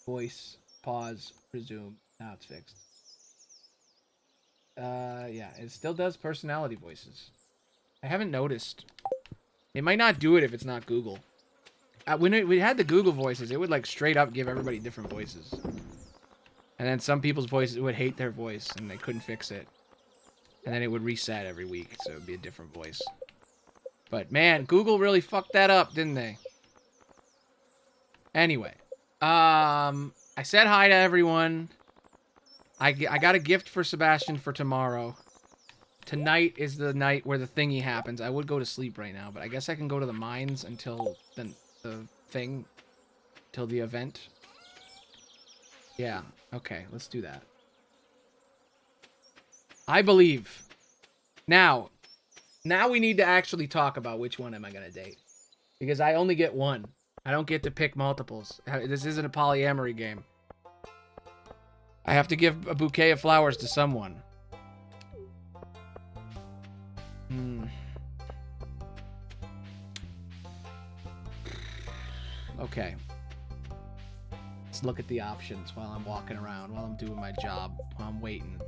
[SPEAKER 1] Voice. Pause. Resume. Now it's fixed. Yeah, it still does personality voices. I haven't noticed. It might not do it if it's not Google. When we had the Google voices, it would like straight up give everybody different voices. And then some people's voices would hate their voice and they couldn't fix it. And then it would reset every week, so it would be a different voice. But man, Google really fucked that up, didn't they? Anyway, I said hi to everyone. I got a gift for Sebastian for tomorrow. Tonight is the night where the thingy happens. I would go to sleep right now, but I guess I can go to the mines until the thing, till the event. Yeah, okay, let's do that. I believe. Now we need to actually talk about which one am I gonna date. Because I only get one. I don't get to pick multiples. This isn't a polyamory game. I have to give a bouquet of flowers to someone. Okay. Let's look at the options while I'm walking around, while I'm doing my job, while I'm waiting.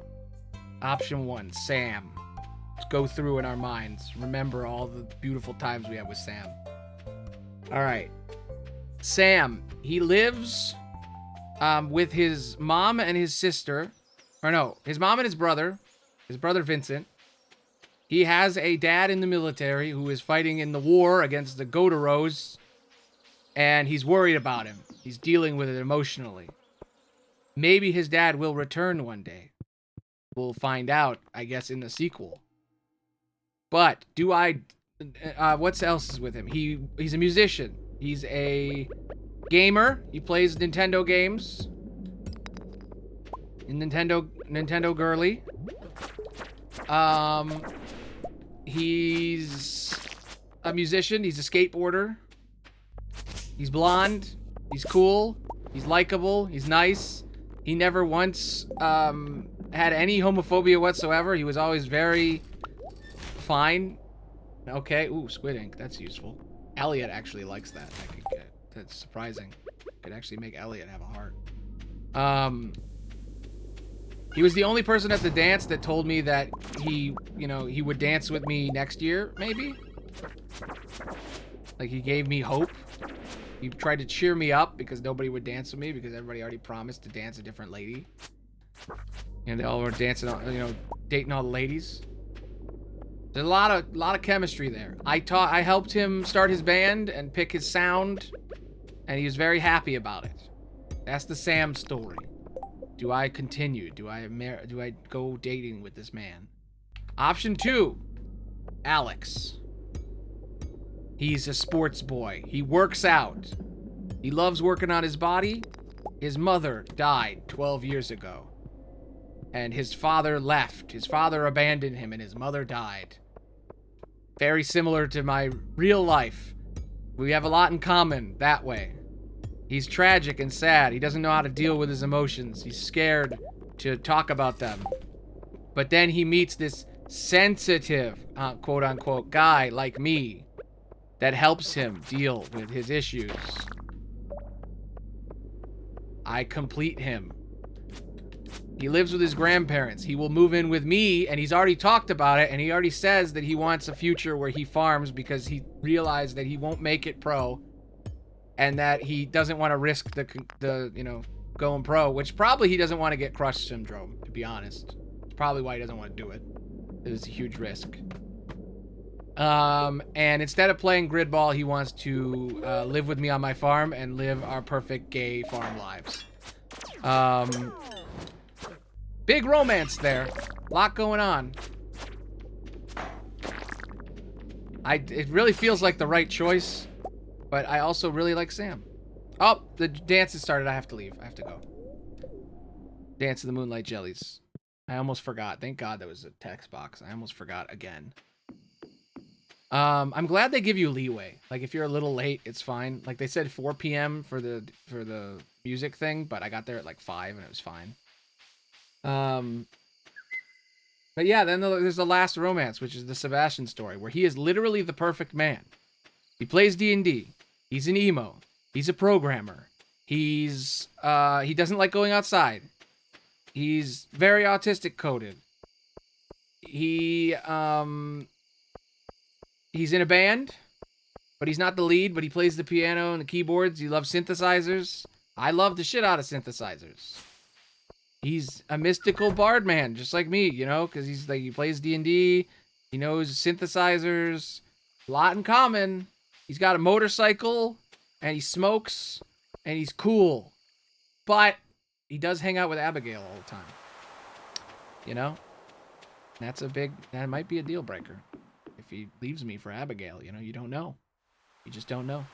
[SPEAKER 1] Option 1, Sam. Let's go through in our minds. Remember all the beautiful times we had with Sam. Alright. Sam, he lives with his mom and his sister. Or no, his mom and his brother Vincent. He has a dad in the military who is fighting in the war against the Godaros, and he's worried about him. He's dealing with it emotionally. Maybe his dad will return one day. We'll find out, I guess, in the sequel. But what else is with him? He's a musician. He's a gamer. He plays Nintendo games. Nintendo girly. He's a musician. He's a skateboarder. He's blonde. He's cool. He's likable. He's nice. He never once had any homophobia whatsoever. He was always very fine. Okay. Ooh, squid ink. That's useful. Elliot actually likes that. That's surprising. Could actually make Elliot have a heart. He was the only person at the dance that told me that he would dance with me next year, maybe. Like, he gave me hope. He tried to cheer me up because nobody would dance with me because everybody already promised to dance a different lady. And they all were dancing, dating all the ladies. There's a lot of chemistry there. I helped him start his band and pick his sound, and he was very happy about it. That's the Sam story. Do I continue? Do I go dating with this man? Option 2, Alex. He's a sports boy. He works out. He loves working on his body. His mother died 12 years ago. And his father left. His father abandoned him and his mother died. Very similar to my real life. We have a lot in common that way. He's tragic and sad. He doesn't know how to deal with his emotions. He's scared to talk about them. But then he meets this sensitive, quote-unquote, guy like me that helps him deal with his issues. I complete him. He lives with his grandparents. He will move in with me, and he's already talked about it, and he already says that he wants a future where he farms because he realized that he won't make it pro, and that he doesn't want to risk the going pro, which probably he doesn't want to get crush syndrome, to be honest. It's probably why he doesn't want to do it. It's a huge risk. And instead of playing grid ball, he wants to live with me on my farm and live our perfect gay farm lives. Big romance there. A lot going on. It really feels like the right choice, but I also really like Sam. Oh, the dance has started. I have to leave. I have to go. Dance of the Moonlight Jellies. I almost forgot. Thank God there was a text box. I almost forgot again. I'm glad they give you leeway. Like, if you're a little late, it's fine. Like, they said 4 p.m. for the music thing, but I got there at like 5 and it was fine. But yeah, then there's the last romance, which is the Sebastian story, where he is literally the perfect man. He plays D&D. He's an emo. He's a programmer. He doesn't like going outside. He's very autistic coded. He's in a band, but he's not the lead, but he plays the piano and the keyboards. He loves synthesizers. I love the shit out of synthesizers. He's a mystical bard man, just like me, because he plays D&D. He knows synthesizers. A lot in common. He's got a motorcycle, and he smokes, and he's cool. But he does hang out with Abigail all the time. That might be a deal breaker. If he leaves me for Abigail, you don't know. You just don't know.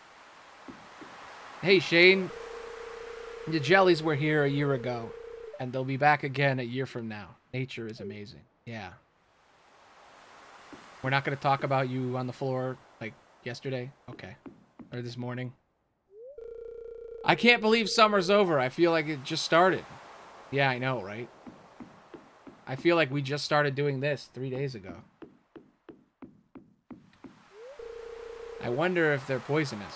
[SPEAKER 1] Hey, Shane. The jellies were here a year ago, and they'll be back again a year from now. Nature is amazing. Yeah. We're not going to talk about you on the floor like yesterday? Okay. Or this morning. I can't believe summer's over. I feel like it just started. Yeah, I know, right? I feel like we just started doing this 3 days ago. I wonder if they're poisonous.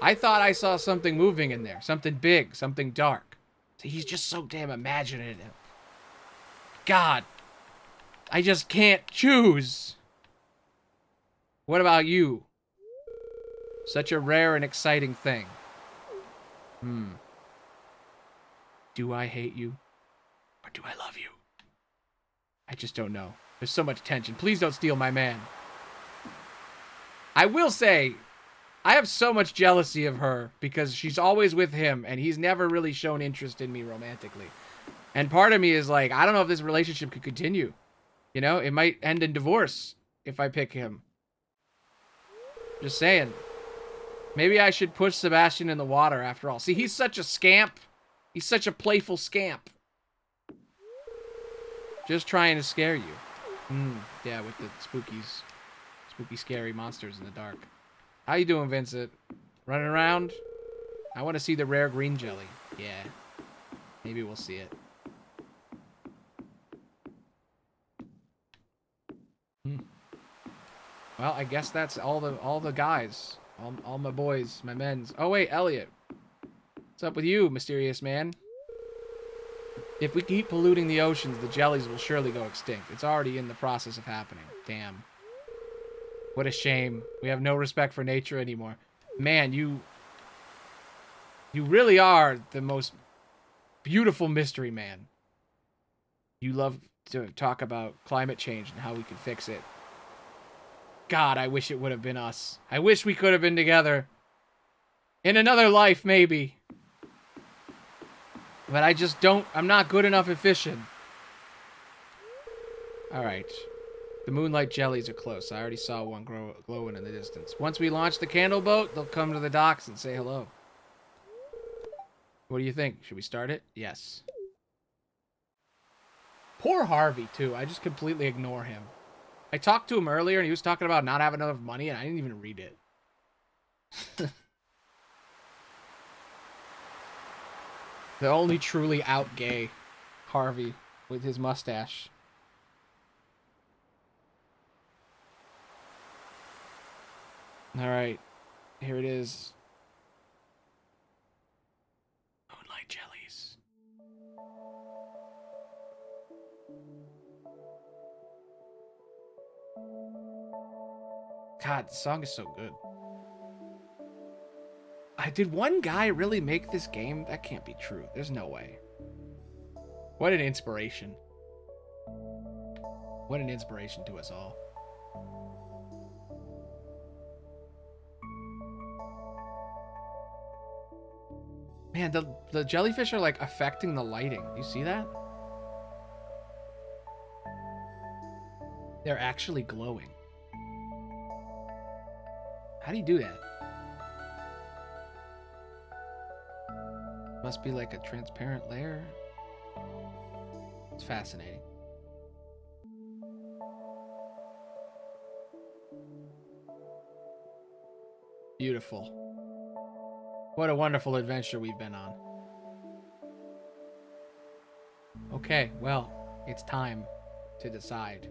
[SPEAKER 1] I thought I saw something moving in there. Something big. Something dark. He's just so damn imaginative. God. I just can't choose. What about you? Such a rare and exciting thing. Do I hate you? Or do I love you? I just don't know. There's so much tension. Please don't steal my man. I will say, I have so much jealousy of her because she's always with him and he's never really shown interest in me romantically. And part of me is like, I don't know if this relationship could continue. You know, it might end in divorce if I pick him. Just saying. Maybe I should push Sebastian in the water after all. See, he's such a scamp. He's such a playful scamp. Just trying to scare you. Yeah, with the spookies. Spooky, scary monsters in the dark. How you doing, Vincent? Running around? I want to see the rare green jelly. Yeah. Maybe we'll see it. Well, I guess that's all the guys. All my boys, my men's. Oh, wait, Elliot. What's up with you, mysterious man? If we keep polluting the oceans, the jellies will surely go extinct. It's already in the process of happening. Damn. What a shame. We have no respect for nature anymore. Man, you really are the most beautiful mystery man. You love to talk about climate change and how we can fix it. God, I wish it would have been us. I wish we could have been together. In another life, maybe. But I just don't... I'm not good enough at fishing. Alright. The moonlight jellies are close. I already saw one glowing in the distance. Once we launch the candle boat, they'll come to the docks and say hello. What do you think? Should we start it? Yes. Poor Harvey, too. I just completely ignore him. I talked to him earlier, and he was talking about not having enough money, and I didn't even read it. The only truly out gay Harvey with his mustache. Alright. Here it is. Moonlight jellies. God, the song is so good. Did one guy really make this game? That can't be true. There's no way. What an inspiration. What an inspiration to us all. Man, the jellyfish are like affecting the lighting. You see that? They're actually glowing. How do you do that? Must be like a transparent layer. It's fascinating. Beautiful. What a wonderful adventure we've been on. Okay, well, it's time to decide.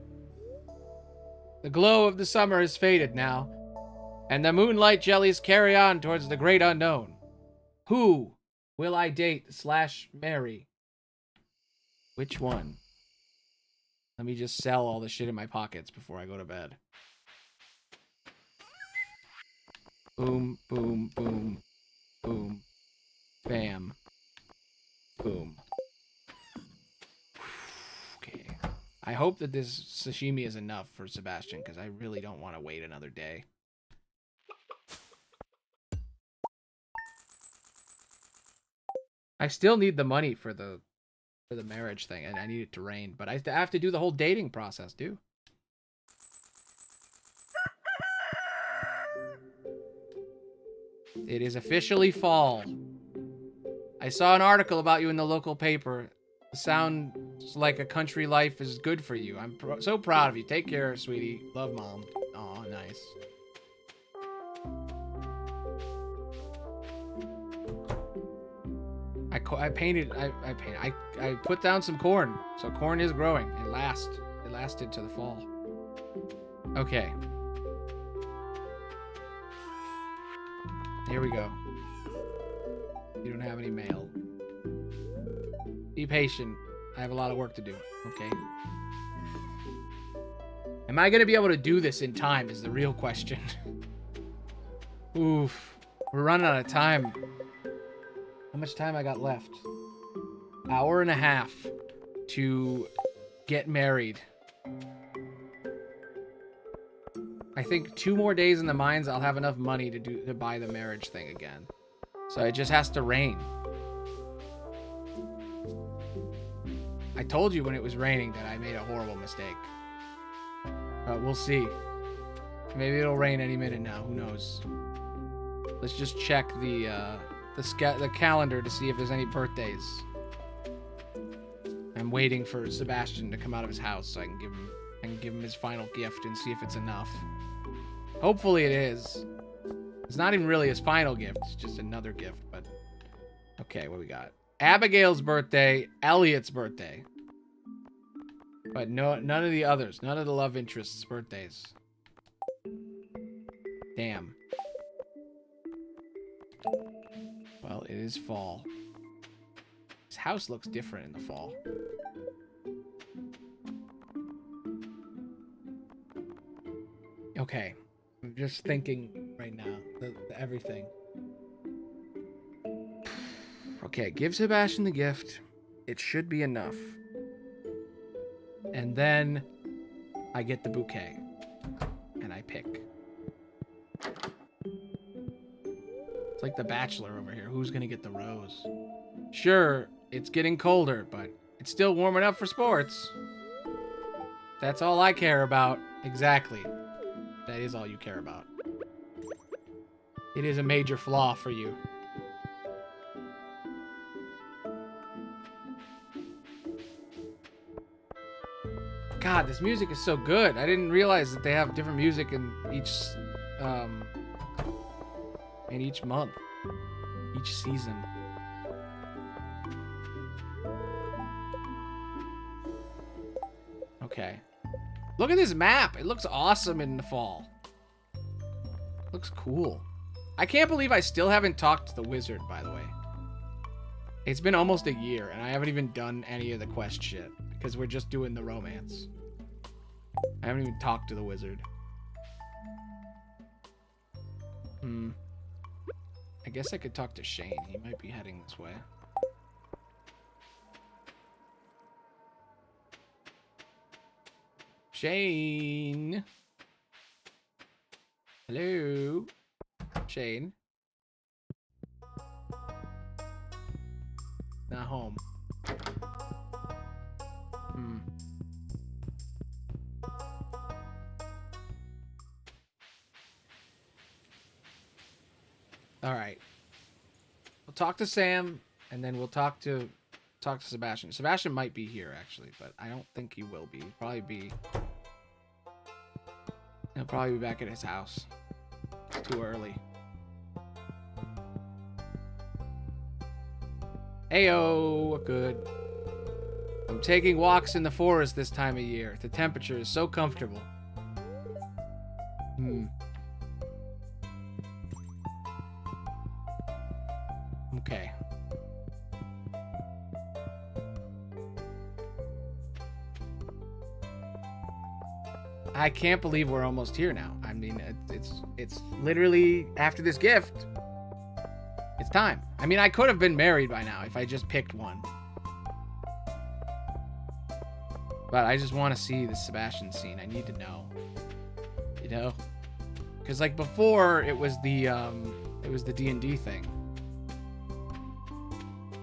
[SPEAKER 1] The glow of the summer has faded now, and the moonlight jellies carry on towards the great unknown. Who will I date / marry? Which one? Let me just sell all the shit in my pockets before I go to bed. Boom, boom, boom, boom, bam, boom. Okay. I hope that this sashimi is enough for Sebastian, because I really don't want to wait another day. I still need the money for the marriage thing, and I need it to rain, but I have to do the whole dating process, too. It is officially fall. I saw an article about you in the local paper. It sounds like a country life is good for you. I'm so proud of you. Take care, sweetie. Love, Mom. Aw, nice. I painted. I put down some corn, so corn is growing. It lasted to the fall. Okay. Here we go. You don't have any mail. Be patient. I have a lot of work to do. Okay. Am I gonna be able to do this in time is the real question. Oof. We're running out of time. How much time I got left? Hour and a half to get married. I think 2 more days in the mines, I'll have enough money to buy the marriage thing again. So it just has to rain. I told you when it was raining that I made a horrible mistake. But we'll see. Maybe it'll rain any minute now. Who knows? Let's just check the calendar to see if there's any birthdays. I'm waiting for Sebastian to come out of his house so I can give him his final gift and see if it's enough. Hopefully it is. It's not even really his final gift. It's just another gift, but... Okay, what we got? Abigail's birthday, Elliot's birthday. But none of the others. None of the love interests' birthdays. Damn. Well, it is fall. His house looks different in the fall. Okay. I'm just thinking right now. Everything. Okay, give Sebastian the gift. It should be enough. And then I get the bouquet. And I pick. It's like the Bachelor over here. Who's gonna get the rose? Sure, it's getting colder, but it's still warm enough for sports. That's all I care about. Exactly. That is all you care about. It is a major flaw for you. God, this music is so good. I didn't realize that they have different music in each month, each season. Okay. Look at this map. It looks awesome in the fall. Looks cool. I can't believe I still haven't talked to the wizard, by the way. It's been almost a year, and I haven't even done any of the quest shit, because we're just doing the romance. I haven't even talked to the wizard. I guess I could talk to Shane. He might be heading this way. Shane! Hello? Shane? Not home. All right. We'll talk to Sam, and then we'll talk to Sebastian. Sebastian might be here actually, but I don't think he will be. He'll probably be back at his house. It's too early. Heyo, good. I'm taking walks in the forest this time of year. The temperature is so comfortable. Okay. I can't believe we're almost here now. I mean, it's literally after this gift. It's time. I mean, I could have been married by now if I just picked one. But I just want to see the Sebastian scene. I need to know. You know? Because like before, it was the D&D thing.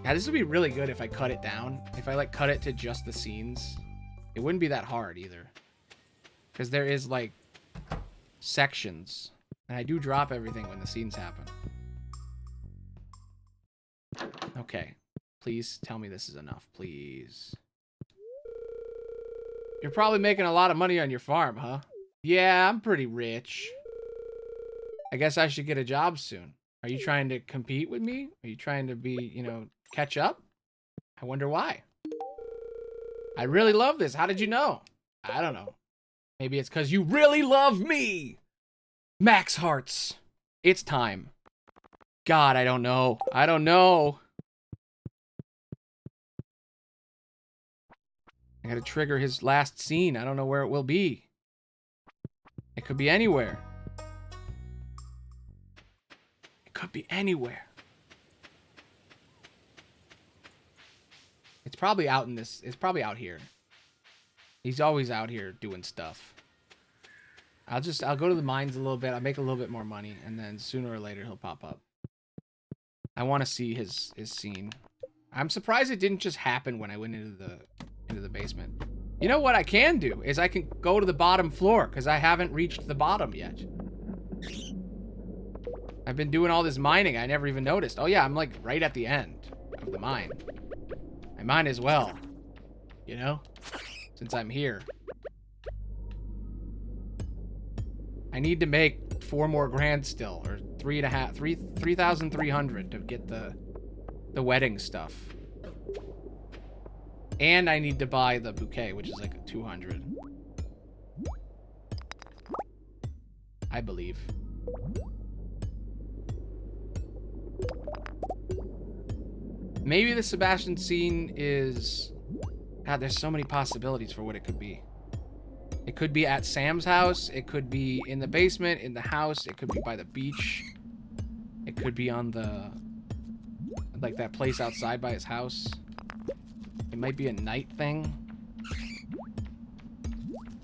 [SPEAKER 1] Now, this would be really good if I cut it down. If I, like, cut it to just the scenes. It wouldn't be that hard, either. Because there is, like, sections. And I do drop everything when the scenes happen. Okay. Please tell me this is enough, please. You're probably making a lot of money on your farm, huh? Yeah, I'm pretty rich. I guess I should get a job soon. Are you trying to compete with me? Are you trying to be, you know, catch up? I wonder why. I really love this. How did you know? I don't know. Maybe it's because you really love me. Max hearts. It's time. God, I don't know. I don't know. I gotta trigger his last scene. I don't know where it will be. It could be anywhere. It could be anywhere. It's probably out in this. It's probably out here. He's always out here doing stuff. I'll go to the mines a little bit. I'll make a little bit more money, and then sooner or later he'll pop up. I want to see his scene. I'm surprised it didn't just happen when I went into the basement. You know what I can do is I can go to the bottom floor because I haven't reached the bottom yet. I've been doing all this mining. I never even noticed. Oh yeah, I'm like right at the end of the mine. I might as well, you know, since I'm here. I need to make 4 more grand still, or 3,300 to get the wedding stuff. And I need to buy the bouquet, which is like 200. I believe. Maybe the Sebastian scene is... God, there's so many possibilities for what it could be. It could be at Sam's house. It could be in the basement, in the house. It could be by the beach. It could be on the... like that place outside by his house. It might be a night thing.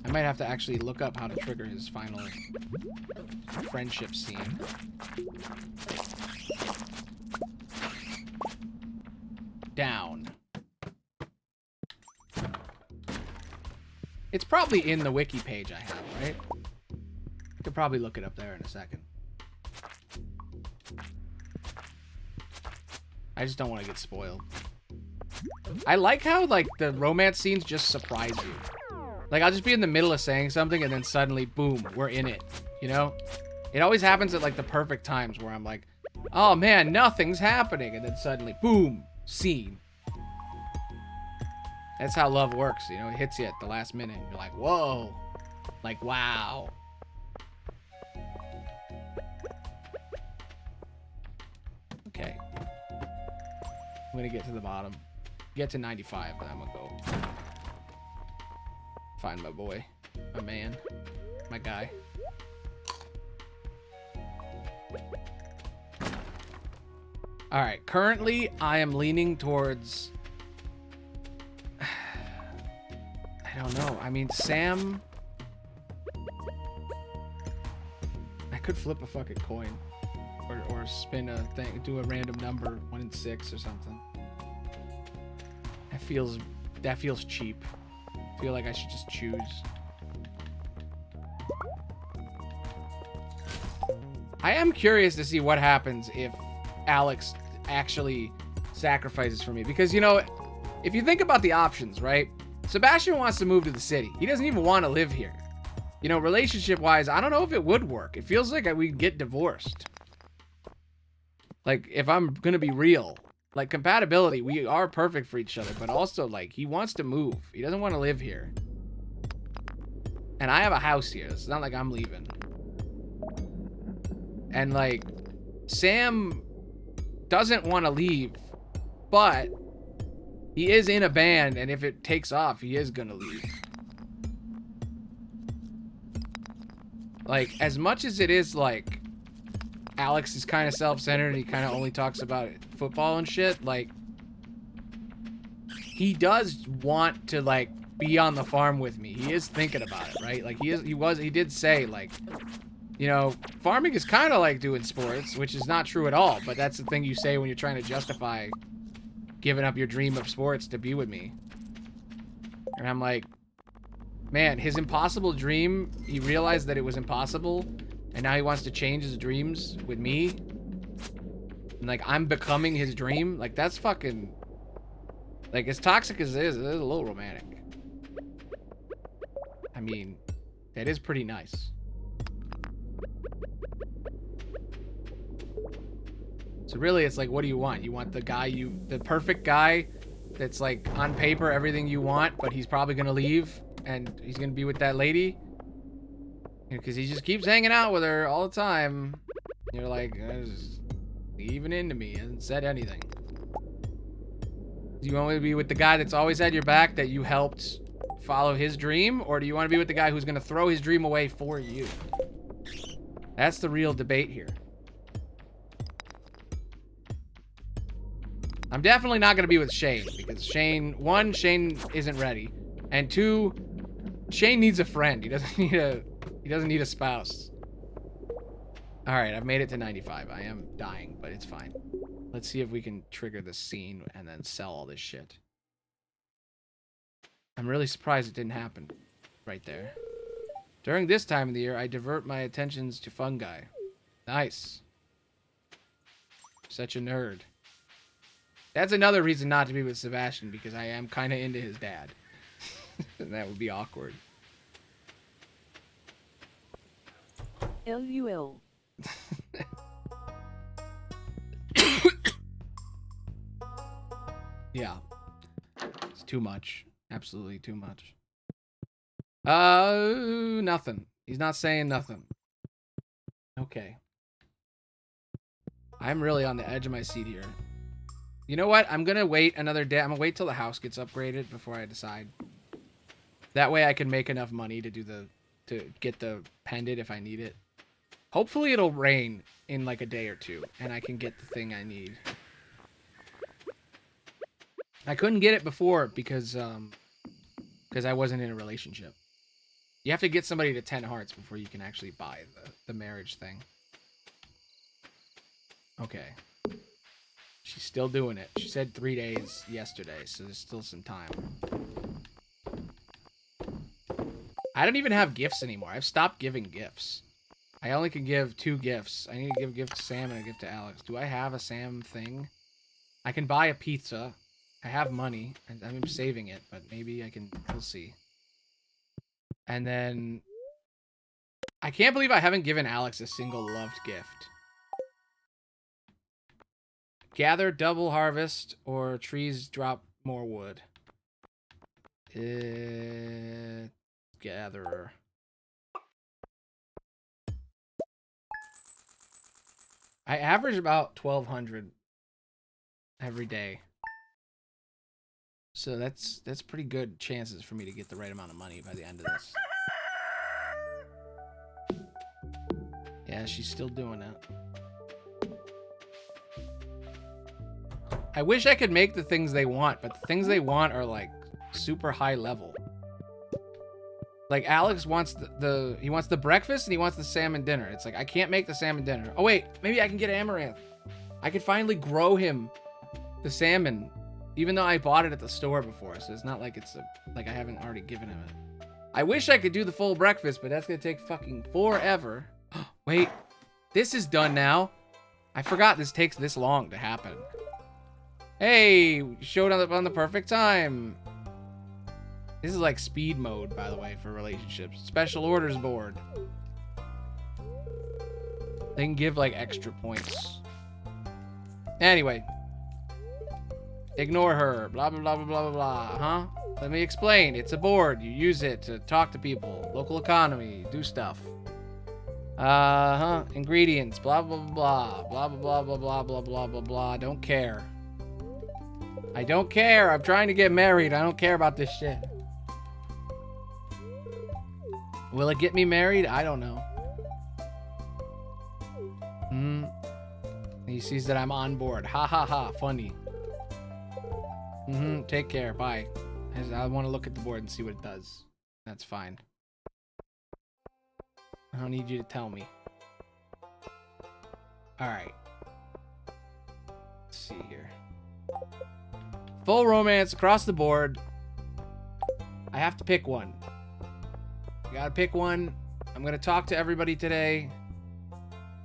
[SPEAKER 1] I might have to actually look up how to trigger his final friendship scene. Down. It's probably in the wiki page I have, right? I could probably look it up there in a second. I just don't want to get spoiled. I like how, like, the romance scenes just surprise you. Like, I'll just be in the middle of saying something and then suddenly, boom, we're in it, you know? It always happens at, like, the perfect times where I'm like, oh, man, nothing's happening. And then suddenly, boom, scene. That's how love works, you know? It hits you at the last minute. You're like, whoa. Like, wow. Okay. I'm gonna get to the bottom. Get to 95, then I'm gonna go find my boy. My man. My guy. Alright, currently I am leaning towards... I don't know. I mean, Sam... I could flip a fucking coin. Or spin a thing, do a random number, 1 in 6 or something. That feels cheap. I feel like I should just choose. I am curious to see what happens if Alex actually sacrifices for me. Because, you know, if you think about the options, right? Sebastian wants to move to the city. He doesn't even want to live here. You know, relationship-wise, I don't know if it would work. It feels like we'd get divorced. Like, if I'm gonna be real. Like, compatibility, we are perfect for each other. But also, like, he wants to move. He doesn't want to live here. And I have a house here. It's not like I'm leaving. And, like, Sam doesn't want to leave. But he is in a band. And if it takes off, he is gonna leave. Like, as much as it is, like... Alex is kind of self-centered and he kind of only talks about football and shit. Like, he does want to, like, be on the farm with me. He is thinking about it, right? Like, he did say, like, you know, farming is kind of like doing sports, which is not true at all. But that's the thing you say when you're trying to justify giving up your dream of sports to be with me. And I'm like, man, his impossible dream, he realized that it was impossible. And now he wants to change his dreams with me. And, like, I'm becoming his dream. Like, that's fucking... Like, as toxic as it is a little romantic. I mean, that is pretty nice. So really, it's like, what do you want? You want the perfect guy that's like on paper everything you want, but he's probably gonna leave and he's gonna be with that lady because he just keeps hanging out with her all the time. You're like, just leaving into me, he hasn't said anything. Do you want to be with the guy that's always had your back, that you helped follow his dream, or do you want to be with the guy who's gonna throw his dream away for you? That's the real debate here. I'm definitely not going to be with Shane, because Shane isn't ready. And 2, Shane needs a friend. He doesn't need a spouse. All right, I've made it to 95. I am dying, but it's fine. Let's see if we can trigger this scene and then sell all this shit. I'm really surprised it didn't happen right there. During this time of the year, I divert my attentions to fungi. Nice. Such a nerd. That's another reason not to be with Sebastian, because I am kind of into his dad. And that would be awkward.
[SPEAKER 2] LUL.
[SPEAKER 1] Yeah. It's too much. Absolutely too much. Nothing. He's not saying nothing. Okay. I'm really on the edge of my seat here. You know what? I'm going to wait another day. I'm going to wait till the house gets upgraded before I decide. That way I can make enough money to get the pendant if I need it. Hopefully it'll rain in like a day or 2 and I can get the thing I need. I couldn't get it before because I wasn't in a relationship. You have to get somebody to 10 hearts before you can actually buy the marriage thing. Okay. She's still doing it. She said 3 days yesterday, so there's still some time. I don't even have gifts anymore. I've stopped giving gifts. I only can give 2 gifts. I need to give a gift to Sam and a gift to Alex. Do I have a Sam thing? I can buy a pizza. I have money, and I'm saving it, but maybe I can... We'll see. And then... I can't believe I haven't given Alex a single loved gift. Gather, double harvest, or trees drop more wood. Gatherer. I average about 1,200 every day. So that's pretty good chances for me to get the right amount of money by the end of this. Yeah, she's still doing it. I wish I could make the things they want, but the things they want are like super high level. Like Alex wants he wants the breakfast and he wants the salmon dinner. It's like I can't make the salmon dinner. Oh wait, maybe I can get amaranth. I could finally grow him the salmon, even though I bought it at the store before. So it's not like like I haven't already given him it. I wish I could do the full breakfast, but that's gonna take fucking forever. Wait, this is done now. I forgot this takes this long to happen. Hey, we showed up on the perfect time. This is like speed mode, by the way, for relationships. Special orders board. They can give like extra points. Anyway. Ignore her. Blah, blah, blah, blah, blah, blah, huh? Let me explain. It's a board. You use it to talk to people. Local economy. Do stuff. Ingredients. Blah, blah, blah, blah, blah, blah, blah, blah, blah, blah, blah, blah. Don't care. I don't care. I'm trying to get married. I don't care about this shit. Will it get me married? I don't know. He sees that I'm on board. Ha ha ha. Funny. Take care. Bye. I want to look at the board and see what it does. That's fine. I don't need you to tell me. Alright. Let's see here. Full romance across the board. I have to pick one. I gotta pick one. I'm gonna talk to everybody today.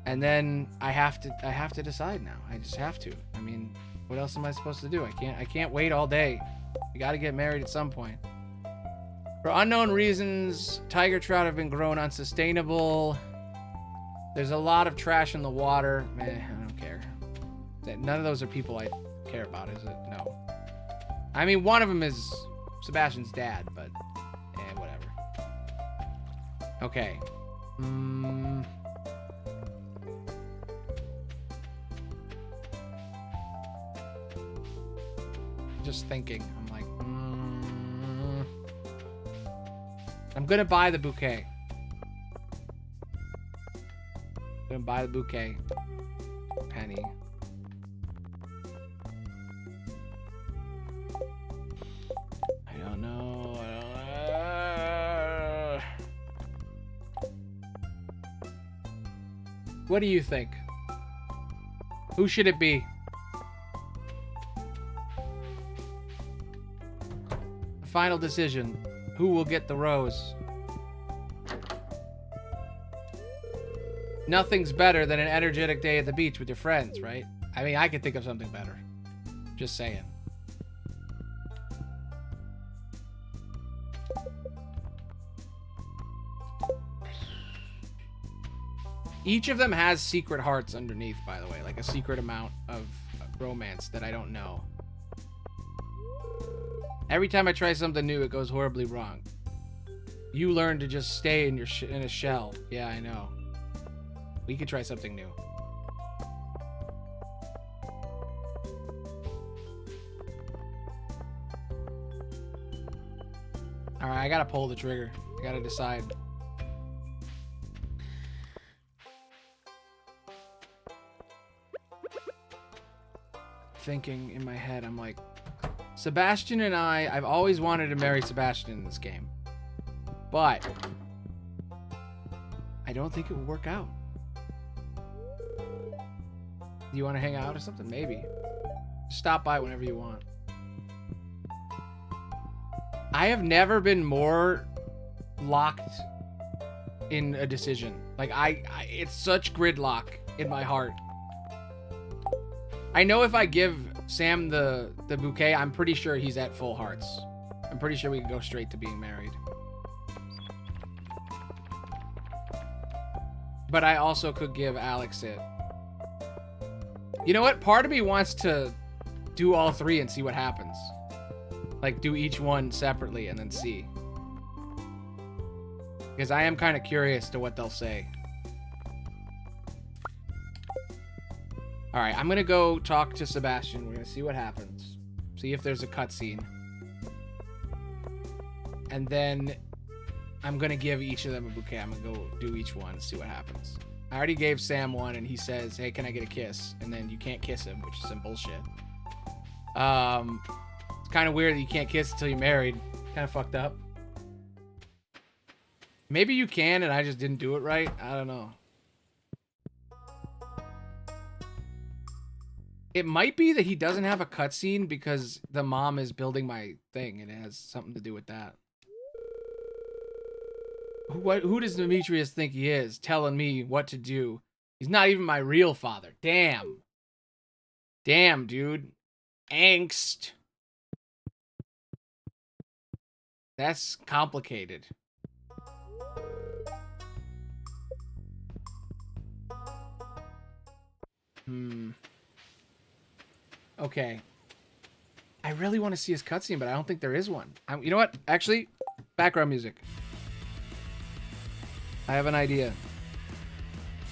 [SPEAKER 1] And then I have to decide now. I just have to. I mean, what else am I supposed to do? I can't wait all day. You gotta get married at some point. For unknown reasons, tiger trout have been grown unsustainable. There's a lot of trash in the water. I don't care. None of those are people I care about, is it? No. I mean, one of them is Sebastian's dad, but whatever. Okay. Just thinking. I'm like, I'm gonna buy the bouquet. I'm gonna buy the bouquet. Penny. I don't know. What do you think? Who should it be? Final decision. Who will get the rose? Nothing's better than an energetic day at the beach with your friends, right? I mean, I could think of something better. Just saying. Each of them has secret hearts underneath, by the way. Like a secret amount of romance that I don't know. Every time I try something new, it goes horribly wrong. You learn to just stay in your in a shell. Yeah, I know. We could try something new. Alright, I gotta pull the trigger. I gotta decide. Thinking in my head, I'm like, Sebastian and I've always wanted to marry Sebastian in this game. But I don't think it will work out. Do you want to hang out or something? Maybe. Stop by whenever you want. I have never been more locked in a decision. Like, it's such gridlock in my heart. I know if I give Sam the bouquet, I'm pretty sure he's at full hearts. I'm pretty sure we can go straight to being married. But I also could give Alex it. You know what? Part of me wants to do all three and see what happens. Like, do each one separately and then see. Because I am kind of curious to what they'll say. Alright, I'm going to go talk to Sebastian. We're going to see what happens. See if there's a cutscene. And then I'm going to give each of them a bouquet. I'm going to go do each one and see what happens. I already gave Sam one, and he says, hey, can I get a kiss? And then you can't kiss him, which is some bullshit. It's kind of weird that you can't kiss until you're married. Kind of fucked up. Maybe you can, and I just didn't do it right. I don't know. It might be that he doesn't have a cutscene because the mom is building my thing, and it has something to do with that. Who does Demetrius think he is, telling me what to do? He's not even my real father. Damn. Damn, dude. Angst. That's complicated. Okay. I really want to see his cutscene, but I don't think there is one. You know what? Actually, background music. I have an idea.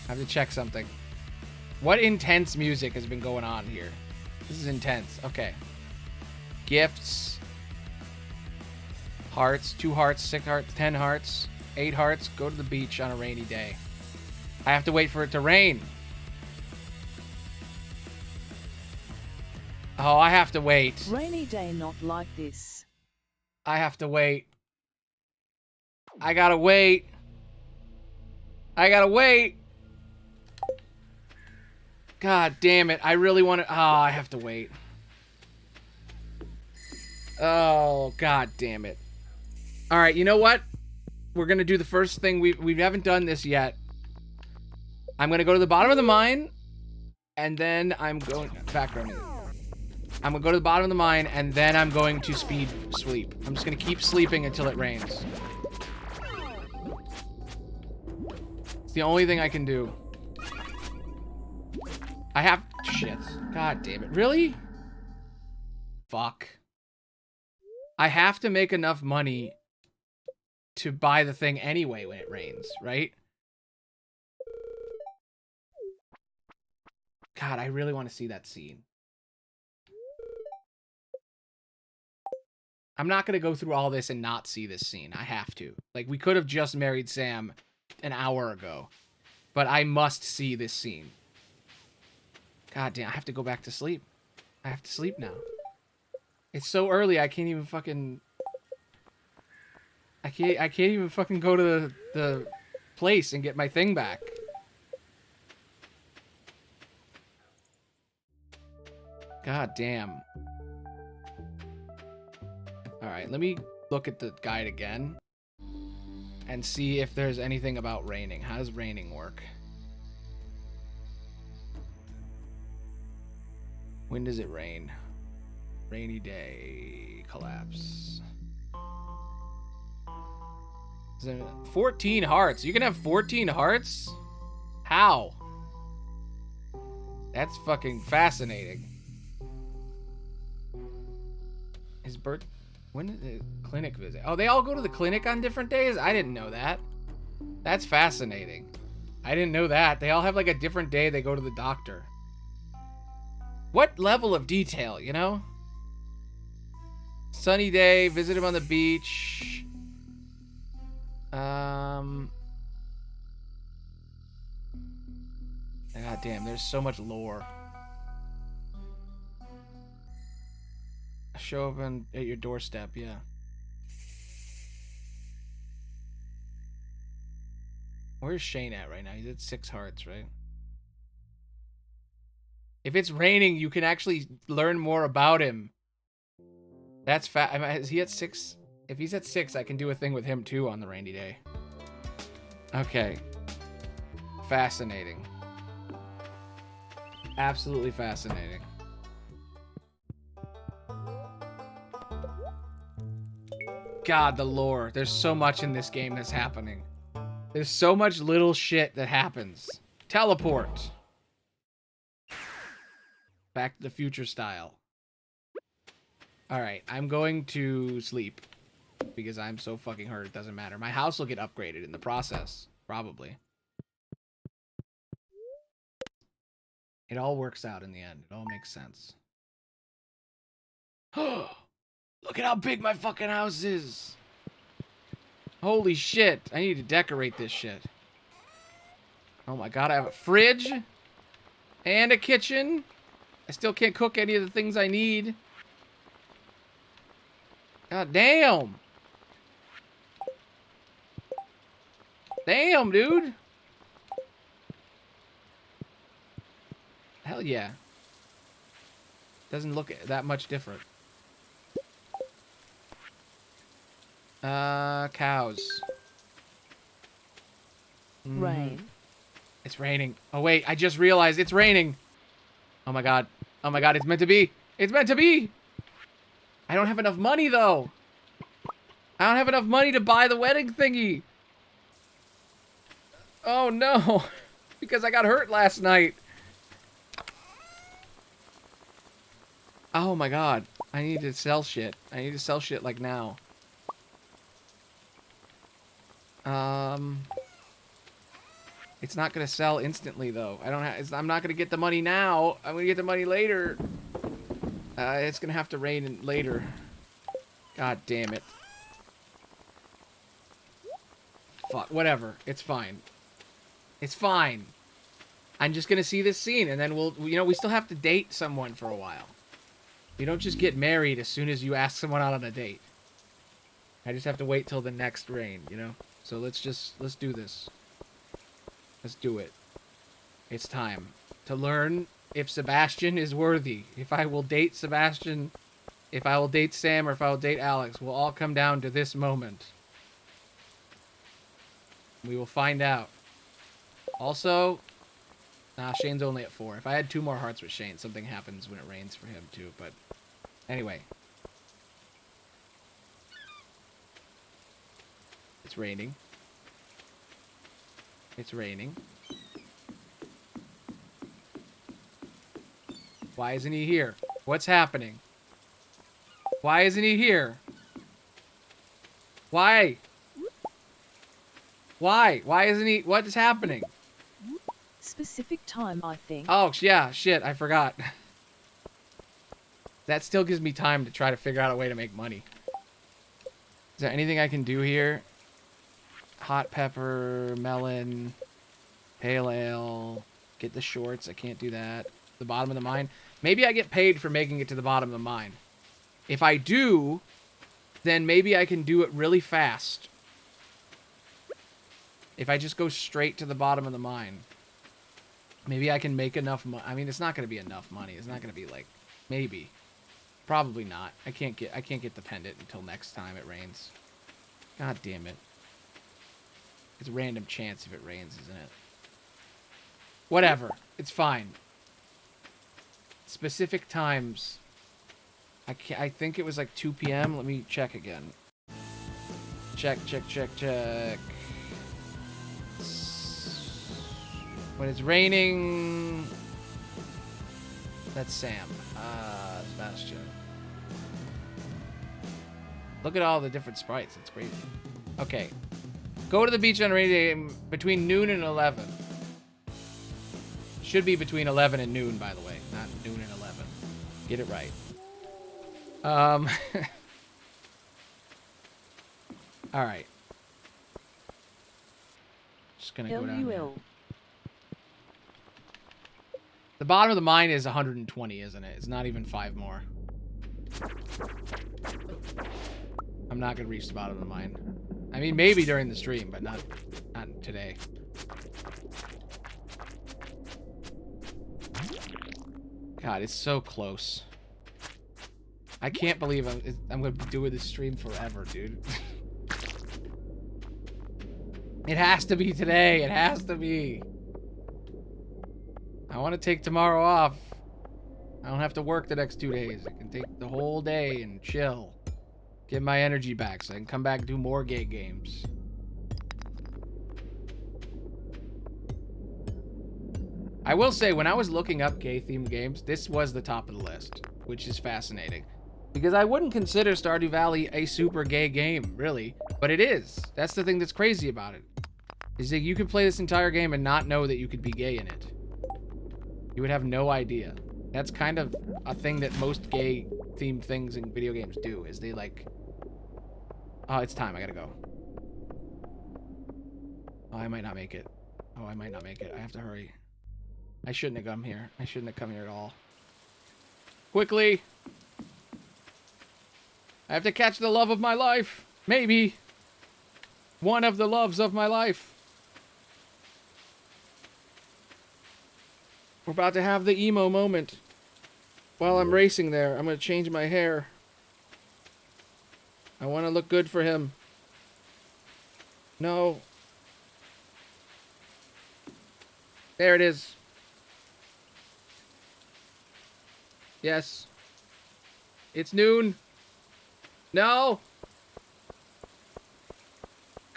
[SPEAKER 1] I have to check something. What intense music has been going on here? This is intense. Okay. Gifts. Hearts. 2 hearts, 6 hearts, 10 hearts, 8 hearts. Go to the beach on a rainy day. I have to wait for it to rain. Oh, I have to wait.
[SPEAKER 2] Rainy day not like this.
[SPEAKER 1] I have to wait. I gotta wait. I gotta wait. God damn it. I really want to... Oh, I have to wait. Oh, god damn it. Alright, you know what? We're gonna do the first thing. We haven't done this yet. I'm gonna go to the bottom of the mine. And then I'm going... Background music. I'm gonna go to the bottom of the mine, and then I'm going to speed sleep. I'm just gonna keep sleeping until it rains. It's the only thing I can do. I have... Shit. God damn it. Really? Fuck. I have to make enough money to buy the thing anyway when it rains, right? God, I really want to see that scene. I'm not going to go through all this and not see this scene. I have to. Like, we could have just married Sam an hour ago. But I must see this scene. God damn, I have to go back to sleep. I have to sleep now. It's so early, I can't even fucking... I can't even fucking go to the place and get my thing back. God damn. Alright, let me look at the guide again. And see if there's anything about raining. How does raining work? When does it rain? Rainy day. Collapse. 14 hearts. You can have 14 hearts? How? That's fucking fascinating. His birth... When did the clinic visit? Oh, they all go to the clinic on different days? I didn't know that. That's fascinating. I didn't know that. They all have like a different day they go to the doctor. What level of detail, you know? Sunny day, visit him on the beach. God damn, there's so much lore. Show up at your doorstep, yeah. Where's Shane at right now? He's at 6 hearts, right? If it's raining, you can actually learn more about him. That's is he at 6? If he's at 6, I can do a thing with him too on the rainy day. Okay. Fascinating. Absolutely fascinating. God, the lore. There's so much in this game that's happening. There's so much little shit that happens. Teleport. Back to the Future style. Alright, I'm going to sleep. Because I'm so fucking hurt, it doesn't matter. My house will get upgraded in the process. Probably. It all works out in the end. It all makes sense. Look at how big my fucking house is. Holy shit. I need to decorate this shit. Oh my god, I have a fridge. And a kitchen. I still can't cook any of the things I need. God damn. Damn, dude. Hell yeah. Doesn't look that much different. Cows.
[SPEAKER 2] Rain.
[SPEAKER 1] It's raining. Oh wait, I just realized it's raining. Oh my god. Oh my god, it's meant to be. It's meant to be. I don't have enough money though. I don't have enough money to buy the wedding thingy. Oh no. Because I got hurt last night. Oh my god. I need to sell shit. I need to sell shit like now. It's not gonna sell instantly though. I'm not gonna get the money now. I'm gonna get the money later. It's gonna have to rain later. God damn it. Fuck. Whatever. It's fine. It's fine. I'm just gonna see this scene and then we still have to date someone for a while. You don't just get married as soon as you ask someone out on a date. I just have to wait till the next rain, you know? So let's do this. Let's do it. It's time to learn if Sebastian is worthy. If I will date Sebastian, if I will date Sam, or if I will date Alex, will all come down to this moment. We will find out. Also, nah, Shane's only at 4. If I had 2 more hearts with Shane, something happens when it rains for him too, but anyway. It's raining. It's raining. Why isn't he here? What's happening? Why isn't he here? Why? Why? Why isn't he? What is happening?
[SPEAKER 2] Specific time, I think.
[SPEAKER 1] Oh, yeah, shit, I forgot. That still gives me time to try to figure out a way to make money. Is there anything I can do here? Hot pepper, melon, pale ale, get the shorts. I can't do that. The bottom of the mine. Maybe I get paid for making it to the bottom of the mine. If I do, then maybe I can do it really fast. If I just go straight to the bottom of the mine. Maybe I can make enough money. I mean, it's not going to be enough money. It's not going to be like, maybe. Probably not. I can't get the pendant until next time it rains. God damn it. It's a random chance if it rains, isn't it? Whatever. It's fine. Specific times. I think it was like 2 p.m. Let me check again. Check. When it's raining... That's Sam. Sebastian. Look at all the different sprites. It's crazy. Okay. Go to the beach on a rainy day between noon and 11. Should be between 11 and noon, by the way. Not noon and 11. Get it right. Alright. Just gonna go down here. The bottom of the mine is 120, isn't it? It's not even 5 more. I'm not gonna reach the bottom of the mine. I mean, maybe during the stream, but not today. God, it's so close. I can't believe I'm gonna be doing this stream forever, dude. It has to be today. It has to be. I want to take tomorrow off. I don't have to work the next 2 days. I can take the whole day and chill. Get my energy back so I can come back and do more gay games. I will say, when I was looking up gay-themed games, this was the top of the list, which is fascinating. Because I wouldn't consider Stardew Valley a super gay game, really. But it is. That's the thing that's crazy about it. Is that you could play this entire game and not know that you could be gay in it. You would have no idea. That's kind of a thing that most gay-themed things in video games do, is they like... Oh, it's time. I gotta go. Oh, I might not make it. Oh, I might not make it. I have to hurry. I shouldn't have come here. I shouldn't have come here at all. Quickly! I have to catch the love of my life. Maybe. One of the loves of my life. We're about to have the emo moment. While I'm racing there, I'm going to change my hair. I want to look good for him. No. There it is. Yes. It's noon. No.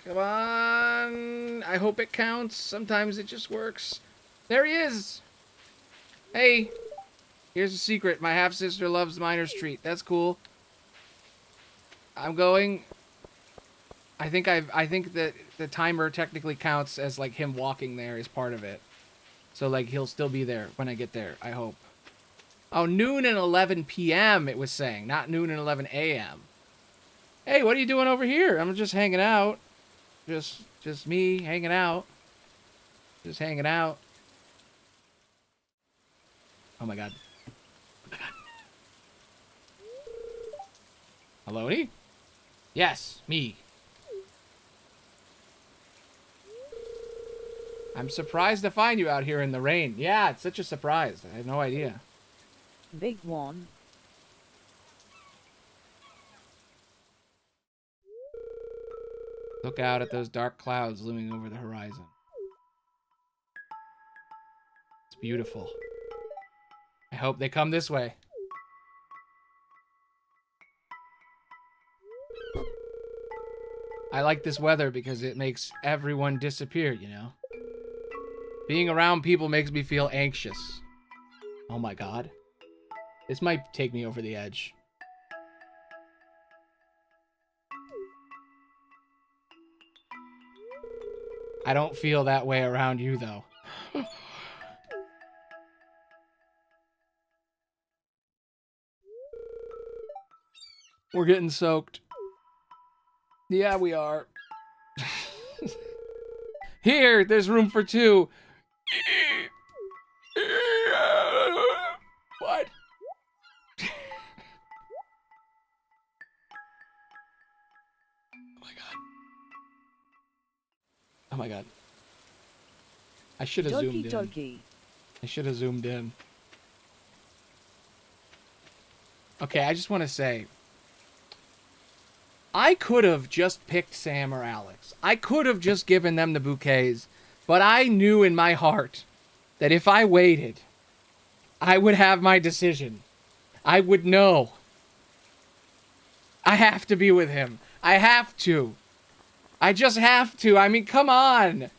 [SPEAKER 1] Come on. I hope it counts. Sometimes it just works. There he is. Hey. Here's a secret. My half-sister loves Miner's Treat. That's cool. I'm going. I think that the timer technically counts as like him walking there is part of it. So like he'll still be there when I get there, I hope. Oh, noon and 11 p.m. it was saying, not noon and 11 a.m. Hey, what are you doing over here? I'm just hanging out. Just me hanging out. Just hanging out. Oh my god. Oh my god. Aloni? Yes, me. I'm surprised to find you out here in the rain. Yeah, it's such a surprise. I had no idea.
[SPEAKER 2] Big one.
[SPEAKER 1] Look out at those dark clouds looming over the horizon. It's beautiful. I hope they come this way. I like this weather because it makes everyone disappear, you know? Being around people makes me feel anxious. Oh my god. This might take me over the edge. I don't feel that way around you, though. We're getting soaked. Yeah, we are. Here, there's room for two. What? Oh my god. Oh my god. I should have zoomed in.
[SPEAKER 2] Doki.
[SPEAKER 1] I should have zoomed in. Okay, I just want to say, I could have just picked Sam or Alex. I could have just given them the bouquets, but I knew in my heart that if I waited, I would have my decision. I would know. I have to be with him. I have to. I just have to. I mean, come on.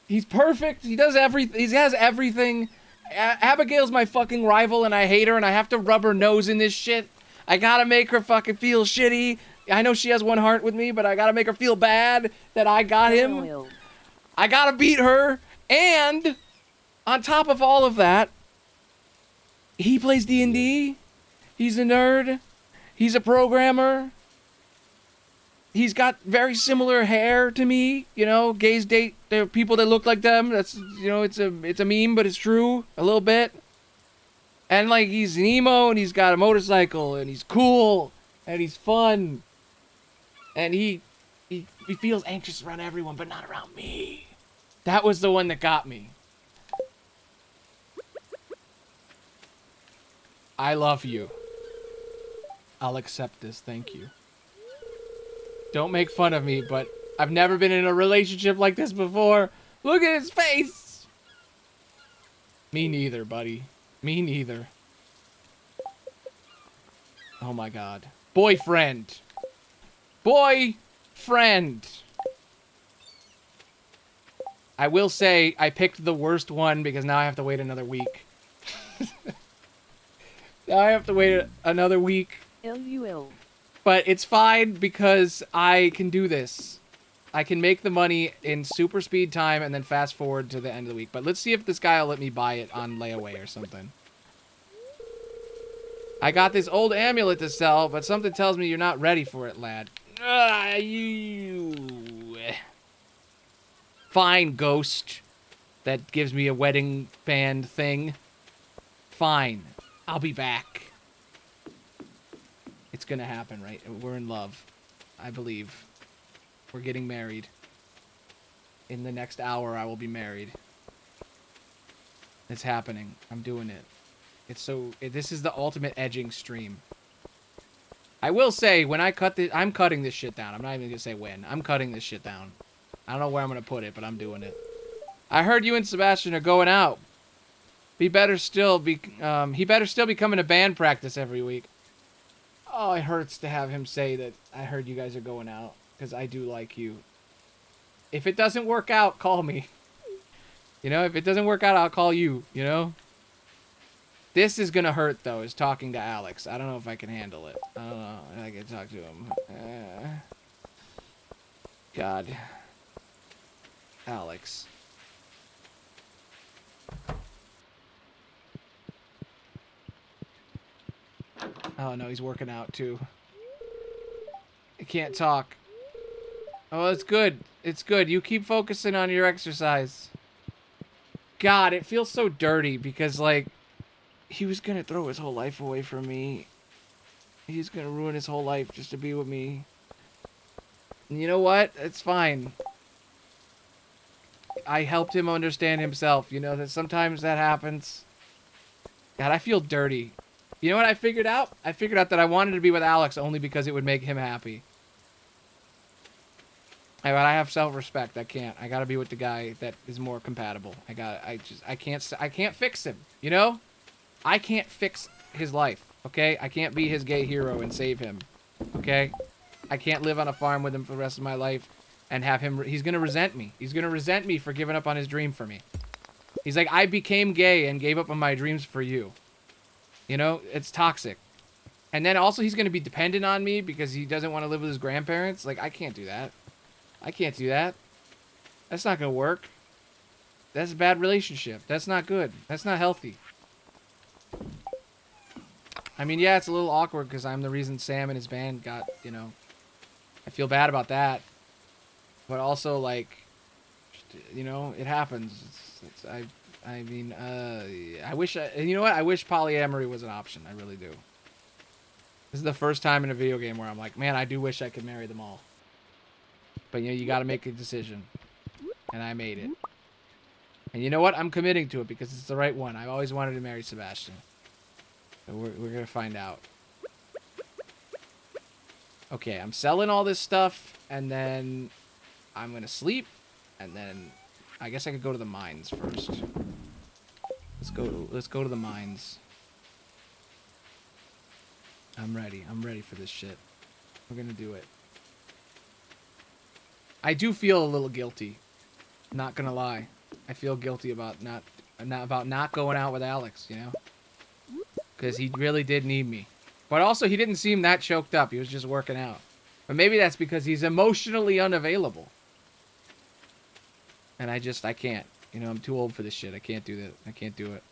[SPEAKER 1] He's perfect. He does everything. He has everything. Abigail's my fucking rival and I hate her and I have to rub her nose in this shit. I gotta make her fucking feel shitty. I know she has one heart with me, but I gotta make her feel bad that I got him. I gotta beat her. And on top of all of that, he plays D&D. He's a nerd. He's a programmer. He's got very similar hair to me, you know. Gays date the people that look like them. That's, you know, it's a meme, but it's true a little bit. And like he's an emo, and he's got a motorcycle, and he's cool, and he's fun, and he feels anxious around everyone, but not around me. That was the one that got me. I love you. I'll accept this, thank you. Don't make fun of me, but I've never been in a relationship like this before. Look at his face! Me neither, buddy. Me neither. Oh my god. Boyfriend. Boyfriend. I will say, I picked the worst one because now I have to wait another week. Now I have to wait another week.
[SPEAKER 2] LUL.
[SPEAKER 1] But it's fine because I can do this. I can make the money in super speed time and then fast forward to the end of the week. But let's see if this guy will let me buy it on layaway or something. I got this old amulet to sell, but something tells me you're not ready for it, lad. Fine, ghost. That gives me a wedding band thing. Fine. I'll be back. It's gonna happen, right? We're in love. I believe. We're getting married. In the next hour, I will be married. It's happening. I'm doing it. It's so... this is the ultimate edging stream. I will say, when I cut this... I'm cutting this shit down. I'm not even gonna say when. I'm cutting this shit down. I don't know where I'm gonna put it, but I'm doing it. I heard you and Sebastian are going out. He better still be coming to band practice every week. Oh, it hurts to have him say that I heard you guys are going out, because I do like you. If it doesn't work out, call me. You know, if it doesn't work out, I'll call you, you know? This is gonna hurt, though, is talking to Alex. I don't know if I can handle it. I don't know if I can talk to him. God. Alex. Oh, no, he's working out, too. I can't talk. Oh, it's good. It's good. You keep focusing on your exercise. God, it feels so dirty because, like, he was gonna throw his whole life away from me. He's gonna ruin his whole life just to be with me. And you know what? It's fine. I helped him understand himself. You know, that sometimes that happens. God, I feel dirty. You know what I figured out? I figured out that I wanted to be with Alex only because it would make him happy. But I have self-respect. I can't. I gotta be with the guy that is more compatible. I can't fix him. You know? I can't fix his life. Okay? I can't be his gay hero and save him. Okay? I can't live on a farm with him for the rest of my life and have him... He's gonna resent me. He's gonna resent me for giving up on his dream for me. He's like, I became gay and gave up on my dreams for you. You know, it's toxic. And then also he's going to be dependent on me because he doesn't want to live with his grandparents. Like, I can't do that. I can't do that. That's not going to work. That's a bad relationship. That's not good. That's not healthy. I mean, yeah, it's a little awkward because I'm the reason Sam and his band got, you know, I feel bad about that. But also, like, you know, it happens. I mean, I wish, you know what? I wish polyamory was an option. I really do. This is the first time in a video game where I'm like, man, I do wish I could marry them all. But, you know, you got to make a decision. And I made it. And you know what? I'm committing to it because it's the right one. I've always wanted to marry Sebastian. So we're going to find out. Okay, I'm selling all this stuff, and then I'm going to sleep, and then I guess I could go to the mines first. Let's go to the mines. I'm ready. I'm ready for this shit. We're going to do it. I do feel a little guilty. Not going to lie. I feel guilty about not going out with Alex, you know? Because he really did need me. But also, he didn't seem that choked up. He was just working out. But maybe that's because he's emotionally unavailable. And I can't. You know, I'm too old for this shit. I can't do that. I can't do it.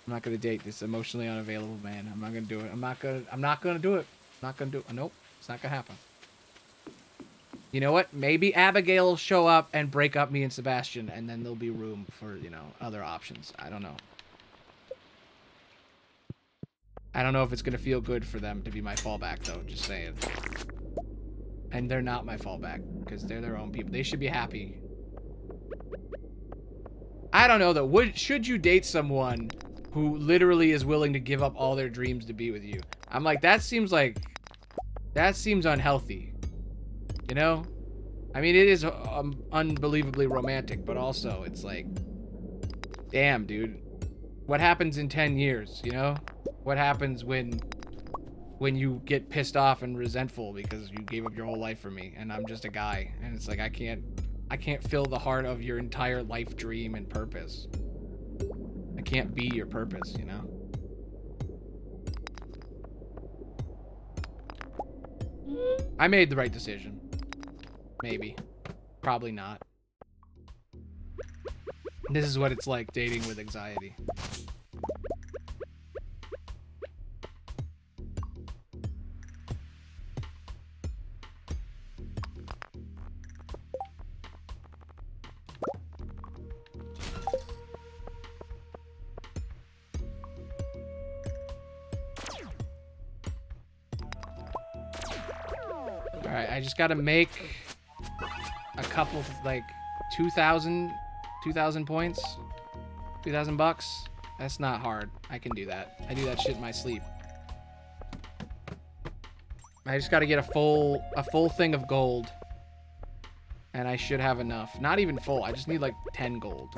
[SPEAKER 1] I'm not going to date this emotionally unavailable man. I'm not going to do it. I'm not going to do it. I'm not going to do it. Nope. It's not going to happen. You know what? Maybe Abigail will show up and break up me and Sebastian, and then there'll be room for, you know, other options. I don't know. I don't know if it's going to feel good for them to be my fallback, though. Just saying. And they're not my fallback, because they're their own people. They should be happy. I don't know, though. Should you date someone who literally is willing to give up all their dreams to be with you? I'm like, that seems unhealthy. You know? I mean, it is unbelievably romantic, but also, it's like, damn, dude. What happens in 10 years, you know? What happens when you get pissed off and resentful because you gave up your whole life for me, and I'm just a guy, and it's like, I can't fill the heart of your entire life dream and purpose. I can't be your purpose, you know? I made the right decision. Maybe. Probably not. This is what it's like dating with anxiety. Alright, I just gotta make a couple, like, 2,000 points. 2,000 bucks. That's not hard. I can do that. I do that shit in my sleep. I just gotta get a full thing of gold. And I should have enough. Not even full. I just need, like, 10 gold.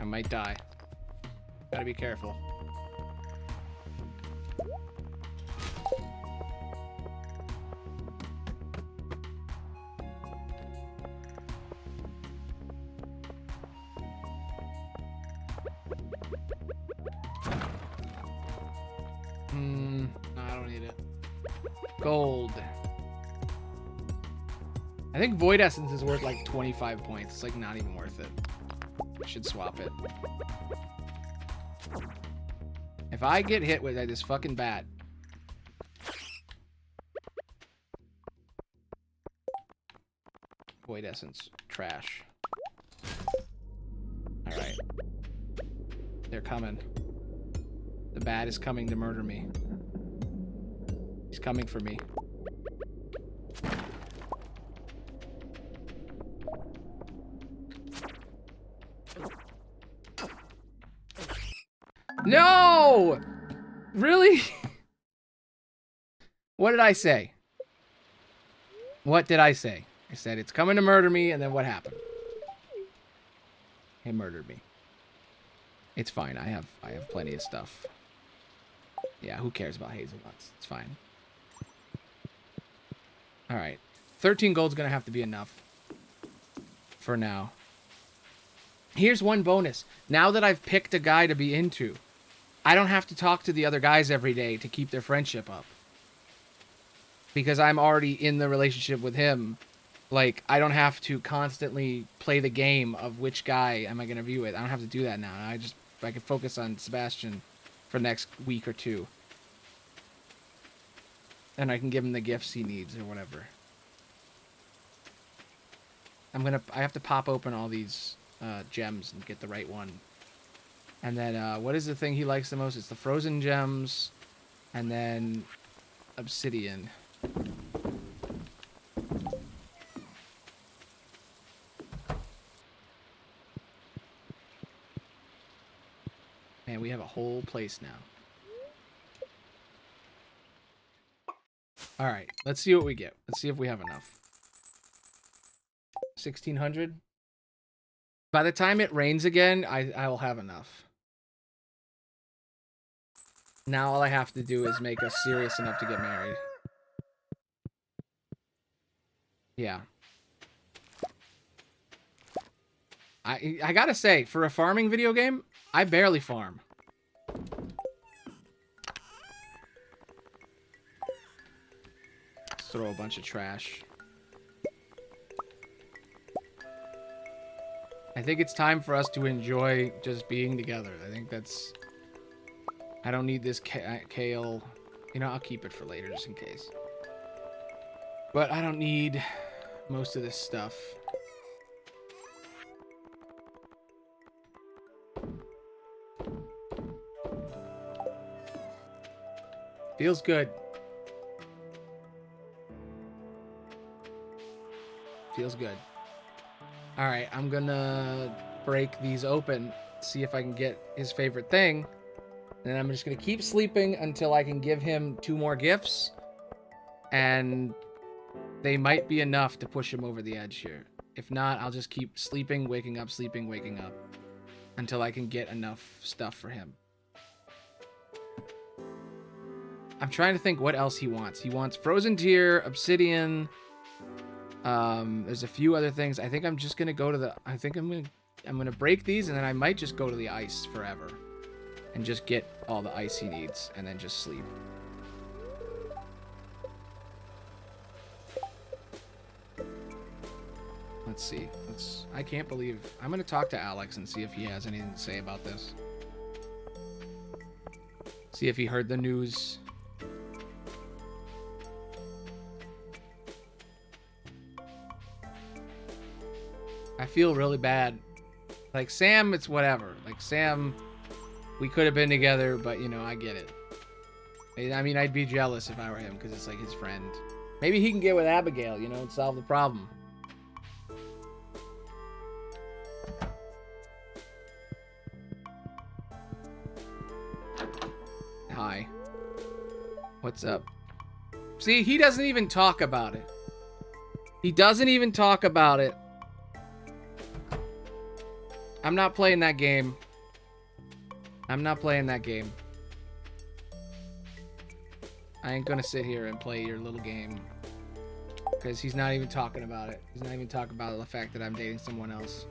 [SPEAKER 1] I might die. Gotta be careful. No, I don't need it. Gold. I think Void Essence is worth like 25 points. It's like not even worth it. I should swap it. If I get hit with this fucking bat. Void Essence. Trash. Alright. They're coming. The bat is coming to murder me. He's coming for me. No! Really? What did I say? What did I say? I said it's coming to murder me, and then what happened? It murdered me. It's fine. I have plenty of stuff. Yeah, who cares about hazelnuts? It's fine. All right. 13 gold's going to have to be enough for now. Here's one bonus. Now that I've picked a guy to be into, I don't have to talk to the other guys every day to keep their friendship up. Because I'm already in the relationship with him. Like, I don't have to constantly play the game of which guy am I going to be with. I don't have to do that now. I can focus on Sebastian for the next week or two. And I can give him the gifts he needs or whatever. I have to pop open all these gems and get the right one. And then, what is the thing he likes the most? It's the frozen gems. And then obsidian. Man, we have a whole place now. Alright, let's see what we get. Let's see if we have enough. 1,600? By the time it rains again, I will have enough. Now all I have to do is make us serious enough to get married. Yeah. I gotta say, for a farming video game, I barely farm. Let's throw a bunch of trash. I think it's time for us to enjoy just being together. I think that's... I don't need this kale. You know, I'll keep it for later just in case. But I don't need most of this stuff. Feels good. Feels good. Alright, I'm gonna break these open, see if I can get his favorite thing. And then I'm just gonna keep sleeping until I can give him 2 more gifts. And they might be enough to push him over the edge here. If not, I'll just keep sleeping, waking up, until I can get enough stuff for him. I'm trying to think what else he wants. He wants frozen tear, obsidian. There's a few other things. I think I'm just gonna go to the... I'm gonna break these, and then I might just go to the ice forever. And just get all the ice he needs, and then just sleep. Let's see. I can't believe... I'm gonna talk to Alex and see if he has anything to say about this. See if he heard the news. I feel really bad. Like, Sam, it's whatever. Like, Sam, we could have been together, but, you know, I get it. I mean, I'd be jealous if I were him, because it's, like, his friend. Maybe he can get with Abigail, you know, and solve the problem. Hi. What's up? See, he doesn't even talk about it. He doesn't even talk about it. I'm not playing that game. I'm not playing that game. I ain't gonna sit here and play your little game. Because he's not even talking about it. He's not even talking about the fact that I'm dating someone else.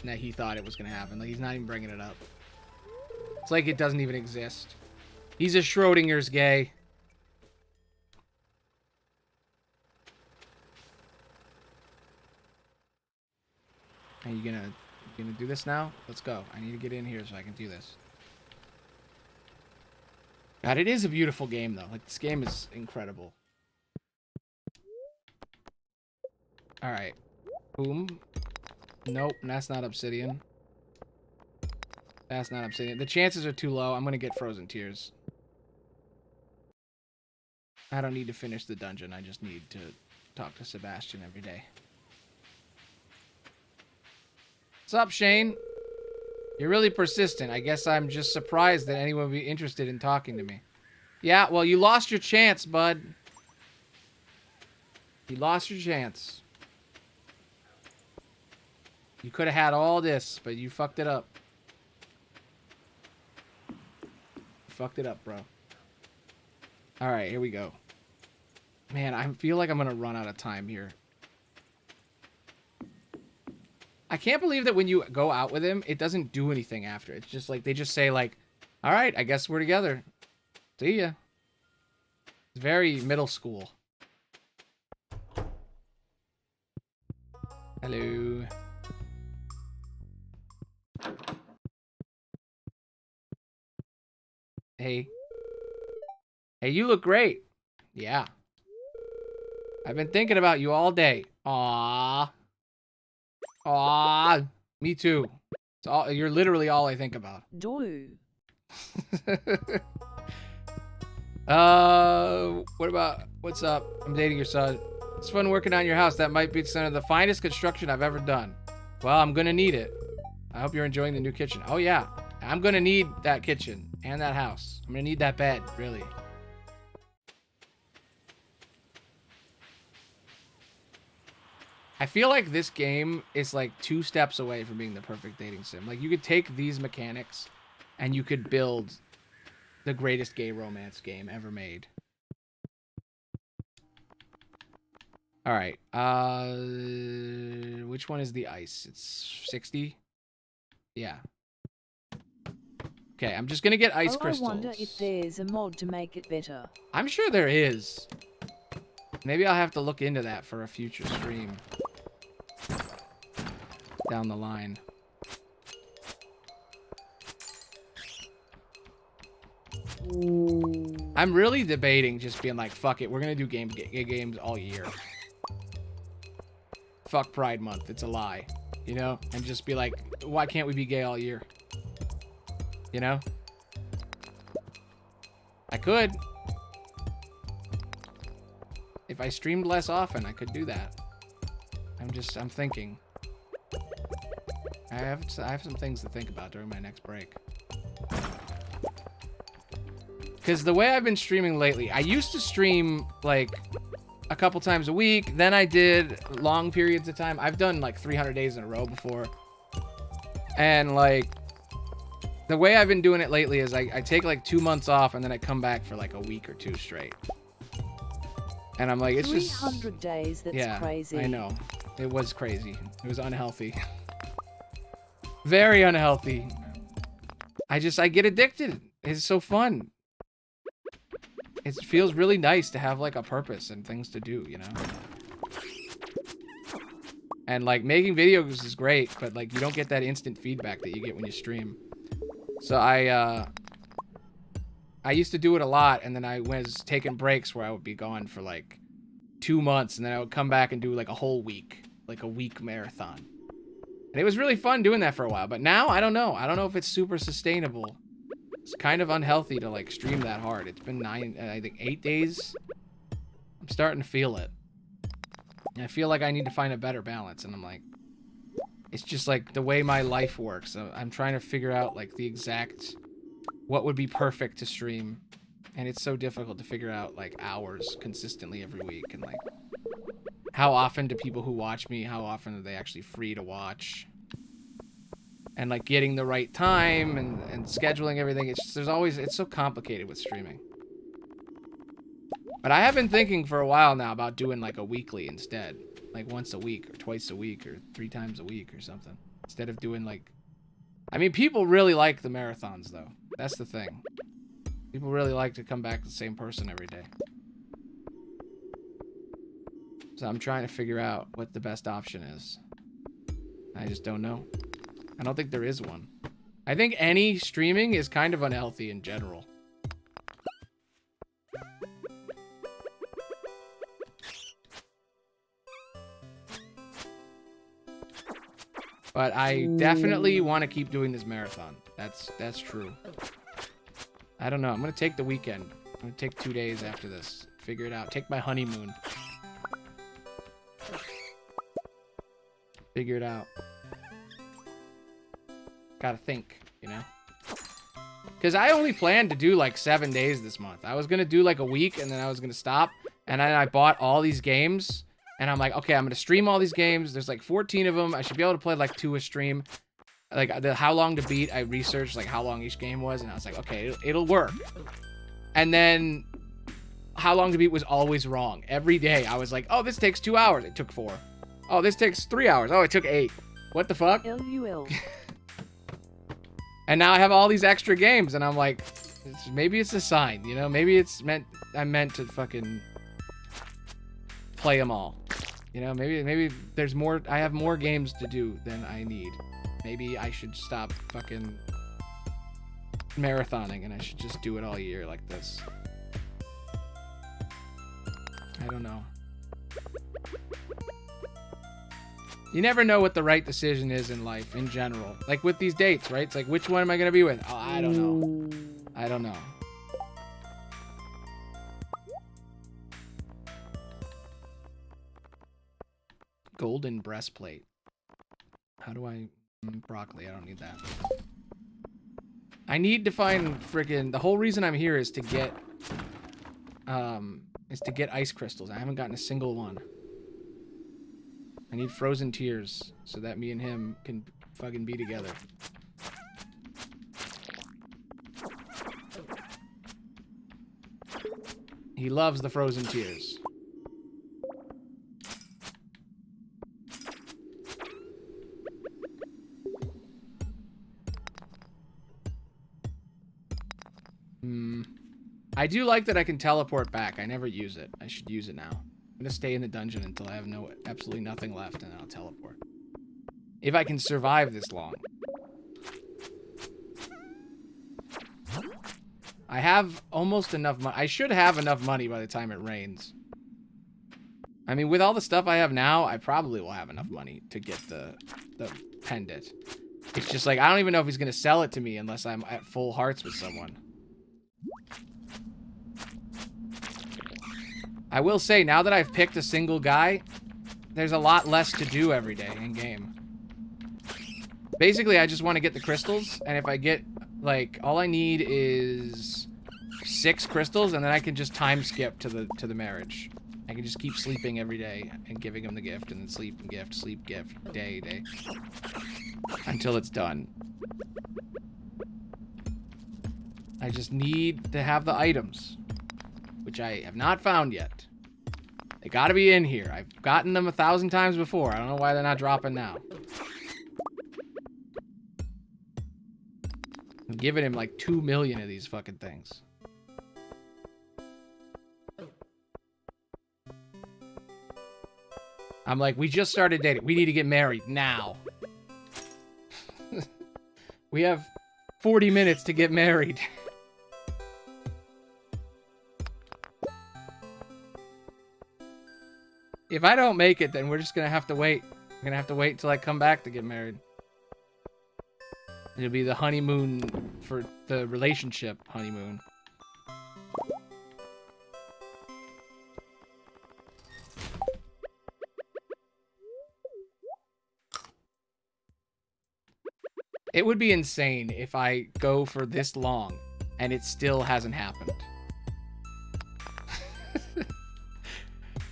[SPEAKER 1] And that he thought it was gonna happen. Like, he's not even bringing it up. It's like it doesn't even exist. He's a Schrodinger's gay. Are you gonna do this now? Let's go. I need to get in here so I can do this. God, it is a beautiful game, though. Like, this game is incredible. Alright. Boom. Nope, that's not obsidian. That's not obsidian. The chances are too low. I'm gonna get frozen tears. I don't need to finish the dungeon. I just need to talk to Sebastian every day. What's up, Shane? You're really persistent. I guess I'm just surprised that anyone would be interested in talking to me. Yeah, well, you lost your chance, bud. You lost your chance. You could have had all this, but you fucked it up. You fucked it up, bro. All right, here we go. Man, I feel like I'm going to run out of time here. I can't believe that when you go out with him, it doesn't do anything after. It's just like, they just say like, all right, I guess we're together. See ya. It's very middle school. Hello. Hey. Hey, you look great. Yeah. I've been thinking about you all day. Aww. Aww. Me too. It's all, you're literally all I think about.
[SPEAKER 2] Do.
[SPEAKER 1] What about, what's up? I'm dating your son. It's fun working on your house. That might be some of the finest construction I've ever done. Well, I'm gonna need it. I hope you're enjoying the new kitchen. Oh yeah, I'm gonna need that kitchen and that house. I'm gonna need that bed, really. I feel like this game is like 2 steps away from being the perfect dating sim. Like, you could take these mechanics and you could build the greatest gay romance game ever made. All right. Which one is the ice? It's 60? Yeah. Okay, I'm just gonna get ice crystals.
[SPEAKER 2] I wonder if there's a mod to make it better.
[SPEAKER 1] I'm sure there is. Maybe I'll have to look into that for a future stream. Down the line. I'm really debating just being like, fuck it, we're gonna do games all year. Fuck Pride Month, it's a lie. You know? And just be like, why can't we be gay all year? You know? I could. If I streamed less often, I could do that. I'm thinking. I have some things to think about during my next break. Because the way I've been streaming lately, I used to stream like a couple times a week. Then I did long periods of time. I've done like 300 days in a row before. And like, the way I've been doing it lately is I take like 2 months off and then I come back for like a week or 2 straight. And I'm like, it's
[SPEAKER 2] 300
[SPEAKER 1] just
[SPEAKER 2] 300 days, that's crazy.
[SPEAKER 1] I know. It was crazy. It was unhealthy. Very unhealthy. I get addicted. It's so fun. It feels really nice to have like a purpose and things to do, you know? And like making videos is great, but like you don't get that instant feedback that you get when you stream. So I used to do it a lot, and then I was taking breaks where I would be gone for like 2 months, and then I would come back and do like a whole week, like a week marathon. And it was really fun doing that for a while, but now I don't know. I don't know if it's super sustainable. It's kind of unhealthy to like stream that hard. It's been 8 days. I'm starting to feel it. And I feel like I need to find a better balance, and I'm like, it's just like the way my life works. I'm trying to figure out like the exact, what would be perfect to stream. And it's so difficult to figure out like hours consistently every week. And like, how often do people who watch me, how often are they actually free to watch? And like getting the right time and scheduling everything. It's just, it's so complicated with streaming. But I have been thinking for a while now about doing like a weekly instead. Like once a week or twice a week or 3 times a week or something. Instead of doing like, I mean, people really like the marathons though. That's the thing. People really like to come back to the same person every day. So I'm trying to figure out what the best option is. I just don't know. I don't think there is one. I think any streaming is kind of unhealthy in general. But I definitely want to keep doing this marathon. That's true. I don't know. I'm going to take the weekend. I'm going to take 2 days after this. Figure it out. Take my honeymoon. Figure it out. Gotta think, you know? Because I only planned to do like 7 days this month. I was going to do like a week and then I was going to stop. And then I bought all these games. And I'm like, okay, I'm going to stream all these games. There's like 14 of them. I should be able to play like 2 a stream. Like the how long to beat, I researched like how long each game was. And I was like, okay, it'll work. And then How Long to Beat was always wrong. Every day I was like, oh, this takes 2 hours. It took 4. Oh, this takes 3 hours. Oh, it took 8. What the fuck?
[SPEAKER 2] LUL.
[SPEAKER 1] And now I have all these extra games, and I'm like, maybe it's a sign, you know? Maybe it's I'm meant to fucking play them all. You know, maybe there's more. I have more games to do than I need. Maybe I should stop fucking marathoning, and I should just do it all year like this. I don't know. You never know what the right decision is in life, in general. Like with these dates, right? It's like, which one am I going to be with? Oh, I don't know. I don't know. Golden breastplate. How do I... broccoli, I don't need that. I need to find freaking... The whole reason I'm here is to get... ice crystals. I haven't gotten a single one. I need frozen tears so that me and him can fucking be together. He loves the frozen tears. I do like that I can teleport back. I never use it. I should use it now. I'm gonna stay in the dungeon until I have absolutely nothing left, and then I'll teleport. If I can survive this long. I have almost enough money. I should have enough money by the time it rains. I mean, with all the stuff I have now, I probably will have enough money to get the pendant. It's just like, I don't even know if he's gonna sell it to me unless I'm at full hearts with someone. I will say, now that I've picked a single guy, there's a lot less to do every day in game. Basically, I just want to get the crystals, and if I get, like, all I need is 6 crystals, and then I can just time skip to the marriage. I can just keep sleeping every day and giving him the gift, and then sleep and gift, sleep, gift, day, until it's done. I just need to have the items, which I have not found yet. They gotta be in here. I've gotten them 1,000 times before. I don't know why they're not dropping now. I'm giving him like 2 million of these fucking things. I'm like, we just started dating. We need to get married now. We have 40 minutes to get married. If I don't make it, then we're just gonna have to wait. I'm gonna have to wait until I come back to get married. It'll be the honeymoon for the relationship honeymoon. It would be insane if I go for this long and it still hasn't happened.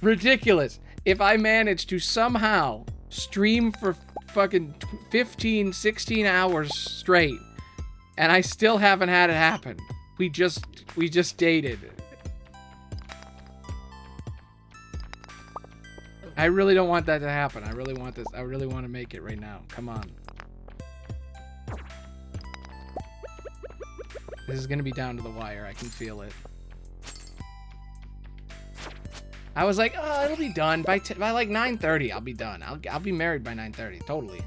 [SPEAKER 1] Ridiculous. If I manage to somehow stream for fucking 15, 16 hours straight and I still haven't had it happen. We just dated. I really don't want that to happen. I really want this. I really want to make it right now. Come on. This is going to be down to the wire. I can feel it. I was like, oh, it'll be done by like 9:30. I'll be done. I'll be married by 9:30. Totally.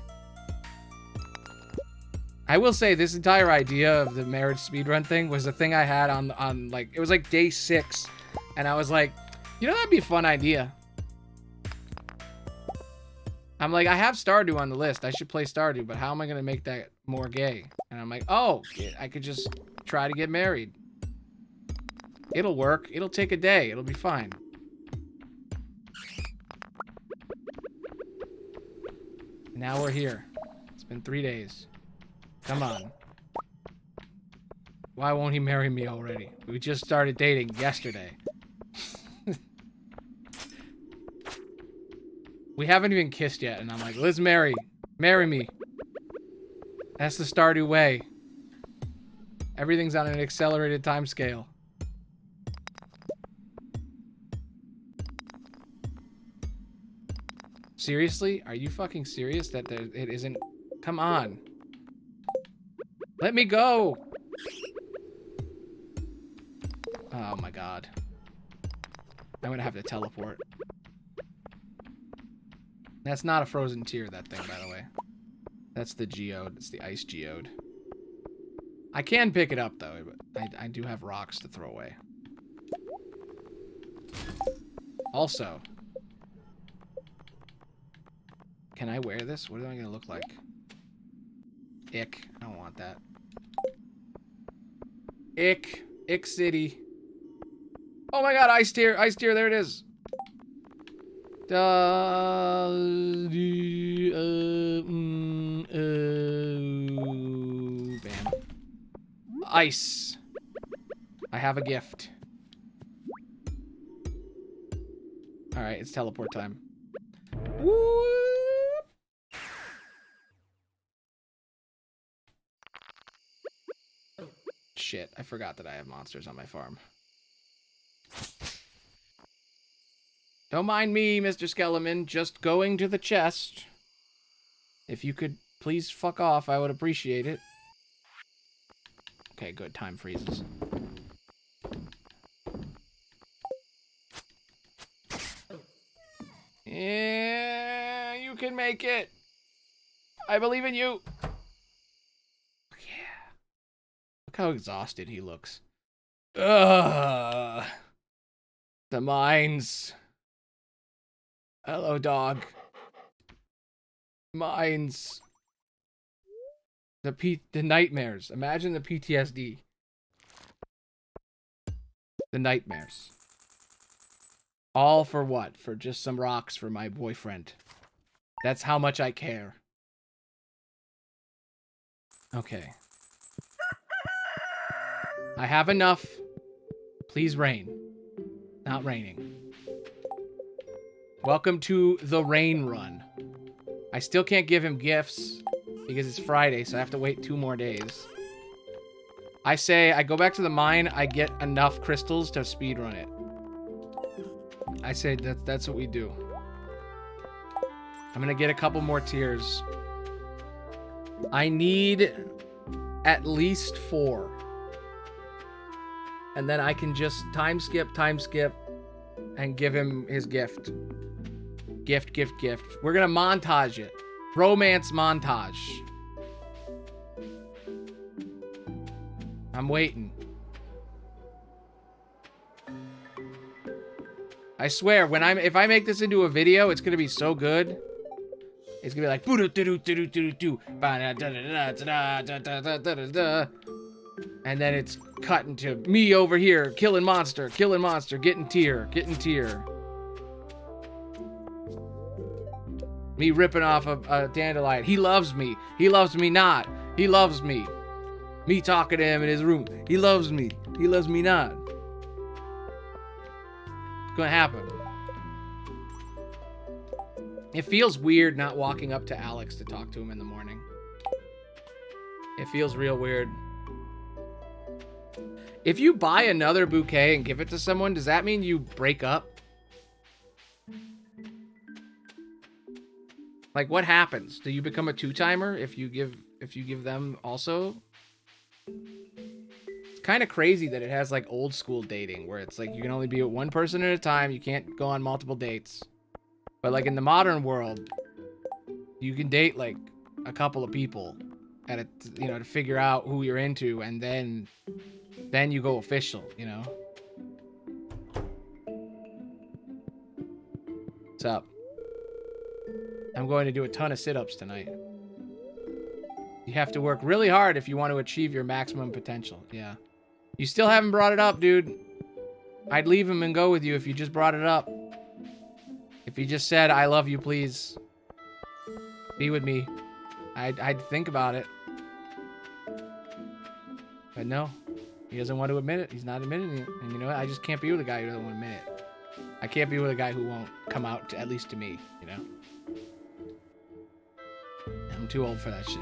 [SPEAKER 1] I will say this entire idea of the marriage speedrun thing was a thing I had on like, it was like day 6, and I was like, you know, that'd be a fun idea. I'm like, I have Stardew on the list. I should play Stardew, but how am I gonna make that more gay? And I'm like, oh, I could just try to get married. It'll work. It'll take a day. It'll be fine. Now we're here. It's been 3 days. Come on. Why won't he marry me already? We just started dating yesterday. We haven't even kissed yet, and I'm like, let's marry. Marry me. That's the Stardew way. Everything's on an accelerated time scale. Seriously? Are you fucking serious that it isn't? Come on. Let me go. Oh my god. I'm gonna have to teleport. That's not a frozen tear, that thing, by the way. That's the geode. It's the ice geode. I can pick it up, though. But I do have rocks to throw away. Also, can I wear this? What am I gonna look like? Ick. I don't want that. Ick. Ick City. Oh my god, ice tear. Ice tear, there it is. Bam. Ice. I have a gift. Alright, it's teleport time. Woo! Shit, I forgot that I have monsters on my farm. Don't mind me, Mr. Skeleton, just going to the chest. If you could please fuck off, I would appreciate it. Okay, good. Time freezes. Yeah, you can make it. I believe in you. Yeah. Look how exhausted he looks. Ugh. The mines. Hello, dog. Mines. The nightmares. Imagine the PTSD. The nightmares. All for what? For just some rocks for my boyfriend. That's how much I care. Okay. I have enough. Please rain. Not raining. Welcome to the rain run. I still can't give him gifts because it's Friday, so I have to wait 2 more days. I say I go back to the mine, I get enough crystals to speedrun it. I say that's what we do. I'm gonna get a couple more tiers. I need at least 4. And then I can just time skip, and give him his gift. Gift. We're gonna montage it. Romance montage. I'm waiting. I swear, if I make this into a video, it's gonna be so good. It's gonna be like and then it's cut into me over here, killing monster, getting tier. Me ripping off a dandelion. He loves me. He loves me not. He loves me. Me talking to him in his room. He loves me. He loves me not. It's gonna happen. It feels weird not walking up to Alex to talk to him in the morning. It feels real weird. If you buy another bouquet and give it to someone, does that mean you break up? Like, what happens? Do you become a 2-timer if you give them also? It's kind of crazy that it has like old school dating where it's like you can only be with one person at a time. You can't go on multiple dates. But like in the modern world, you can date like a couple of people at a, to figure out who you're into, and then you go official, What's up? I'm going to do a ton of sit-ups tonight. You have to work really hard if you want to achieve your maximum potential. Yeah. You still haven't brought it up, dude. I'd leave him and go with you if you just brought it up. If you just said, I love you, please. Be with me. I'd think about it. But no. He doesn't want to admit it. He's not admitting it. And you know what? I just can't be with a guy who doesn't want to admit it. I can't be with a guy who won't come out, at least to me, I'm too old for that shit.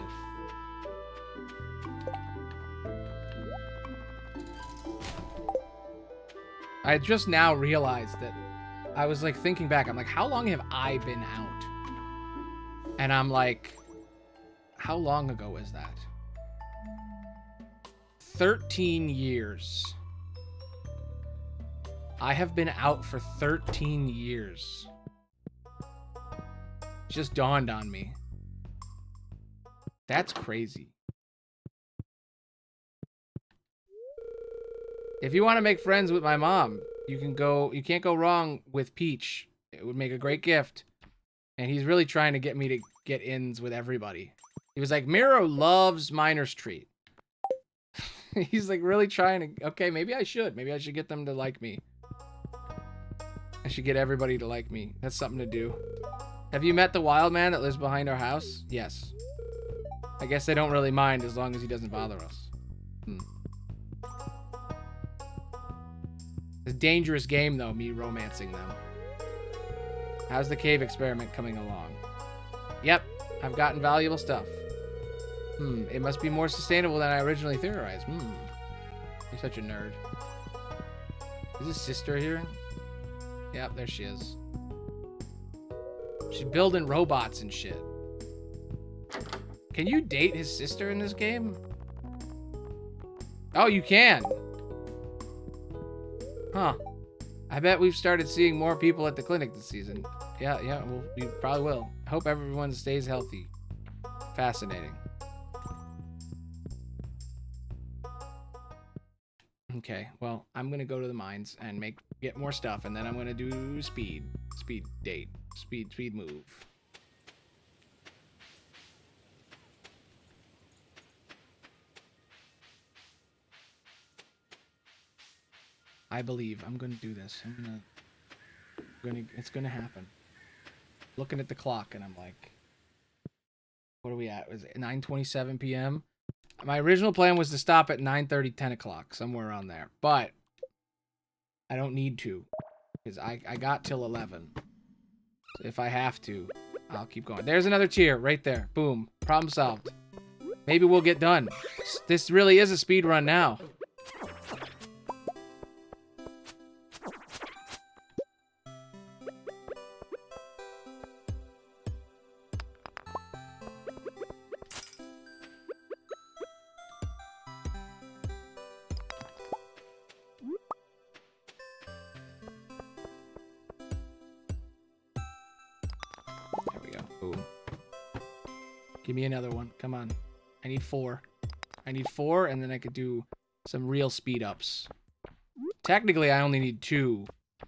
[SPEAKER 1] I just now realized that I was like thinking back. I'm like, how long have I been out? And I'm like, how long ago was that? 13 years. I have been out for 13 years. It just dawned on me. That's crazy. If you want to make friends with my mom, you can't go wrong with Peach. It would make a great gift. And he's really trying to get me to get ins with everybody. He was like, Miro loves Miner's Treat. He's like really trying to, okay, maybe I should get them to like me. I should get everybody to like me. That's something to do. Have you met the wild man that lives behind our house? Yes. I guess they don't really mind as long as he doesn't bother us. It's a dangerous game, though, me romancing them. How's the cave experiment coming along? Yep, I've gotten valuable stuff. It must be more sustainable than I originally theorized. You're such a nerd. Is his sister here? Yep, there she is. She's building robots and shit. Can you date his sister in this game? Oh, you can. Huh. I bet we've started seeing more people at the clinic this season. Yeah, well, we probably will. I hope everyone stays healthy. Fascinating. Okay, well, I'm gonna go to the mines and get more stuff, and then I'm gonna do speed move. I believe I'm gonna do this. It's gonna happen. Looking at the clock, and I'm like, what are we at? Was it 9:27 p.m.? My original plan was to stop at 9:30, 10 o'clock, somewhere around there. But I don't need to, because I got till 11. So if I have to, I'll keep going. There's another tier right there. Boom. Problem solved. Maybe we'll get done. This really is a speed run now. Give me another one. Come on. I need 4. I need 4, and then I could do some real speed ups. Technically, I only need 2,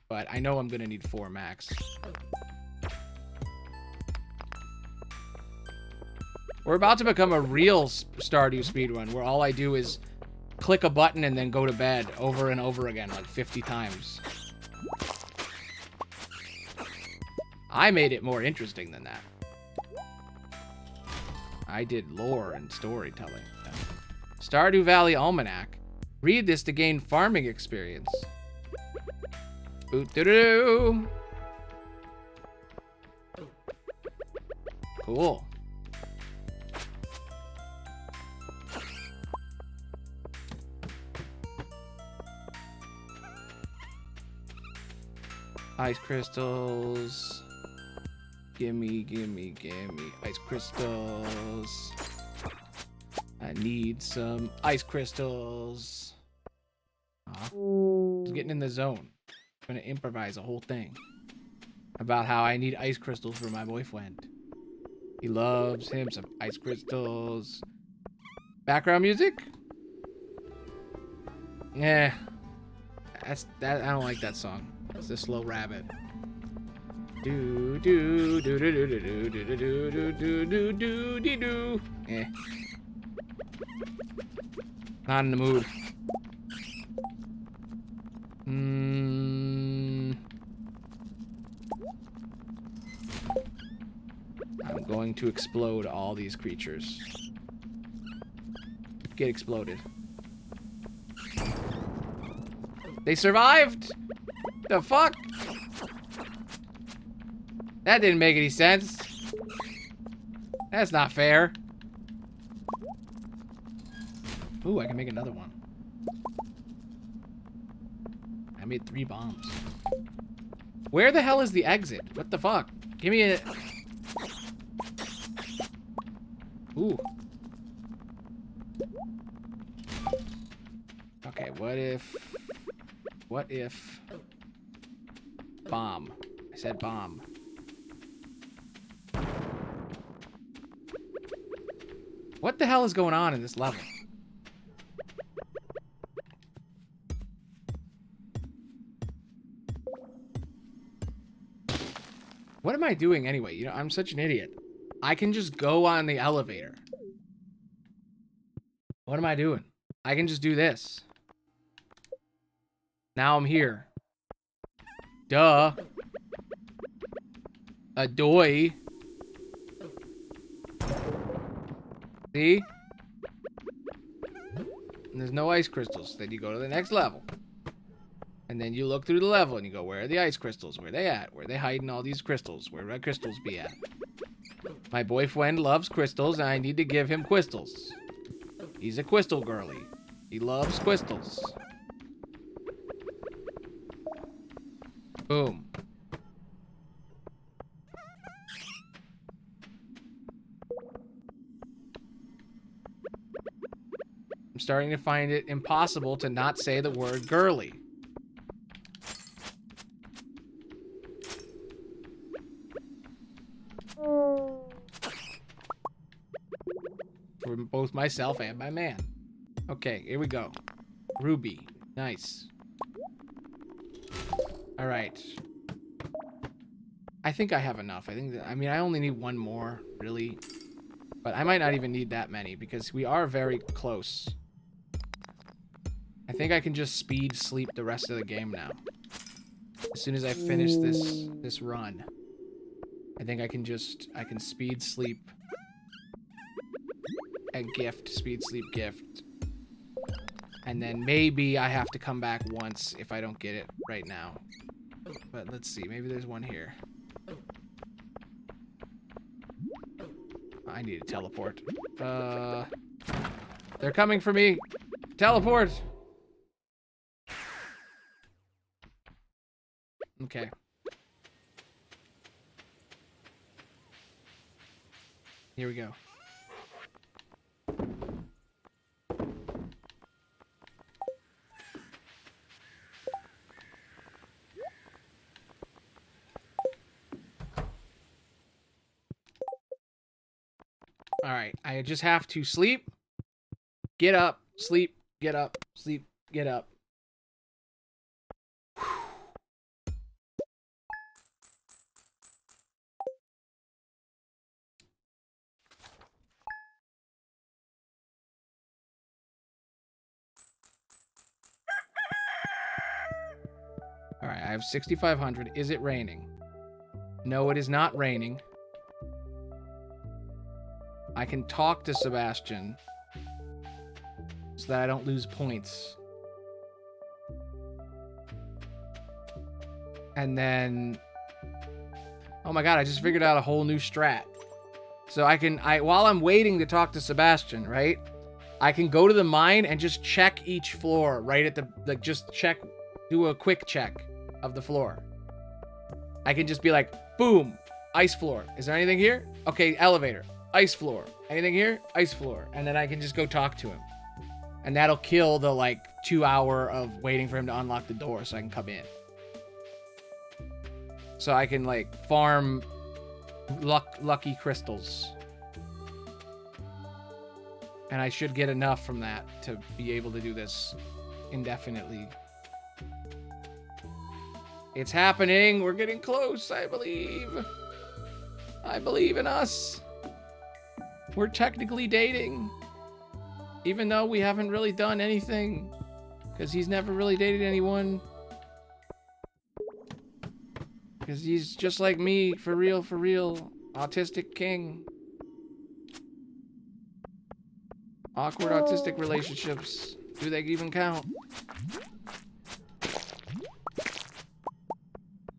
[SPEAKER 1] but I know I'm going to need 4 max. We're about to become a real Stardew speedrun, where all I do is click a button and then go to bed over and over again, like 50 times. I made it more interesting than that. I did lore and storytelling. Stardew Valley Almanac. Read this to gain farming experience. Boot-doo-doo-doo. Cool. Ice crystals. Gimme ice crystals. I need some ice crystals. Just getting in the zone. I'm gonna improvise a whole thing about how I need ice crystals for my boyfriend. He loves him some ice crystals. Background music? Yeah. I don't like that song. It's a slow rabbit. Do do do do do do do do do do do do do do. Eh. Not in the mood. I'm going to explode all these creatures. Get exploded. They survived? The fuck? That didn't make any sense. That's not fair. Ooh, I can make another one. I made 3 bombs. Where the hell is the exit? What the fuck? Give me a... Ooh. Okay, what if bomb? I said bomb. What the hell is going on in this level? What am I doing anyway? You know, I'm such an idiot. I can just go on the elevator. What am I doing? I can just do this. Now I'm here. Duh. A doy. See? And there's no ice crystals. Then you go to the next level. And then you look through the level and you go, where are the ice crystals? Where are they at? Where are they hiding all these crystals? Where would crystals be at? My boyfriend loves crystals and I need to give him crystals. He's a crystal girly. He loves crystals. Boom. I'm starting to find it impossible to not say the word girly. For both myself and my man. Okay, here we go. Ruby. Nice. Alright. I think I have enough. I mean, I only need one more, really. But I might not even need that many, because we are very close. I think I can just speed sleep the rest of the game now. As soon as I finish this run. I think I can speed sleep and gift, speed sleep gift. And then maybe I have to come back once if I don't get it right now. But let's see, maybe there's one here. I need to teleport. They're coming for me. Teleport! Okay. Here we go. Alright, I just have to sleep, get up, sleep, get up, sleep, get up. Alright, I have 6,500. Is it raining? No, it is not raining. I can talk to Sebastian so that I don't lose points. And then... oh my god, I just figured out a whole new strat. So while I'm waiting to talk to Sebastian, right? I can go to the mine and just check each floor right at the... just check... do a quick check of the floor. I can just be like, boom, ice floor. Is there anything here? Okay, elevator. Ice floor. Anything here? Ice floor. And then I can just go talk to him. And that'll kill the, like, 2 hour of waiting for him to unlock the door so I can come in. So I can, like, farm lucky crystals. And I should get enough from that to be able to do this indefinitely. It's happening. We're getting close, I believe. I believe in us. We're technically dating. Even though we haven't really done anything. Because he's never really dated anyone. Because he's just like me, for real, for real. Autistic king. Awkward autistic relationships. Do they even count?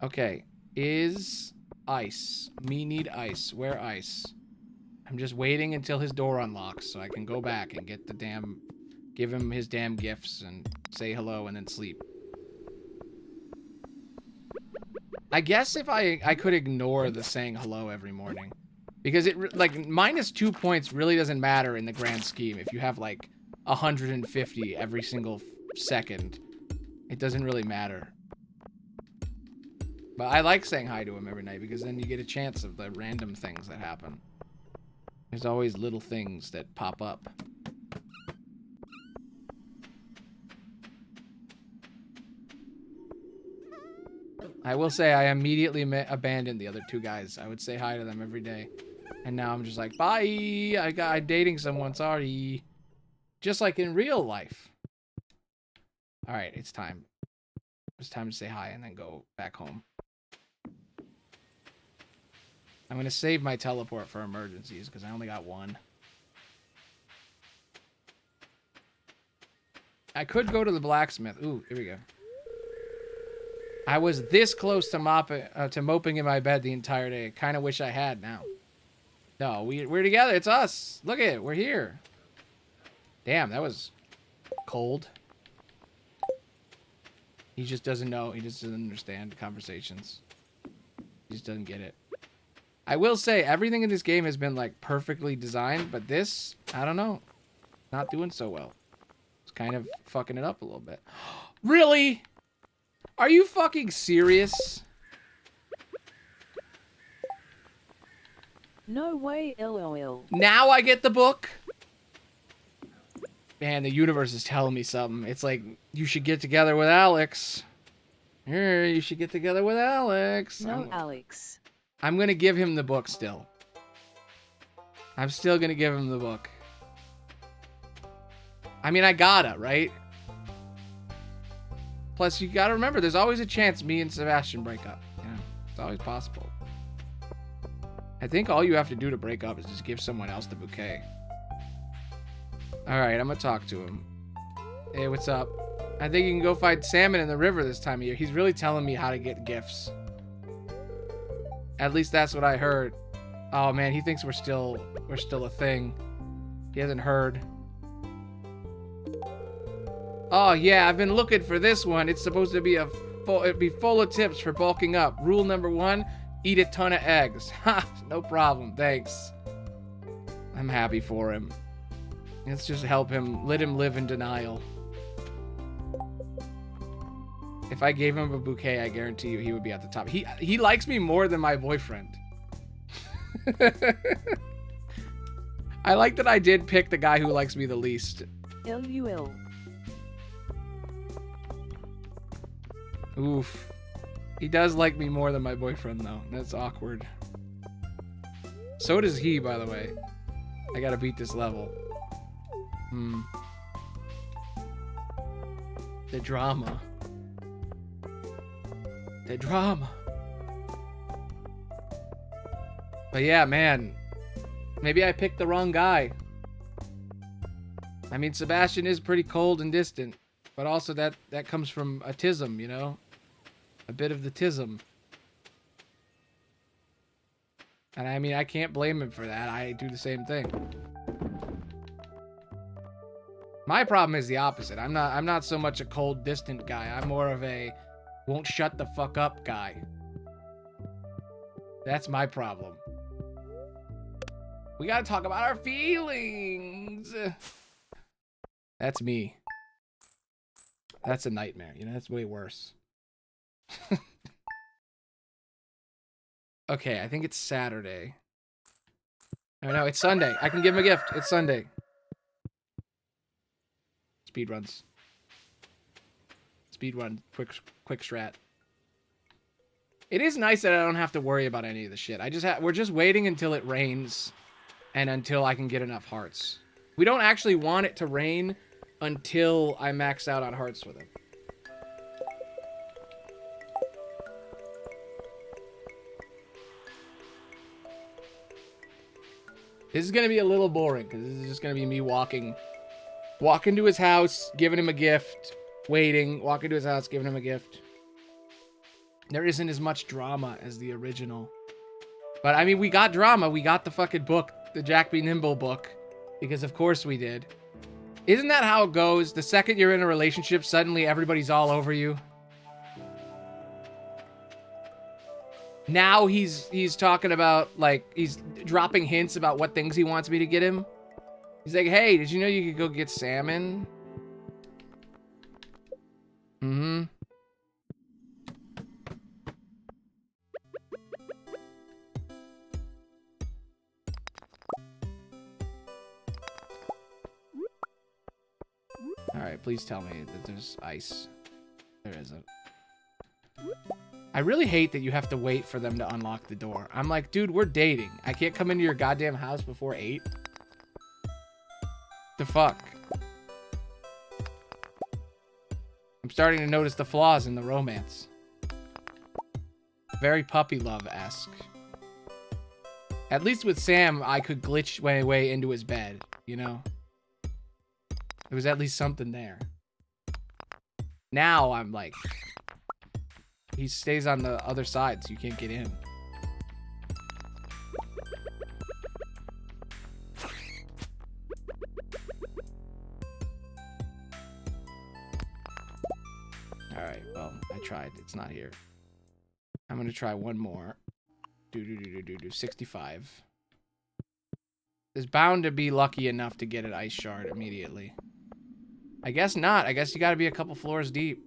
[SPEAKER 1] Okay. Is ice. Me need ice. Where ice? I'm just waiting until his door unlocks so I can go back and get the damn... give him his damn gifts and say hello and then sleep. I guess if I could ignore the saying hello every morning. Because like, -2 points really doesn't matter in the grand scheme. If you have, like, 150 every single second, it doesn't really matter. But I like saying hi to him every night because then you get a chance of the random things that happen. There's always little things that pop up. I will say I immediately abandoned the other 2 guys. I would say hi to them every day. And now I'm just like, bye! I'm dating someone, sorry. Just like in real life. Alright, it's time. It's time to say hi and then go back home. I'm gonna save my teleport for emergencies because I only got 1. I could go to the blacksmith. Ooh, here we go. I was this close to moping in my bed the entire day. Kind of wish I had now. No, we're together. It's us. Look at it. We're here. Damn, that was cold. He just doesn't know. He just doesn't understand conversations. He just doesn't get it. I will say, everything in this game has been, like, perfectly designed, but this, I don't know. Not doing so well. It's kind of fucking it up a little bit. Really? Are you fucking serious?
[SPEAKER 2] No way, LOL.
[SPEAKER 1] Now I get the book? Man, the universe is telling me something. It's like, you should get together with Alex. Here, you should get together with Alex.
[SPEAKER 2] No, Alex.
[SPEAKER 1] I'm gonna give him the book still. I'm still gonna give him the book. I mean, I gotta, right? Plus, you gotta remember, there's always a chance me and Sebastian break up. You know, it's always possible. I think all you have to do to break up is just give someone else the bouquet. Alright, I'm gonna talk to him. Hey, what's up? I think you can go find salmon in the river this time of year. He's really telling me how to get gifts. At least that's what I heard. Oh man, he thinks we're still a thing. He hasn't heard. Oh yeah, I've been looking for this one. It's supposed to be it'd be full of tips for bulking up. Rule number 1, eat a ton of eggs. Ha, no problem, thanks. I'm happy for him. Let's just help him, let him live in denial. If I gave him a bouquet, I guarantee you he would be at the top. He likes me more than my boyfriend. I like that I did pick the guy who likes me the least.
[SPEAKER 2] LUL.
[SPEAKER 1] Oof. He does like me more than my boyfriend, though. That's awkward. So does he, by the way. I gotta beat this level. The drama. The drama. But yeah, man. Maybe I picked the wrong guy. I mean, Sebastian is pretty cold and distant. But also that comes from a tism, you know? A bit of the tism. And I mean, I can't blame him for that. I do the same thing. My problem is the opposite. I'm not so much a cold, distant guy. I'm more of a won't shut the fuck up guy. That's my problem. We gotta talk about our feelings. That's me. That's a nightmare. You know, that's way worse. Okay, I think it's Saturday. Oh no, it's Sunday. I can give him a gift. It's Sunday. Speed runs. Speed run. Quick strat. It is nice that I don't have to worry about any of the shit. We're just waiting until it rains and until I can get enough hearts. We don't actually want it to rain until I max out on hearts with it. This is going to be a little boring because this is just going to be me walking to his house, giving him a gift, waiting, walking to his house, giving him a gift. There isn't as much drama as the original. But, I mean, we got drama. We got the fucking book, the Jack B. Nimble book, because of course we did. Isn't that how it goes? The second you're in a relationship, suddenly everybody's all over you. Now he's talking about, like, he's dropping hints about what things he wants me to get him. He's like, hey, did you know you could go get salmon? Mm-hmm. Alright, please tell me that there's ice. There isn't. I really hate that you have to wait for them to unlock the door. I'm like, dude, we're dating. I can't come into your goddamn house before 8? The fuck? I'm starting to notice the flaws in the romance. Very puppy love-esque. At least with Sam, I could glitch my way into his bed, you know? There was at least something there. Now I'm like... He stays on the other side, so you can't get in. Alright, well, I tried. It's not here. I'm gonna try one more. 65. Is bound to be lucky enough to get an ice shard immediately. I guess not. I guess you gotta be a couple floors deep.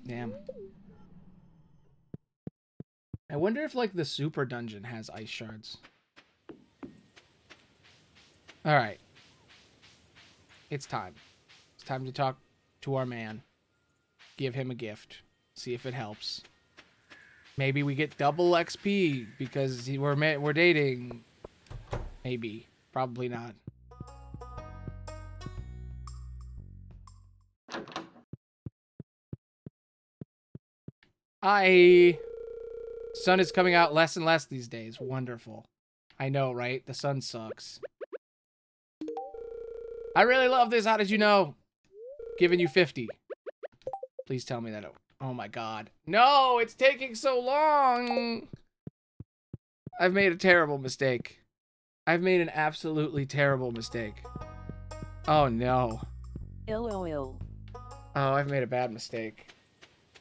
[SPEAKER 1] Damn. I wonder if, like, the super dungeon has ice shards. Alright. It's time. It's time to talk to our man. Give him a gift. See if it helps. Maybe we get double XP because we're dating. Maybe. Probably not. Sun is coming out less and less these days. Wonderful. I know, right? The sun sucks. I really love this. How did you know? Giving you 50. Please tell me that. Oh my god. No, it's taking so long. I've made a terrible mistake. I've made an absolutely terrible mistake. Oh no.
[SPEAKER 2] LOL.
[SPEAKER 1] Oh, I've made a bad mistake.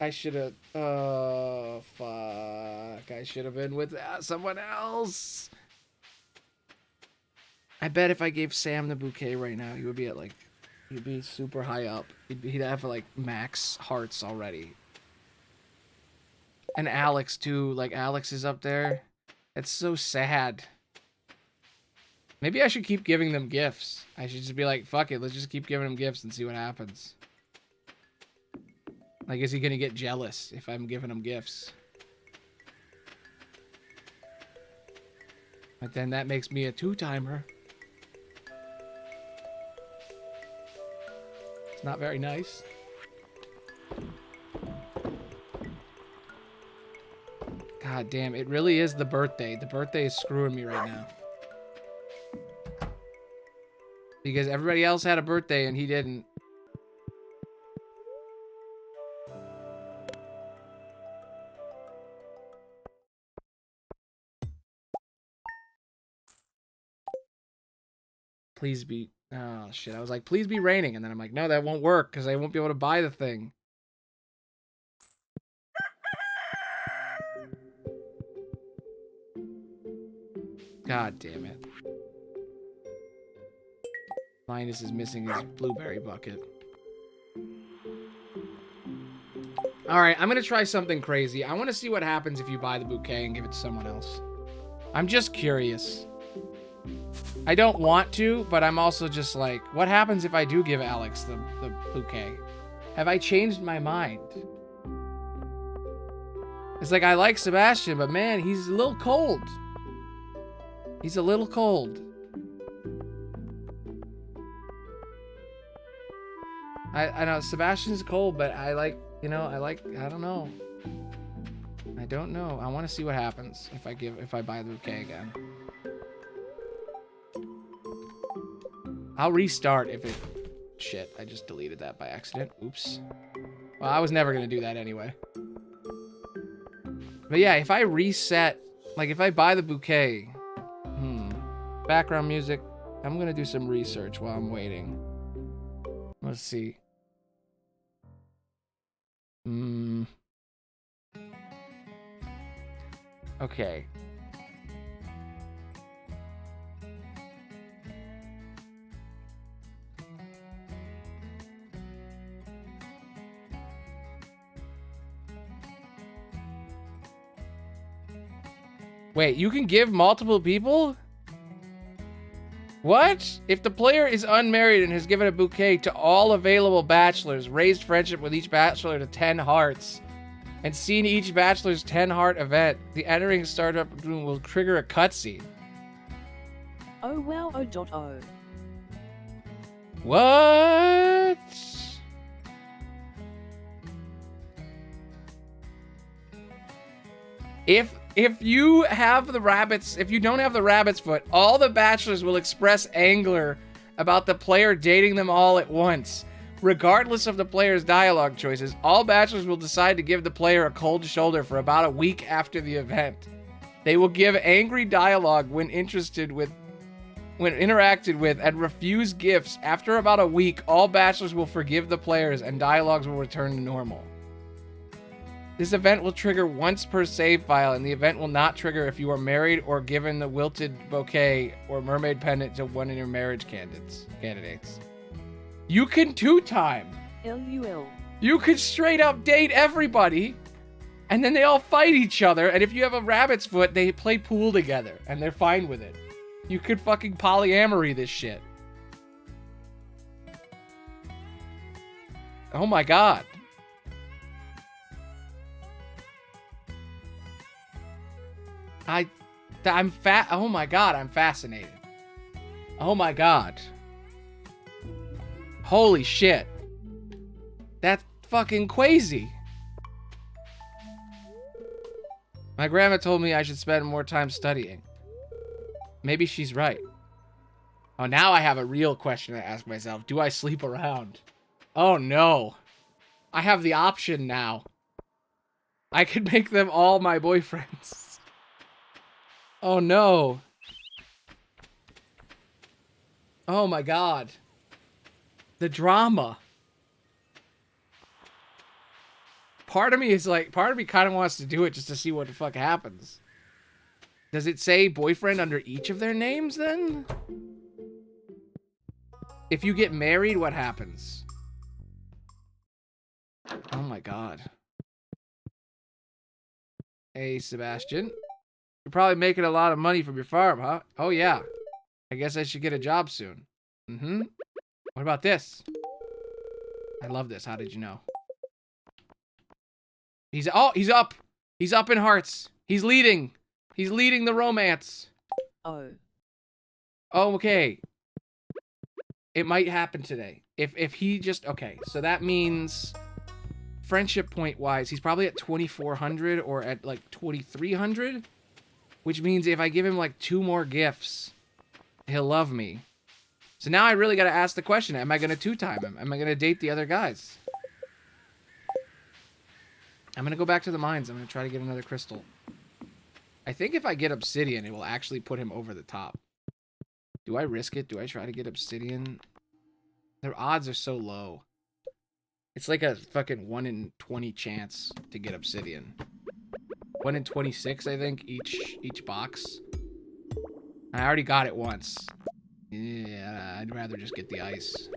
[SPEAKER 1] I should have... Oh, fuck. I should have been with someone else. I bet if I gave Sam the bouquet right now, he would be at, like... He'd be super high up. He'd have, like, max hearts already. And Alex, too. Like, Alex is up there. It's so sad. Maybe I should keep giving them gifts. I should just be like, fuck it. Let's just keep giving them gifts and see what happens. Like, is he gonna get jealous if I'm giving him gifts? But then that makes me a 2-timer. It's not very nice. God damn, it really is the birthday. The birthday is screwing me right now. Because everybody else had a birthday and he didn't. Please be... Oh, shit. I was like, please be raining. And then I'm like, no, that won't work because I won't be able to buy the thing. God damn it. Linus is missing his blueberry bucket. Alright, I'm gonna try something crazy. I want to see what happens if you buy the bouquet and give it to someone else. I'm just curious. I don't want to, but I'm also just like, what happens if I do give Alex the bouquet? Have I changed my mind? It's like, I like Sebastian, but man, he's a little cold. He's a little cold. I know Sebastian's cold, but I like, you know, I don't know. I don't know. I want to see what happens if I buy the bouquet again. I'll restart if it... Shit, I just deleted that by accident. Oops. Well, I was never going to do that anyway. But yeah, if I reset... Like, if I buy the bouquet... Background music. I'm going to do some research while I'm waiting. Let's see. Okay. Wait, you can give multiple people? What? If the player is unmarried and has given a bouquet to all available bachelors, raised friendship with each bachelor to 10 hearts, and seen each bachelor's 10-heart event, the entering startup room will trigger a cutscene.
[SPEAKER 2] Oh wow, oh.
[SPEAKER 1] What? If you have the rabbits, if you don't have the rabbit's foot, all the bachelors will express anger about the player dating them all at once. Regardless of the player's dialogue choices, all bachelors will decide to give the player a cold shoulder for about a week after the event. They will give angry dialogue when interacted with, and refuse gifts. After about a week, all bachelors will forgive the players and dialogues will return to normal. This event will trigger once per save file, and the event will not trigger if you are married or given the wilted bouquet or mermaid pendant to one of your marriage candidates. You can two-time.
[SPEAKER 2] LUL.
[SPEAKER 1] You could straight up date everybody, and then they all fight each other, and if you have a rabbit's foot, they play pool together, and they're fine with it. You could fucking polyamory this shit. Oh my god. Oh my god, I'm fascinated. Oh my god. Holy shit. That's fucking crazy. My grandma told me I should spend more time studying. Maybe she's right. Oh, now I have a real question to ask myself. Do I sleep around? Oh no. I have the option now. I could make them all my boyfriends. Oh no. Oh my god. The drama. Part of me kind of wants to do it just to see what the fuck happens. Does it say boyfriend under each of their names then? If you get married, what happens? Oh my god. Hey, Sebastian. You're probably making a lot of money from your farm, huh? Oh yeah. I guess I should get a job soon. Mm-hmm. What about this? I love this. How did you know? He's up. He's up in hearts. He's leading. He's leading the romance.
[SPEAKER 2] Oh.
[SPEAKER 1] Oh, okay. It might happen today. If he just... Okay, so that means... Friendship point wise, he's probably at 2,400 or at like 2,300. Which means if I give him like 2 more gifts, he'll love me. So now I really got to ask the question, am I going to two-time him? Am I going to date the other guys? I'm going to go back to the mines. I'm going to try to get another crystal. I think if I get obsidian, it will actually put him over the top. Do I risk it? Do I try to get obsidian? Their odds are so low. It's like a fucking 1 in 20 chance to get obsidian. 1 in 26, I think, each box. I already got it once. Yeah, I'd rather just get the ice.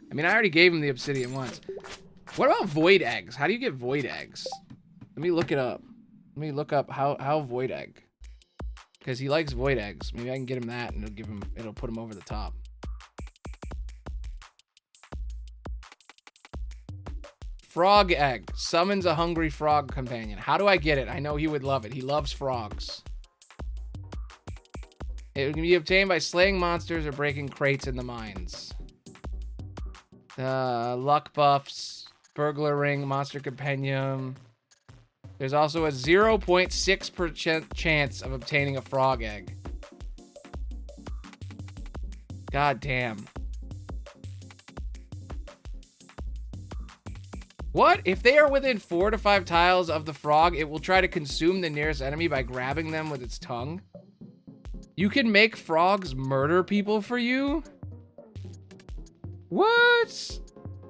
[SPEAKER 1] I mean, I already gave him the obsidian once. What about void eggs? How do you get void eggs? Let me look it up. Let me look up how void egg. Because he likes void eggs. Maybe I can get him that and it'll put him over the top. Frog egg. Summons a hungry frog companion. How do I get it? I know he would love it. He loves frogs. It can be obtained by slaying monsters or breaking crates in the mines. Luck buffs. Burglar ring. Monster compendium. There's also a 0.6% chance of obtaining a frog egg. God damn. What? If they are within 4 to 5 tiles of the frog, it will try to consume the nearest enemy by grabbing them with its tongue. You can make frogs murder people for you? What?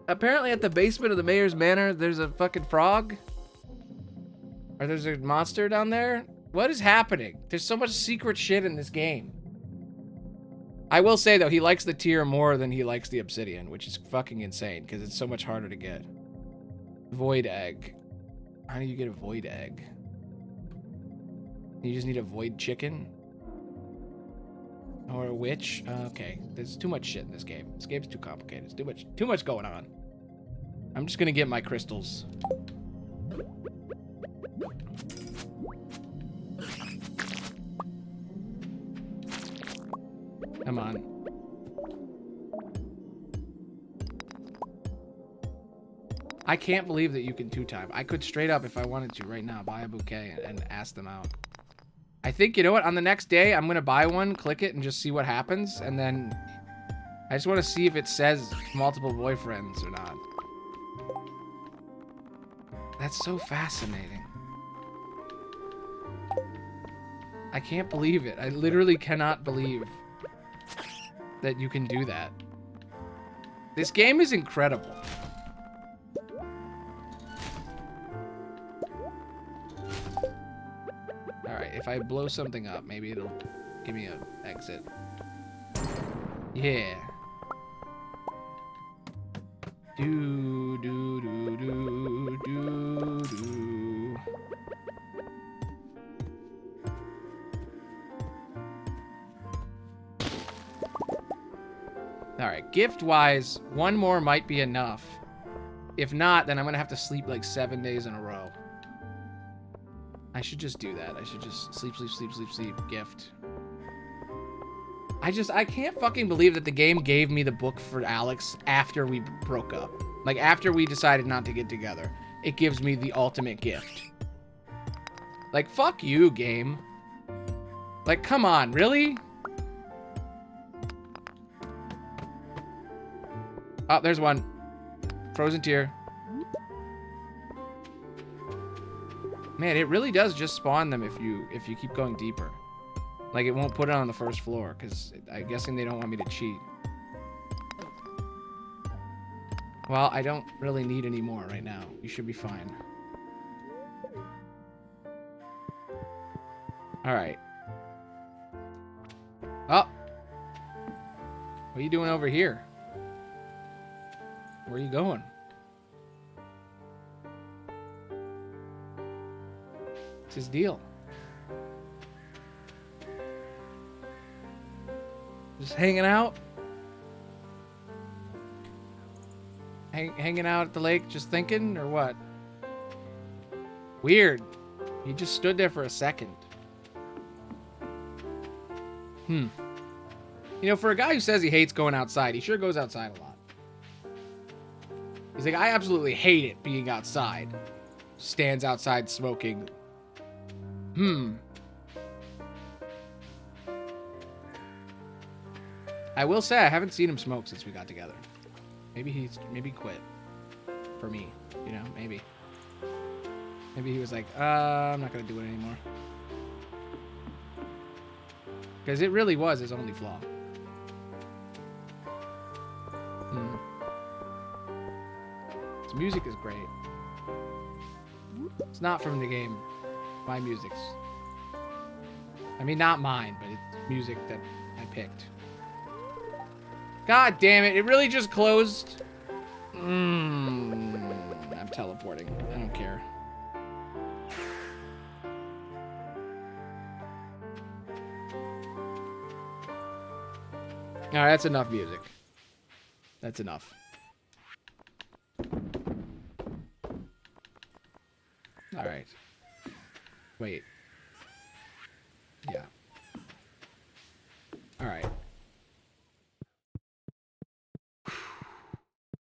[SPEAKER 1] Apparently at the basement of the mayor's manor, there's a fucking frog. Or there's a monster down there. What is happening? There's so much secret shit in this game. I will say, though, he likes the tier more than he likes the obsidian, which is fucking insane, because it's so much harder to get. Void egg. How do you get a void egg? You just need a void chicken? Or a witch? Okay, there's too much shit in this game. This game's too complicated. There's too much going on. I'm just gonna get my crystals. Come on. I can't believe that you can two-time. I could straight up, if I wanted to right now, buy a bouquet and ask them out. I think, you know what? On the next day, I'm going to buy one, click it, and just see what happens. And then I just want to see if it says multiple boyfriends or not. That's so fascinating. I can't believe it. I literally cannot believe that you can do that. This game is incredible. Alright, if I blow something up, maybe it'll give me an exit. Yeah. Do, do, do, do, do, do. Alright, gift-wise, one more might be enough. If not, then I'm gonna have to sleep like 7 days in a row. I should just do that. I should just sleep, sleep, sleep, sleep, sleep, gift. I can't fucking believe that the game gave me the book for Alex after we broke up. Like, after we decided not to get together. It gives me the ultimate gift. Like, fuck you, game. Like, come on, really? Oh, there's one. Frozen tear. Man, it really does just spawn them if you keep going deeper. Like, it won't put it on the first floor, because I'm guessing they don't want me to cheat. Well, I don't really need any more right now. You should be fine. Alright. Oh! What are you doing over here? Where are you going? What's his deal? Just hanging out? Hanging out at the lake just thinking, or what? Weird. He just stood there for a second. You know, for a guy who says he hates going outside, he sure goes outside a lot. He's like, I absolutely hate it being outside. Stands outside smoking. I will say I haven't seen him smoke since we got together. Maybe he quit. For me, you know, maybe. Maybe he was like, I'm not gonna do it anymore. Because it really was his only flaw. His music is great. It's not from the game. My music's... I mean, not mine, but it's music that I picked. God damn it, it really just closed. I'm teleporting. I don't care. Alright, that's enough music. That's enough. Alright. Wait. Yeah. Alright.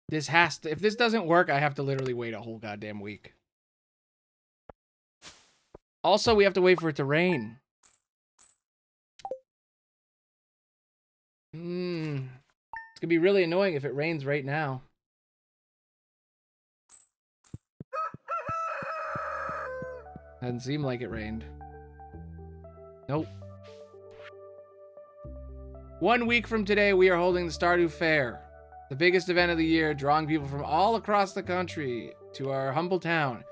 [SPEAKER 1] This has to... If this doesn't work, I have to literally wait a whole goddamn week. Also, we have to wait for it to rain. It's gonna be really annoying if it rains right now. Doesn't seem like it rained. Nope. 1 week from today, we are holding the Stardew Fair. The biggest event of the year, drawing people from all across the country to our humble town.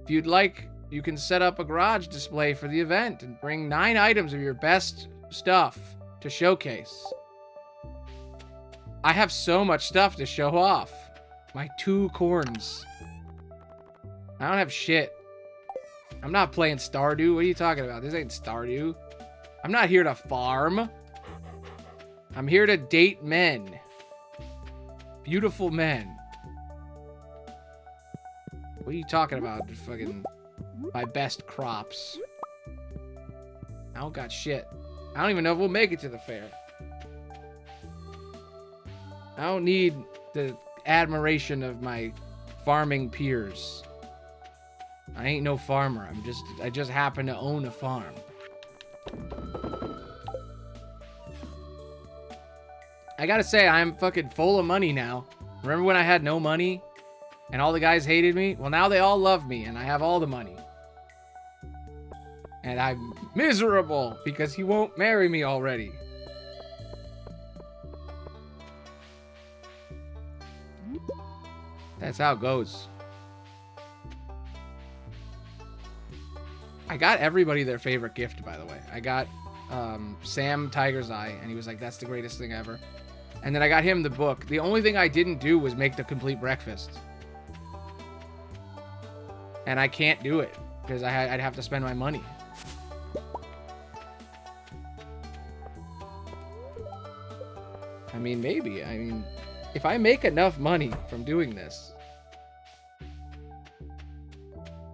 [SPEAKER 1] If you'd like, you can set up a garage display for the event and bring 9 items of your best stuff to showcase. I have so much stuff to show off. My 2 corns. I don't have shit. I'm not playing Stardew. What are you talking about? This ain't Stardew. I'm not here to farm. I'm here to date men. Beautiful men. What are you talking about? Fucking my best crops. I don't got shit. I don't even know if we'll make it to the fair. I don't need the admiration of my farming peers. I ain't no farmer. I just happen to own a farm. I gotta say, I'm fucking full of money now. Remember when I had no money and all the guys hated me? Well, now they all love me and I have all the money. And I'm miserable because he won't marry me already. That's how it goes. I got everybody their favorite gift, by the way. I got Sam Tiger's Eye, and he was like, that's the greatest thing ever. And then I got him the book. The only thing I didn't do was make the complete breakfast. And I can't do it, because I'd have to spend my money. I mean, maybe. I mean, if I make enough money from doing this.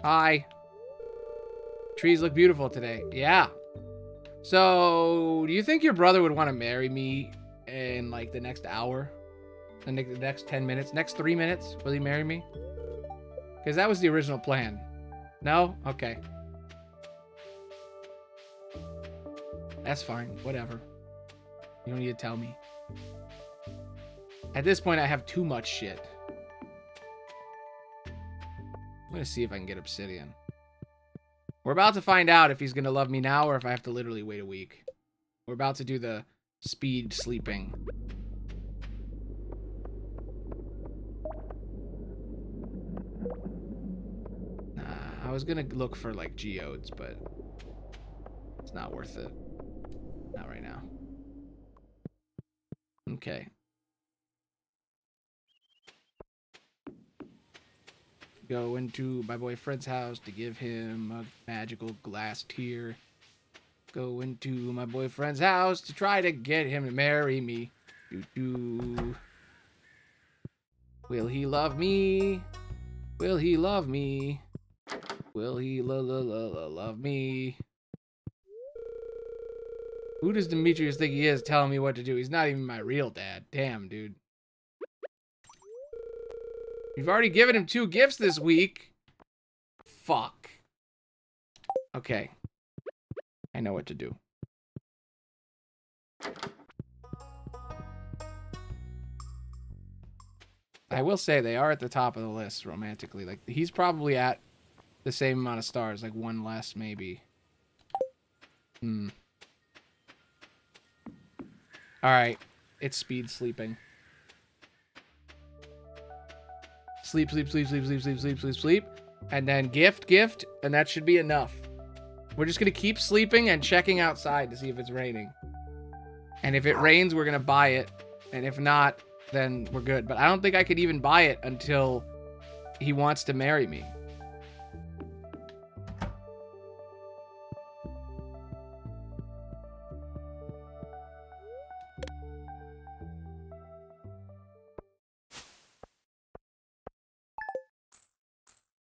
[SPEAKER 1] Hi. Trees look beautiful today. Yeah. So, do you think your brother would want to marry me in, like, the next hour? The next 10 minutes? Next 3 minutes? Will he marry me? Because that was the original plan. No? Okay. That's fine. Whatever. You don't need to tell me. At this point, I have too much shit. I'm going to see if I can get obsidian. We're about to find out if he's going to love me now or if I have to literally wait a week. We're about to do the speed sleeping. I was going to look for, like, geodes, but it's not worth it. Not right now. Okay. Go into my boyfriend's house to give him a magical glass tear. Go into my boyfriend's house to try to get him to marry me. Doo-doo. Will he love me? Will he love me? Will he love me? Who does Demetrius think he is telling me what to do? He's not even my real dad. Damn, dude. You've already given him 2 gifts this week. Fuck. Okay. I know what to do. I will say they are at the top of the list romantically. Like, he's probably at the same amount of stars. Like, 1 less, maybe. Alright. It's speed sleeping. Sleep, sleep, sleep, sleep, sleep, sleep, sleep, sleep, sleep. And then gift, and that should be enough. We're just gonna keep sleeping and checking outside to see if it's raining. And if it rains, we're gonna buy it. And if not, then we're good. But I don't think I could even buy it until he wants to marry me.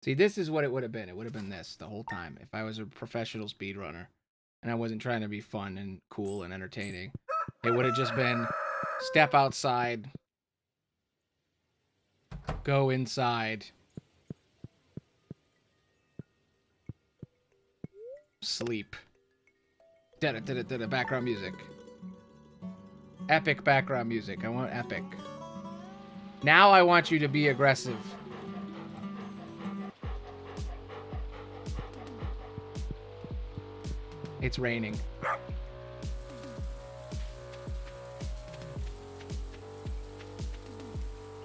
[SPEAKER 1] See, this is what it would have been. It would have been this the whole time if I was a professional speedrunner and I wasn't trying to be fun and cool and entertaining. It would have just been step outside, go inside, sleep. Da-da-da-da-da, background music. Epic background music. I want epic. Now I want you to be aggressive. It's raining.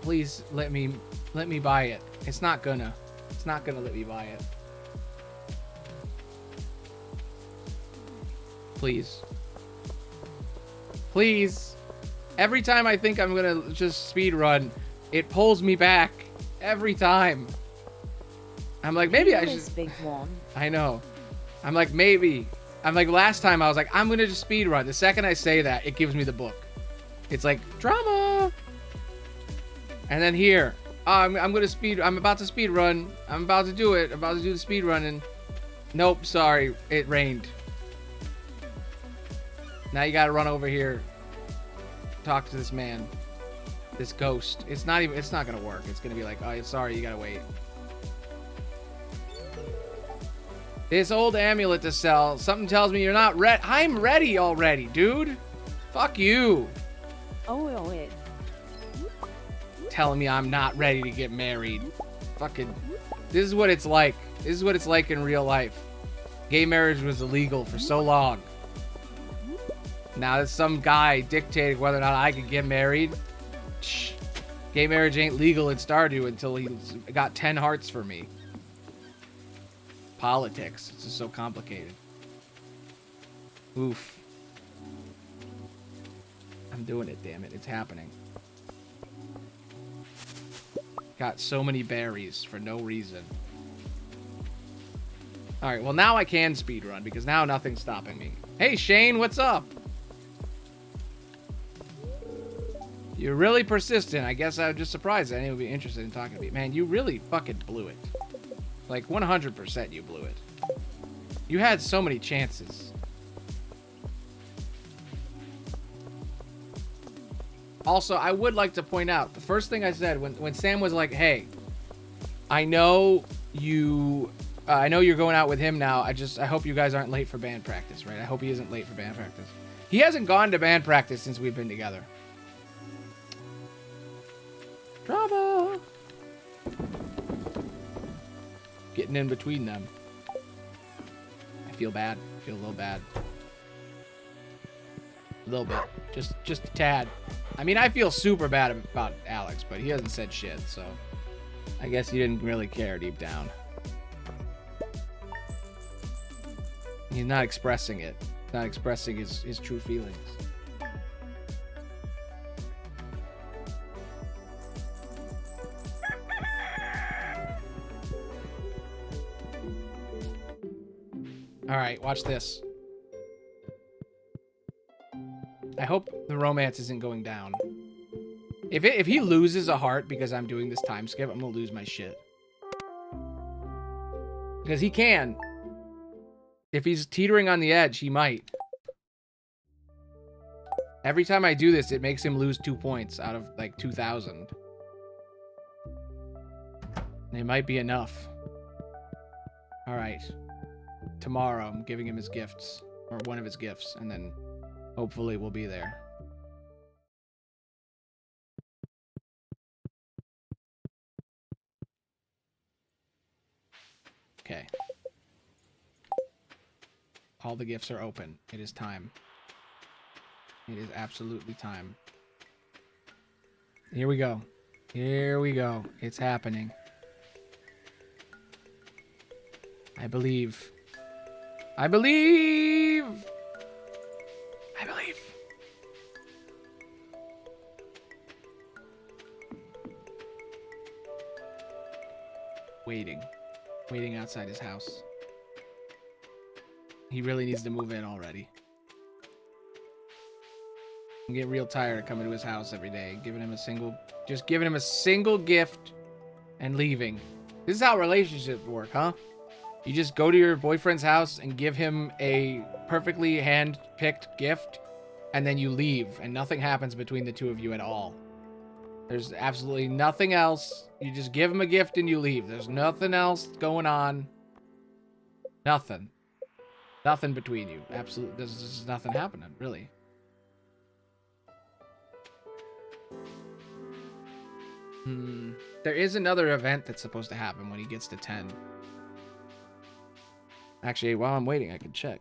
[SPEAKER 1] Please let me buy it. It's not gonna let me buy it. Please. Please. Every time I think I'm gonna just speed run, it pulls me back. Every time. I'm like, maybe I should.
[SPEAKER 2] Big one.
[SPEAKER 1] I know. I'm like, maybe. I'm like, last time I was like, I'm gonna just speed run. The second I say that, it gives me the book. It's like, drama. And then here, I'm about to speed run. I'm about to do it. I'm about to do the speed run, and nope, sorry, it rained. Now you gotta run over here. Talk to this man. This ghost. It's not gonna work. It's gonna be like, oh, sorry, you gotta wait. This old amulet to sell. Something tells me you're not ready. I'm ready already, dude. Fuck you.
[SPEAKER 2] Oh, it.
[SPEAKER 1] Telling me I'm not ready to get married. Fucking. This is what it's like. This is what it's like in real life. Gay marriage was illegal for so long. Now there's some guy dictating whether or not I could get married. Shh. Gay marriage ain't legal in Stardew until he got 10 hearts for me. Politics. It's just so complicated. Oof. I'm doing it, damn it. It's happening. Got so many berries for no reason. Alright, well now I can speedrun because now nothing's stopping me. Hey Shane, what's up? You're really persistent. I guess I was just surprised that anyone would be interested in talking to me. Man, you really fucking blew it. Like, 100% you blew it. You had so many chances. Also, I would like to point out, the first thing I said when Sam was like, hey, I know you're going out with him now. I hope you guys aren't late for band practice, right? I hope he isn't late for band practice. He hasn't gone to band practice since we've been together. Drama. Getting in between them. I feel bad. I feel a little bad. A little bit. Just a tad. I mean, I feel super bad about Alex, but he hasn't said shit, so I guess he didn't really care deep down. He's not expressing it. Not expressing his true feelings. All right, watch this. I hope the romance isn't going down. If he loses a heart because I'm doing this time skip, I'm gonna lose my shit. Because he can. If he's teetering on the edge, he might. Every time I do this, it makes him lose 2 points out of like 2,000. And it might be enough. All right. Tomorrow, I'm giving him his gifts, or one of his gifts, and then hopefully we'll be there. Okay. All the gifts are open. It is time. It is absolutely time. Here we go. Here we go. It's happening. I believe. I believe! I believe. Waiting. Waiting outside his house. He really needs to move in already. I'm getting real tired of coming to his house every day, just giving him a single gift and leaving. This is how relationships work, huh? You just go to your boyfriend's house and give him a perfectly hand-picked gift, and then you leave, and nothing happens between the two of you at all. There's absolutely nothing else. You just give him a gift and you leave. There's nothing else going on. Nothing. Nothing between you. Absolutely. There's just nothing happening, really. There is another event that's supposed to happen when he gets to 10. Actually, while I'm waiting, I can check.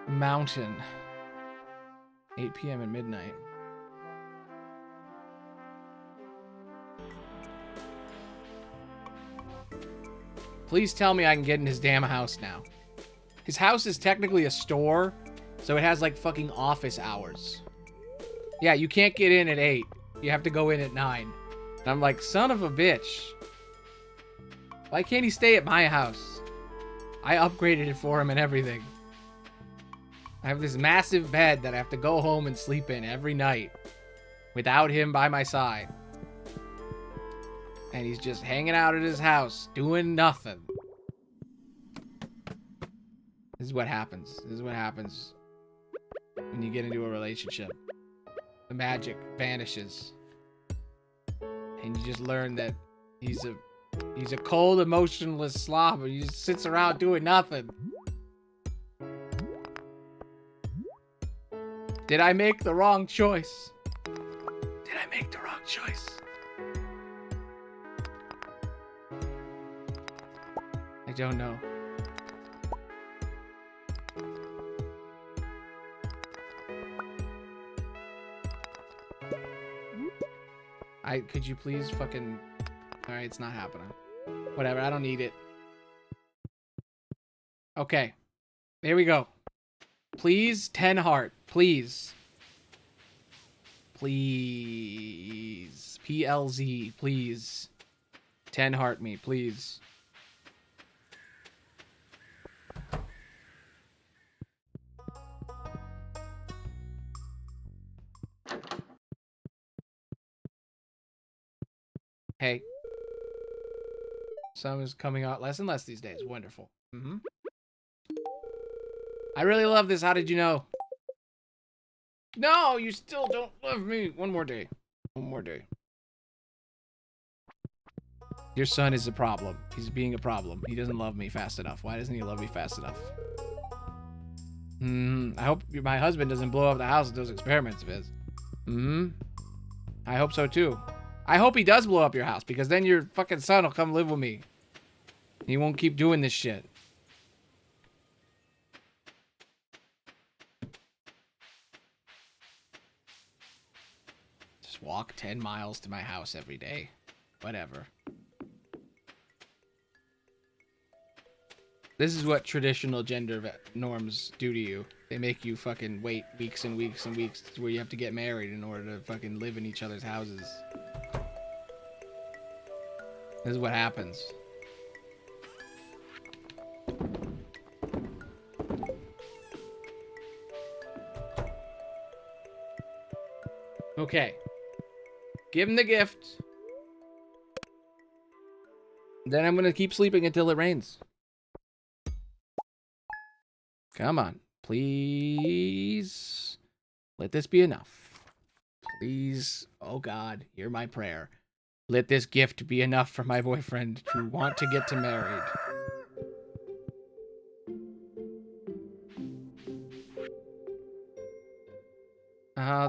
[SPEAKER 1] Mountain. 8 p.m. and midnight. Please tell me I can get in his damn house now. His house is technically a store, so it has like fucking office hours. Yeah, you can't get in at 8. You have to go in at 9. And I'm like, son of a bitch. Why can't he stay at my house? I upgraded it for him and everything. I have this massive bed that I have to go home and sleep in every night without him by my side. And he's just hanging out at his house, doing nothing. This is what happens. This is what happens when you get into a relationship. The magic vanishes. And you just learn that he's a cold, emotionless slob and he just sits around doing nothing. Did I make the wrong choice? Did I make the wrong choice? I don't know. Could you please fucking... Alright, it's not happening. Whatever, I don't need it. Okay. There we go. Please, 10 heart. Please. Please. PLZ, please. 10 heart me, please. Hey. Sun is coming out less and less these days. Wonderful. Mm-hmm. I really love this. How did you know? No, you still don't love me. One more day. One more day. Your son is a problem. He's being a problem. He doesn't love me fast enough. Why doesn't he love me fast enough? I hope my husband doesn't blow up the house with those experiments of his. I hope so too. I hope he does blow up your house, because then your fucking son will come live with me. He won't keep doing this shit. Just walk 10 miles to my house every day. Whatever. This is what traditional gender norms do to you. They make you fucking wait weeks and weeks and weeks where you have to get married in order to fucking live in each other's houses. This is what happens. Okay. Give him the gift. Then I'm gonna keep sleeping until it rains. Come on. Please. Let this be enough. Please. Oh God, hear my prayer. Let this gift be enough for my boyfriend to want to get married.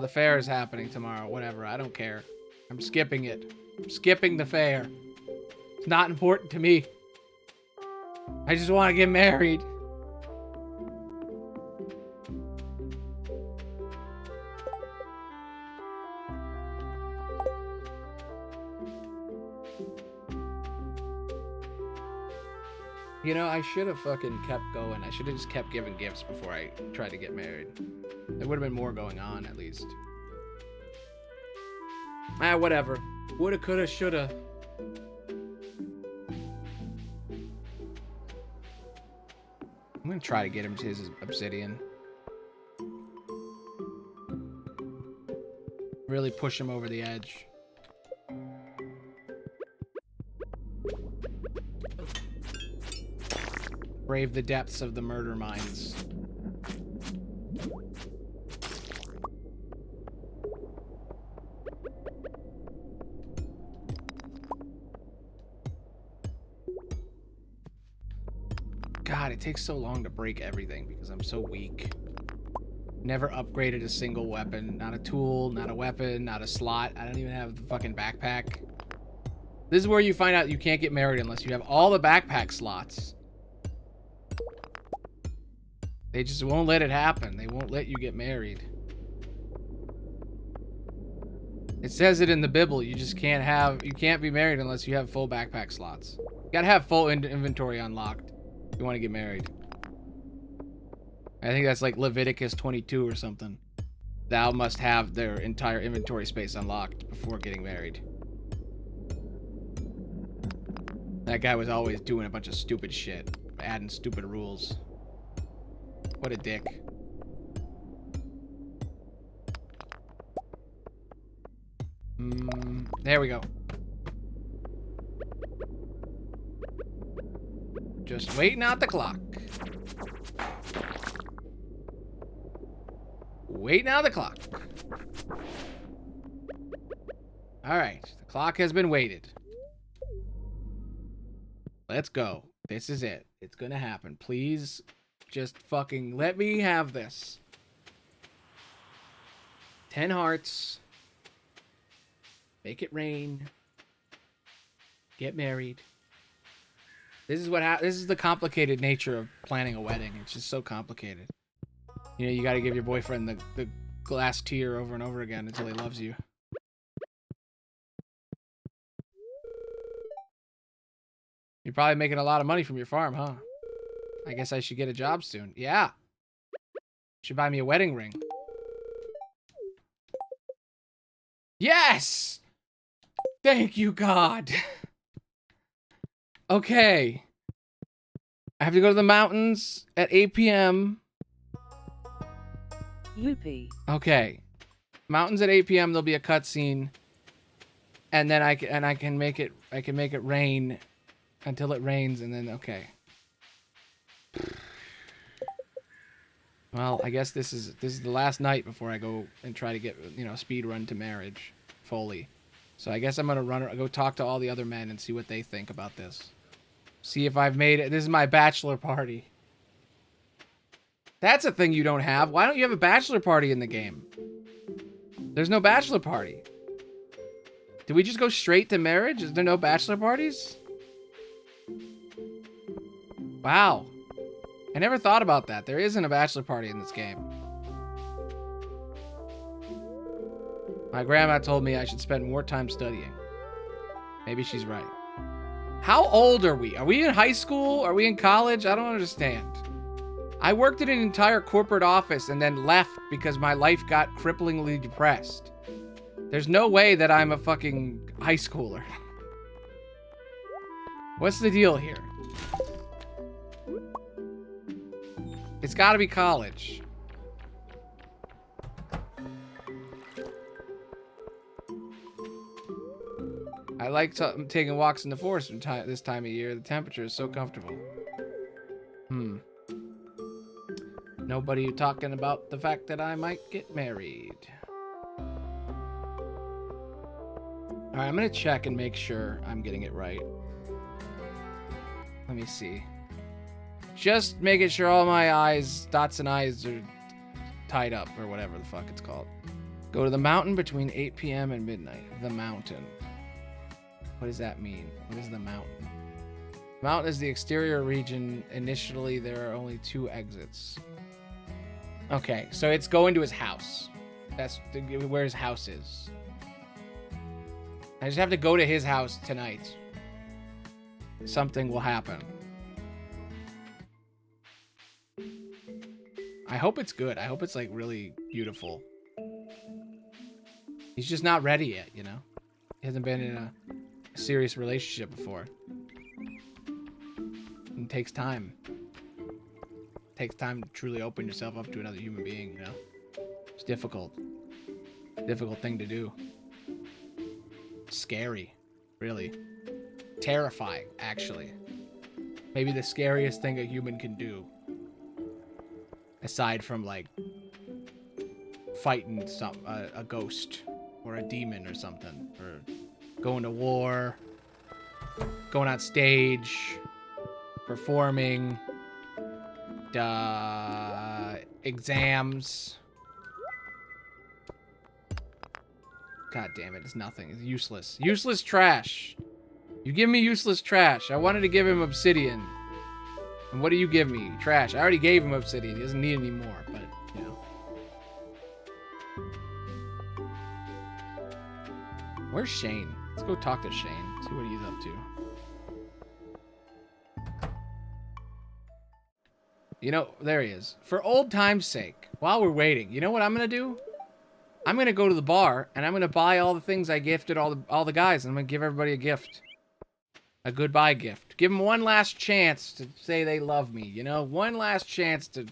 [SPEAKER 1] The fair is happening tomorrow. Whatever, I don't care. I'm skipping it. I'm skipping the fair. It's not important to me. I just want to get married. You know, I should have fucking kept going. I should have just kept giving gifts before I tried to get married. There would have been more going on, at least. Whatever. Woulda, coulda, shoulda. I'm gonna try to get him to his obsidian. Really push him over the edge. Brave the depths of the murder mines. God, it takes so long to break everything because I'm so weak. Never upgraded a single weapon. Not a tool, not a weapon, not a slot. I don't even have the fucking backpack. This is where you find out you can't get married unless you have all the backpack slots. They just won't let it happen. They won't let you get married. It says it in the Bible. You just you can't be married unless you have full backpack slots. You gotta have full inventory unlocked if you want to get married. I think that's like Leviticus 22 or something. Thou must have their entire inventory space unlocked before getting married. That guy was always doing a bunch of stupid shit. Adding stupid rules. What a dick. There we go. Just waiting out the clock. Waiting out the clock. Alright, the clock has been waited. Let's go. This is it. It's gonna happen. Please, just fucking let me have this. 10 hearts. Make it rain. Get married. This is this is the complicated nature of planning a wedding. It's just so complicated. You know, you gotta give your boyfriend the glass tear over and over again until he loves you. You're probably making a lot of money from your farm, huh? I guess I should get a job soon. Yeah. Should buy me a wedding ring. Yes! Thank you, God. Okay. I have to go to the mountains at 8 p.m.
[SPEAKER 2] Youpie.
[SPEAKER 1] Okay. Mountains at 8 p.m. There'll be a cutscene, and then I can make it rain until it rains, and then okay. Well, I guess this is the last night before I go and try to get, you know, speed run to marriage fully. So I guess I'm gonna go talk to all the other men and see what they think about this. See if I've made it. This is my bachelor party. That's a thing you don't have. Why don't you have a bachelor party in the game? There's no bachelor party. Did we just go straight to marriage? Is there no bachelor parties? Wow. I never thought about that. There isn't a bachelor party in this game. My grandma told me I should spend more time studying. Maybe she's right. How old are we? Are we in high school? Are we in college? I don't understand. I worked in an entire corporate office and then left because my life got cripplingly depressed. There's no way that I'm a fucking high schooler. What's the deal here? It's gotta be college. I like taking walks in the forest this time of year. The temperature is so comfortable. Nobody talking about the fact that I might get married. Alright, I'm gonna check and make sure I'm getting it right. Let me see. Just making sure all my I's, dots and I's are tied up, or whatever the fuck it's called. Go to the mountain between 8 p.m. and midnight. The mountain. What does that mean? What is the mountain? The mountain is the exterior region. Initially, there are only 2 exits. Okay, so it's going to his house. That's where his house is. I just have to go to his house tonight. Something will happen. I hope it's good. I hope it's like really beautiful. He's just not ready yet, you know? He hasn't been in a serious relationship before. It takes time. It takes time to truly open yourself up to another human being, you know? It's difficult. Difficult thing to do. Scary, really. Terrifying, actually. Maybe the scariest thing a human can do. Aside from, like, fighting a ghost or a demon or something. Or going to war. Going on stage. Performing. Exams. God damn it, it's nothing. It's useless. Useless trash. You give me useless trash. I wanted to give him obsidian. And what do you give me? Trash. I already gave him obsidian. He doesn't need any more, but, you know. Where's Shane? Let's go talk to Shane. See what he's up to. You know, there he is. For old time's sake, while we're waiting, you know what I'm going to do? I'm going to go to the bar, and I'm going to buy all the things I gifted all the guys, and I'm going to give everybody a gift. A goodbye gift. Give them one last chance to say they love me, you know? One last chance to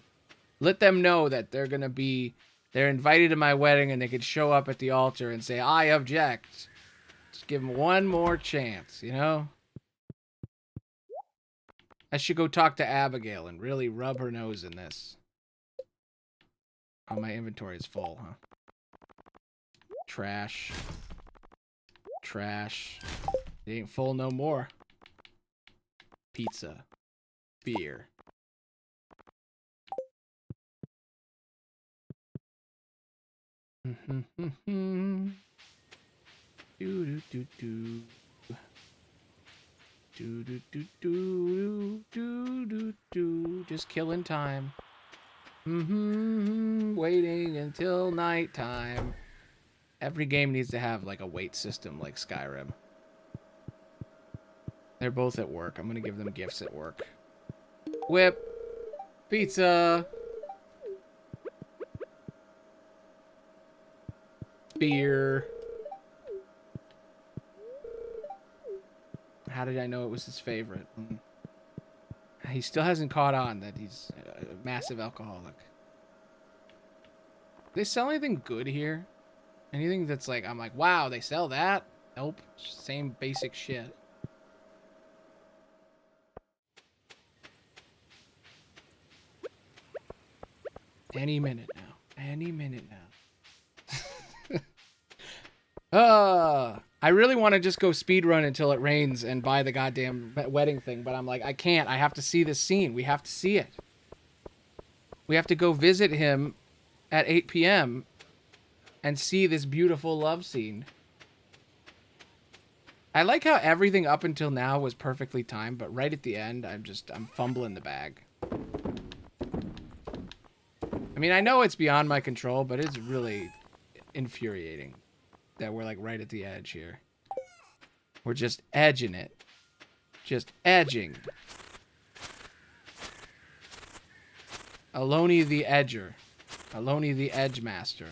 [SPEAKER 1] let them know that they're going to be... They're invited to my wedding, and they could show up at the altar and say, I object. Just give them one more chance, you know? I should go talk to Abigail and really rub her nose in this. Oh, my inventory is full, huh? Trash. Trash. It ain't full no more. Pizza. Beer. Do do do do. Do do do do do do do. Just killing time. Waiting until nighttime. Every game needs to have like a wait system like Skyrim. They're both at work. I'm gonna give them gifts at work. Whip. Pizza. Beer. How did I know it was his favorite? He still hasn't caught on that he's a massive alcoholic. Do they sell anything good here? Anything that's like, I'm like, wow, they sell that? Nope. Same basic shit. Any minute now. Any minute now. I really want to just go speedrun until it rains and buy the goddamn wedding thing, but I'm like, I can't. I have to see this scene. We have to see it. We have to go visit him at 8 p.m. and see this beautiful love scene. I like how everything up until now was perfectly timed, but right at the end, I'm fumbling the bag. I mean, I know it's beyond my control, but it's really infuriating that we're like right at the edge here. We're just edging it. Just edging. Aloni the Edger. Aloni the Edge Master.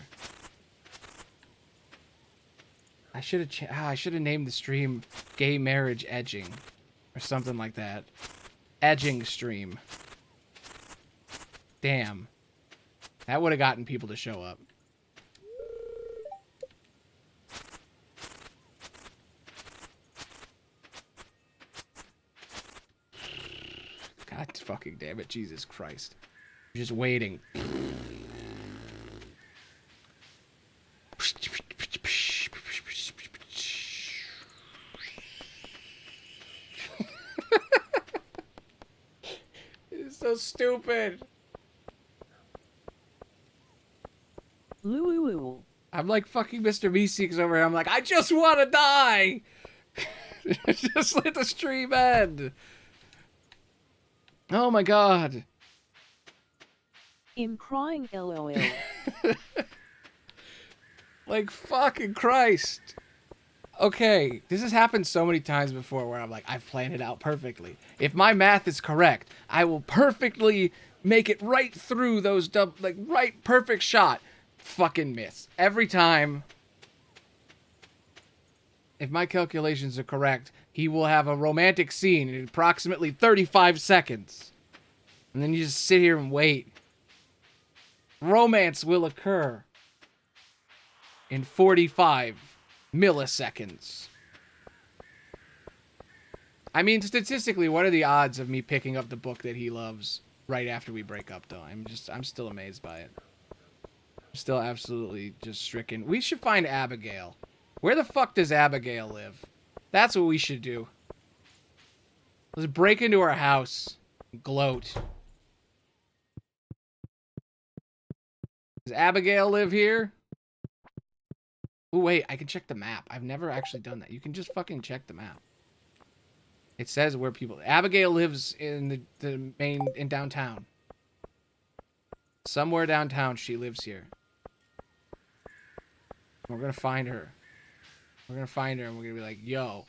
[SPEAKER 1] I should have named the stream Gay Marriage Edging. Or something like that. Edging stream. Damn. That would have gotten people to show up. God fucking damn it, Jesus Christ. I'm just waiting. It's so stupid. I'm like fucking Mr. Meeseeks over here. I'm like, I just want to die. Just let the stream end. Oh my god.
[SPEAKER 2] I'm crying, LOL.
[SPEAKER 1] Like, fucking Christ. Okay, this has happened so many times before where I'm like, I've planned it out perfectly. If my math is correct, I will perfectly make it right through those right perfect shot. Fucking miss. Every time. If my calculations are correct, he will have a romantic scene in approximately 35 seconds. And then you just sit here and wait. Romance will occur in 45 milliseconds. I mean, statistically, what are the odds of me picking up the book that he loves right after we break up, though? I'm still amazed by it. I'm still absolutely just stricken. We should find Abigail. Where the fuck does Abigail live? That's what we should do. Let's break into her house. Gloat. Does Abigail live here? Oh, wait, I can check the map. I've never actually done that. You can just fucking check the map. It says where people... Abigail lives in in downtown. Somewhere downtown she lives here. We're gonna find her. We're gonna find her and we're gonna be like, yo,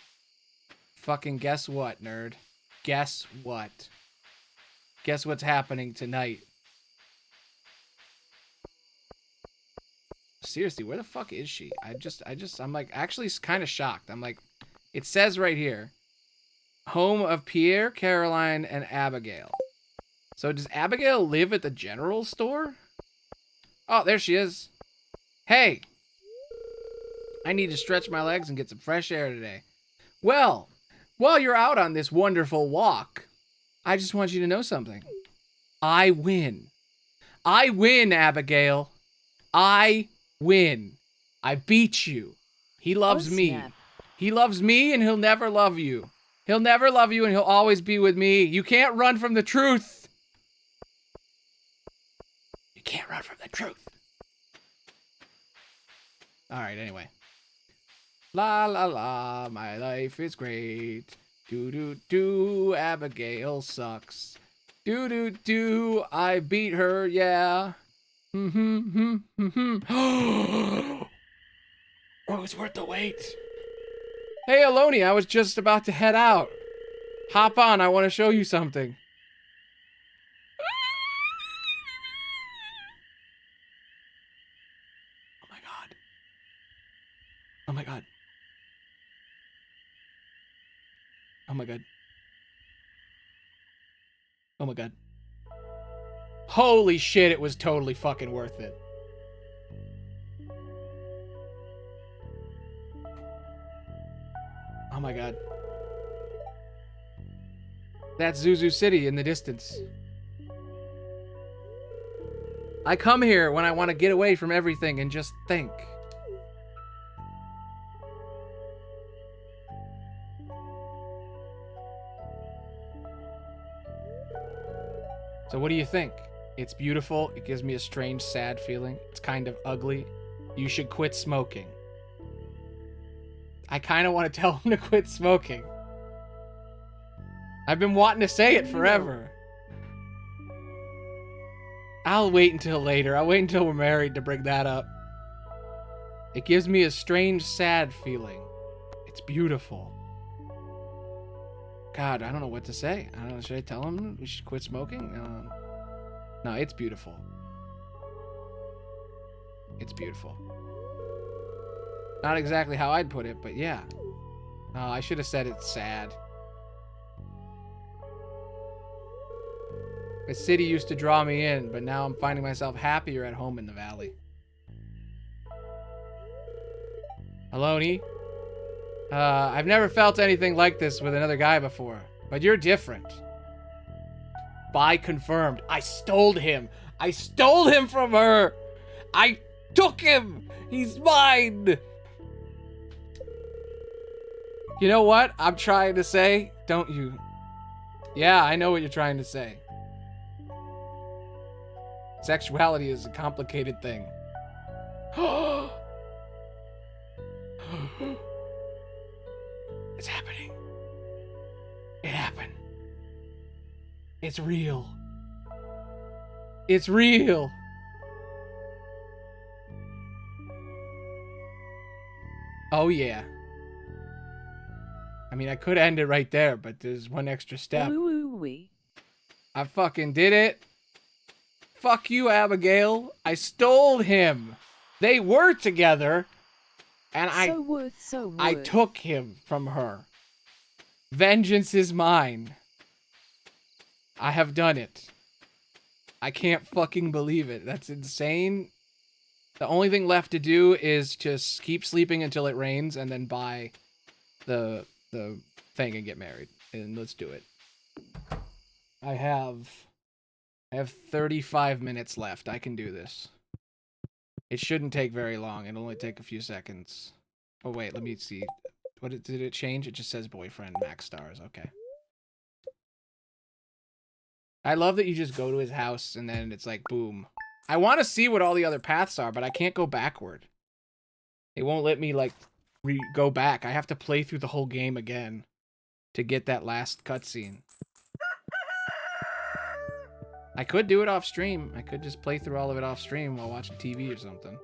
[SPEAKER 1] fucking guess what, nerd? Guess what? Guess what's happening tonight? Seriously, where the fuck is she? I'm like actually kind of shocked. I'm like, it says right here, home of Pierre, Caroline, and Abigail. So does Abigail live at the general store? Oh, there she is. Hey, I need to stretch my legs and get some fresh air today. Well, while you're out on this wonderful walk, I just want you to know something. I win. I win, Abigail. I win. I beat you. He loves me.
[SPEAKER 2] Snap.
[SPEAKER 1] He loves me and he'll never love you. He'll never love you and he'll always be with me. You can't run from the truth. You can't run from the truth. Alright, anyway. La la la, my life is great. Do do do, Abigail sucks. Do do do, I beat her, yeah. Oh, it's worth the wait. Hey, Aloni, I was just about to head out. Hop on, I want to show you something. Oh my god. Oh my god. Oh my god. Oh my god. Holy shit, it was totally fucking worth it. Oh my god. That's Zuzu City in the distance. I come here when I want to get away from everything and just think. So what do you think? It's beautiful. It gives me a strange, sad feeling. It's kind of ugly. You should quit smoking. I kind of want to tell him to quit smoking. I've been wanting to say it forever. I'll wait until later. I'll wait until we're married to bring that up. It gives me a strange, sad feeling. It's beautiful. God, I don't know what to say. I don't know. Should I tell him we should quit smoking? No, it's beautiful. It's beautiful. Not exactly how I'd put it, but yeah. Oh, I should have said it's sad. The city used to draw me in, but now I'm finding myself happier at home in the valley. Aloni? I've never felt anything like this with another guy before, but you're different. Buy confirmed. I stole him. I stole him from her. I took him. He's mine. You know what I'm trying to say? Don't you? Yeah, I know what you're trying to say. Sexuality is a complicated thing. It's happening. It happened. It's real. It's real. Oh yeah. I mean, I could end it right there, but there's one extra step. I fucking did it. Fuck you, Abigail. I stole him. They were together, and I took him from her. Vengeance is mine. I have done it. I can't fucking believe it. That's insane. The only thing left to do is just keep sleeping until it rains and then buy the thing and get married. And let's do it. I have 35 minutes left. I can do this. It shouldn't take very long. It'll only take a few seconds. Oh wait, let me see. Did it change? It just says boyfriend, max stars. Okay. I love that you just go to his house and then it's like, boom. I want to see what all the other paths are, but I can't go backward. It won't let me, like, go back. I have to play through the whole game again. to get that last cutscene. I could do it off stream. I could just play through all of it off stream while watching TV or something.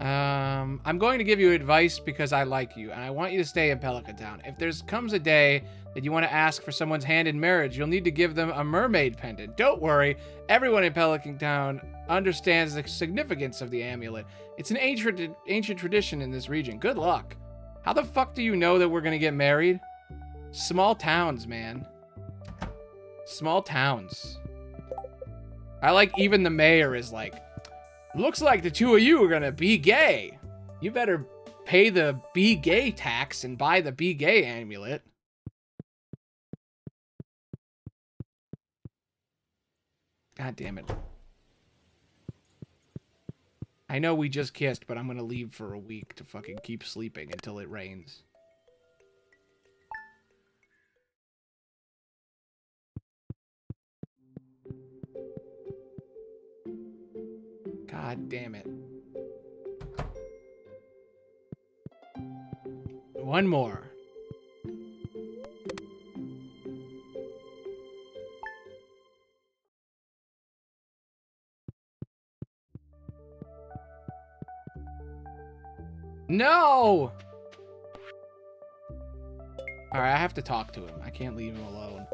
[SPEAKER 1] I'm going to give you advice because I like you, and I want you to stay in Pelican Town. If there comes a day that you want to ask for someone's hand in marriage, you'll need to give them a mermaid pendant. Don't worry, everyone in Pelican Town understands the significance of the amulet. It's an ancient tradition in this region. Good luck. How the fuck do you know that we're gonna get married? Small towns, man. Small towns. I like even the mayor is like, looks like the two of you are gonna be gay. You better pay the be gay tax and buy the be gay amulet. God damn it. I know we just kissed, but I'm gonna leave for a week to fucking keep sleeping until it rains. God damn it. One more. No! Alright, I have to talk to him. I can't leave him alone.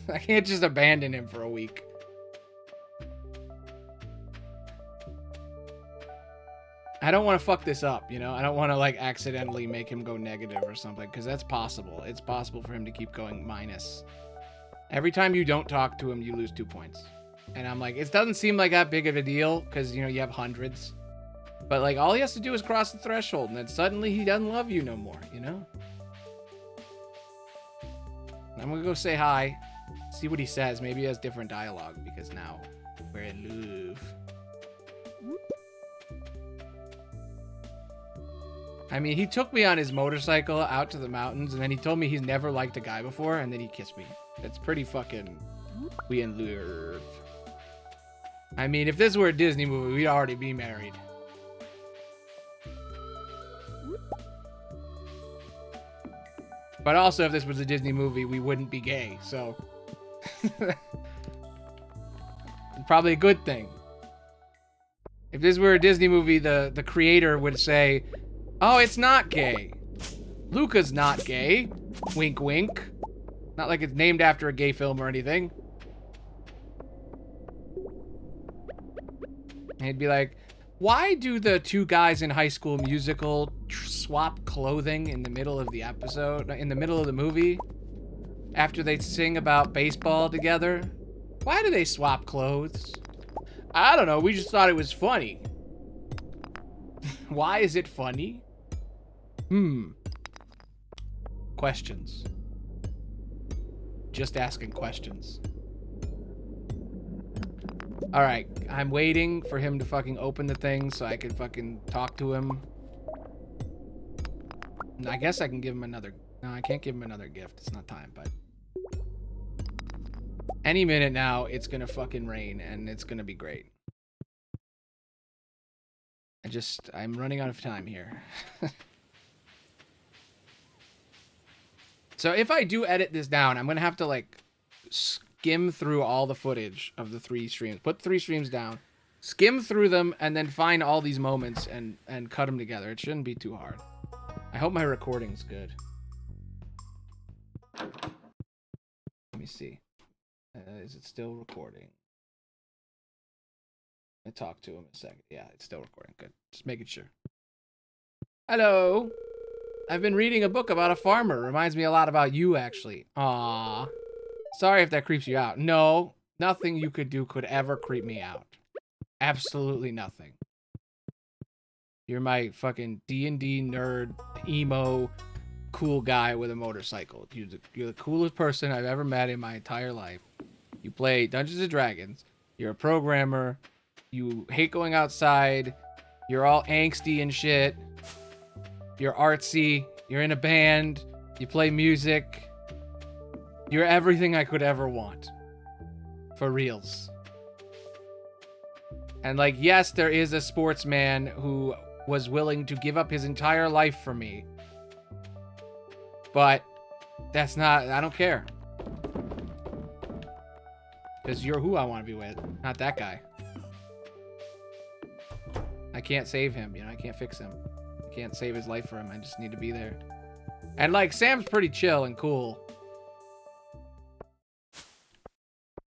[SPEAKER 1] I can't just abandon him for a week. I don't want to fuck this up, you know? I don't want to, like, accidentally make him go negative or something, because that's possible. It's possible for him to keep going minus. Every time you don't talk to him, you lose 2 points. And I'm like, it doesn't seem like that big of a deal, because, you know, you have hundreds. But, like, all he has to do is cross the threshold, and then suddenly he doesn't love you no more, you know? I'm gonna go say hi, see what he says. Maybe he has different dialogue, because now we're in love. I mean, he took me on his motorcycle out to the mountains, and then he told me he's never liked a guy before, and then he kissed me. That's pretty fucking... we in love. I mean, if this were a Disney movie, we'd already be married. But also, if this was a Disney movie, we wouldn't be gay, so... probably a good thing. If this were a Disney movie, the creator would say, oh, it's not gay. Luca's not gay. Wink, wink. Not like it's named after a gay film or anything. And he'd be like, why do the two guys in High School Musical swap clothing in the middle of the episode, in the middle of the movie? After they sing about baseball together? Why do they swap clothes? I don't know, we just thought it was funny. Why is it funny? Questions. Just asking questions. Alright, I'm waiting for him to fucking open the thing so I can fucking talk to him. I guess I can give him another... No, I can't give him another gift. It's not time, but... any minute now, it's gonna fucking rain, and it's gonna be great. I'm running out of time here. So if I do edit this down, I'm gonna have to, like, skim through all the footage of the 3 streams. Put 3 streams down, skim through them, and then find all these moments and cut them together. It shouldn't be too hard. I hope my recording's good. Let me see. Is it still recording? I talked to him a second. Yeah, it's still recording. Good. Just making sure. Hello. I've been reading a book about a farmer. Reminds me a lot about you, actually. Aww. Sorry if that creeps you out. No, nothing you could do could ever creep me out. Absolutely nothing. You're my fucking D&D nerd, emo, cool guy with a motorcycle. You're the coolest person I've ever met in my entire life. You play Dungeons & Dragons. You're a programmer. You hate going outside. You're all angsty and shit. You're artsy. You're in a band. You play music. You're everything I could ever want. For reals. And, like, yes, there is a sportsman who was willing to give up his entire life for me. But that's not, I don't care. Because you're who I want to be with, not that guy. I can't save him, you know, I can't fix him. I can't save his life for him, I just need to be there. And, like, Sam's pretty chill and cool.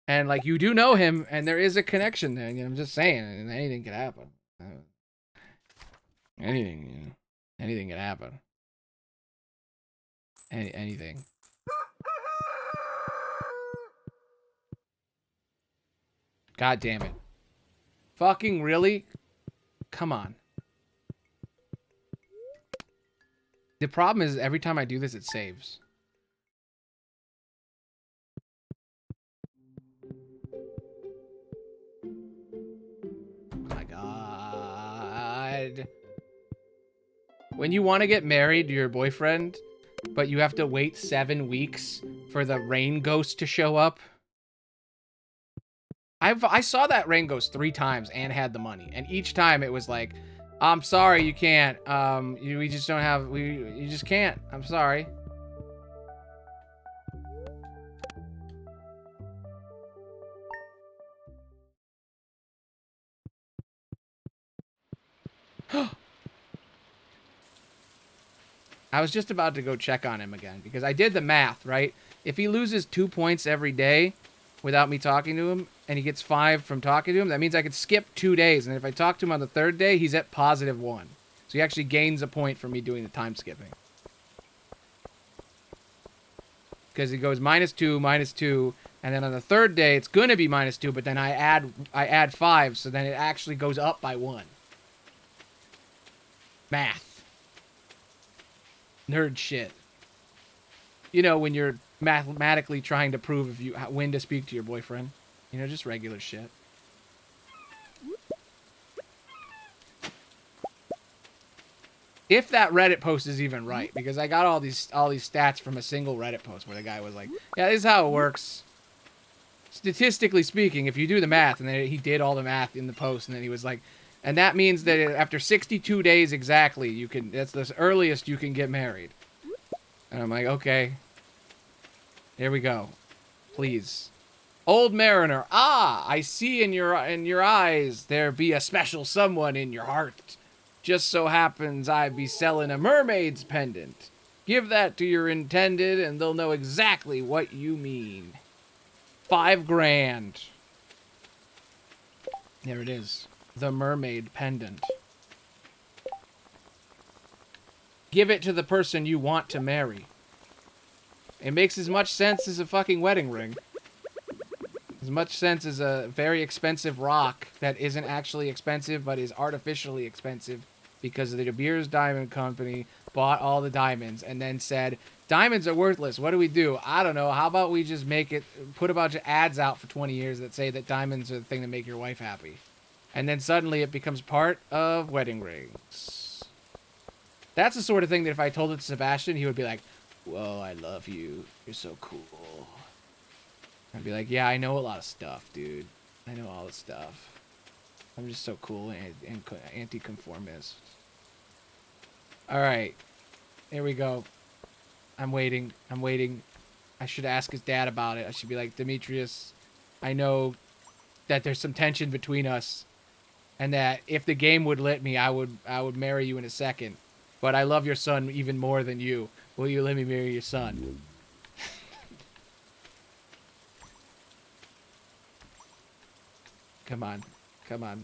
[SPEAKER 1] And, like, you do know him, and there is a connection there. You know, I'm just saying, and anything could happen. Anything, you know. Anything could happen. Anything. God damn it. Fucking really? Come on. The problem is every time I do this, it saves. Oh my god. When you want to get married to your boyfriend, but you have to wait 7 weeks for the rain ghost to show up. I saw that rain ghost 3 times and had the money. And each time it was like, I'm sorry, you can't. We just don't have, you just can't. I'm sorry. I was just about to go check on him again because I did the math, right? If he loses 2 points every day without me talking to him and he gets 5 from talking to him, that means I could skip 2 days. And if I talk to him on the 3rd day, he's at +1. So he actually gains a point for me doing the time skipping. Because he goes -2, -2, and then on the 3rd day it's gonna be -2, but then I add 5, so then it actually goes up by 1. Math. Nerd shit. You know, when you're mathematically trying to prove when to speak to your boyfriend. You know, just regular shit. If that Reddit post is even right, because I got all these stats from a single Reddit post where the guy was like, yeah, this is how it works. Statistically speaking, if you do the math, and then he did all the math in the post, and then he was like, and that means that after 62 days exactly, that's the earliest you can get married. And I'm like, okay. Here we go. Please. Old Mariner. Ah, I see in your eyes there be a special someone in your heart. Just so happens I be selling a mermaid's pendant. Give that to your intended and they'll know exactly what you mean. 5 grand. There it is. The mermaid pendant. Give it to the person you want to marry. It makes as much sense as a fucking wedding ring. As much sense as a very expensive rock that isn't actually expensive but is artificially expensive because the De Beers Diamond Company bought all the diamonds and then said, diamonds are worthless. What do we do? I don't know. How about we just put a bunch of ads out for 20 years that say that diamonds are the thing that make your wife happy. And then suddenly it becomes part of wedding rings. That's the sort of thing that if I told it to Sebastian, he would be like, whoa, I love you. You're so cool. I'd be like, yeah, I know a lot of stuff, dude. I know all the stuff. I'm just so cool and anti-conformist. Alright. Here we go. I'm waiting. I'm waiting. I should ask his dad about it. I should be like, Demetrius, I know that there's some tension between us. And that if the game would let me, I would marry you in a second. But I love your son even more than you. Will you let me marry your son? Come on. Come on.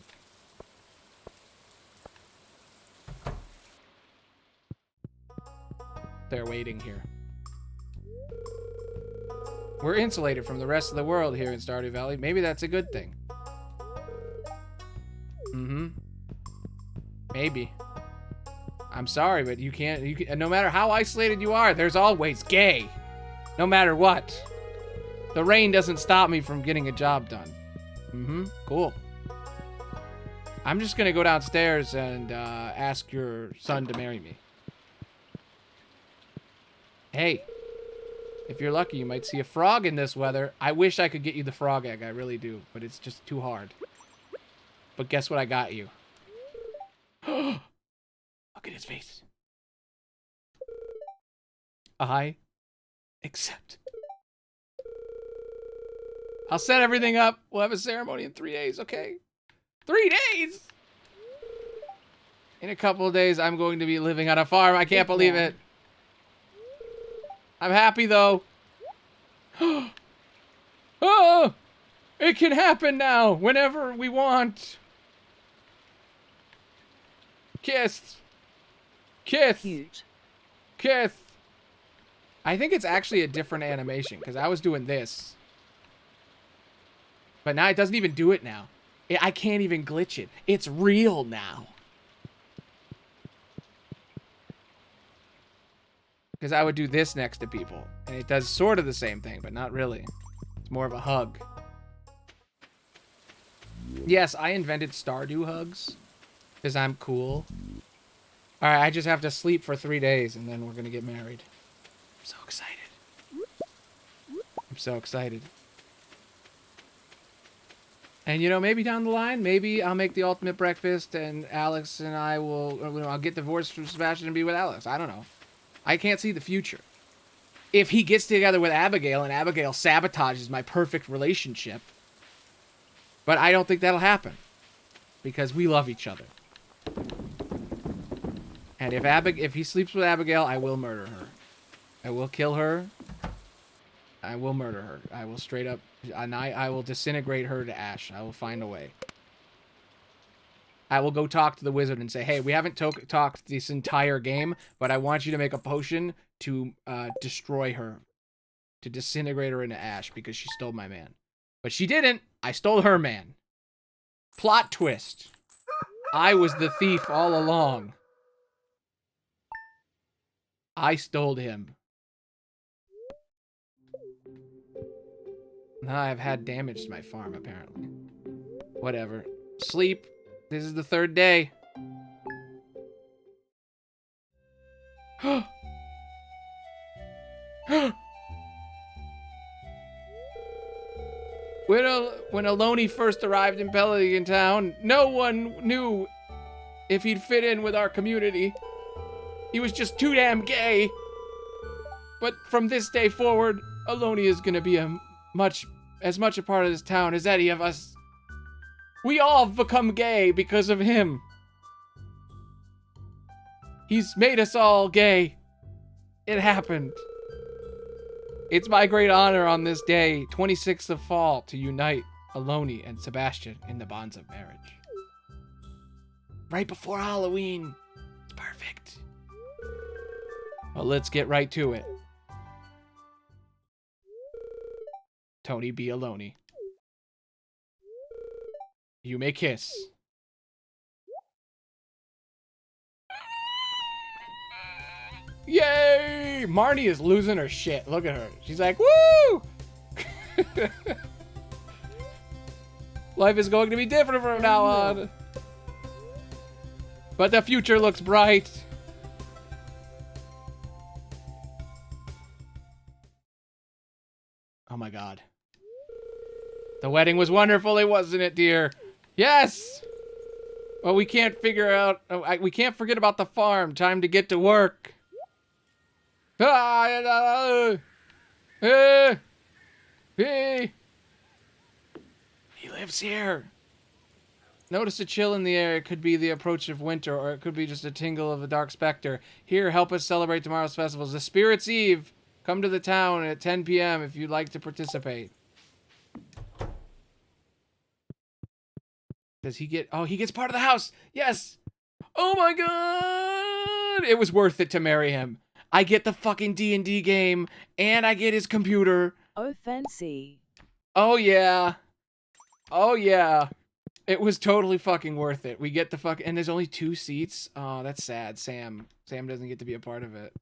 [SPEAKER 1] They're waiting here. We're insulated from the rest of the world here in Stardew Valley. Maybe that's a good thing. Mm-hmm. Maybe. I'm sorry, but you can't, no matter how isolated you are, there's always gay. No matter what. The rain doesn't stop me from getting a job done. Mm-hmm. Cool. I'm just gonna go downstairs and ask your son to marry me. Hey. If you're lucky, you might see a frog in this weather. I wish I could get you the frog egg. I really do. But it's just too hard. But guess what I got you? Look at his face. I accept. I'll set everything up. We'll have a ceremony in 3 days, okay? 3 days? In a couple of days, I'm going to be living on a farm. I can't believe it. I'm happy, though. Oh! It can happen now, whenever we want. Kiss. Kiss.
[SPEAKER 2] Cute.
[SPEAKER 1] Kiss. I think it's actually a different animation, because I was doing this. But now it doesn't even do it now. I can't even glitch it. It's real now. Because I would do this next to people. And it does sort of the same thing, but not really. It's more of a hug. Yes, I invented Stardew hugs. Because I'm cool. Alright, I just have to sleep for 3 days, and then we're going to get married. I'm so excited. I'm so excited. And, you know, maybe down the line, maybe I'll make the ultimate breakfast and Alex and I will, I'll get divorced from Sebastian and be with Alex. I don't know. I can't see the future. If he gets together with Abigail and Abigail sabotages my perfect relationship. But I don't think that'll happen. Because we love each other. And if he sleeps with Abigail, I will murder her. I will kill her. I will murder her. I will straight up... And I will disintegrate her to ash. I will find a way. I will go talk to the wizard and say, hey, we haven't talked this entire game, but I want you to make a potion to destroy her. To disintegrate her into ash because she stole my man. But she didn't. I stole her man. Plot twist. I was the thief all along. I stole him. Now I've had damage to my farm, apparently. Whatever. Sleep. This is the 3rd day. When Aloni first arrived in Pelican Town, no one knew if he'd fit in with our community. He was just too damn gay. But from this day forward, Aloni is gonna be as much a part of this town as any of us. We all have become gay because of him. He's made us all gay. It happened. It's my great honor on this day, 26th of fall, to unite Aloni and Sebastian in the bonds of marriage. Right before Halloween. It's perfect. Well, let's get right to it. Tony B. Aloni. You may kiss. Yay! Marnie is losing her shit. Look at her. She's like, woo! Life is going to be different from now on. But the future looks bright. Oh my god. The wedding was wonderful, wasn't it, dear? Yes! Well, we can't figure out... we can't forget about the farm. Time to get to work. He lives here. Notice a chill in the air. It could be the approach of winter, or it could be just a tingle of a dark specter. Here, help us celebrate tomorrow's festivals. The Spirit's Eve. Come to the town at 10 p.m. if you'd like to participate. Does he get... Oh, he gets part of the house. Yes. Oh my god. It was worth it to marry him. I get the fucking D&D game, and I get his computer.
[SPEAKER 2] Oh, fancy.
[SPEAKER 1] Oh, yeah. Oh, yeah. It was totally fucking worth it. We get the fuck... And there's only 2 seats. Oh, that's sad. Sam doesn't get to be a part of it.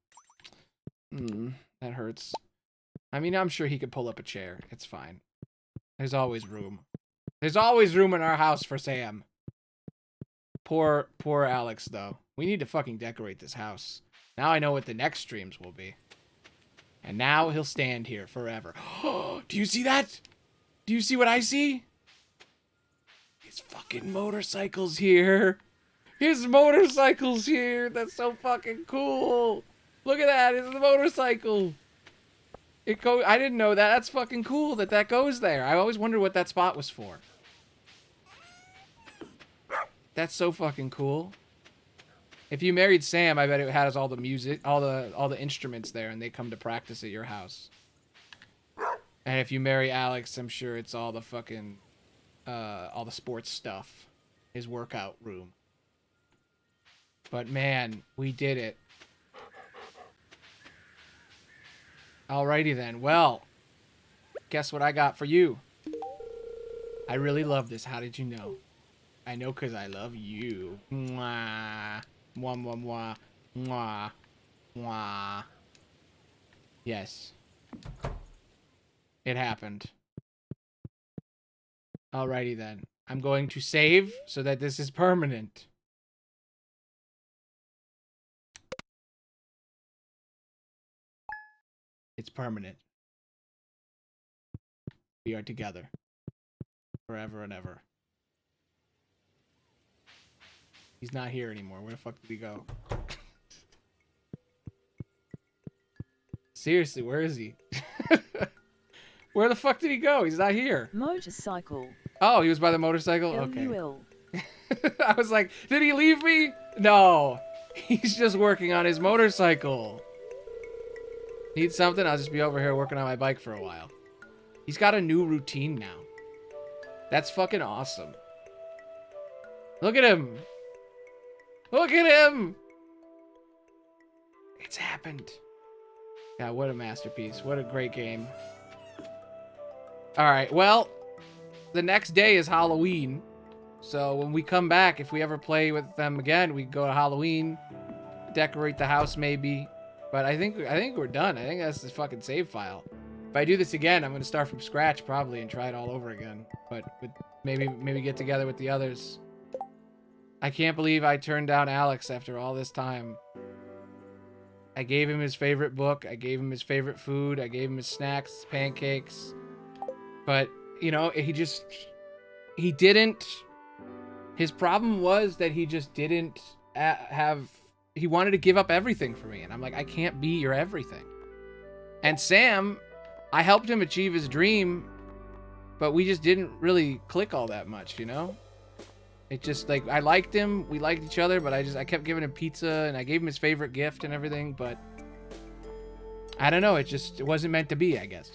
[SPEAKER 1] That hurts. I mean, I'm sure he could pull up a chair. It's fine. There's always room. There's always room in our house for Sam. Poor Alex, though. We need to fucking decorate this house. Now I know what the next streams will be. And now he'll stand here forever. Do you see that? Do you see what I see? His fucking motorcycle's here. His motorcycle's here. That's so fucking cool. Look at that. It's the motorcycle. I didn't know that. That's fucking cool that that goes there. I always wondered what that spot was for. That's so fucking cool. If you married Sam, I bet it has all the music, all the instruments there, and they come to practice at your house. And if you marry Alex, I'm sure it's all the fucking, all the sports stuff. His workout room. But man, we did it. Alrighty then. Well, guess what I got for you? I really love this. How did you know? I know because I love you. Mwah. Mwah, mwah, mwah. Mwah. Mwah. Yes. It happened. Alrighty then. I'm going to save so that this is permanent. It's permanent. We are together. Forever and ever. He's not here anymore. Where the fuck did he go? Seriously, where is he? Where the fuck did he go? He's not here.
[SPEAKER 2] Motorcycle.
[SPEAKER 1] Oh, he was by the motorcycle? Okay.
[SPEAKER 2] LUL.
[SPEAKER 1] I was like, did he leave me? No. He's just working on his motorcycle. Need something? I'll just be over here working on my bike for a while. He's got a new routine now. That's fucking awesome. Look at him. Look at him. It's happened. God, what a masterpiece. What a great game. Alright, well, the next day is Halloween. So when we come back, if we ever play with them again, we go to Halloween, decorate the house maybe. But I think we're done. I think that's the fucking save file. If I do this again, I'm gonna start from scratch probably and try it all over again. But maybe get together with the others. I can't believe I turned down Alex after all this time. I gave him his favorite book. I gave him his favorite food. I gave him his snacks, his pancakes. But, you know, he didn't. His problem was that he just didn't he wanted to give up everything for me. And I'm like, I can't be your everything. And Sam, I helped him achieve his dream, but we just didn't really click all that much, you know? It just, like, I liked him, we liked each other, but I kept giving him pizza, and I gave him his favorite gift and everything, but I don't know, it wasn't meant to be, I guess.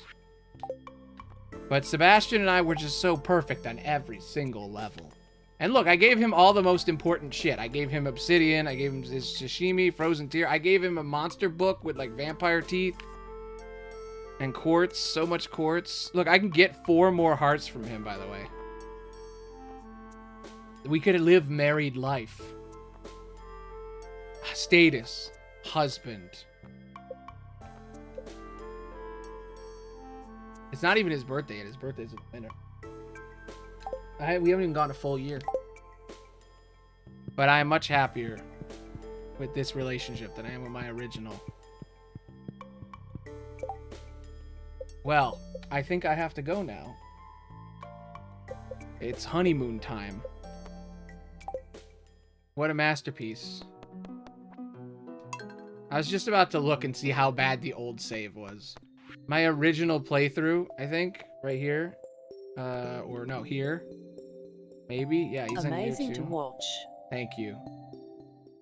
[SPEAKER 1] But Sebastian and I were just so perfect on every single level. And look, I gave him all the most important shit. I gave him obsidian, I gave him his sashimi, frozen tear, I gave him a monster book with, like, vampire teeth. And quartz, so much quartz. Look, I can get 4 more hearts from him, by the way. We could live married life. Status. Husband. It's not even his birthday yet. His birthday's in the winter. We haven't even gone a full year. But I am much happier with this relationship than I am with my original. Well, I think I have to go now. It's honeymoon time. What a masterpiece. I was just about to look and see how bad the old save was. My original playthrough, I think, right here. Or no, here. Maybe? Yeah, he's
[SPEAKER 2] Amazing
[SPEAKER 1] on here too.
[SPEAKER 2] to watch.
[SPEAKER 1] Thank you.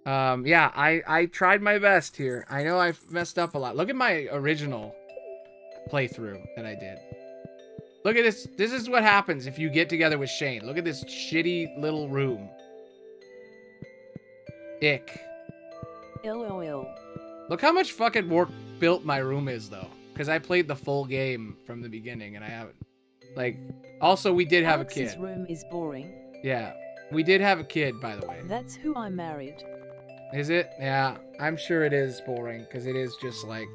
[SPEAKER 1] Yeah, I tried my best here. I know I've messed up a lot. Look at my original playthrough that I did. Look at this. This is what happens if you get together with Shane. Look at this shitty little room. Ick.
[SPEAKER 2] LOL.
[SPEAKER 1] Look how much fucking more built my room is, though. Because I played the full game from the beginning, and I haven't. Like, also, we did have a kid.
[SPEAKER 2] Alex's room is boring.
[SPEAKER 1] Yeah. We did have a kid, by the way.
[SPEAKER 2] That's who I married.
[SPEAKER 1] Is it? Yeah. I'm sure it is boring, because it is just, like,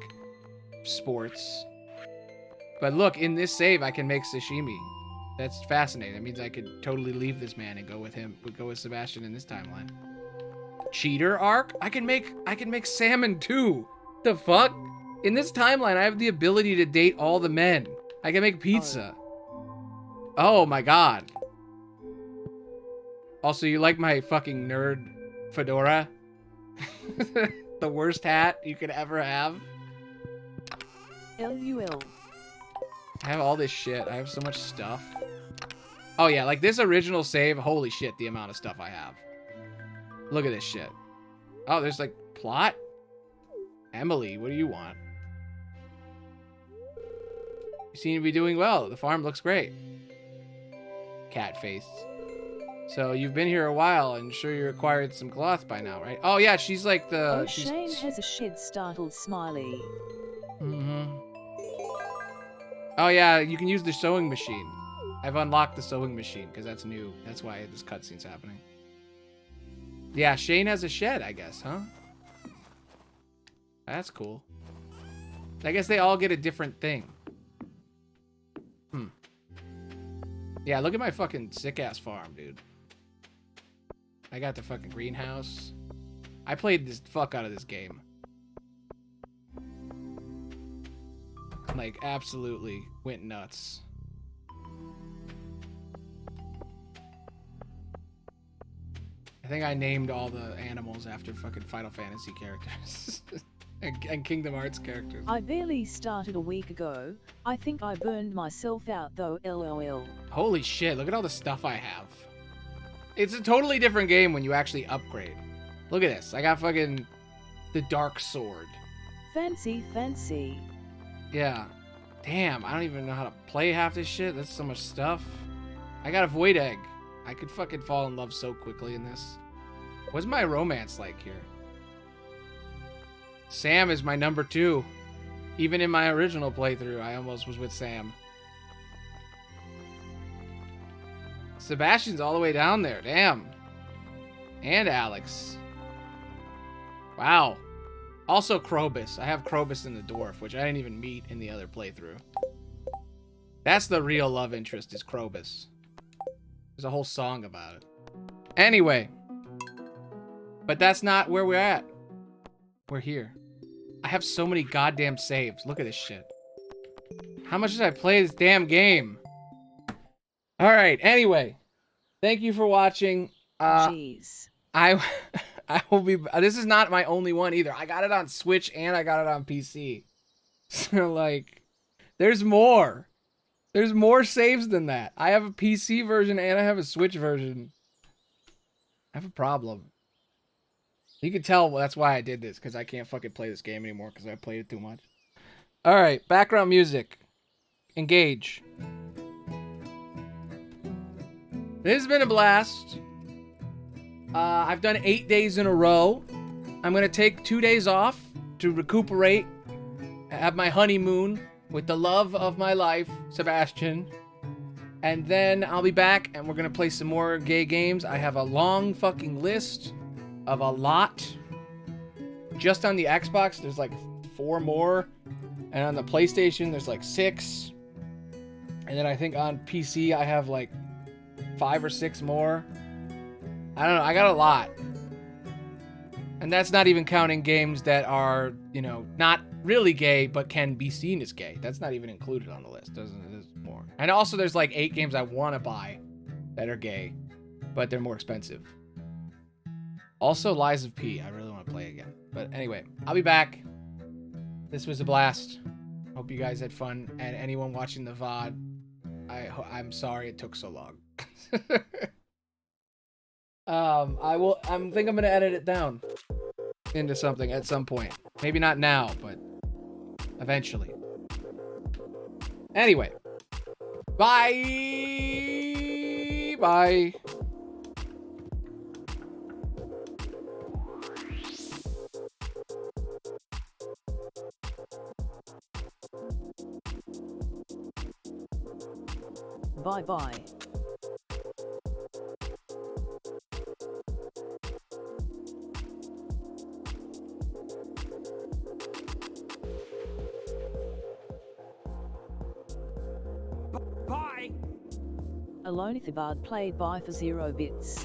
[SPEAKER 1] sports. But look, in this save, I can make sashimi. That's fascinating. That means I could totally leave this man and go with him. Go with Sebastian in this timeline. Cheater arc? I can make salmon too. The fuck? In this timeline, I have the ability to date all the men. I can make pizza. Oh my god. Also, you like my fucking nerd fedora? The worst hat you could ever have.
[SPEAKER 2] LUL.
[SPEAKER 1] I have all this shit. I have so much stuff. Oh yeah, like this original save, holy shit, the amount of stuff I have. Look at this shit. Oh, there's like plot. Emily, what do you want? You seem to be doing well. The farm looks great. Cat face. So you've been here a while and sure you acquired some cloth by now, right? Oh yeah, she's like the...
[SPEAKER 2] Oh, Shane has a shed startled smiley.
[SPEAKER 1] Mm-hmm. Oh yeah, you can use the sewing machine. I've unlocked the sewing machine because that's new. That's why this cutscene's happening. Yeah, Shane has a shed, I guess, huh? That's cool. I guess they all get a different thing. Yeah, look at my fucking sick-ass farm, dude. I got the fucking greenhouse. I played this fuck out of this game. Like, absolutely went nuts. I think I named all the animals after fucking Final Fantasy characters. and Kingdom Hearts characters.
[SPEAKER 2] I barely started a week ago. I think I burned myself out though, LOL.
[SPEAKER 1] Holy shit, look at all the stuff I have. It's a totally different game when you actually upgrade. Look at this. I got fucking the Dark Sword.
[SPEAKER 2] Fancy, fancy.
[SPEAKER 1] Yeah. Damn, I don't even know how to play half this shit. That's so much stuff. I got a Void Egg. I could fucking fall in love so quickly in this. What's my romance like here? Sam is my number 2. Even in my original playthrough, I almost was with Sam. Sebastian's all the way down there. Damn. And Alex. Wow. Also Krobus. I have Krobus in the Dwarf, which I didn't even meet in the other playthrough. That's the real love interest, is Krobus. There's a whole song about it. Anyway. But that's not where we're at. We're here. I have so many goddamn saves. Look at this shit. How much did I play this damn game? Alright, anyway. Thank you for watching.
[SPEAKER 2] Jeez.
[SPEAKER 1] I will be... This is not my only one either. I got it on Switch and I got it on PC. So, like... There's more. There's more saves than that. I have a PC version and I have a Switch version. I have a problem. You can tell that's why I did this, because I can't fucking play this game anymore because I played it too much. Alright, background music. Engage. This has been a blast. I've done 8 days in a row. I'm going to take 2 days off to recuperate. Have my honeymoon with the love of my life, Sebastian. And then I'll be back and we're going to play some more gay games. I have a long fucking list of a lot. Just on the Xbox, there's like 4 more. And on the PlayStation, there's like 6. And then I think on PC, I have like 5 or 6 more. I don't know. I got a lot. And that's not even counting games that are, you know, not really gay, but can be seen as gay. That's not even included on the list. There's more. And also there's like 8 games I want to buy that are gay, but they're more expensive. Also, Lies of P. I really want to play again. But anyway, I'll be back. This was a blast. Hope you guys had fun. And anyone watching the VOD, I'm sorry it took so long. I think I'm gonna edit it down into something at some point. Maybe not now, but eventually. Anyway. Bye. Bye.
[SPEAKER 2] Bye-bye.
[SPEAKER 3] Bye.
[SPEAKER 2] Alonithibard played by for 0 bits.